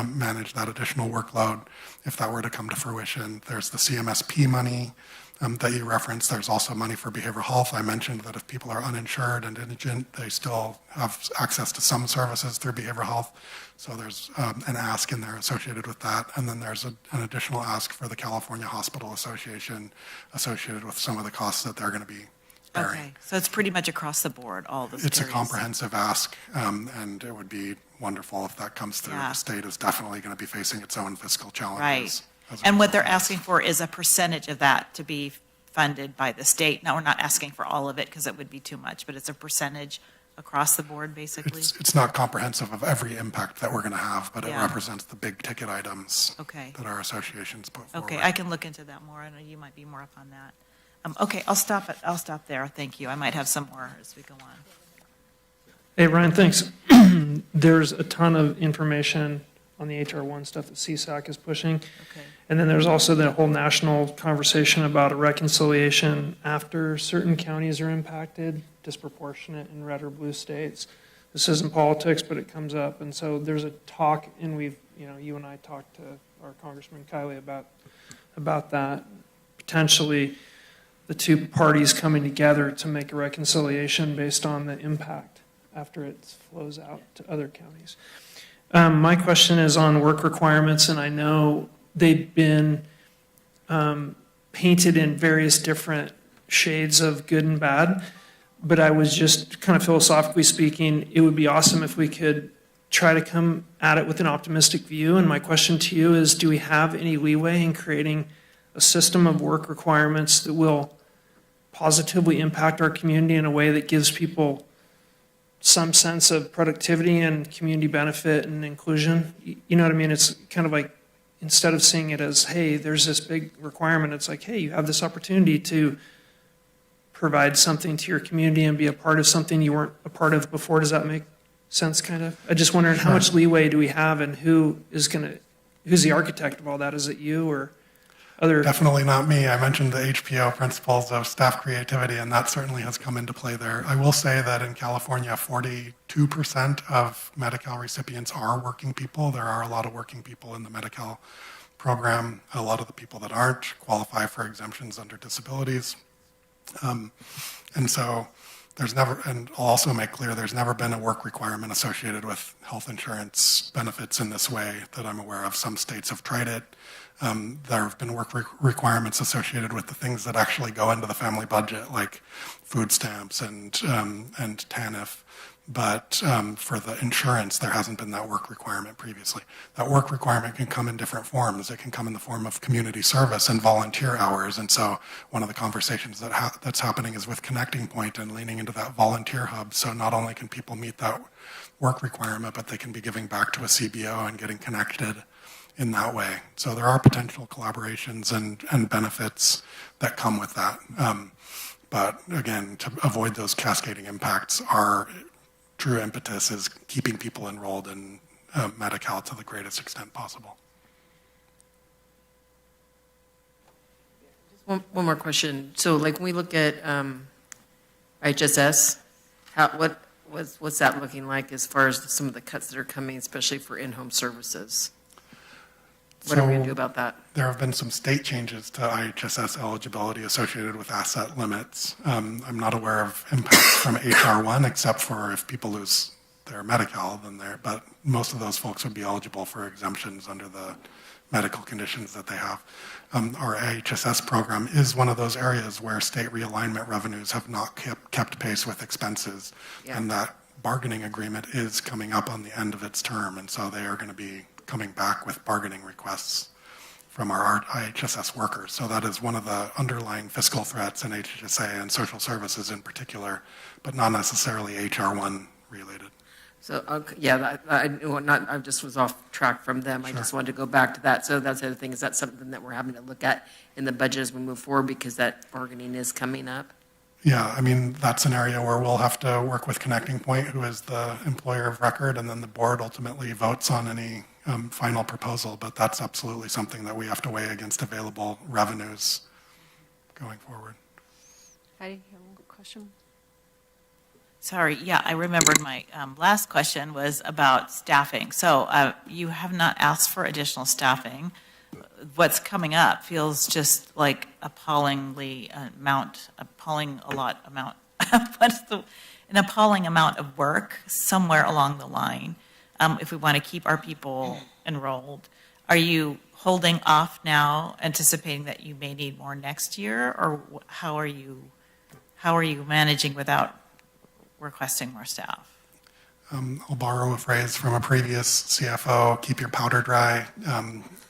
manage that additional workload if that were to come to fruition. There's the CMSP money that you referenced. There's also money for behavioral health. I mentioned that if people are uninsured and indigent, they still have access to some services through behavioral health. So there's an ask in there associated with that. And then there's an additional ask for the California Hospital Association associated with some of the costs that they're going to be bearing. Okay, so it's pretty much across the board, all those It's areas. a comprehensive ask, and it would be wonderful if that comes through. Yeah. The state is definitely going to be facing its own fiscal challenges. Right. And what they're asking for is a percentage of that to be funded by the state. Now, we're not asking for all of it because it would be too much, but it's a percentage across the board, basically. It's not comprehensive of every impact that we're going to have, but it Yeah. represents the big ticket items that our associations put forward. Okay, I can look into that more. I know you might be more up on that. Okay, I'll stop there. Thank you. I might have some more as we go on. Hey, Ryan, thanks. There's a ton of information on the HR1 stuff that CSAC is pushing. Okay. And then there's also the whole national conversation about a reconciliation after certain counties are impacted, disproportionate in red or blue states. This isn't politics, but it comes up. And so there's a talk, and you and I talked to our Congressman Kiley about that, potentially the two parties coming together to make a reconciliation based on the impact after it flows out to other counties. My question is on work requirements, and I know they've been painted in various different shades of good and bad, but I was just kind of philosophically speaking, it would be awesome if we could try to come at it with an optimistic view. And my question to you is, do we have any leeway in creating a system of work requirements that will positively impact our community in a way that gives people some sense of productivity and community benefit and inclusion. You know what I mean? It's kind of like, instead of seeing it as, hey, there's this big requirement, it's like, hey, you have this opportunity to provide something to your community and be a part of something you weren't a part of before. Does that make sense, kind of? I just wondering how much leeway do we have, and who's the architect of all that? Is it you or other? Definitely not me. I mentioned the HPO principles of staff creativity, and that certainly has come into play there. I will say that in California, 42% of Medi-Cal recipients are working people. There are a lot of working people in the Medi-Cal program. A lot of the people that aren't qualify for exemptions under disabilities. And so there's never, and I'll also make clear, there's never been a work requirement associated with health insurance benefits in this way that I'm aware of. Some states have tried it. There have been work requirements associated with the things that actually go into the family budget, like food stamps and TANF. But for the insurance, there hasn't been that work requirement previously. That work requirement can come in different forms. It can come in the form of community service and volunteer hours. And so one of the conversations that's happening is with Connecting Point and leaning into that volunteer hub. So not only can people meet that work requirement, but they can be giving back to a CBO and getting connected in that way. So there are potential collaborations and benefits that come with that. But again, to avoid those cascading impacts, our true impetus is keeping people enrolled in Medi-Cal to the greatest extent possible. One more question. So like when we look at HSS, what's that looking like as far as some of the cuts that are coming, especially for in-home services? What are we going to do about that? There have been some state changes to IHSS eligibility associated with asset limits. I'm not aware of impacts from HR1, except for if people lose their Medi-Cal, but most of those folks would be eligible for exemptions under the medical conditions that they have. Our IHSS program is one of those areas where state realignment revenues have not kept pace with expenses, and that bargaining agreement is coming up on the end of its term, and so they are going to be coming back with bargaining requests from our IHSS workers. So that is one of the underlying fiscal threats in HHSA and social services in particular, but not necessarily HR1 related. So, I just was off track from them. Sure. I just wanted to go back to that. So that's the other thing. Is that something that we're having to look at in the budget as we move forward because that bargaining is coming up? Yeah, I mean, that's an area where we'll have to work with Connecting Point, who is the employer of record, and then the board ultimately votes on any final proposal, but that's absolutely something that we have to weigh against available revenues going forward. Heidi, you have a question? Sorry, yeah, I remembered my last question was about staffing. So you have not asked for additional staffing. What's coming up feels just like an appalling amount of work somewhere along the line. If we want to keep our people enrolled, are you holding off now, anticipating that you may need more next year, or how are you managing without requesting more staff? I'll borrow a phrase from a previous CFO, keep your powder dry.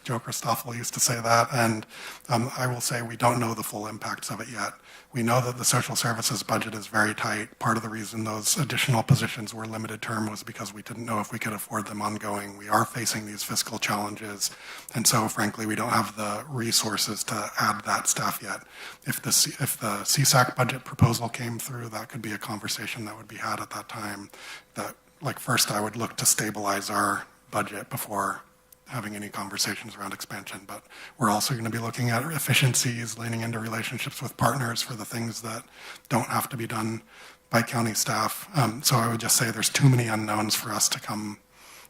Joe Christoffel used to say that, and I will say we don't know the full impacts of it yet. We know that the social services budget is very tight. Part of the reason those additional positions were limited term was because we didn't know if we could afford them ongoing. We are facing these fiscal challenges, and so frankly, we don't have the resources to add that staff yet. If the CSAC budget proposal came through, that could be a conversation that would be had at that time. That, like, first I would look to stabilize our budget before having any conversations around expansion, but we're also going to be looking at efficiencies, leaning into relationships with partners for the things that don't have to be done by county staff. So I would just say there's too many unknowns for us to come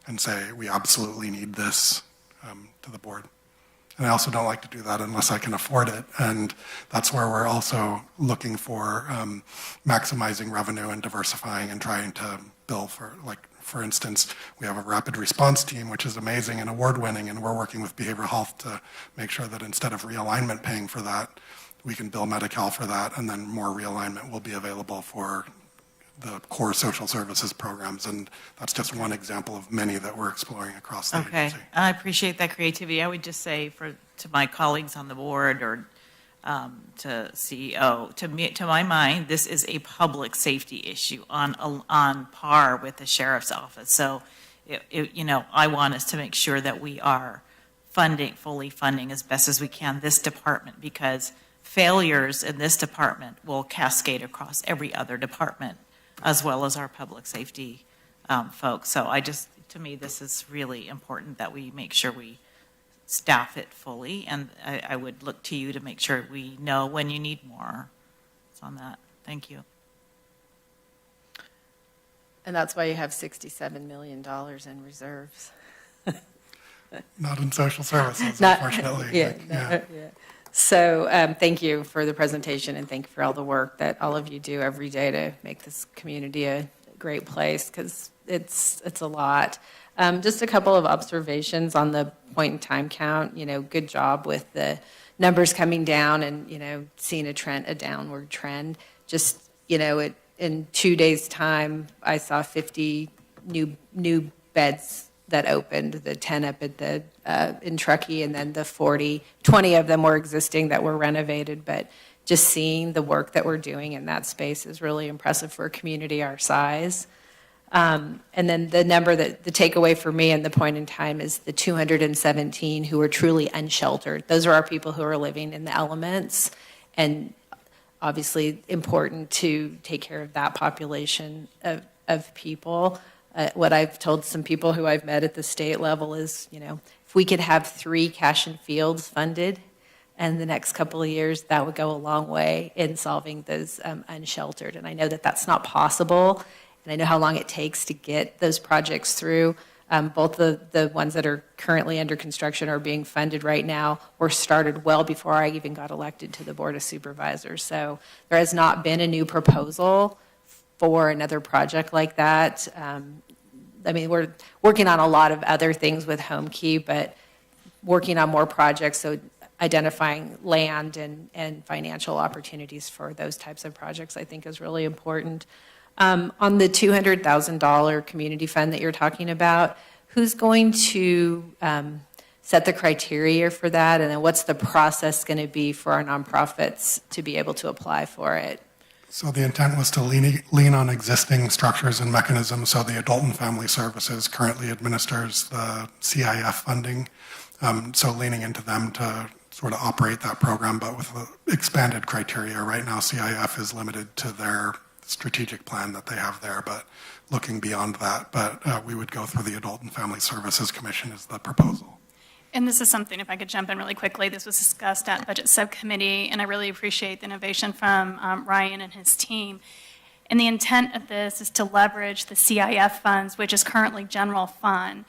and say we absolutely need this to the board. And I also don't like to do that unless I can afford it, and that's where we're also looking for maximizing revenue and diversifying and trying to bill for, like, for instance, we have a rapid response team, which is amazing and award-winning, and we're working with behavioral health to make sure that instead of realignment paying for that, we can bill Medi-Cal for that, and then more realignment will be available for the core social services programs, and that's just one example of many that we're exploring across the agency. I appreciate that creativity. I would just say to my colleagues on the board or to CEO. To my mind, this is a public safety issue on par with the sheriff's office. So, I want us to make sure that we are fully funding as best as we can this department, because failures in this department will cascade across every other department, as well as our public safety folks. So to me, this is really important that we make sure we staff it fully, and I would look to you to make sure we know when you need more. It's on that. Thank you. And that's why you have $67 million in reserves. Not in social services, unfortunately. Yeah. So thank you for the presentation, and thank you for all the work that all of you do every day to make this community a great place, because it's a lot. Just a couple of observations on the point in time count. Good job with the numbers coming down and, seeing a downward trend. Just, in 2 days' time, I saw 50 new beds that opened, the 10 up at the in Truckee, and then the 20 of them were existing that were renovated. But just seeing the work that we're doing in that space is really impressive for a community our size. And then the number the takeaway for me and the point in time is the 217 who are truly unsheltered. Those are our people who are living in the elements, and obviously important to take care of that population of people. What I've told some people who I've met at the state level is, if we could have 3 cash and fields funded in the next couple of years, that would go a long way in solving those unsheltered. And I know that that's not possible, and I know how long it takes to get those projects through. Both the ones that are currently under construction or being funded right now were started well before I even got elected to the Board of Supervisors. So there has not been a new proposal for another project like that. We're working on a lot of other things with Home Key, but working on more projects, so identifying land and financial opportunities for those types of projects, I think, is really important. On the $200,000 community fund that you're talking about, who's going to set the criteria for that, and then what's the process going to be for our nonprofits to be able to apply for it? So the intent was to lean on existing structures and mechanisms. So the Adult and Family Services currently administers the CIF funding. So leaning into them to sort of operate that program, but with expanded criteria. Right now, CIF is limited to their strategic plan that they have there, but looking beyond that. But we would go through the Adult and Family Services Commission as the proposal. And this is something, if I could jump in really quickly, this was discussed at Budget Subcommittee, and I really appreciate the innovation from Ryan and his team. And the intent of this is to leverage the CIF funds, which is currently general fund.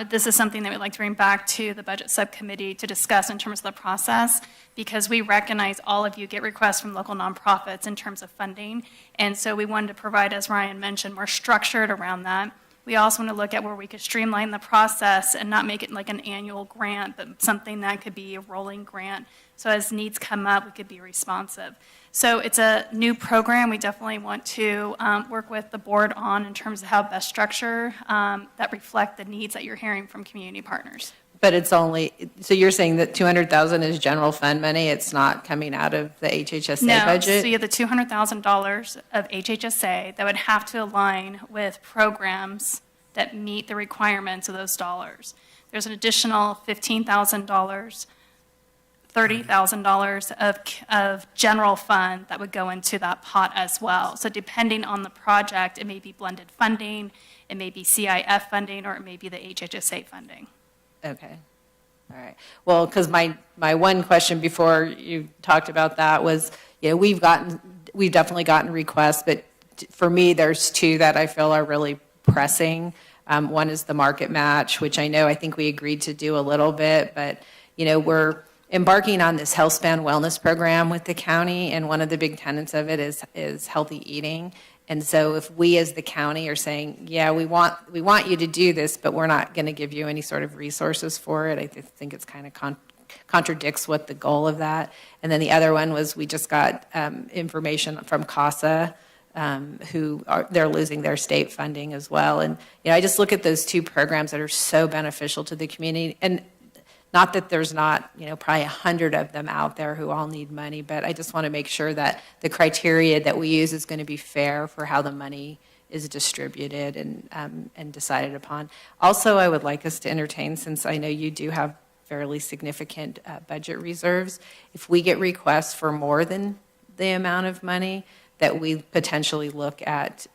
This is something that we'd like to bring back to the Budget Subcommittee to discuss in terms of the process, because we recognize all of you get requests from local nonprofits in terms of funding. And so we wanted to provide, as Ryan mentioned, more structured around that. We also want to look at where we could streamline the process and not make it like an annual grant, but something that could be a rolling grant. So as needs come up, we could be responsive. So it's a new program. We definitely want to work with the board on in terms of how best structure that reflect the needs that you're hearing from community partners. But it's only, so you're saying that $200,000 is general fund money? It's not coming out of the HHSA budget? No, so you have the $200,000 of HHSA that would have to align with programs that meet the requirements of those dollars. There's an additional $15,000, $30,000 of general fund that would go into that pot as well. So depending on the project, it may be blended funding, it may be CIF funding, or it may be the HHSA funding. Okay. All right. Well, because my one question before you talked about that was, we've definitely gotten requests, but for me, there's 2 that I feel are really pressing. One is the market match, which I think we agreed to do a little bit, but we're embarking on this health span wellness program with the county, and one of the big tenets of it is healthy eating. And so if we as the county are saying, yeah, we want you to do this, but we're not going to give you any sort of resources for it, I think it's kind of contradicts what the goal of that. And then the other one was we just got information from CASA, they're losing their state funding as well. And I just look at those 2 programs that are so beneficial to the community. And Not that there's not, probably 100 of them out there who all need money, but I just want to make sure that the criteria that we use is going to be fair for how the money is distributed and decided upon. Also, I would like us to entertain, since I know you do have fairly significant budget reserves, if we get requests for more than the amount of money, that we potentially look at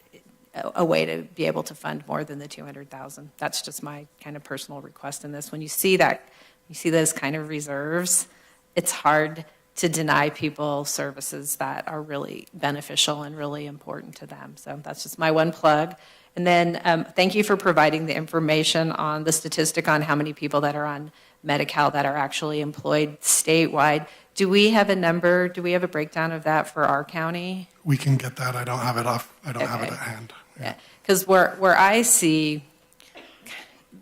a way to be able to fund more than the 200,000. That's just my kind of personal request in this. When you see those kind of reserves, it's hard to deny people services that are really beneficial and really important to them. So that's just my one plug. And then thank you for providing the information on the statistic on how many people that are on Medi-Cal that are actually employed statewide. Do we have a number? Do we have a breakdown of that for our county? We can get that. I don't have it have it at hand. Yeah, because where I see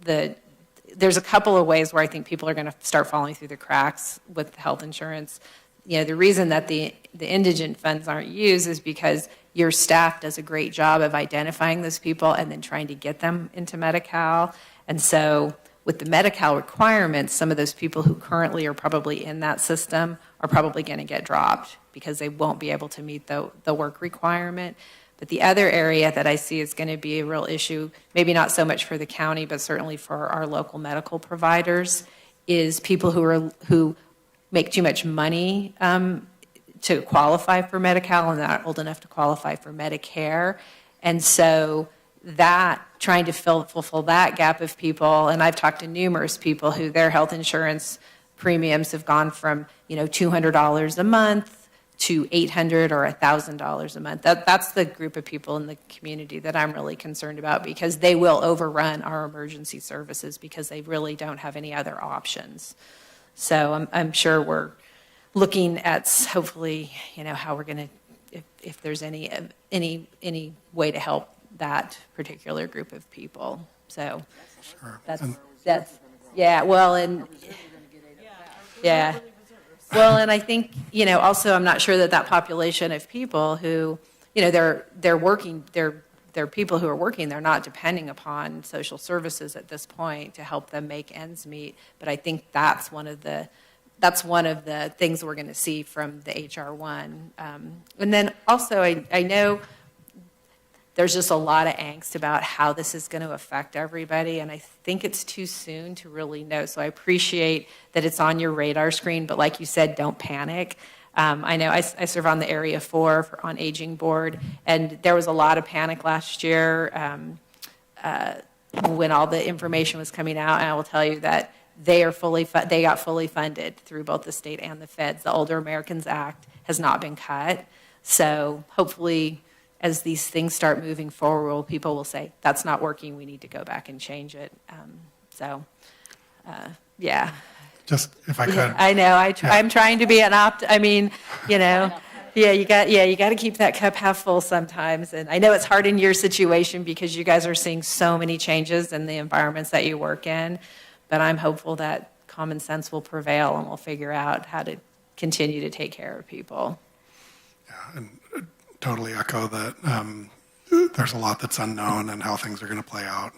there's a couple of ways where I think people are going to start falling through the cracks with health insurance. The reason that the indigent funds aren't used is because your staff does a great job of identifying those people and then trying to get them into Medi-Cal. And so with the Medi-Cal requirements, some of those people who currently are probably in that system are probably going to get dropped because they won't be able to meet the work requirement. But the other area that I see is going to be a real issue, maybe not so much for the county, but certainly for our local medical providers, is people who make too much money to qualify for Medi-Cal and not old enough to qualify for Medicare. And so trying to fulfill that gap of people, and I've talked to numerous people who their health insurance premiums have gone from $200 a month to $800 or $1,000 a month. That's the group of people in the community that I'm really concerned about, because they will overrun our emergency services because they really don't have any other options. So I'm sure we're looking at hopefully, how we're going to, if there's any way to help that particular group of people. So sure. that's yeah. Well, and yeah. Well, and I think, also I'm not sure that population of people who, they're working, they're people who are working, they're not depending upon social services at this point to help them make ends meet. But I think that's one of the things we're going to see from the HR1. And then also I know there's just a lot of angst about how this is going to affect everybody, and I think it's too soon to really know. So I appreciate that it's on your radar screen, but like you said, don't panic. I know I serve on the Area 4 on Aging Board, and there was a lot of panic last year when all the information was coming out, and I will tell you that they got fully funded through both the state and the feds. The Older Americans Act has not been cut, so hopefully as these things start moving forward, people will say, that's not working, we need to go back and change it. Yeah. Just if I could. Yeah, I know, I'm trying to be an you got to keep that cup half full sometimes. And I know it's hard in your situation because you guys are seeing so many changes in the environments that you work in, but I'm hopeful that common sense will prevail and we'll figure out how to continue to take care of people. Yeah, and totally echo that there's a lot that's unknown and how things are going to play out.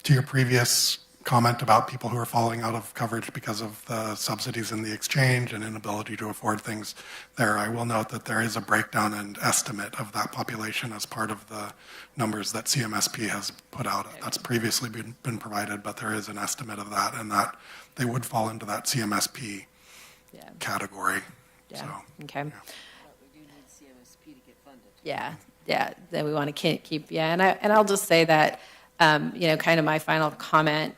To your previous comment about people who are falling out of coverage because of the subsidies in the exchange and inability to afford things there, I will note that there is a breakdown and estimate of that population as part of the numbers that CMSP has put out. That's previously been provided, but there is an estimate of that, and that they would fall into that CMSP category. Yeah. So, okay. We do need CMSP to get funded. Yeah, that we want to keep, and I'll just say that, kind of my final comment,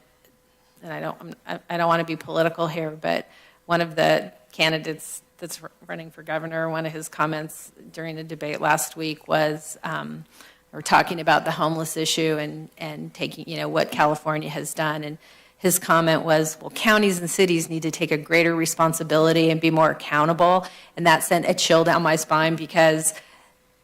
and I don't want to be political here, but one of the candidates that's running for governor, one of his comments during the debate last week was, we're talking about the homeless issue and taking, what California has done, and his comment was, well, counties and cities need to take a greater responsibility and be more accountable, and that sent a chill down my spine because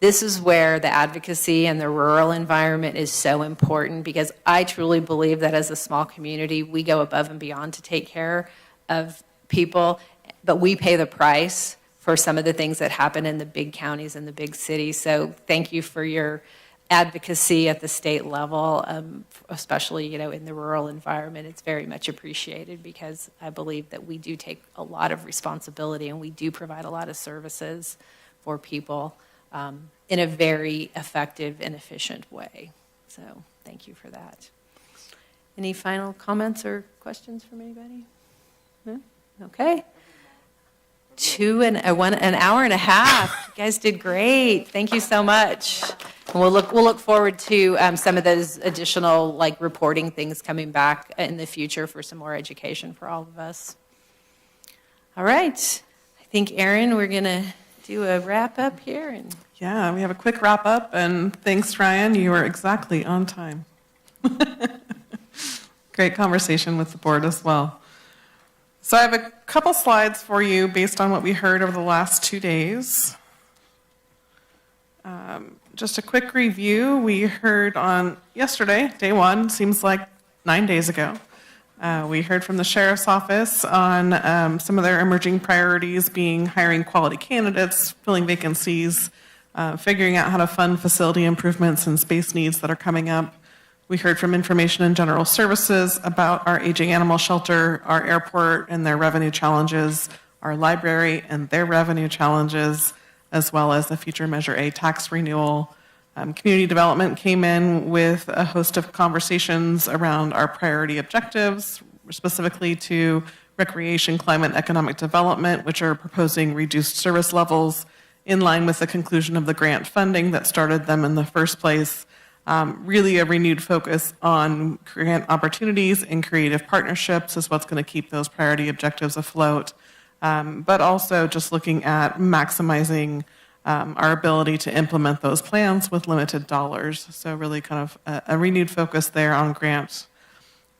this is where the advocacy and the rural environment is so important, because I truly believe that as a small community, we go above and beyond to take care of people, but we pay the price for some of the things that happen in the big counties and the big cities. So thank you for your advocacy at the state level, especially, in the rural environment. It's very much appreciated because I believe that we do take a lot of responsibility and we do provide a lot of services for people in a very effective and efficient way. So thank you for that. Any final comments or questions from anybody? No? Okay. An hour and a half. You guys did great. Thank you so much. And we'll look forward to some of those additional reporting things coming back in the future for some more education for all of us. All right. I think, Erin, we're going to do a wrap up here. Yeah, we have a quick wrap up, and thanks, Ryan. You were exactly on time. Great conversation with the board as well. So I have a couple slides for you based on what we heard over the last 2 days. Just a quick review. We heard on yesterday, day one, seems like 9 days ago. We heard from the Sheriff's Office on some of their emerging priorities being hiring quality candidates, filling vacancies, figuring out how to fund facility improvements and space needs that are coming up. We heard from Information and General Services about our aging animal shelter, our airport and their revenue challenges, our library and their revenue challenges, as well as the Future Measure A tax renewal. Community development came in with a host of conversations around our priority objectives, specifically to recreation, climate, and economic development, which are proposing reduced service levels in line with the conclusion of the grant funding that started them in the first place. Really a renewed focus on grant opportunities and creative partnerships is what's going to keep those priority objectives afloat. But also just looking at maximizing our ability to implement those plans with limited dollars. So really kind of a renewed focus there on grants.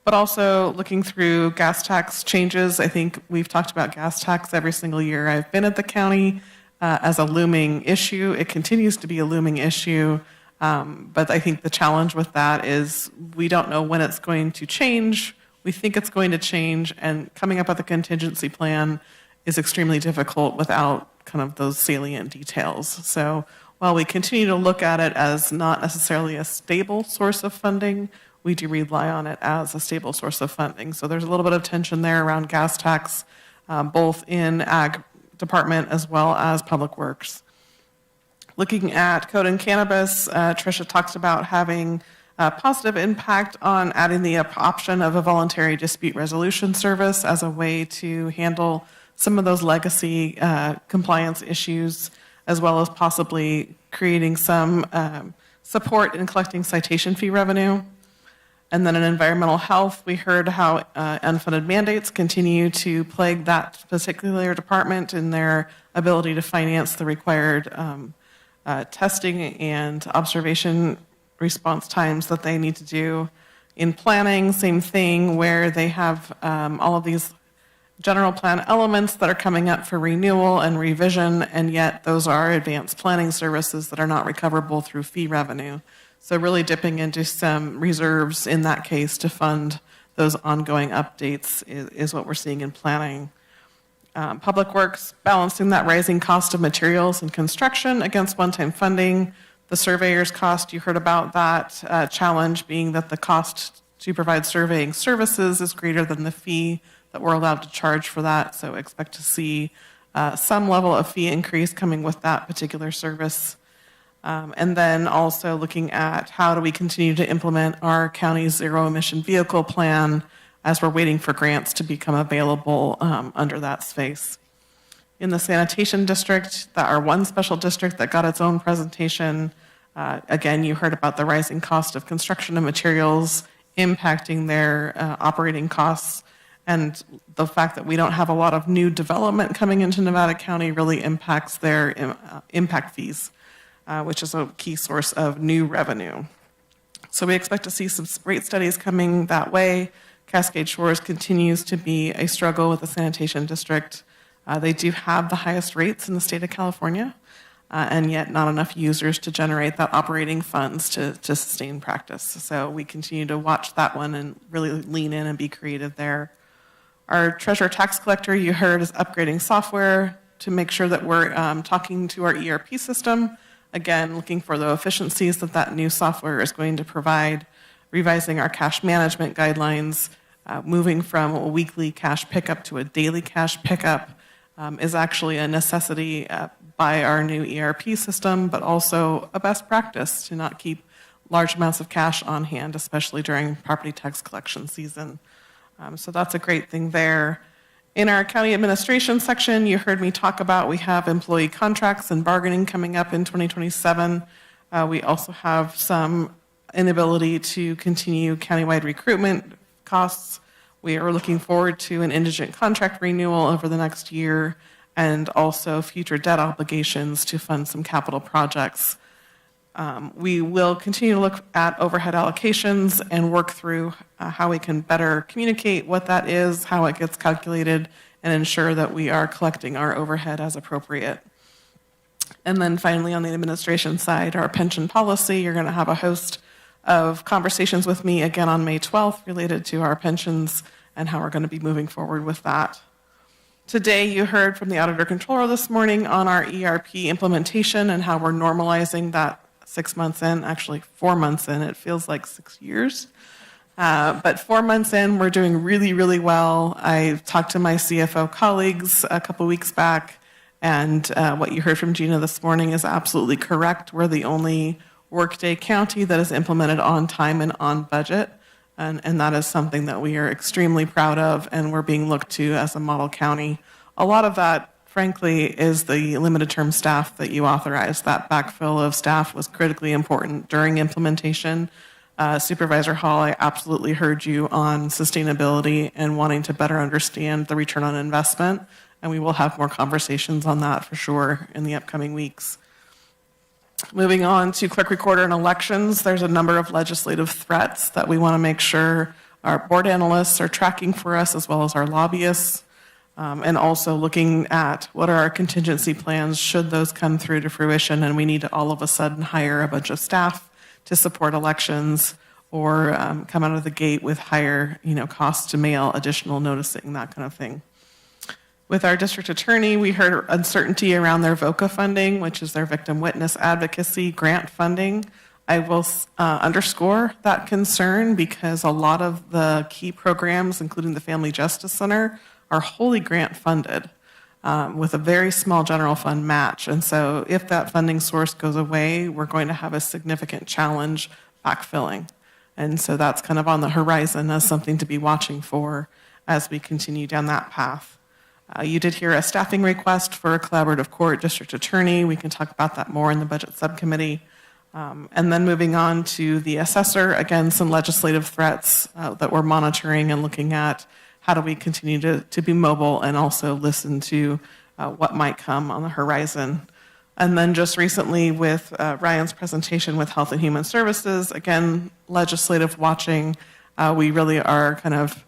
But also looking through gas tax changes. I think we've talked about gas tax every single year I've been at the county as a looming issue. It continues to be a looming issue. But I think the challenge with that is we don't know when it's going to change. We think it's going to change, and coming up with a contingency plan is extremely difficult without kind of those salient details. So while we continue to look at it as not necessarily a stable source of funding, we do rely on it as a stable source of funding. So there's a little bit of tension there around gas tax, both in Ag Department as well as Public Works. Looking at code and cannabis, Tricia talks about having a positive impact on adding the option of a voluntary dispute resolution service as a way to handle some of those legacy compliance issues, as well as possibly creating some support in collecting citation fee revenue. And then in environmental health, we heard how unfunded mandates continue to plague that particular department in their ability to finance the required testing and observation response times that they need to do. In planning, same thing, where they have all of these general plan elements that are coming up for renewal and revision, and yet those are advanced planning services that are not recoverable through fee revenue. So really dipping into some reserves in that case to fund those ongoing updates is what we're seeing in planning. Public Works, balancing that rising cost of materials and construction against one-time funding. The surveyor's cost, you heard about that challenge being that the cost to provide surveying services is greater than the fee that we're allowed to charge for that. So expect to see some level of fee increase coming with that particular service. And then also looking at how do we continue to implement our county's zero emission vehicle plan as we're waiting for grants to become available under that space. In the sanitation district, our one special district that got its own presentation, again, you heard about the rising cost of construction and materials impacting their operating costs, and the fact that we don't have a lot of new development coming into Nevada County really impacts their impact fees, which is a key source of new revenue. So we expect to see some rate studies coming that way. Cascade Shores continues to be a struggle with the sanitation district. They do have the highest rates in the state of California, and yet not enough users to generate that operating funds to sustain practice. So we continue to watch that one and really lean in and be creative there. Our treasurer tax collector, you heard, is upgrading software to make sure that we're talking to our ERP system Again, looking for the efficiencies that that new software is going to provide, revising our cash management guidelines, moving from a weekly cash pickup to a daily cash pickup is actually a necessity by our new ERP system, but also a best practice to not keep large amounts of cash on hand, especially during property tax collection season. So that's a great thing there. In our county administration section, you heard me talk about we have employee contracts and bargaining coming up in 2027. We also have some inability to continue countywide recruitment costs. We are looking forward to an indigent contract renewal over the next year and also future debt obligations to fund some capital projects. We will continue to look at overhead allocations and work through how we can better communicate what that is, how it gets calculated, and ensure that we are collecting our overhead as appropriate. And then finally, on the administration side, our pension policy, you're going to have a host of conversations with me again on May 12th related to our pensions and how we're going to be moving forward with that. Today, you heard from the Auditor Controller this morning on our ERP implementation and how we're normalizing that 6 months in, actually 4 months in, it feels like 6 years. But 4 months in, we're doing really, really well. I talked to my CFO colleagues a couple weeks back, and what you heard from Gina this morning is absolutely correct. We're the only Workday county that is implemented on time and on budget, and that is something that we are extremely proud of, and we're being looked to as a model county. A lot of that, frankly, is the limited term staff that you authorized. That backfill of staff was critically important during implementation. Supervisor Hall, I absolutely heard you on sustainability and wanting to better understand the return on investment, and we will have more conversations on that for sure in the upcoming weeks. Moving on to clerk recorder and elections, there's a number of legislative threats that we want to make sure our board analysts are tracking for us, as well as our lobbyists, and also looking at what are our contingency plans should those come through to fruition and we need to all of a sudden hire a bunch of staff to support elections or come out of the gate with higher costs to mail, additional noticing, that kind of thing. With our district attorney, we heard uncertainty around their VOCA funding, which is their victim witness advocacy grant funding. I will underscore that concern because a lot of the key programs, including the Family Justice Center, are wholly grant funded with a very small general fund match. And so if that funding source goes away, we're going to have a significant challenge backfilling. And so that's kind of on the horizon as something to be watching for as we continue down that path. You did hear a staffing request for a collaborative court district attorney. We can talk about that more in the budget subcommittee. And then moving on to the assessor, again, some legislative threats that we're monitoring and looking at. How do we continue to be mobile and also listen to what might come on the horizon? And then just recently with Ryan's presentation with Health and Human Services, again, legislative watching. We really are kind of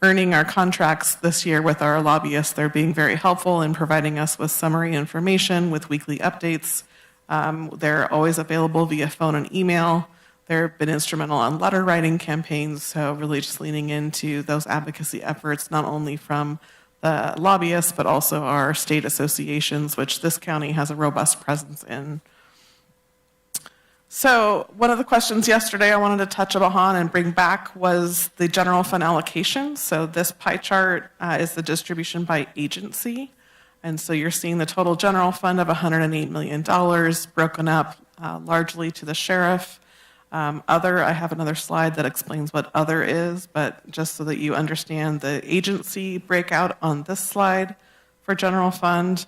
earning our contracts this year with our lobbyists. They're being very helpful in providing us with summary information with weekly updates. They're always available via phone and email. They've been instrumental on letter writing campaigns, so really just leaning into those advocacy efforts, not only from the lobbyists, but also our state associations, which this county has a robust presence in. So one of the questions yesterday I wanted to touch upon and bring back was the general fund allocation. So this pie chart is the distribution by agency. And so you're seeing the total general fund of $108 million broken up largely to the sheriff. Other, I have another slide that explains what other is, but just so that you understand the agency breakout on this slide for general fund.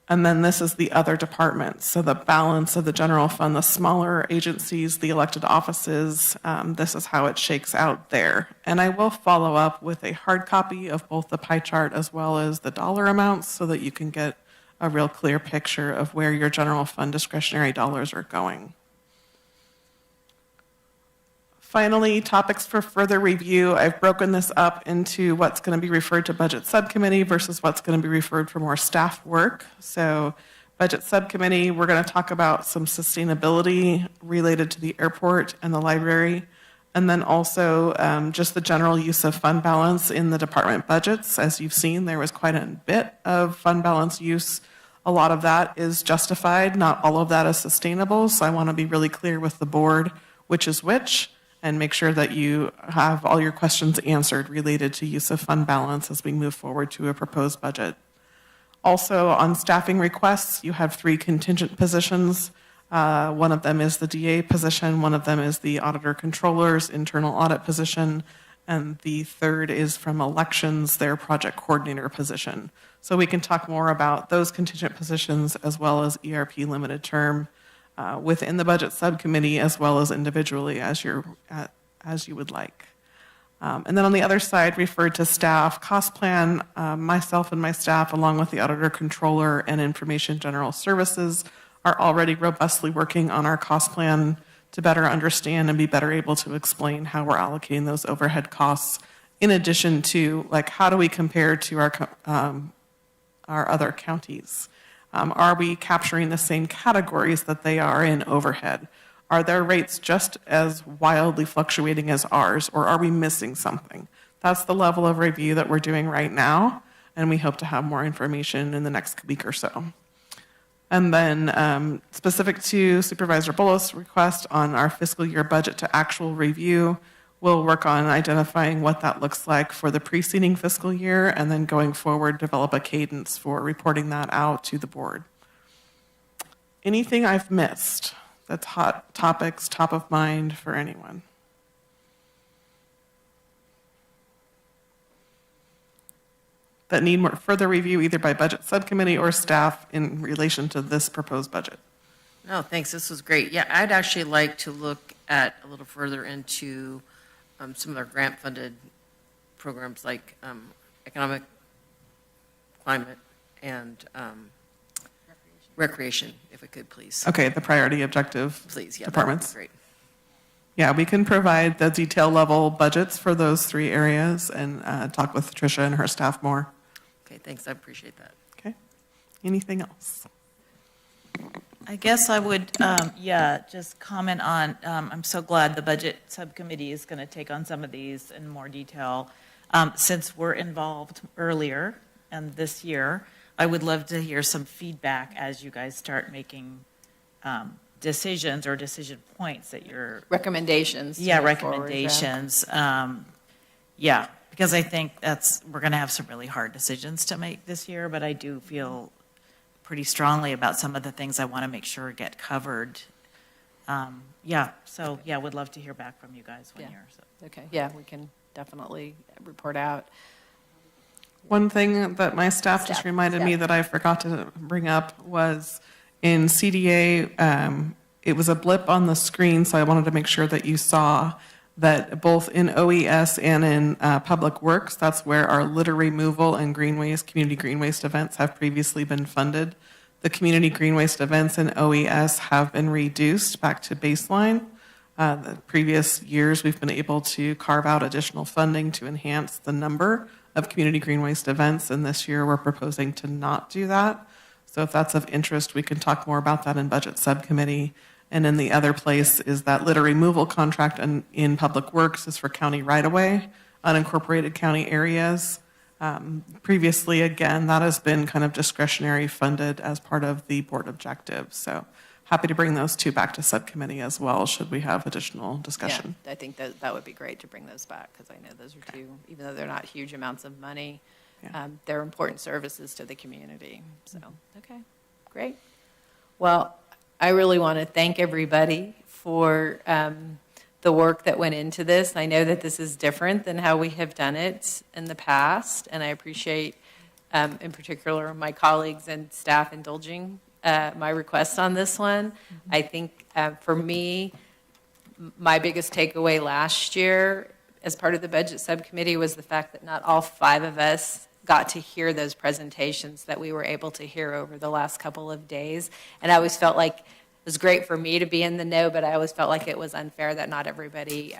And then this is the other departments. So the balance of the general fund, the smaller agencies, the elected offices, this is how it shakes out there. And I will follow up with a hard copy of both the pie chart as well as the dollar amounts so that you can get a real clear picture of where your general fund discretionary dollars are going. Finally, topics for further review. I've broken this up into what's going to be referred to budget subcommittee versus what's going to be referred for more staff work. So budget subcommittee, we're going to talk about some sustainability related to the airport and the library, and then also just the general use of fund balance in the department budgets. As you've seen, there was quite a bit of fund balance use A lot of that is justified, not all of that is sustainable, so I want to be really clear with the board which is which, and make sure that you have all your questions answered related to use of fund balance as we move forward to a proposed budget. Also, on staffing requests, you have 3 contingent positions. One of them is the DA position, one of them is the auditor controller's internal audit position, and the third is from elections, their project coordinator position. So we can talk more about those contingent positions as well as ERP limited term within the budget subcommittee as well as individually as you would like. And then on the other side, referred to staff cost plan, myself and my staff, along with the auditor controller and information general services, are already robustly working on our cost plan to better understand and be better able to explain how we're allocating those overhead costs, in addition to, like, how do we compare to our other counties? Are we capturing the same categories that they are in overhead? Are their rates just as wildly fluctuating as ours, or are we missing something? That's the level of review that we're doing right now, and we hope to have more information in the next week or so. And then specific to Supervisor Bullis' request on our fiscal year budget to actual review, we'll work on identifying what that looks like for the preceding fiscal year, and then going forward, develop a cadence for reporting that out to the board. Anything I've missed that's hot topics, top of mind for anyone? That need more further review either by budget subcommittee or staff in relation to this proposed budget? No, thanks. This was great. Yeah, I'd actually like to look at a little further into some of our grant-funded programs like economic, climate, and recreation, if we could, please. Okay, the priority objective Please, yeah, departments. that would be great. Yeah, we can provide the detail level budgets for those 3 areas and talk with Tricia and her staff more. Okay, thanks. I appreciate that. Okay. Anything else? I guess I would, just comment on, I'm so glad the budget subcommittee is going to take on some of these in more detail. Since we're involved earlier and this year, I would love to hear some feedback as you guys start making decisions or decision points that you're... Recommendations. Yeah, recommendations. Yeah, because I think we're going to have some really hard decisions to make this year, but I do feel pretty strongly about some of the things I want to make sure get covered. Would love to hear back from you guys when you're... So. Okay, yeah, we can definitely report out. One thing that my staff just reminded me that I forgot to bring up was in CDA, it was a blip on the screen, so I wanted to make sure that you saw that both in OES and in Public Works, that's where our litter removal and green waste, community green waste events have previously been funded. The community green waste events in OES have been reduced back to baseline. The previous years, we've been able to carve out additional funding to enhance the number of community green waste events, and this year we're proposing to not do that. So if that's of interest, we can talk more about that in budget subcommittee. And then the other place is that litter removal contract in Public Works is for county right-of-way, unincorporated county areas. Previously, again, that has been kind of discretionary funded as part of the board objectives. So happy to bring those 2 back to subcommittee as well, should we have additional discussion. Yeah, I think that would be great to bring those back, because I know those are 2, even though they're not huge amounts of money, they're important services to the community. So, okay, great. Well, I really want to thank everybody for the work that went into this. I know that this is different than how we have done it in the past, and I appreciate, in particular, my colleagues and staff indulging my requests on this one. I think for me, my biggest takeaway last year as part of the budget subcommittee was the fact that not all 5 of us got to hear those presentations that we were able to hear over the last couple of days. And I always felt like it was great for me to be in the know, but I always felt like it was unfair that not everybody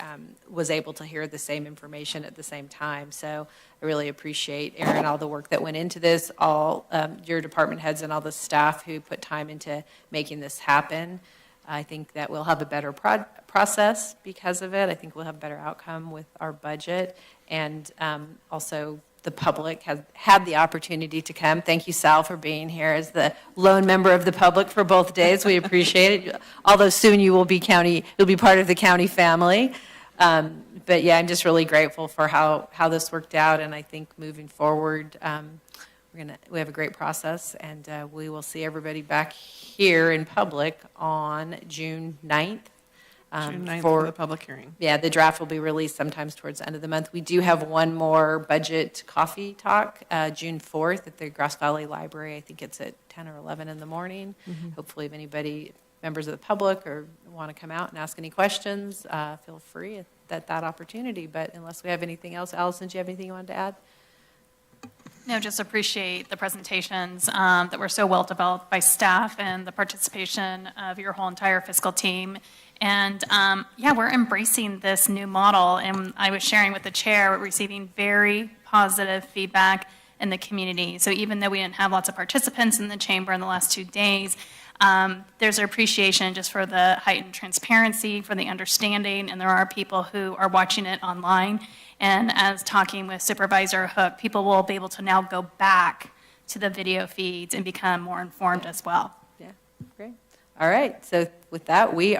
was able to hear the same information at the same time. So I really appreciate, Erin, all the work that went into this, all your department heads and all the staff who put time into making this happen. I think that we'll have a better process because of it. I think we'll have a better outcome with our budget. And also the public has had the opportunity to come. Thank you, Sal, for being here as the lone member of the public for both days. We appreciate it. Although soon you'll be part of the county family. But yeah, I'm just really grateful for how this worked out, and I think moving forward, we have a great process, and we will see everybody back here in public on June 9th. June 9th for the public hearing. Yeah, the draft will be released sometimes towards the end of the month. We do have one more budget coffee talk, June 4th at the Grass Valley Library. I think it's at 10 or 11 in the morning. Hopefully, if anybody, members of the public, or want to come out and ask any questions, feel free at that opportunity. But unless we have anything else, Allison, do you have anything you wanted to add? No, just appreciate the presentations that were so well developed by staff and the participation of your whole entire fiscal team. And yeah, we're embracing this new model. And I was sharing with the chair, we're receiving very positive feedback in the community. So even though we didn't have lots of participants in the chamber in the last 2 days, there's an appreciation just for the heightened transparency, for the understanding, and there are people who are watching it online. And as talking with Supervisor Hook, people will be able to now go back to the video feeds and become more informed as well. Yeah, great. All right, so with that, we